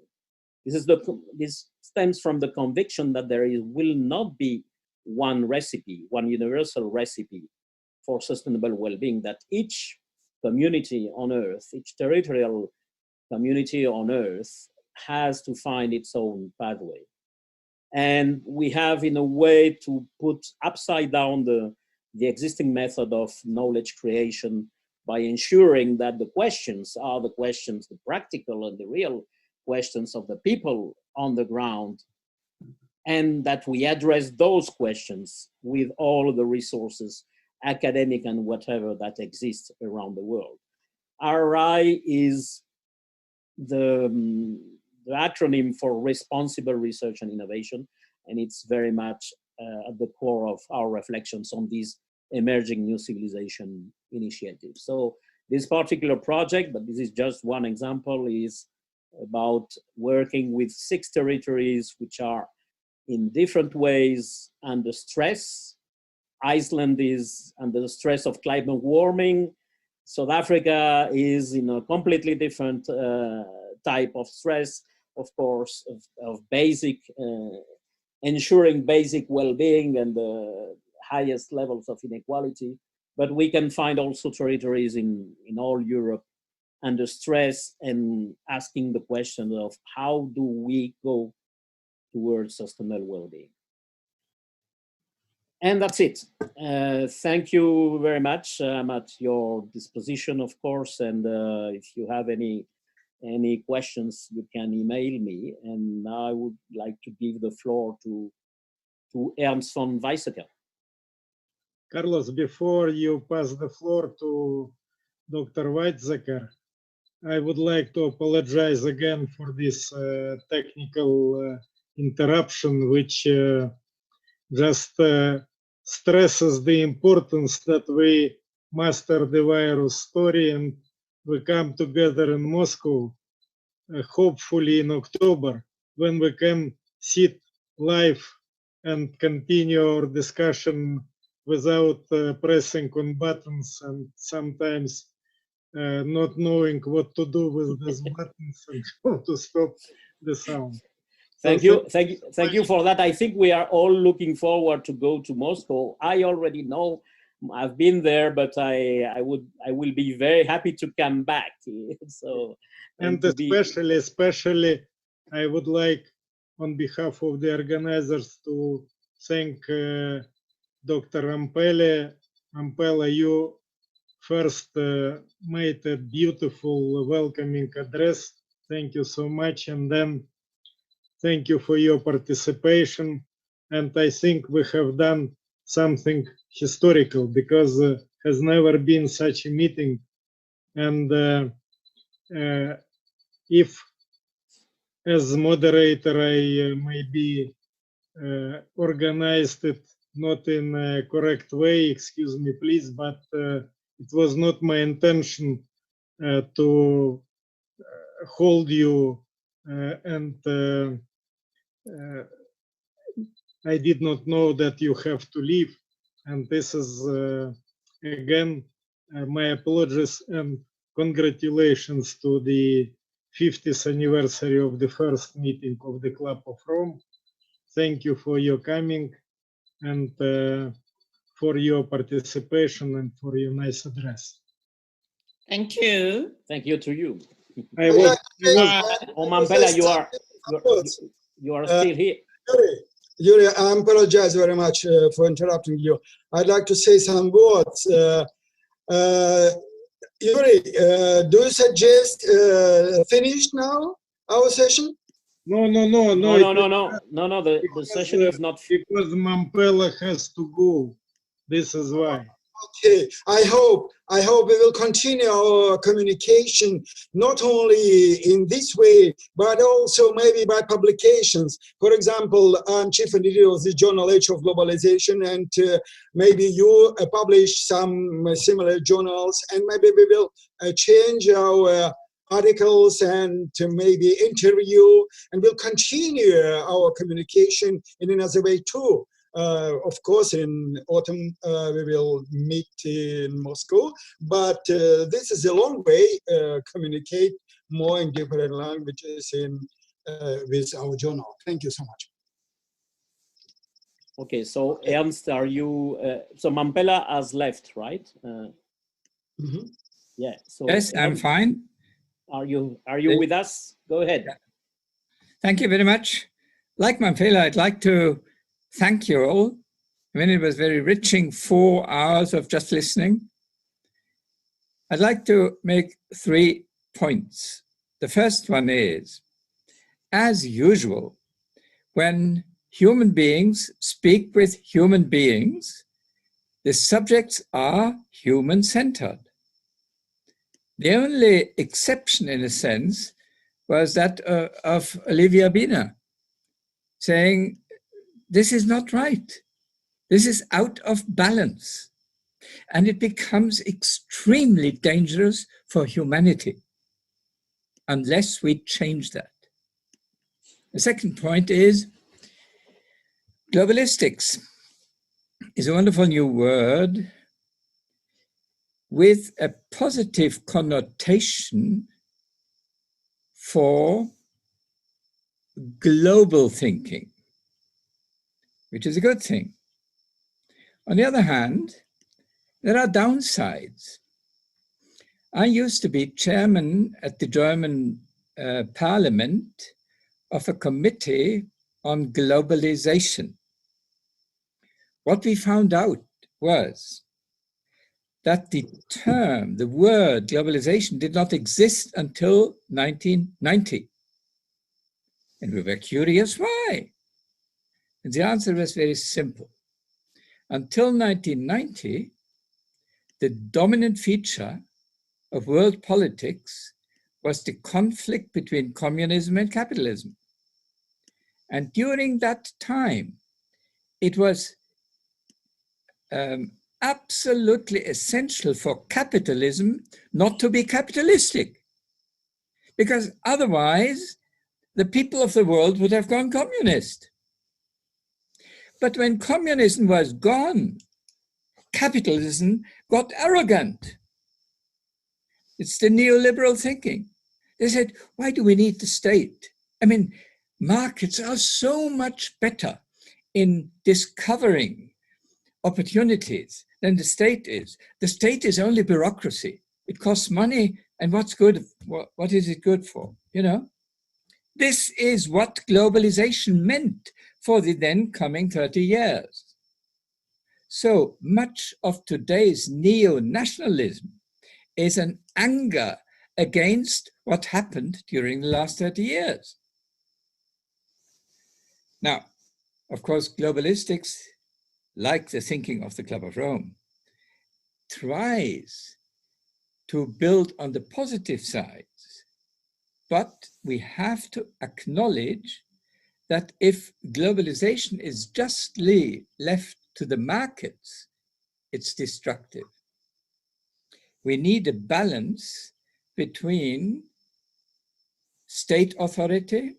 This stems from the conviction that there will not be one recipe, one universal recipe for sustainable well-being, that each community on Earth, each territorial community on Earth has to find its own pathway. And we have, in a way, to put upside down the existing method of knowledge creation by ensuring that the questions are the questions, the practical and the real questions of the people on the ground, and that we address those questions with all the resources, academic and whatever, that exists around the world. RI is the acronym for Responsible Research and Innovation, and it's very much at the core of our reflections on these emerging new civilization initiatives. So this particular project, but this is just one example, is about working with 6 territories which are in different ways under stress. Iceland is under the stress of climate warming. South Africa is in a completely different type of stress, of course, of basic, ensuring basic well-being and the highest levels of inequality. But we can find also territories in all Europe under stress and asking the question of how do we go towards sustainable well-being. And that's it. Thank you very much. I'm at your disposition, of course, and if you have any questions, you can email me. And I would like to give the floor to Ernst von Weizsäcker. Carlos, before you pass the floor to Dr. Weizsäcker, I would like to apologize again for this technical interruption, which just stresses the importance that we master the virus story, and we come together in Moscow, hopefully in October, when we can sit live and continue our discussion without pressing on buttons and sometimes not knowing what to do with these buttons and how to stop the sound. Thank you for that. I think we are all looking forward to go to Moscow. I already know, I've been there, but I will be very happy to come back. So, and especially, I would like, on behalf of the organizers, to thank Dr. Ampele. Ampela, you first made a beautiful welcoming address. Thank you so much. And then thank you for your participation. And I think we have done something historical, because has never been such a meeting. And if, as moderator, I maybe organized it not in a correct way, excuse me, please, but it was not my intention to hold you, and I did not know that you have to leave. And this is, again, my apologies and congratulations to the 50th anniversary of the first meeting of the Club of Rome. Thank you for your coming and for your participation and for your nice address. Thank you. Thank you to you. Mampela, you are still here. Yuri, I apologize very much for interrupting you. I'd like to say some words. Yuri, do you suggest finish now our session? No. The session is not, because Mampela has to go. This is why. Okay, I hope we will continue our communication not only in this way, but also maybe by publications. For example, I'm chief editor of the journal Age of Globalization, and maybe you publish some similar journals, and maybe we will change our articles and maybe interview, and we'll continue our communication in another way too. Of course, in autumn we will meet in Moscow, but this is a long way. Communicate more in different languages in with our journal. Thank you so much. Okay, so Ernst, are you, so Mampela has left, right? Yeah, so. Yes, I'm Ernst, fine. Are you with us? Go ahead. Thank you very much. Like Mampela, I'd like to thank you all. I mean, it was very enriching 4 hours of just listening. I'd like to make 3 points. The first one is, as usual, when human beings speak with human beings, the subjects are human-centered. The only exception, in a sense, was that of Olivia Biener, saying, this is not right. This is out of balance. And it becomes extremely dangerous for humanity unless we change that. The second point is globalistics is a wonderful new word with a positive connotation for global thinking, which is a good thing. On the other hand, there are downsides. I used to be chairman at the German parliament of a committee on globalization. What we found out was that the term, the word globalization did not exist until 1990. And we were curious why. And the answer was very simple. Until 1990, the dominant feature of world politics was the conflict between communism and capitalism. And during that time, it was absolutely essential for capitalism not to be capitalistic, because otherwise the people of the world would have gone communist. But when communism was gone, capitalism got arrogant. It's the neoliberal thinking. They said, why do we need the state? I mean, markets are so much better in discovering opportunities than the state is. The state is only bureaucracy. It costs money, and what's good? What is it good for? You know, this is what globalization meant for the then coming 30 years. So much of today's neo-nationalism is an anger against what happened during the last 30 years. Now, of course, globalistics, like the thinking of the Club of Rome, tries to build on the positive sides, but we have to acknowledge that if globalization is justly left to the markets, it's destructive. We need a balance between state authority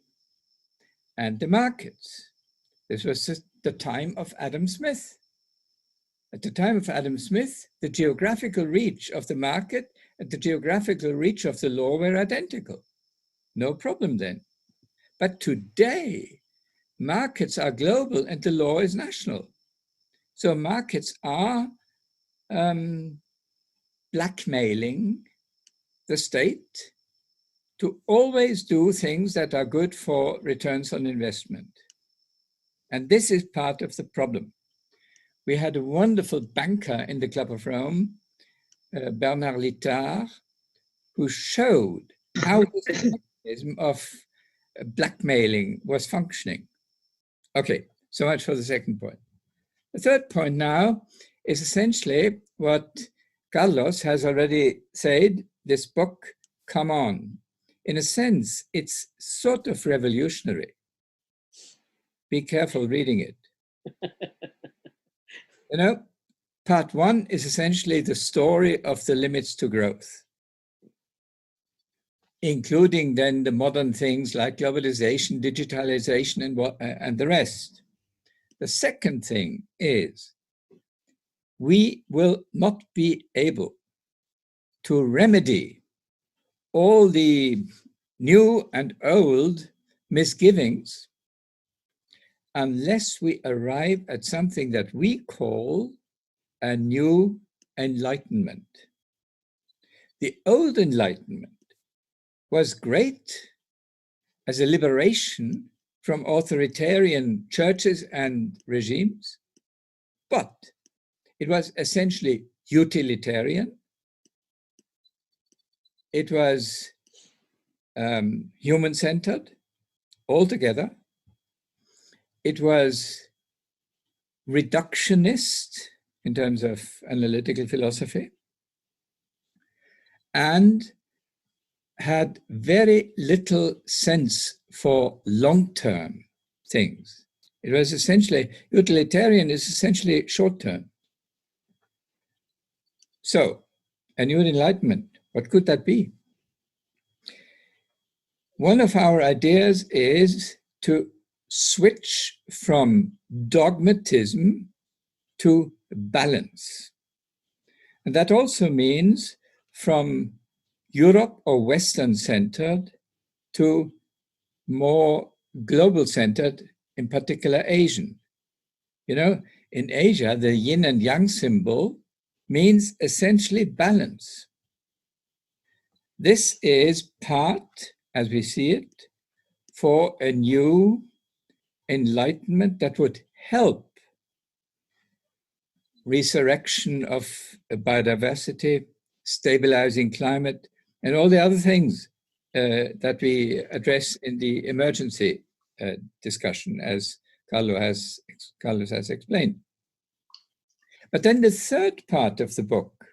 and the markets. This was the time of Adam Smith. At the time of Adam Smith, the geographical reach of the market and the geographical reach of the law were identical. No problem then. But today, markets are global and the law is national. So markets are blackmailing the state to always do things that are good for returns on investment. And this is part of the problem. We had a wonderful banker in the Club of Rome, Bernard Littard, who showed how this mechanism of blackmailing was functioning. Okay, so much for the second point. The third point now is essentially what Carlos has already said, this book, Come On. In a sense, it's sort of revolutionary. Be careful reading it. You know, part one is essentially the story of the limits to growth, including then the modern things like globalization, digitalization, and the rest. The second thing is we will not be able to remedy all the new and old misgivings unless we arrive at something that we call a new enlightenment. The old enlightenment was great as a liberation from authoritarian churches and regimes, but it was essentially utilitarian. It was human-centered altogether. It was reductionist in terms of analytical philosophy, and had very little sense for long-term things. It was essentially, utilitarian is essentially short-term. So, a new enlightenment, what could that be? One of our ideas is to switch from dogmatism to balance. And that also means from Europe or Western-centered to more global-centered, in particular Asian. You know, in Asia, the yin and yang symbol means essentially balance. This is part, as we see it, for a new enlightenment that would help resurrection of biodiversity, stabilizing climate, and all the other things that we address in the emergency discussion, as Carlos has explained. But then the third part of the book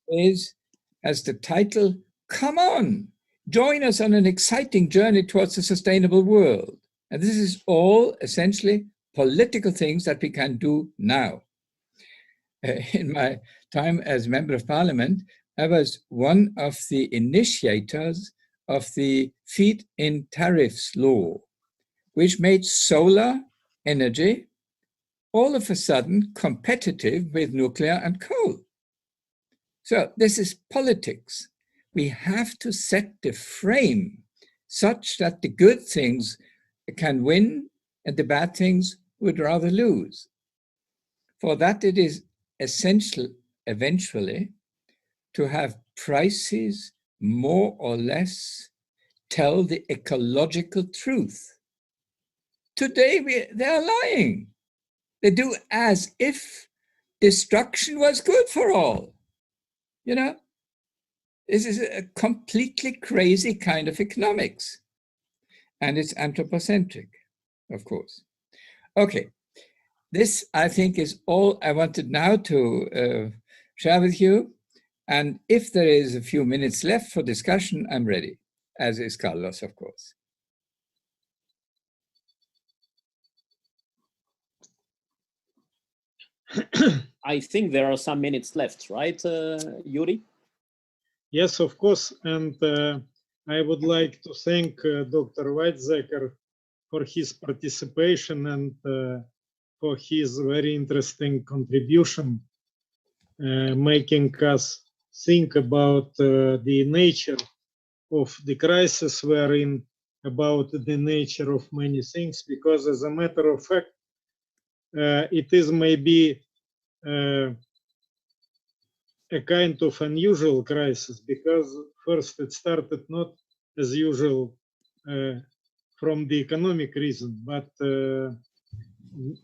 is, as the title, come on, join us on an exciting journey towards a sustainable world. And this is all essentially political things that we can do now. In my time as Member of Parliament, I was one of the initiators of the feed-in tariffs law, which made solar energy all of a sudden competitive with nuclear and coal. So this is politics. We have to set the frame such that the good things can win and the bad things would rather lose. For that, it is essential eventually to have prices more or less tell the ecological truth. Today, they are lying. They do as if destruction was good for all. You know, this is a completely crazy kind of economics. And it's anthropocentric, of course. Okay, this I think is all I wanted now to share with you. And if there is a few minutes left for discussion, I'm ready, as is Carlos, of course. I think there are some minutes left, right, Yuri? Yes, of course. And I would like to thank Dr. Weizsäcker for his participation and for his very interesting contribution, making us think about the nature of the crisis we're in, about the nature of many things, because as a matter of fact, it is maybe a kind of unusual crisis, because first it started not as usual from the economic reason, but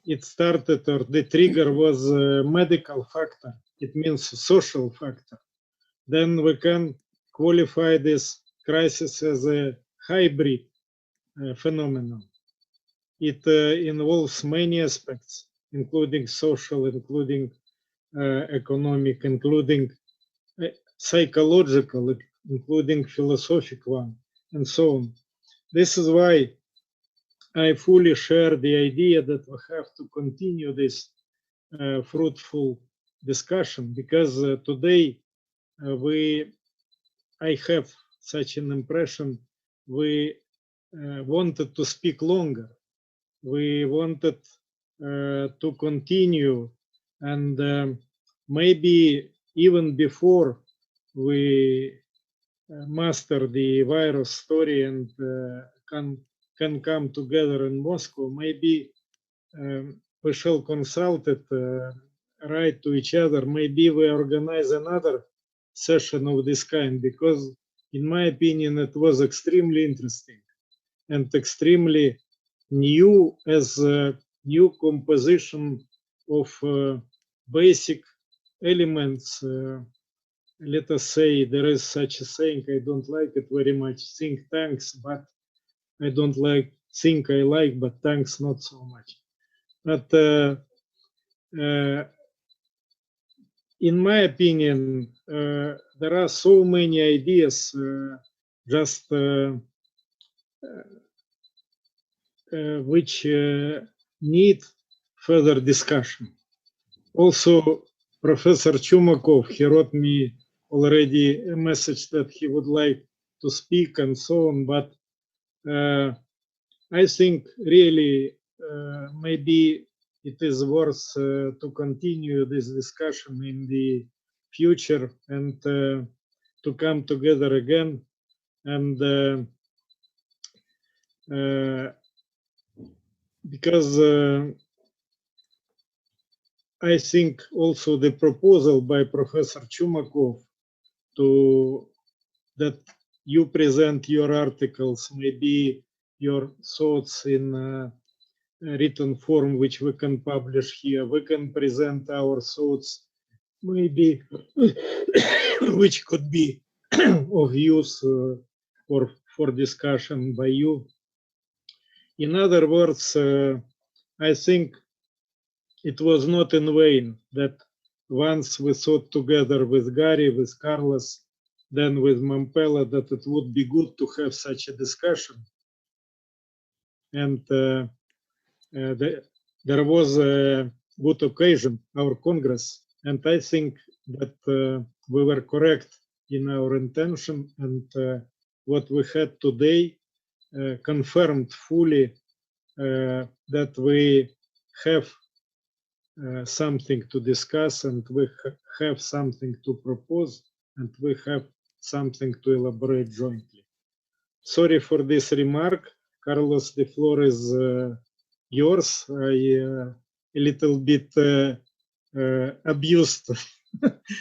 it started, or the trigger was a medical factor. It means a social factor. Then we can qualify this crisis as a hybrid phenomenon. It involves many aspects, including social, including economic, including psychological, including philosophical one, and so on. This is why I fully share the idea that we have to continue this fruitful discussion, because today I have such an impression, we wanted to speak longer. We wanted to continue, and maybe even before we master the virus story and can can come together in Moscow, maybe we shall consult it, write to each other. Maybe we organize another session of this kind, because in my opinion, it was extremely interesting and extremely new as a new composition of basic elements. Let us say there is such a saying, I don't like it very much, think tanks, but I don't like, think I like, but tanks not so much. But in my opinion, there are so many ideas just which need further discussion. Also, Professor Chumakov, he wrote me already a message that he would like to speak and so on, but I think really maybe it is worth to continue this discussion in the future and to come together again. And because I think also the proposal by Professor Chumakov to that you present your articles, maybe your thoughts in written form, which we can publish here. We can present our thoughts, maybe, which could be of use for discussion by you. In other words, I think it was not in vain that once we thought together with Gary, with Carlos, then with Mampela, that it would be good to have such a discussion. And there was a good occasion, our Congress, and I think that we were correct in our intention, and what we had today confirmed fully that we have something to discuss, and we have something to propose, and we have something to elaborate jointly. Sorry for this remark. Carlos, the floor is yours. I a little bit abused.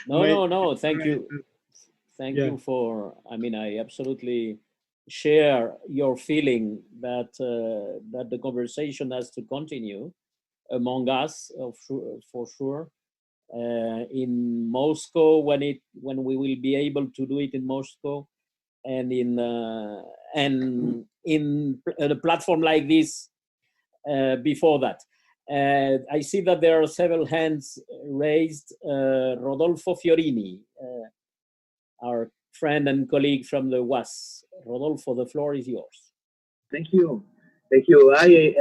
No. Thank you. Thank you for, I mean, I absolutely share your feeling that that the conversation has to continue among us, for sure. In Moscow, when we will be able to do it in Moscow, and in a platform like this before that. I see that there are several hands raised. Rodolfo Fiorini, our friend and colleague from the UAS. Rodolfo, the floor is yours. Thank you. Thank you. I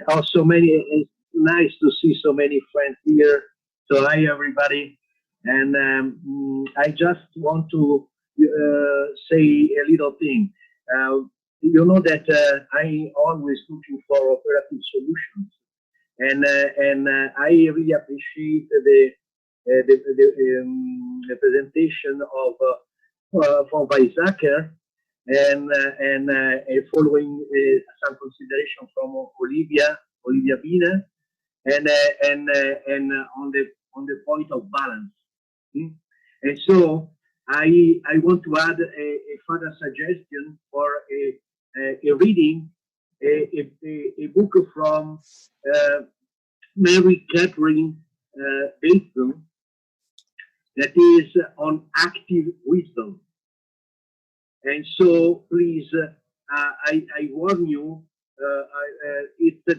also it's nice to see so many friends here. So hi everybody, and I just want to say a little thing. You know that I always looking for operative solutions, and I really appreciate the presentation of von Weizsäcker, and following some consideration from Olivia Bina, and on the point of balance. And so I want to add a further suggestion for a reading, a book from Mary Catherine Bateson that is on active wisdom. And so please, I warn you, it's a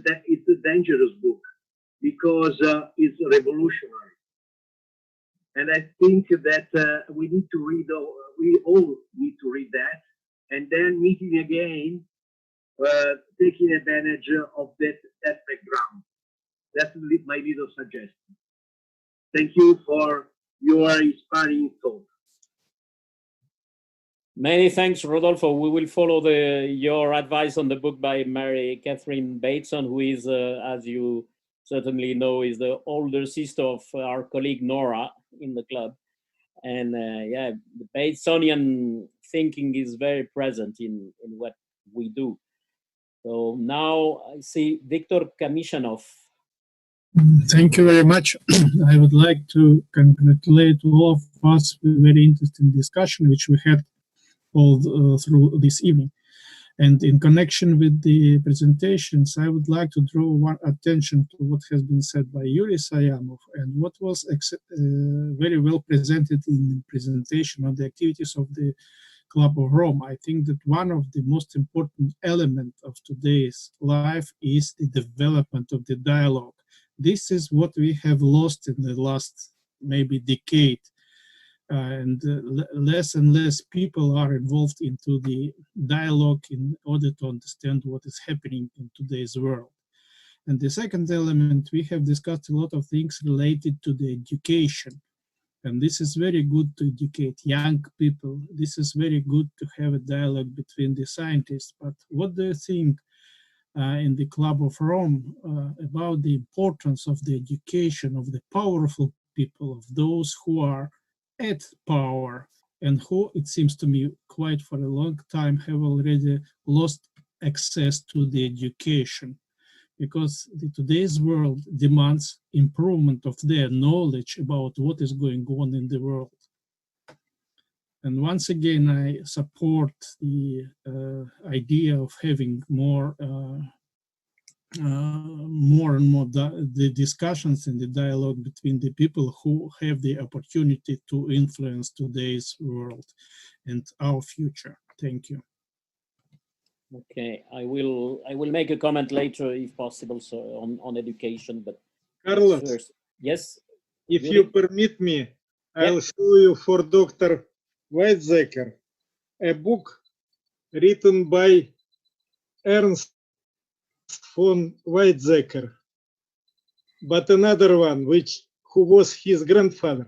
dangerous book, because it's revolutionary. And I think that we need to read, we all need to read that, and then meeting again, taking advantage of that background. That's my little suggestion. Thank you for your inspiring thought. Many thanks, Rodolfo. We will follow your advice on the book by Mary Catherine Bateson, who is, as you certainly know, is the older sister of our colleague Nora in the club. And yeah, the Batesonian thinking is very present in what we do. So now I see Viktor Kamishanov. Thank you very much. I would like to congratulate all of us with a very interesting discussion which we had all through this evening. And in connection with the presentations, I would like to draw one attention to what has been said by Yuri Sayamov and what was very well presented in the presentation on the activities of the Club of Rome. I think that one of the most important elements of today's life is the development of the dialogue. This is what we have lost in the last maybe decade. And less and less people are involved into the dialogue in order to understand what is happening in today's world. And the second element, we have discussed a lot of things related to the education. And this is very good to educate young people. This is very good to have a dialogue between the scientists. But what do you think in the Club of Rome about the importance of the education of the powerful people, of those who are at power and who, it seems to me, quite for a long time have already lost access to the education, because today's world demands improvement of their knowledge about what is going on in the world. And once again, I support the idea of having more and more the discussions and the dialogue between the people who have the opportunity to influence today's world and our future. Thank you. Okay, I will make a comment later if possible, so on education, but Carlos, first, yes. If you permit me, I'll show you for Dr. Weizsäcker a book written by Ernst von Weizsäcker, but another one who was his grandfather.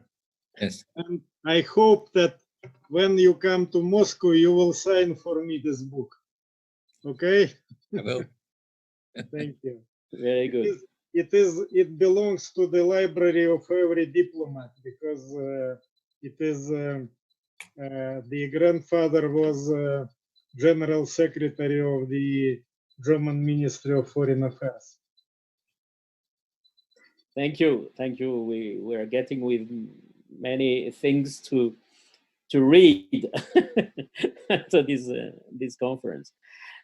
Yes. And I hope that when you come to Moscow, you will sign for me this book. Okay? I will. Thank you. Very good. It belongs to the library of every diplomat, because the grandfather was General Secretary of the German Ministry of Foreign Affairs. Thank you. We are getting with many things to read to this conference.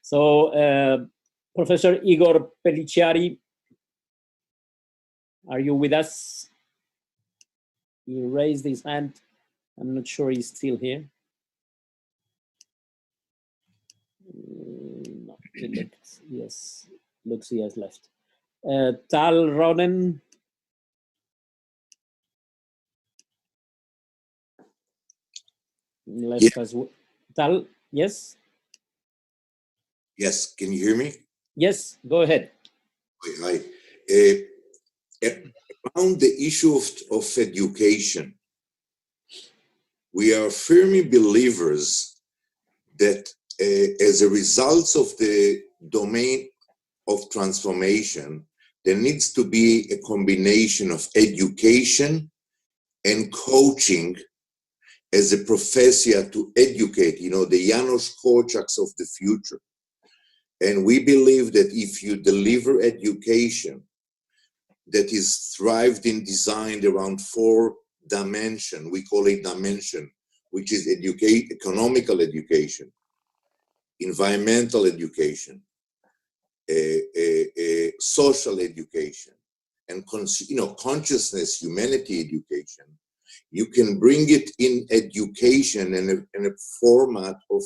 So, Professor Igor Peliciari, are you with us? He raised his hand. I'm not sure he's still here. No, yes, looks he has left. Tal Ronen. Left as well. Tal, yes? Yes, can you hear me? Yes, go ahead. Hi. Around the issue of education, we are firmly believers that as a result of the domain of transformation, there needs to be a combination of education and coaching as a profession to educate, the Janos Korczaks of the future. And we believe that if you deliver education that is thrived and designed around 4 dimensions, we call it dimension, which is economical education, environmental education, social education, and consciousness, humanity education. You can bring it in education in a format of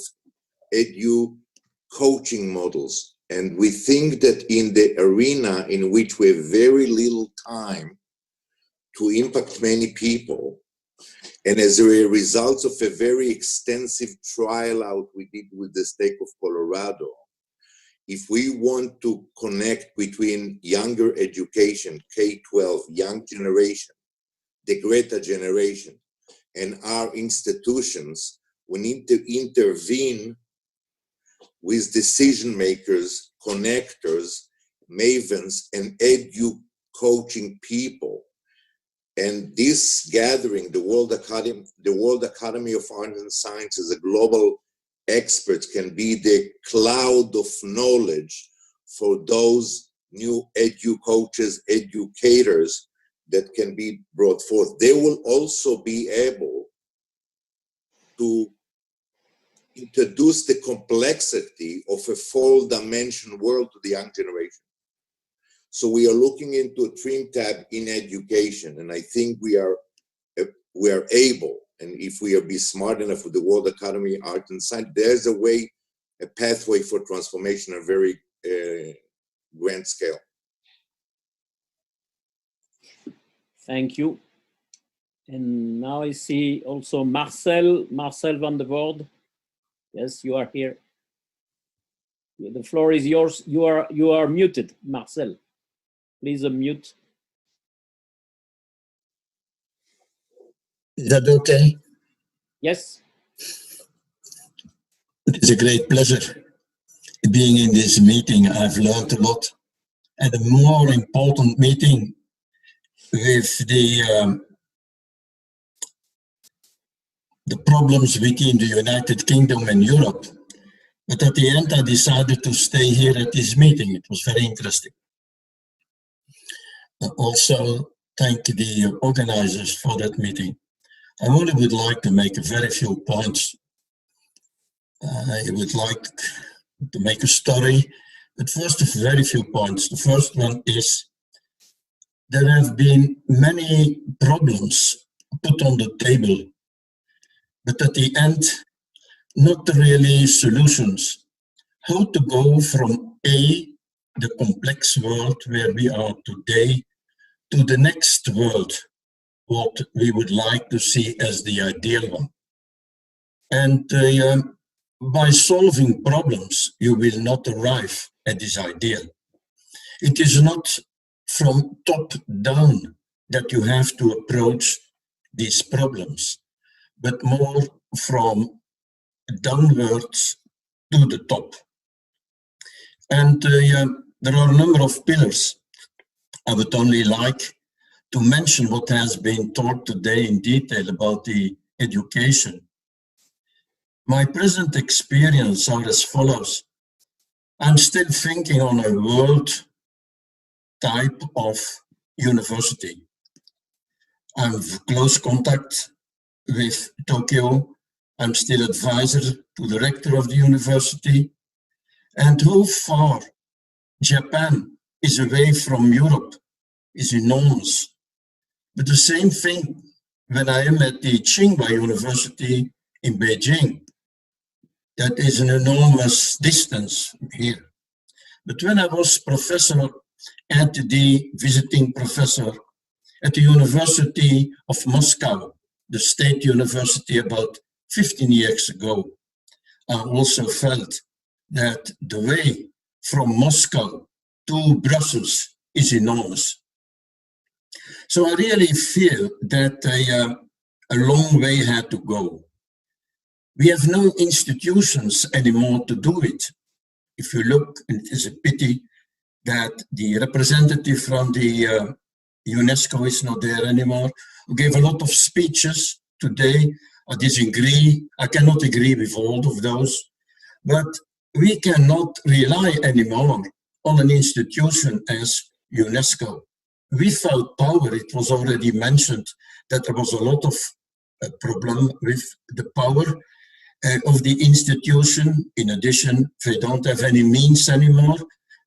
coaching models. And we think that in the arena in which we have very little time to impact many people, and as a result of a very extensive trial out we did with the state of Colorado, if we want to connect between younger education, K-12, young generation, the Greta generation, and our institutions, we need to intervene with decision makers, connectors, mavens, and coaching people. And this gathering, the World Academy of Arts and Sciences, the global experts, can be the cloud of knowledge for those new coaches, educators that can be brought forth. They will also be able to introduce the complexity of a four-dimension world to the young generation. So we are looking into a trim tab in education, and I think we are able, and if we be smart enough with the World Academy Art and Science, there's a pathway for transformation on a very grand scale. Thank you. And now I see also Marcel van der Voorde. Yes, you are here. The floor is yours. You are muted, Marcel. Please unmute. Is that okay? Yes. It is a great pleasure being in this meeting. I've learned a lot. And a more important meeting with the problems within the United Kingdom and Europe. But at the end, I decided to stay here at this meeting. It was very interesting. Also, thank the organizers for that meeting. I only would like to make a very few points. I would like to make a story, but first a very few points. The first one is there have been many problems put on the table, but at the end, not really solutions. How to go from the complex world where we are today, to the next world, what we would like to see as the ideal one. And by solving problems, you will not arrive at this ideal. It is not from top down that you have to approach these problems, but more from downwards to the top. And there are a number of pillars. I would only like to mention what has been taught today in detail about the education. My present experience are as follows. I'm still thinking on a world type of university. I have close contact with Tokyo. I'm still advisor to the rector of the university. And how far Japan is away from Europe is enormous. But the same thing when I am at the Tsinghua University in Beijing. That is an enormous distance here. But when I was professor and the visiting professor at the University of Moscow, the state university, about 15 years ago, I also felt that the way from Moscow to Brussels is enormous. So I really feel that a long way had to go. We have no institutions anymore to do it. If you look, and it is a pity that the representative from the UNESCO is not there anymore, who gave a lot of speeches today. I disagree. I cannot agree with all of those. But we cannot rely anymore on an institution as UNESCO. Without power, it was already mentioned that there was a lot of problem with the power of the institution. In addition, they don't have any means anymore.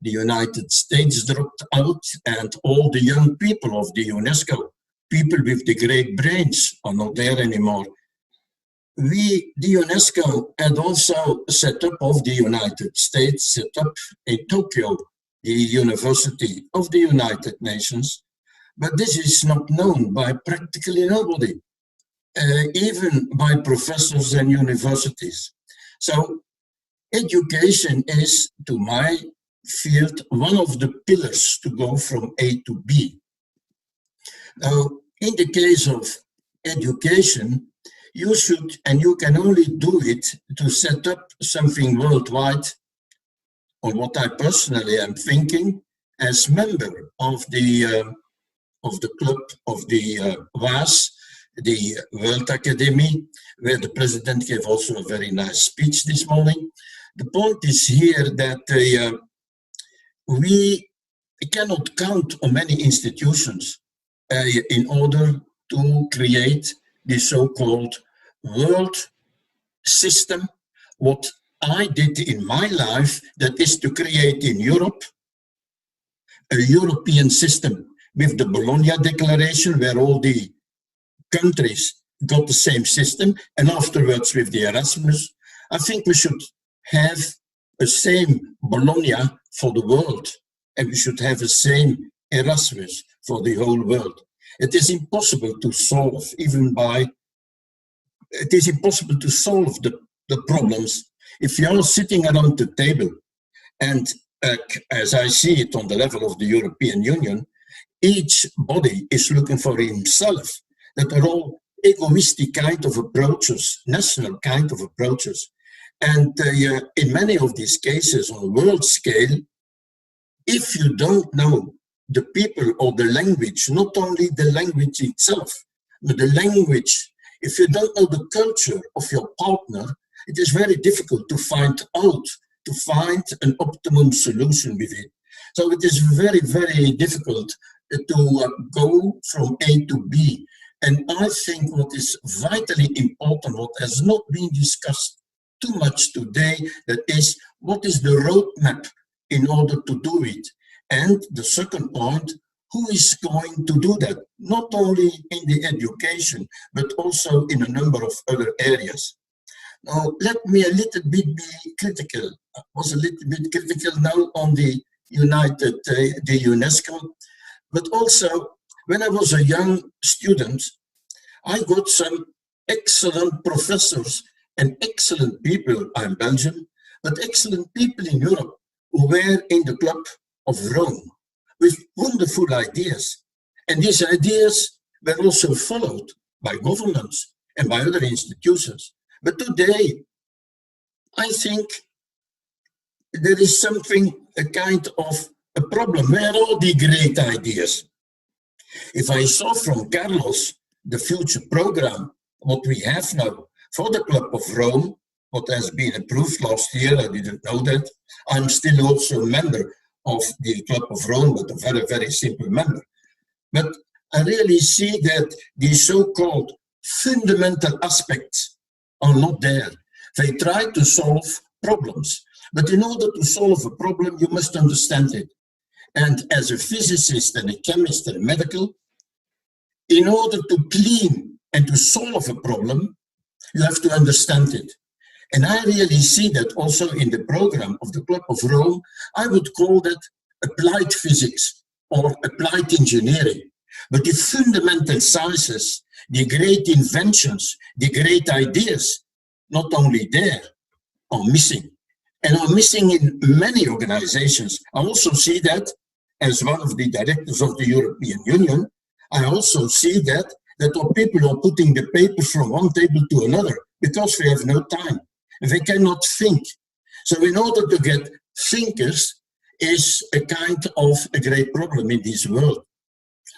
The United States dropped out, and all the young people of the UNESCO, people with the great brains, are not there anymore. The UNESCO had also set up of the United States, set up in Tokyo, the University of the United Nations, but this is not known by practically nobody, even by professors and universities. So education is, to my field, one of the pillars to go from A to B. Now, in the case of education, you should, and you can only do it to set up something worldwide, or what I personally am thinking, as member of the club of the WAS, the World Academy, where the president gave also a very nice speech this morning. The point is here that we cannot count on many institutions in order to create the so-called world system. What I did in my life, that is to create in Europe a European system with the Bologna Declaration, where all the countries got the same system, and afterwards with the Erasmus. I think we should have a same Bologna for the world, and we should have the same Erasmus for the whole world. It is impossible to solve, it is impossible to solve the problems if you are sitting around the table and as I see it on the level of the European Union, each body is looking for himself, that are all egoistic kind of approaches, national kind of approaches. And in many of these cases on a world scale, if you don't know the people or the language, not only the language itself, but the language, if you don't know the culture of your partner, it is very difficult to find an optimum solution with it. So it is very, very difficult to go from A to B. And I think what is vitally important, what has not been discussed too much today, that is, what is the roadmap in order to do it? And the second point, who is going to do that? Not only in the education, but also in a number of other areas. Now, let me a little bit be critical. I was a little bit critical now on the UNESCO, but also when I was a young student, I got some excellent professors and excellent people, I'm Belgian, but excellent people in Europe who were in the Club of Rome with wonderful ideas. And these ideas were also followed by governments and by other institutions. But today, I think there is something, a kind of a problem. Where are all the great ideas? If I saw from Carlos the future program, what we have now for the Club of Rome, what has been approved last year, I didn't know that. I'm still also a member of the Club of Rome, but a very, very simple member. But I really see that the so-called fundamental aspects are not there. They try to solve problems, but in order to solve a problem, you must understand it. And as a physicist and a chemist and a medical, in order to clean and to solve a problem, you have to understand it. And I really see that also in the program of the Club of Rome. I would call that applied physics or applied engineering. But the fundamental sciences, the great inventions, the great ideas, not only there, are missing. And are missing in many organizations. I also see that as one of the directors of the European Union. I also see that our people are putting the paper from one table to another because we have no time. They cannot think. So in order to get thinkers is a kind of a great problem in this world.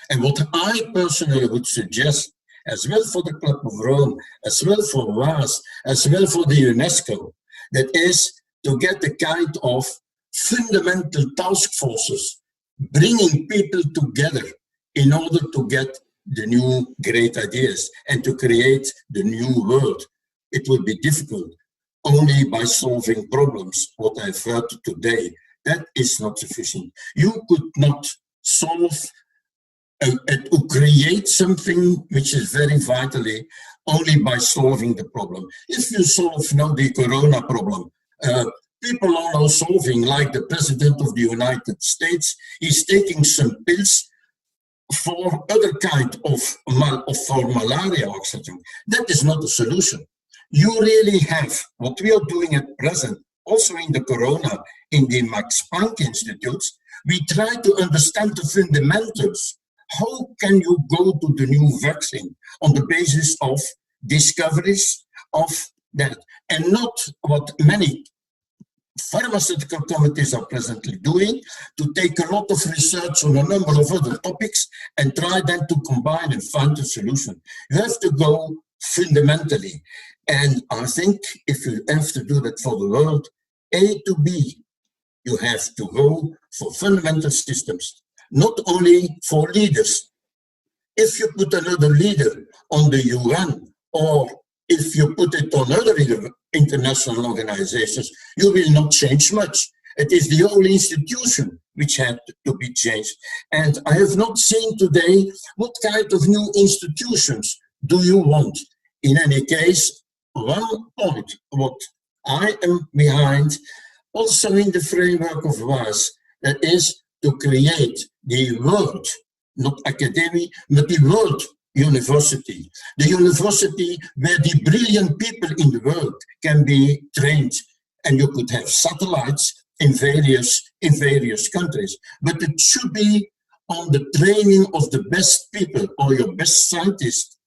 And what I personally would suggest, as well for the Club of Rome, as well for WAS, as well for the UNESCO, that is to get a kind of fundamental task forces, bringing people together in order to get the new great ideas and to create the new world. It will be difficult only by solving problems, what I've heard today. That is not sufficient. You could not solve to create something which is very vitally only by solving the problem. If you solve now the corona problem, people are now solving, like the President of the United States is taking some pills for other kind of for malaria or something. That is not a solution. You really have, what we are doing at present, also in the corona, in the Max Planck Institutes, we try to understand the fundamentals. How can you go to the new vaccine on the basis of discoveries of that, and not what many pharmaceutical committees are presently doing, to take a lot of research on a number of other topics and try then to combine and find a solution. You have to go fundamentally. And I think if you have to do that for the world, A to B, You have to go for fundamental systems, not only for leaders. If you put another leader on the UN, or if you put it on other international organizations, you will not change much. It is the whole institution which had to be changed. And I have not seen today what kind of new institutions do you want. In any case, one point, what I am behind, also in the framework of WAS, that is to create the world, not academy, but the world university. The university where the brilliant people in the world can be trained, and you could have satellites in various countries. But it should be on the training of the best people, or your best scientists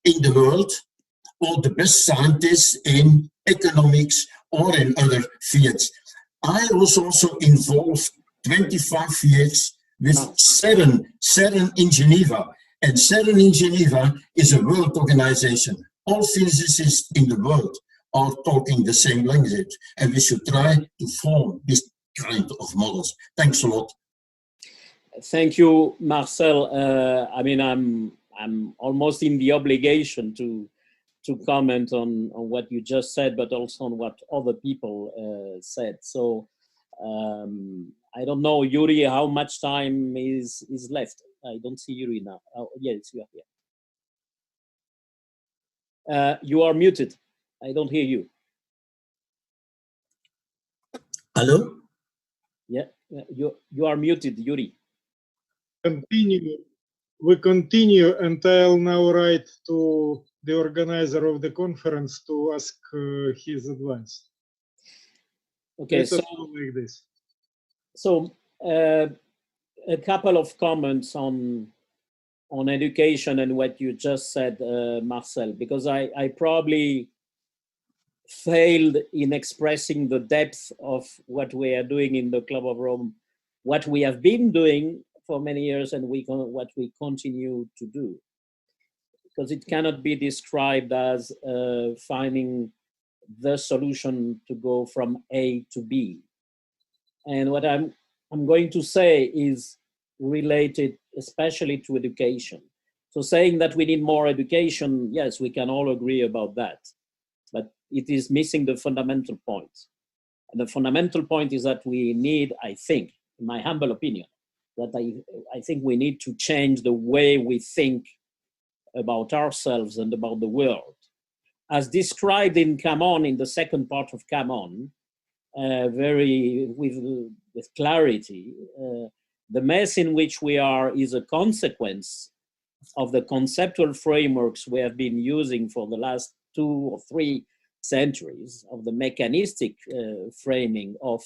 in the world, or the best scientists in economics or in other fields. I was also involved 25 years with CERN in Geneva. And CERN in Geneva is a world organization. All physicists in the world are talking the same language, and we should try to form this kind of models. Thanks a lot. Thank you, Marcel. I mean, I'm almost in the obligation to comment on what you just said, but also on what other people said. So I don't know, Yuri, how much time is left? I don't see Yuri now. Oh, yes, you are here. You are muted. I don't hear you. Hello? Yeah, you are muted, Yuri. We continue, and I'll now write to the organizer of the conference to ask his advice. Okay, so like this. So a couple of comments on education and what you just said, Marcel, because I probably failed in expressing the depth of what we are doing in the Club of Rome, what we have been doing for many years, and what we continue to do. Because it cannot be described as finding the solution to go from A to B. And what I'm going to say is related especially to education. So saying that we need more education, yes, we can all agree about that. But it is missing the fundamental point. And the fundamental point is that we need, I think, in my humble opinion, that I think we need to change the way we think about ourselves and about the world. As described in Come On, in the second part of Come On, with clarity, the mess in which we are is a consequence of the conceptual frameworks we have been using for the last 2 or 3 centuries, of the mechanistic framing of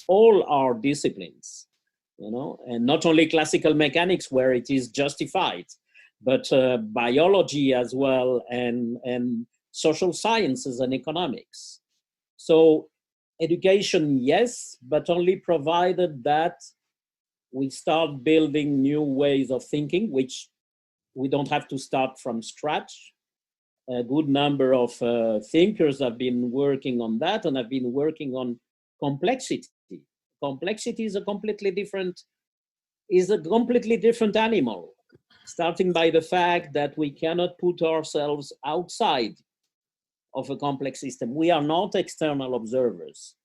all our disciplines, you know, and not only classical mechanics where it is justified, but biology as well, and social sciences and economics. So education, yes, but only provided that we start building new ways of thinking, which we don't have to start from scratch. A good number of thinkers have been working on that and have been working on complexity. Complexity is a completely different animal, starting by the fact that we cannot put ourselves outside of a complex system. We are not external observers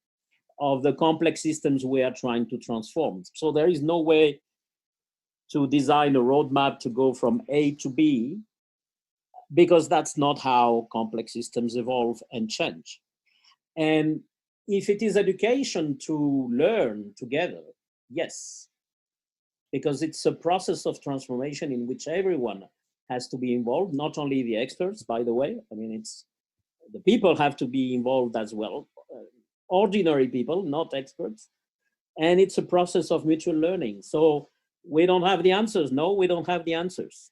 of the complex systems we are trying to transform. So there is no way to design a roadmap to go from A to B, because that's not how complex systems evolve and change. And if it is education to learn together, yes, because it's a process of transformation in which everyone has to be involved, not only the experts, by the way. I mean, the people have to be involved as well, ordinary people, not experts. And it's a process of mutual learning. So we don't have the answers. No, we don't have the answers.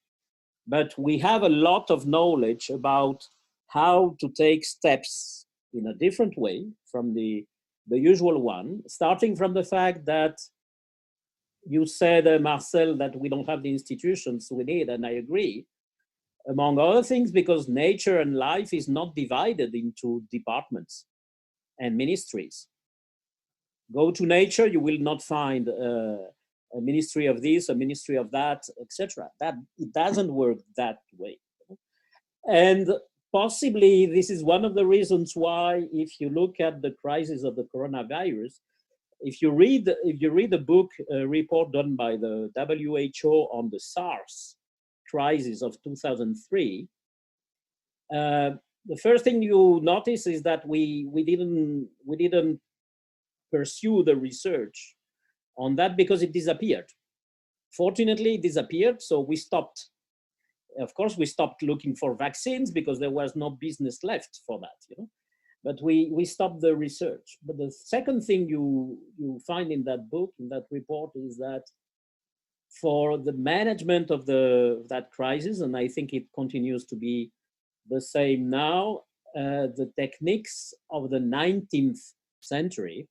But we have a lot of knowledge about how to take steps in a different way from the usual one, starting from the fact that you said, Marcel, that we don't have the institutions we need, and I agree, among other things, because nature and life is not divided into departments and ministries. Go to nature, you will not find a ministry of this, a ministry of that, etc. That it doesn't work that way. And possibly this is one of the reasons why, if you look at the crisis of the coronavirus, if you read the book report done by the WHO on the SARS crisis of 2003, the first thing you notice is that we didn't pursue the research on that because it disappeared. Fortunately, it disappeared, so we stopped. Of course, we stopped looking for vaccines because there was no business left for that, you know. But we stopped the research. But the second thing you find in that book, in that report, is that for the management of that crisis, and I think it continues to be the same now, the techniques of the 19th century,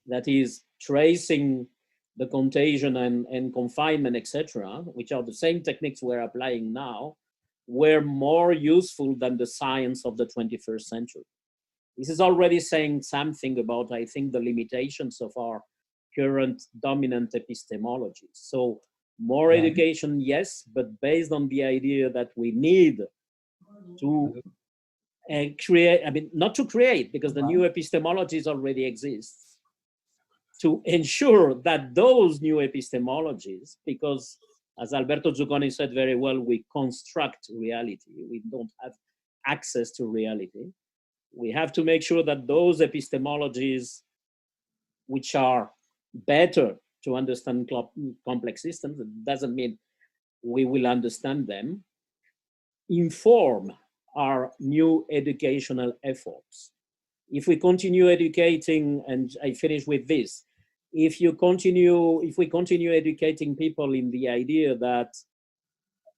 that is tracing the contagion and confinement, etc., which are the same techniques we're applying now, were more useful than the science of the 21st century. This is already saying something about, I think, the limitations of our current dominant epistemologies. So more education, yes, but based on the idea that we need to create, I mean, not to create, because the new epistemologies already exist, to ensure that those new epistemologies, because as Alberto Zucconi said very well, we construct reality. We don't have access to reality. We have to make sure that those epistemologies, which are better to understand complex systems, it doesn't mean we will understand them, inform our new educational efforts. If we continue educating, and I finish with this, if we continue educating people in the idea that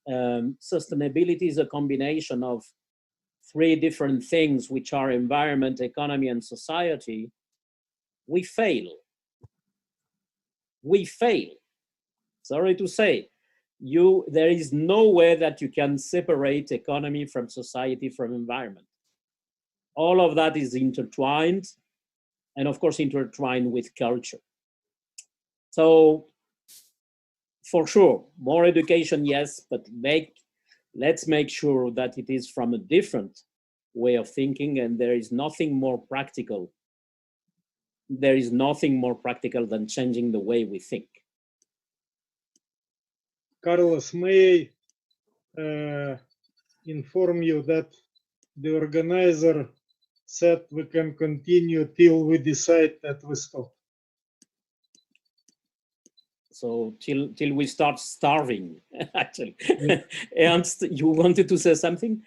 sustainability is a combination of three different things, which are environment, economy, and society, we fail. We fail. Sorry to say, there is no way that you can separate economy from society, from environment. All of that is intertwined, and of course intertwined with culture. So for sure, more education, yes, but let's make sure that it is from a different way of thinking, and there is nothing more practical. There is nothing more practical than changing the way we think. Carlos, may I inform you that the organizer said we can continue till we decide that we stop. So till we start starving, actually. Ernst, you wanted to say something?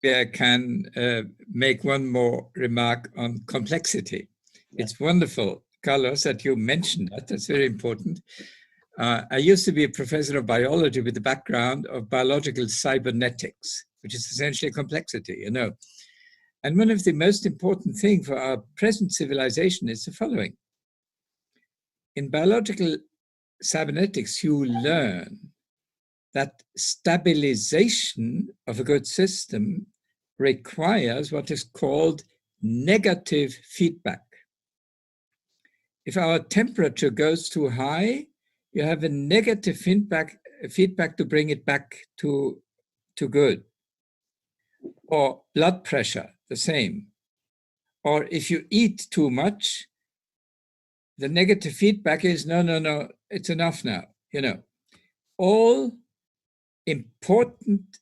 I can make one more remark on complexity. Yeah. It's wonderful, Carlos, that you mentioned that. That's very important. I used to be a professor of biology with the background of biological cybernetics, which is essentially complexity, you know. And one of the most important things for our present civilization is the following. In biological cybernetics, you learn that stabilization of a good system requires what is called negative feedback. If our temperature goes too high, you have a negative feedback to bring it back to good. Or blood pressure, the same. Or if you eat too much, the negative feedback is, no, it's enough now, you know. All important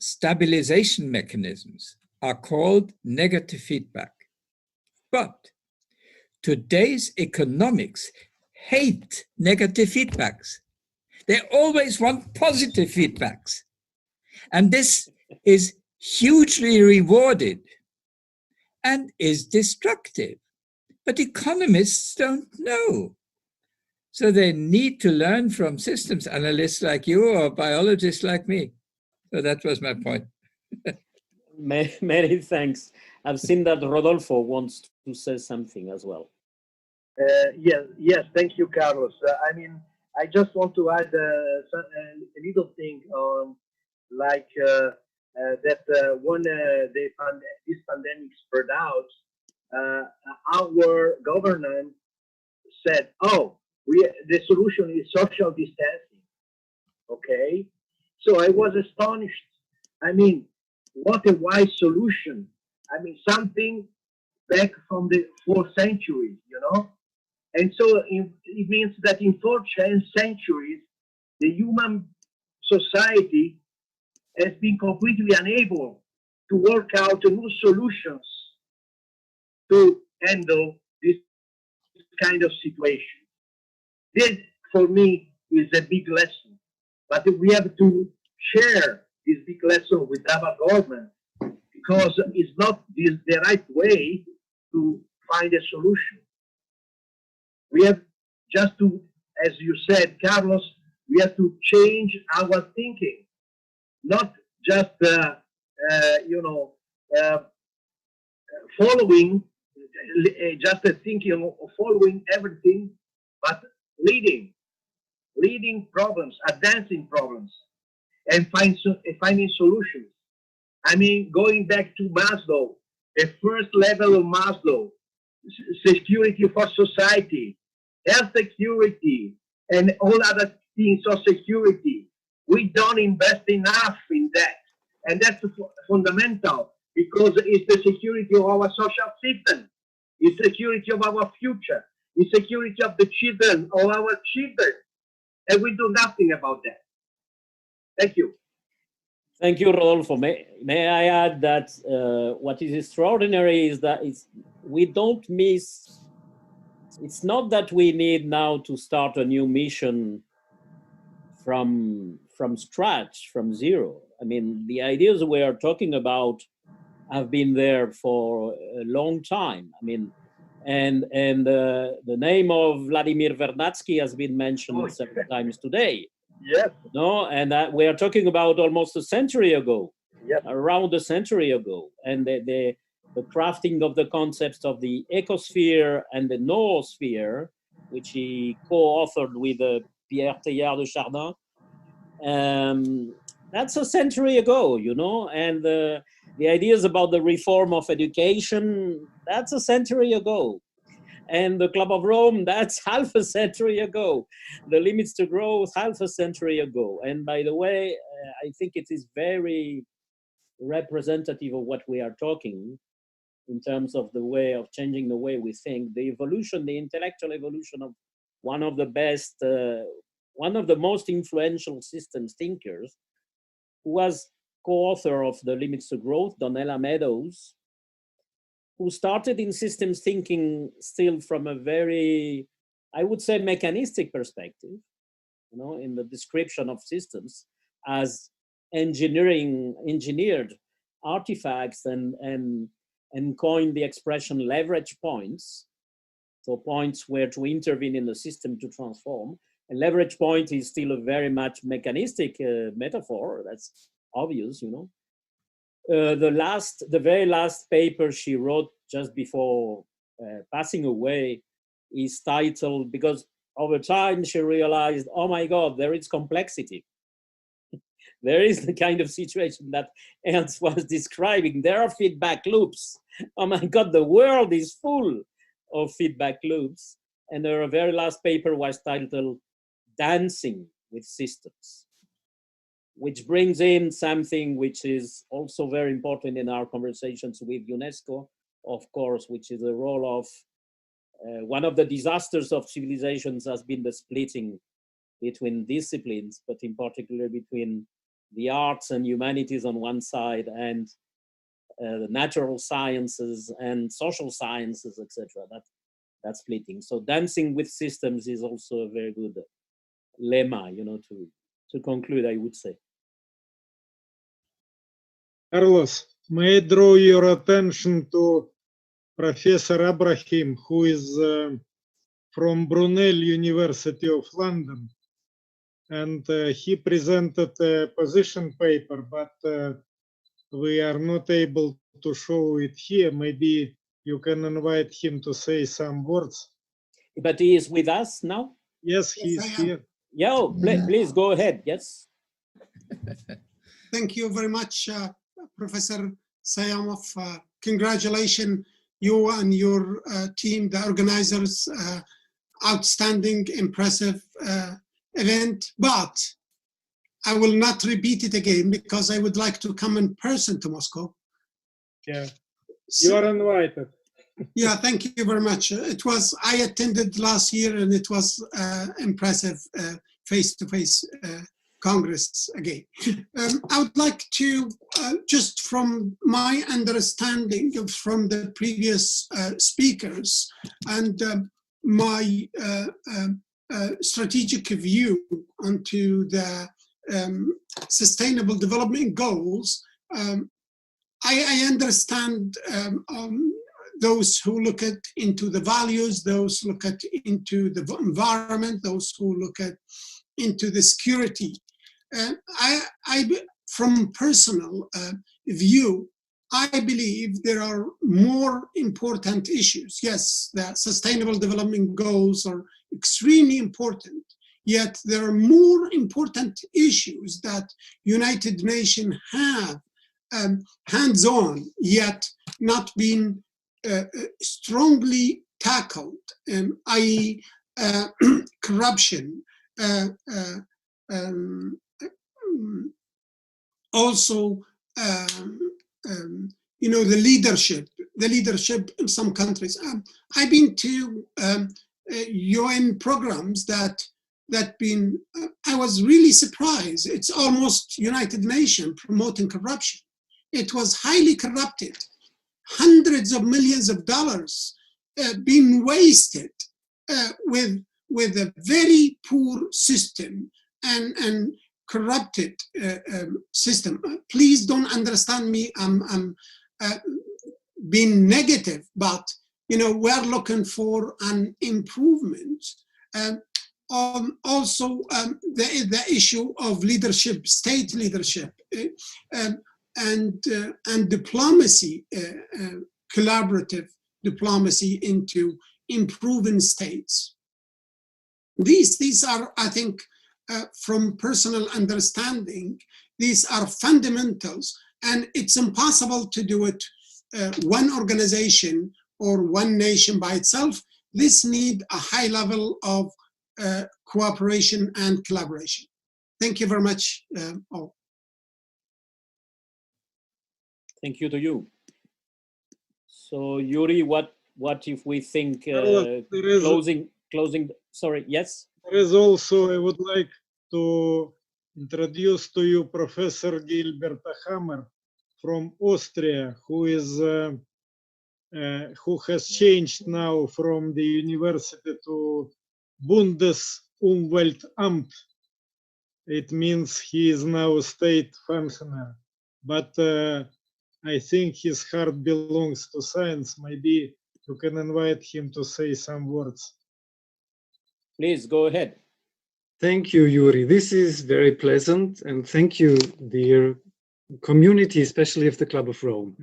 stabilization mechanisms are called negative feedback. But today's economics hate negative feedbacks. They always want positive feedbacks. And this is hugely rewarded and is destructive. But economists don't know. So they need to learn from systems analysts like you or biologists like me. So that was my point. Many thanks. I've seen that Rodolfo wants to say something as well. Yes, thank you, Carlos. I mean, I just want to add a little thing like that when this pandemic spread out, our government said, oh, the solution is social distancing. Okay, so I was astonished. I mean, what a wise solution. I mean, something back from the 4th century, you know? And so it means that in 4 centuries, the human society has been completely unable to work out new solutions to handle this kind of situation. This, for me, is a big lesson. But we have to share this big lesson with our government, because it's not the right way to find a solution. We have just to, as you said, Carlos, we have to change our thinking, not just, following, just thinking of following everything, but leading problems, advancing problems, and finding solutions. I mean, going back to Maslow, the first level of Maslow, security for society, health security, and all other things of security. We don't invest enough in that. And that's fundamental, because it's the security of our social system, it's security of our future, it's security of the children, of our children. And we do nothing about that. Thank you. Thank you, Rodolfo. May I add that what is extraordinary is that we don't miss. It's not that we need now to start a new mission from scratch, from zero. I mean, the ideas we are talking about have been there for a long time. I mean, and the name of Vladimir Vernadsky has been mentioned several times today. Yes. No, and that we are talking about almost a century ago. Yes. Around a century ago, and the crafting of the concepts of the ecosphere and the noosphere, which he co-authored with Pierre Teilhard de Chardin. That's a century ago, you know, and the ideas about the reform of education, that's a century ago. And the Club of Rome, that's half a century ago. The limits to growth, half a century ago. And by the way, I think it is very representative of what we are talking in terms of the way of changing the way we think, the evolution, the intellectual evolution of one of the best, one of the most influential systems thinkers, who was co-author of The Limits to Growth, Donella Meadows, who started in systems thinking still from a very, I would say, mechanistic perspective, you know, in the description of systems as engineered artifacts, and coined the expression leverage points. So points where to intervene in the system to transform. A leverage point is still a very much mechanistic metaphor. That's obvious, you know. The very last paper she wrote just before passing away is titled, because over time she realized, oh my God, there is complexity. There is the kind of situation that Ernst was describing. There are feedback loops. Oh my God, the world is full of feedback loops. And her very last paper was titled Dancing with Systems, which brings in something which is also very important in our conversations with UNESCO, of course, which is the role of one of the disasters of civilizations has been the splitting between disciplines, but in particular between the arts and humanities on one side and the natural sciences and social sciences, etc. That splitting. So dancing with systems is also a very good lemma, you know, to conclude, I would say. Carlos, may I draw your attention to Professor Abraham, who is from Brunel University of London, and he presented a position paper, but we are not able to show it here. Maybe you can invite him to say some words. But he is with us now? Yes, he is here. Yeah, please go ahead. Yes. Thank you very much, Professor Sayamov. Congratulations. you and your team, the organizers, outstanding, impressive event, but I will not repeat it again because I would like to come in person to Moscow. Yeah, you are invited. Yeah, thank you very much. I attended last year and it was impressive face-to-face Congress again. I would like to, just from my understanding from the previous speakers and my strategic view onto the sustainable development goals, I understand those who look into the values, those look into the environment, those who look into the security. From personal view, I believe there are more important issues. Yes, the sustainable development goals are extremely important, yet there are more important issues that United Nations have hands-on, yet not been strongly tackled, i.e. corruption, also the leadership in some countries. I've been to UN programs that I was really surprised. It's almost United Nations promoting corruption. It was highly corrupted. Hundreds of millions of dollars being wasted with a very poor system and corrupted system. Please don't understand me. I'm being negative, but we're looking for an improvement. Also, the issue of leadership, state leadership, and diplomacy, collaborative diplomacy into improving states. These are, I think, from personal understanding, these are fundamentals, and it's impossible to do it one organization or one nation by itself. This needs a high level of cooperation and collaboration. Thank you very much, all. Thank you to you. So, Yuri, what if we think closing? Sorry, yes. There is also, I would like to introduce to you Professor Gilbert Hammer from Austria, who has changed now from the university to Bundesumweltamt. It means he is now a state functionary, but I think his heart belongs to science. Maybe you can invite him to say some words. Please go ahead. Thank you, Yuri. This is very pleasant, and thank you, dear community, especially of the Club of Rome.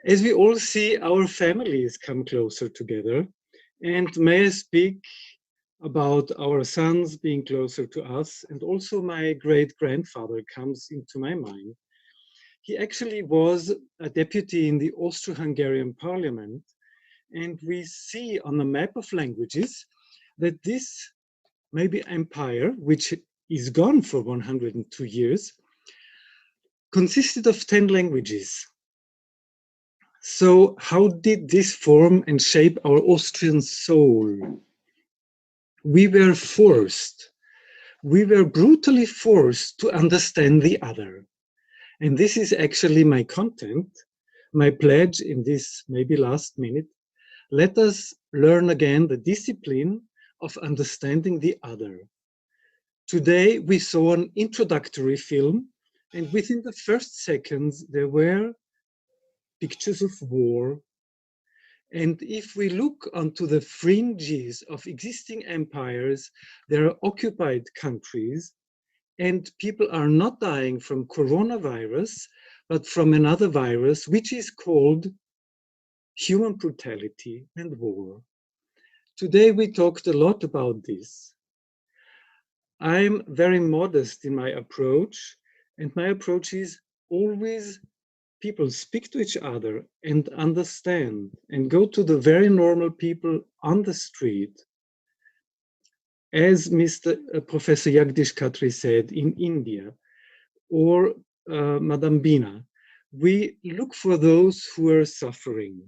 As we all see, our families come closer together, and may I speak about our sons being closer to us, and also my great-grandfather comes into my mind. He actually was a deputy in the Austro-Hungarian parliament, and we see on the map of languages that this maybe empire, which is gone for 102 years, consisted of 10 languages. So how did this form and shape our Austrian soul? We were brutally forced to understand the other. And this is actually my content, my pledge in this maybe last minute. Let us learn again the discipline of understanding the other. Today we saw an introductory film, and within the first seconds there were pictures of war. And if we look onto the fringes of existing empires, there are occupied countries, and people are not dying from coronavirus, but from another virus, which is called human brutality and war. Today we talked a lot about this. I'm very modest in my approach, and my approach is always people speak to each other and understand and go to the very normal people on the street, as Professor Jagdish Khatri said in India, or Madame Bina, we look for those who are suffering.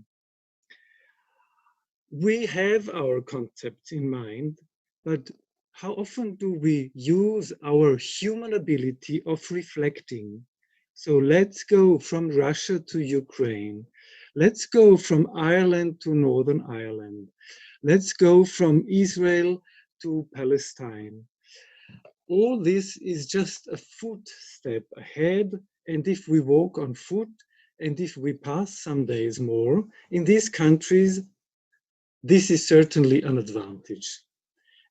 We have our concepts in mind, but how often do we use our human ability of reflecting? So let's go from Russia to Ukraine. Let's go from Ireland to Northern Ireland. Let's go from Israel to Palestine. All this is just a footstep ahead, and if we walk on foot, and if we pass some days more in these countries, this is certainly an advantage.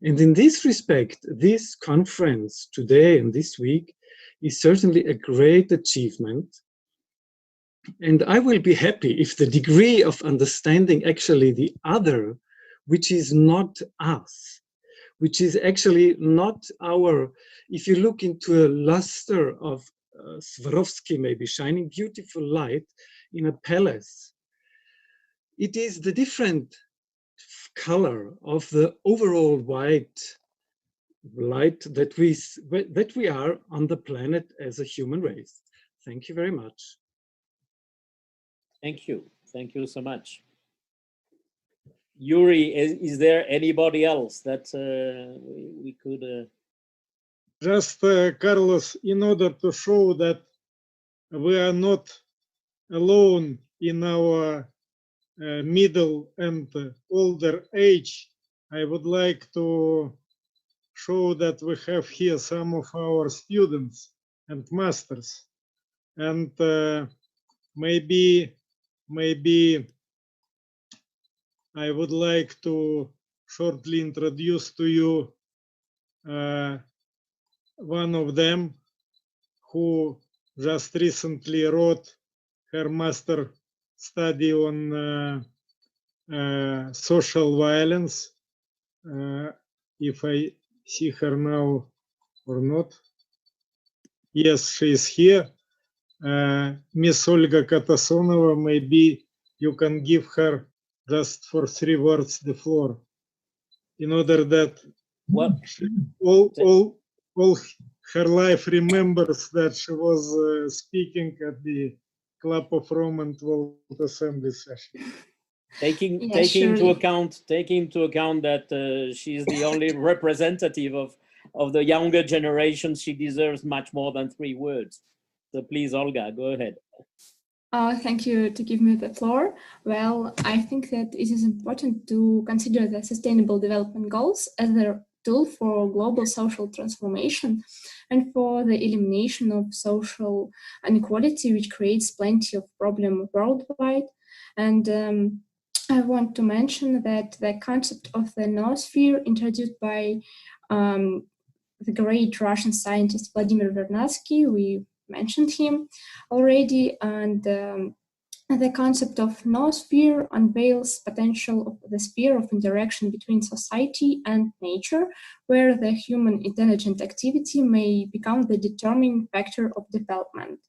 And in this respect, this conference today and this week is certainly a great achievement. And I will be happy if the degree of understanding actually the other, which is not us, which is actually not our, if you look into a luster of Swarovski, maybe shining beautiful light in a palace, it is the different color of the overall white light that we are on the planet as a human race. Thank you very much. Thank you. Thank you so much. Yuri, is there anybody else that we could... Just, Carlos, in order to show that we are not alone in our middle and older age, I would like to show that we have here some of our students and masters. And maybe I would like to shortly introduce to you one of them who just recently wrote her master study on social violence. If I see her now or not. Yes, she is here. Miss Olga Katasonova, maybe you can give her just for 3 words the floor, in order that all her life remembers that she was speaking at the Club of Rome and World Assembly session. Taking into account that she is the only representative of the younger generation, she deserves much more than 3 words. So please, Olga, go ahead. Thank you to give me the floor. Well, I think that it is important to consider the Sustainable Development Goals as a tool for global social transformation and for the elimination of social inequality, which creates plenty of problems worldwide. And I want to mention that the concept of the noosphere, introduced by the great Russian scientist Vladimir Vernadsky, we mentioned him already, and the concept of noosphere unveils potential of the sphere of interaction between society and nature, where the human intelligent activity may become the determining factor of development.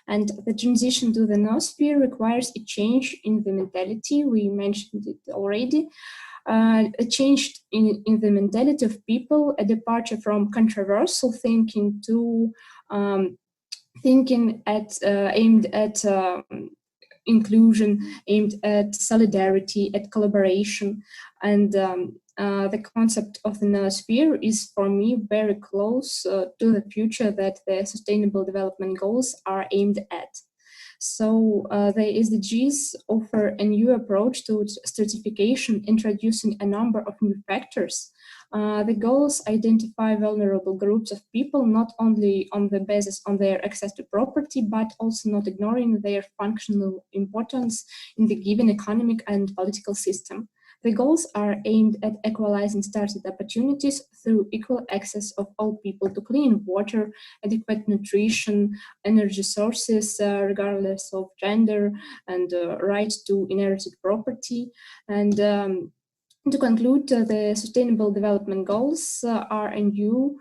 And the transition to the noosphere requires a change in the mentality. We mentioned it already. A change in the mentality of people, a departure from controversial thinking to thinking aimed at inclusion, aimed at solidarity, at collaboration. And the concept of the noosphere is, for me, very close to the future that the Sustainable Development Goals are aimed at. So the SDGs offer a new approach to stratification, introducing a number of new factors. The goals identify vulnerable groups of people, not only on the basis of their access to property, but also not ignoring their functional importance in the given economic and political system. The goals are aimed at equalizing started opportunities through equal access of all people to clean water, adequate nutrition, energy sources, regardless of gender, and right to inherited property. And to conclude, the Sustainable Development Goals are a new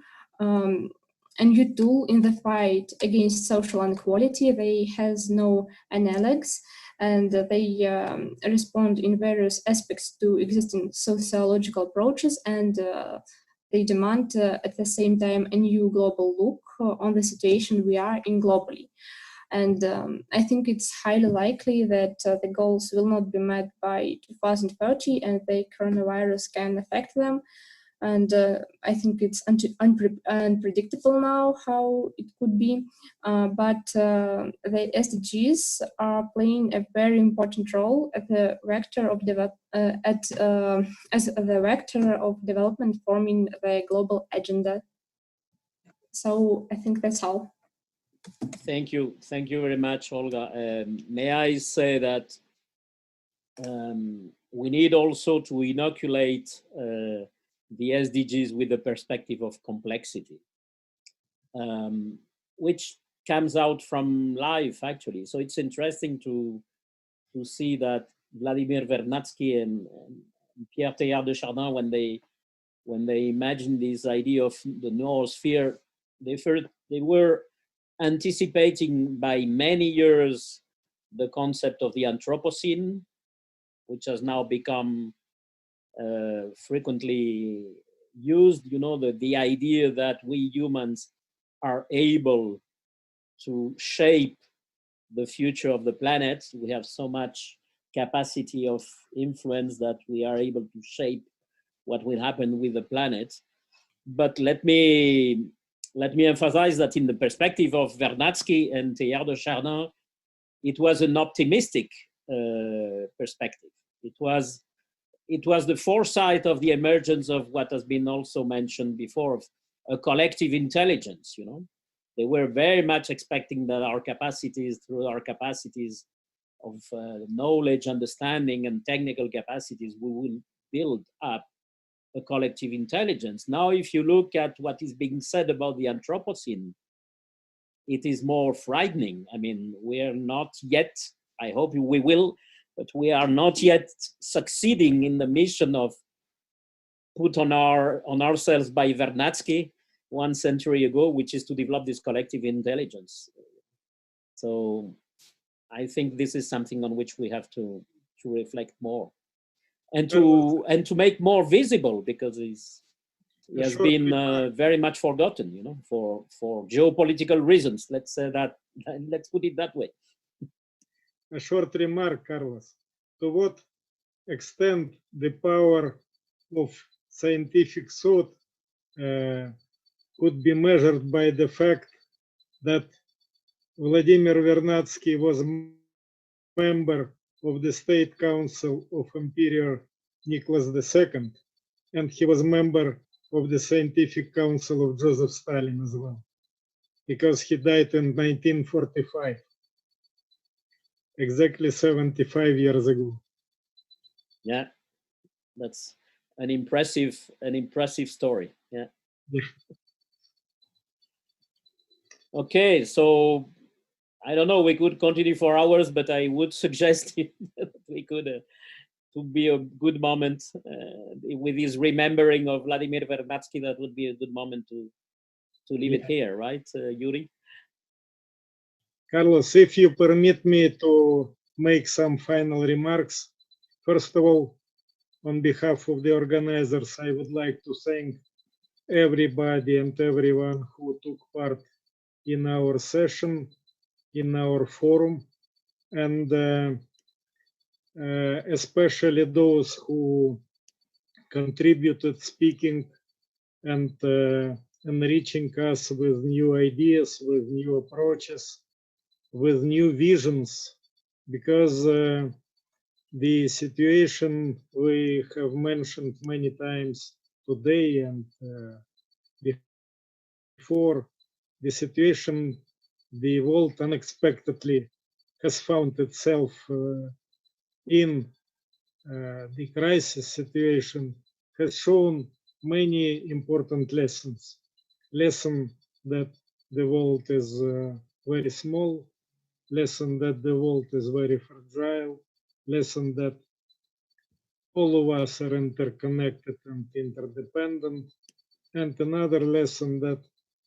a new tool in the fight against social inequality. They has no analogs, and they respond in various aspects to existing sociological approaches, and they demand at the same time a new global look on the situation we are in globally. And I think it's highly likely that the goals will not be met by 2030, and the coronavirus can affect them. And I think it's unpredictable now how it could be, but the SDGs are playing a very important role as the vector of development, forming the global agenda. So I think that's all. Thank you very much, Olga. May I say that we need also to inoculate the SDGs with the perspective of complexity, which comes out from life, actually. So it's interesting to see that Vladimir Vernadsky and Pierre Teilhard de Chardin, when they imagined this idea of the noosphere, they were anticipating by many years the concept of the Anthropocene, which has now become frequently used, the idea that we humans are able to shape the future of the planet. We have so much capacity of influence that we are able to shape what will happen with the planet. But let me emphasize that in the perspective of Vernadsky and Teilhard de Chardin, it was an optimistic perspective. It was the foresight of the emergence of what has been also mentioned before, of a collective intelligence. They were very much expecting that through our capacities of knowledge, understanding, and technical capacities, we will build up a collective intelligence. Now, if you look at what is being said about the Anthropocene, it is more frightening. I mean, we are not yet, I hope we will, but we are not yet succeeding in the mission of put on ourselves by Vernadsky 1 century ago, which is to develop this collective intelligence. So I think this is something on which we have to reflect more, and to make more visible, because it has been very much forgotten, for geopolitical reasons. Let's say that. Let's put it that way. A short remark, Carlos. To what extent the power of scientific thought could be measured by the fact that Vladimir Vernadsky was a member of the State Council of Emperor Nicholas II, and he was a member of the Scientific Council of Joseph Stalin as well, because he died in 1945. Exactly 75 years ago. Yeah, that's an impressive story. Yeah. Okay, so I don't know. We could continue for hours, but I would suggest that we could to be a good moment with his remembering of Vladimir Vernadsky. That would be a good moment to leave it here, right, Yuri? Carlos, if you permit me to make some final remarks. First of all, on behalf of the organizers, I would like to thank everybody and everyone who took part in our session, in our forum, and especially those who contributed speaking and enriching us with new ideas, with new approaches, with new visions, because the situation we have mentioned many times today and before, the situation the world unexpectedly has found itself in the crisis situation has shown many important lessons. Lesson that the world is very small, lesson that the world is very fragile, lesson that all of us are interconnected and interdependent, and another lesson that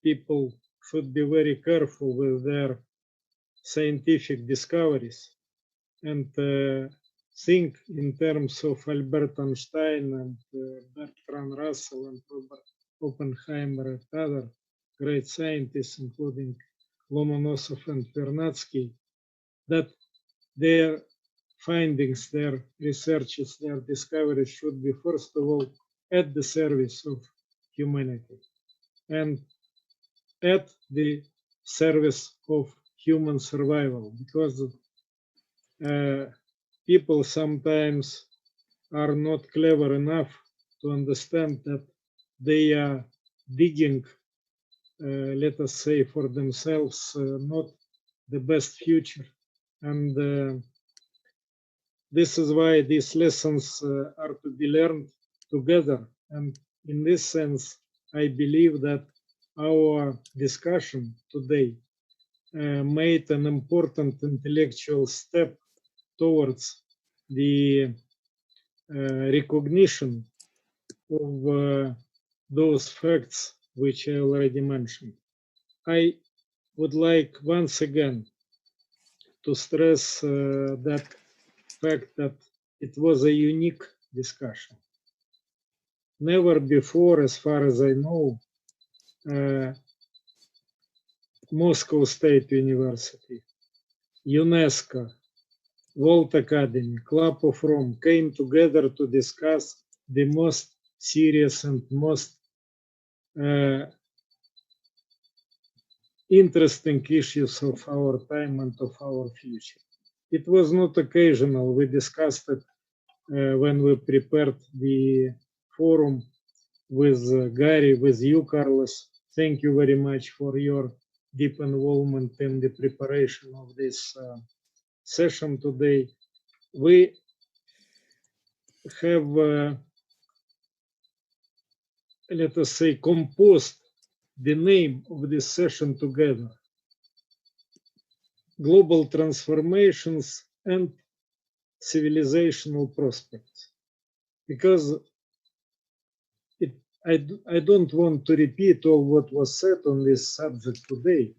people should be very careful with their scientific discoveries and think in terms of Albert Einstein and Bertrand Russell and Robert Oppenheimer and other great scientists, including Lomonosov and Vernadsky, that their findings, their researches, their discoveries should be, first of all, at the service of humanity and at the service of human survival, because people sometimes are not clever enough to understand that they are digging, let us say, for themselves not the best future. And this is why these lessons are to be learned together. And in this sense, I believe that our discussion today made an important intellectual step towards the recognition of those facts which I already mentioned. I would like once again to stress that fact that it was a unique discussion. Never before, as far as I know, Moscow State University, UNESCO, World Academy, Club of Rome came together to discuss the most serious and most interesting issues of our time and of our future. It was not occasional. We discussed it when we prepared the forum with Gary, with you, Carlos. Thank you very much for your deep involvement in the preparation of this session today. We have, let us say, composed the name of this session together: Global Transformations and Civilizational Prospects. Because I don't want to repeat all what was said on this subject today,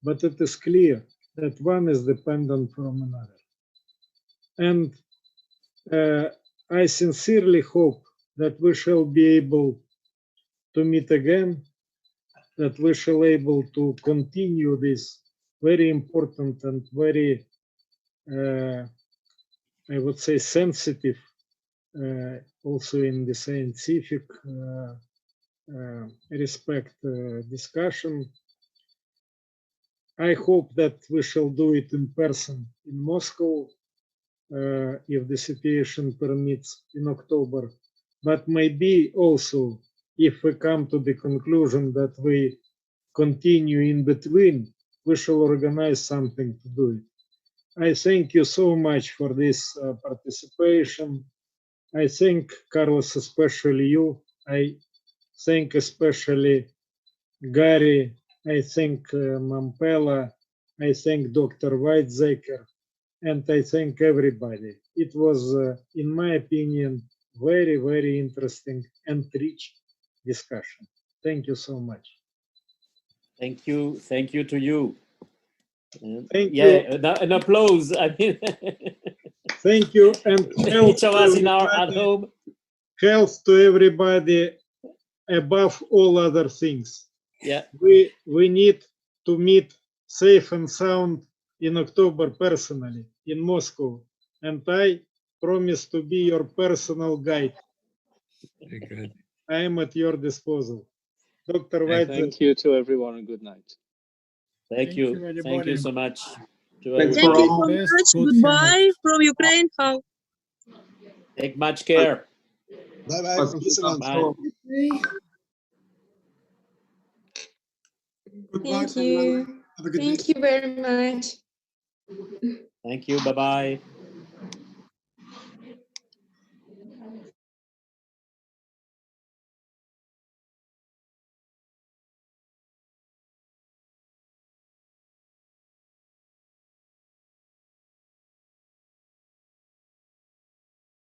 but it is clear that one is dependent from another. And I sincerely hope that we shall be able to meet again, that we shall be able to continue this very important and very, I would say, sensitive, also in the scientific respect, discussion. I hope that we shall do it in person in Moscow, if the situation permits, in October. But maybe also, if we come to the conclusion that we continue in between, we shall organize something to do it. I thank you so much for this participation. I thank Carlos, especially you. I thank especially Gary. I thank Mampela. I thank Dr. Weizsäcker. And I thank everybody. It was, in my opinion, very, very interesting and rich discussion. Thank you so much. Thank you. Thank you to you. Thank you. An applause. I mean, thank you. And each of us in our at home. Health to everybody above all other things. Yeah. We need to meet safe and sound in October personally in Moscow. And I promise to be your personal guide. Very good. I am at your disposal. Dr. Weizsäcker. Thank you to everyone and good night. Thank you. Thank you so much. Thank you so much. Goodbye from Ukraine. How? Take much care. Bye-bye. Bye. Goodbye. Thank you. Have a good Thank you very much. Thank you. Bye-bye.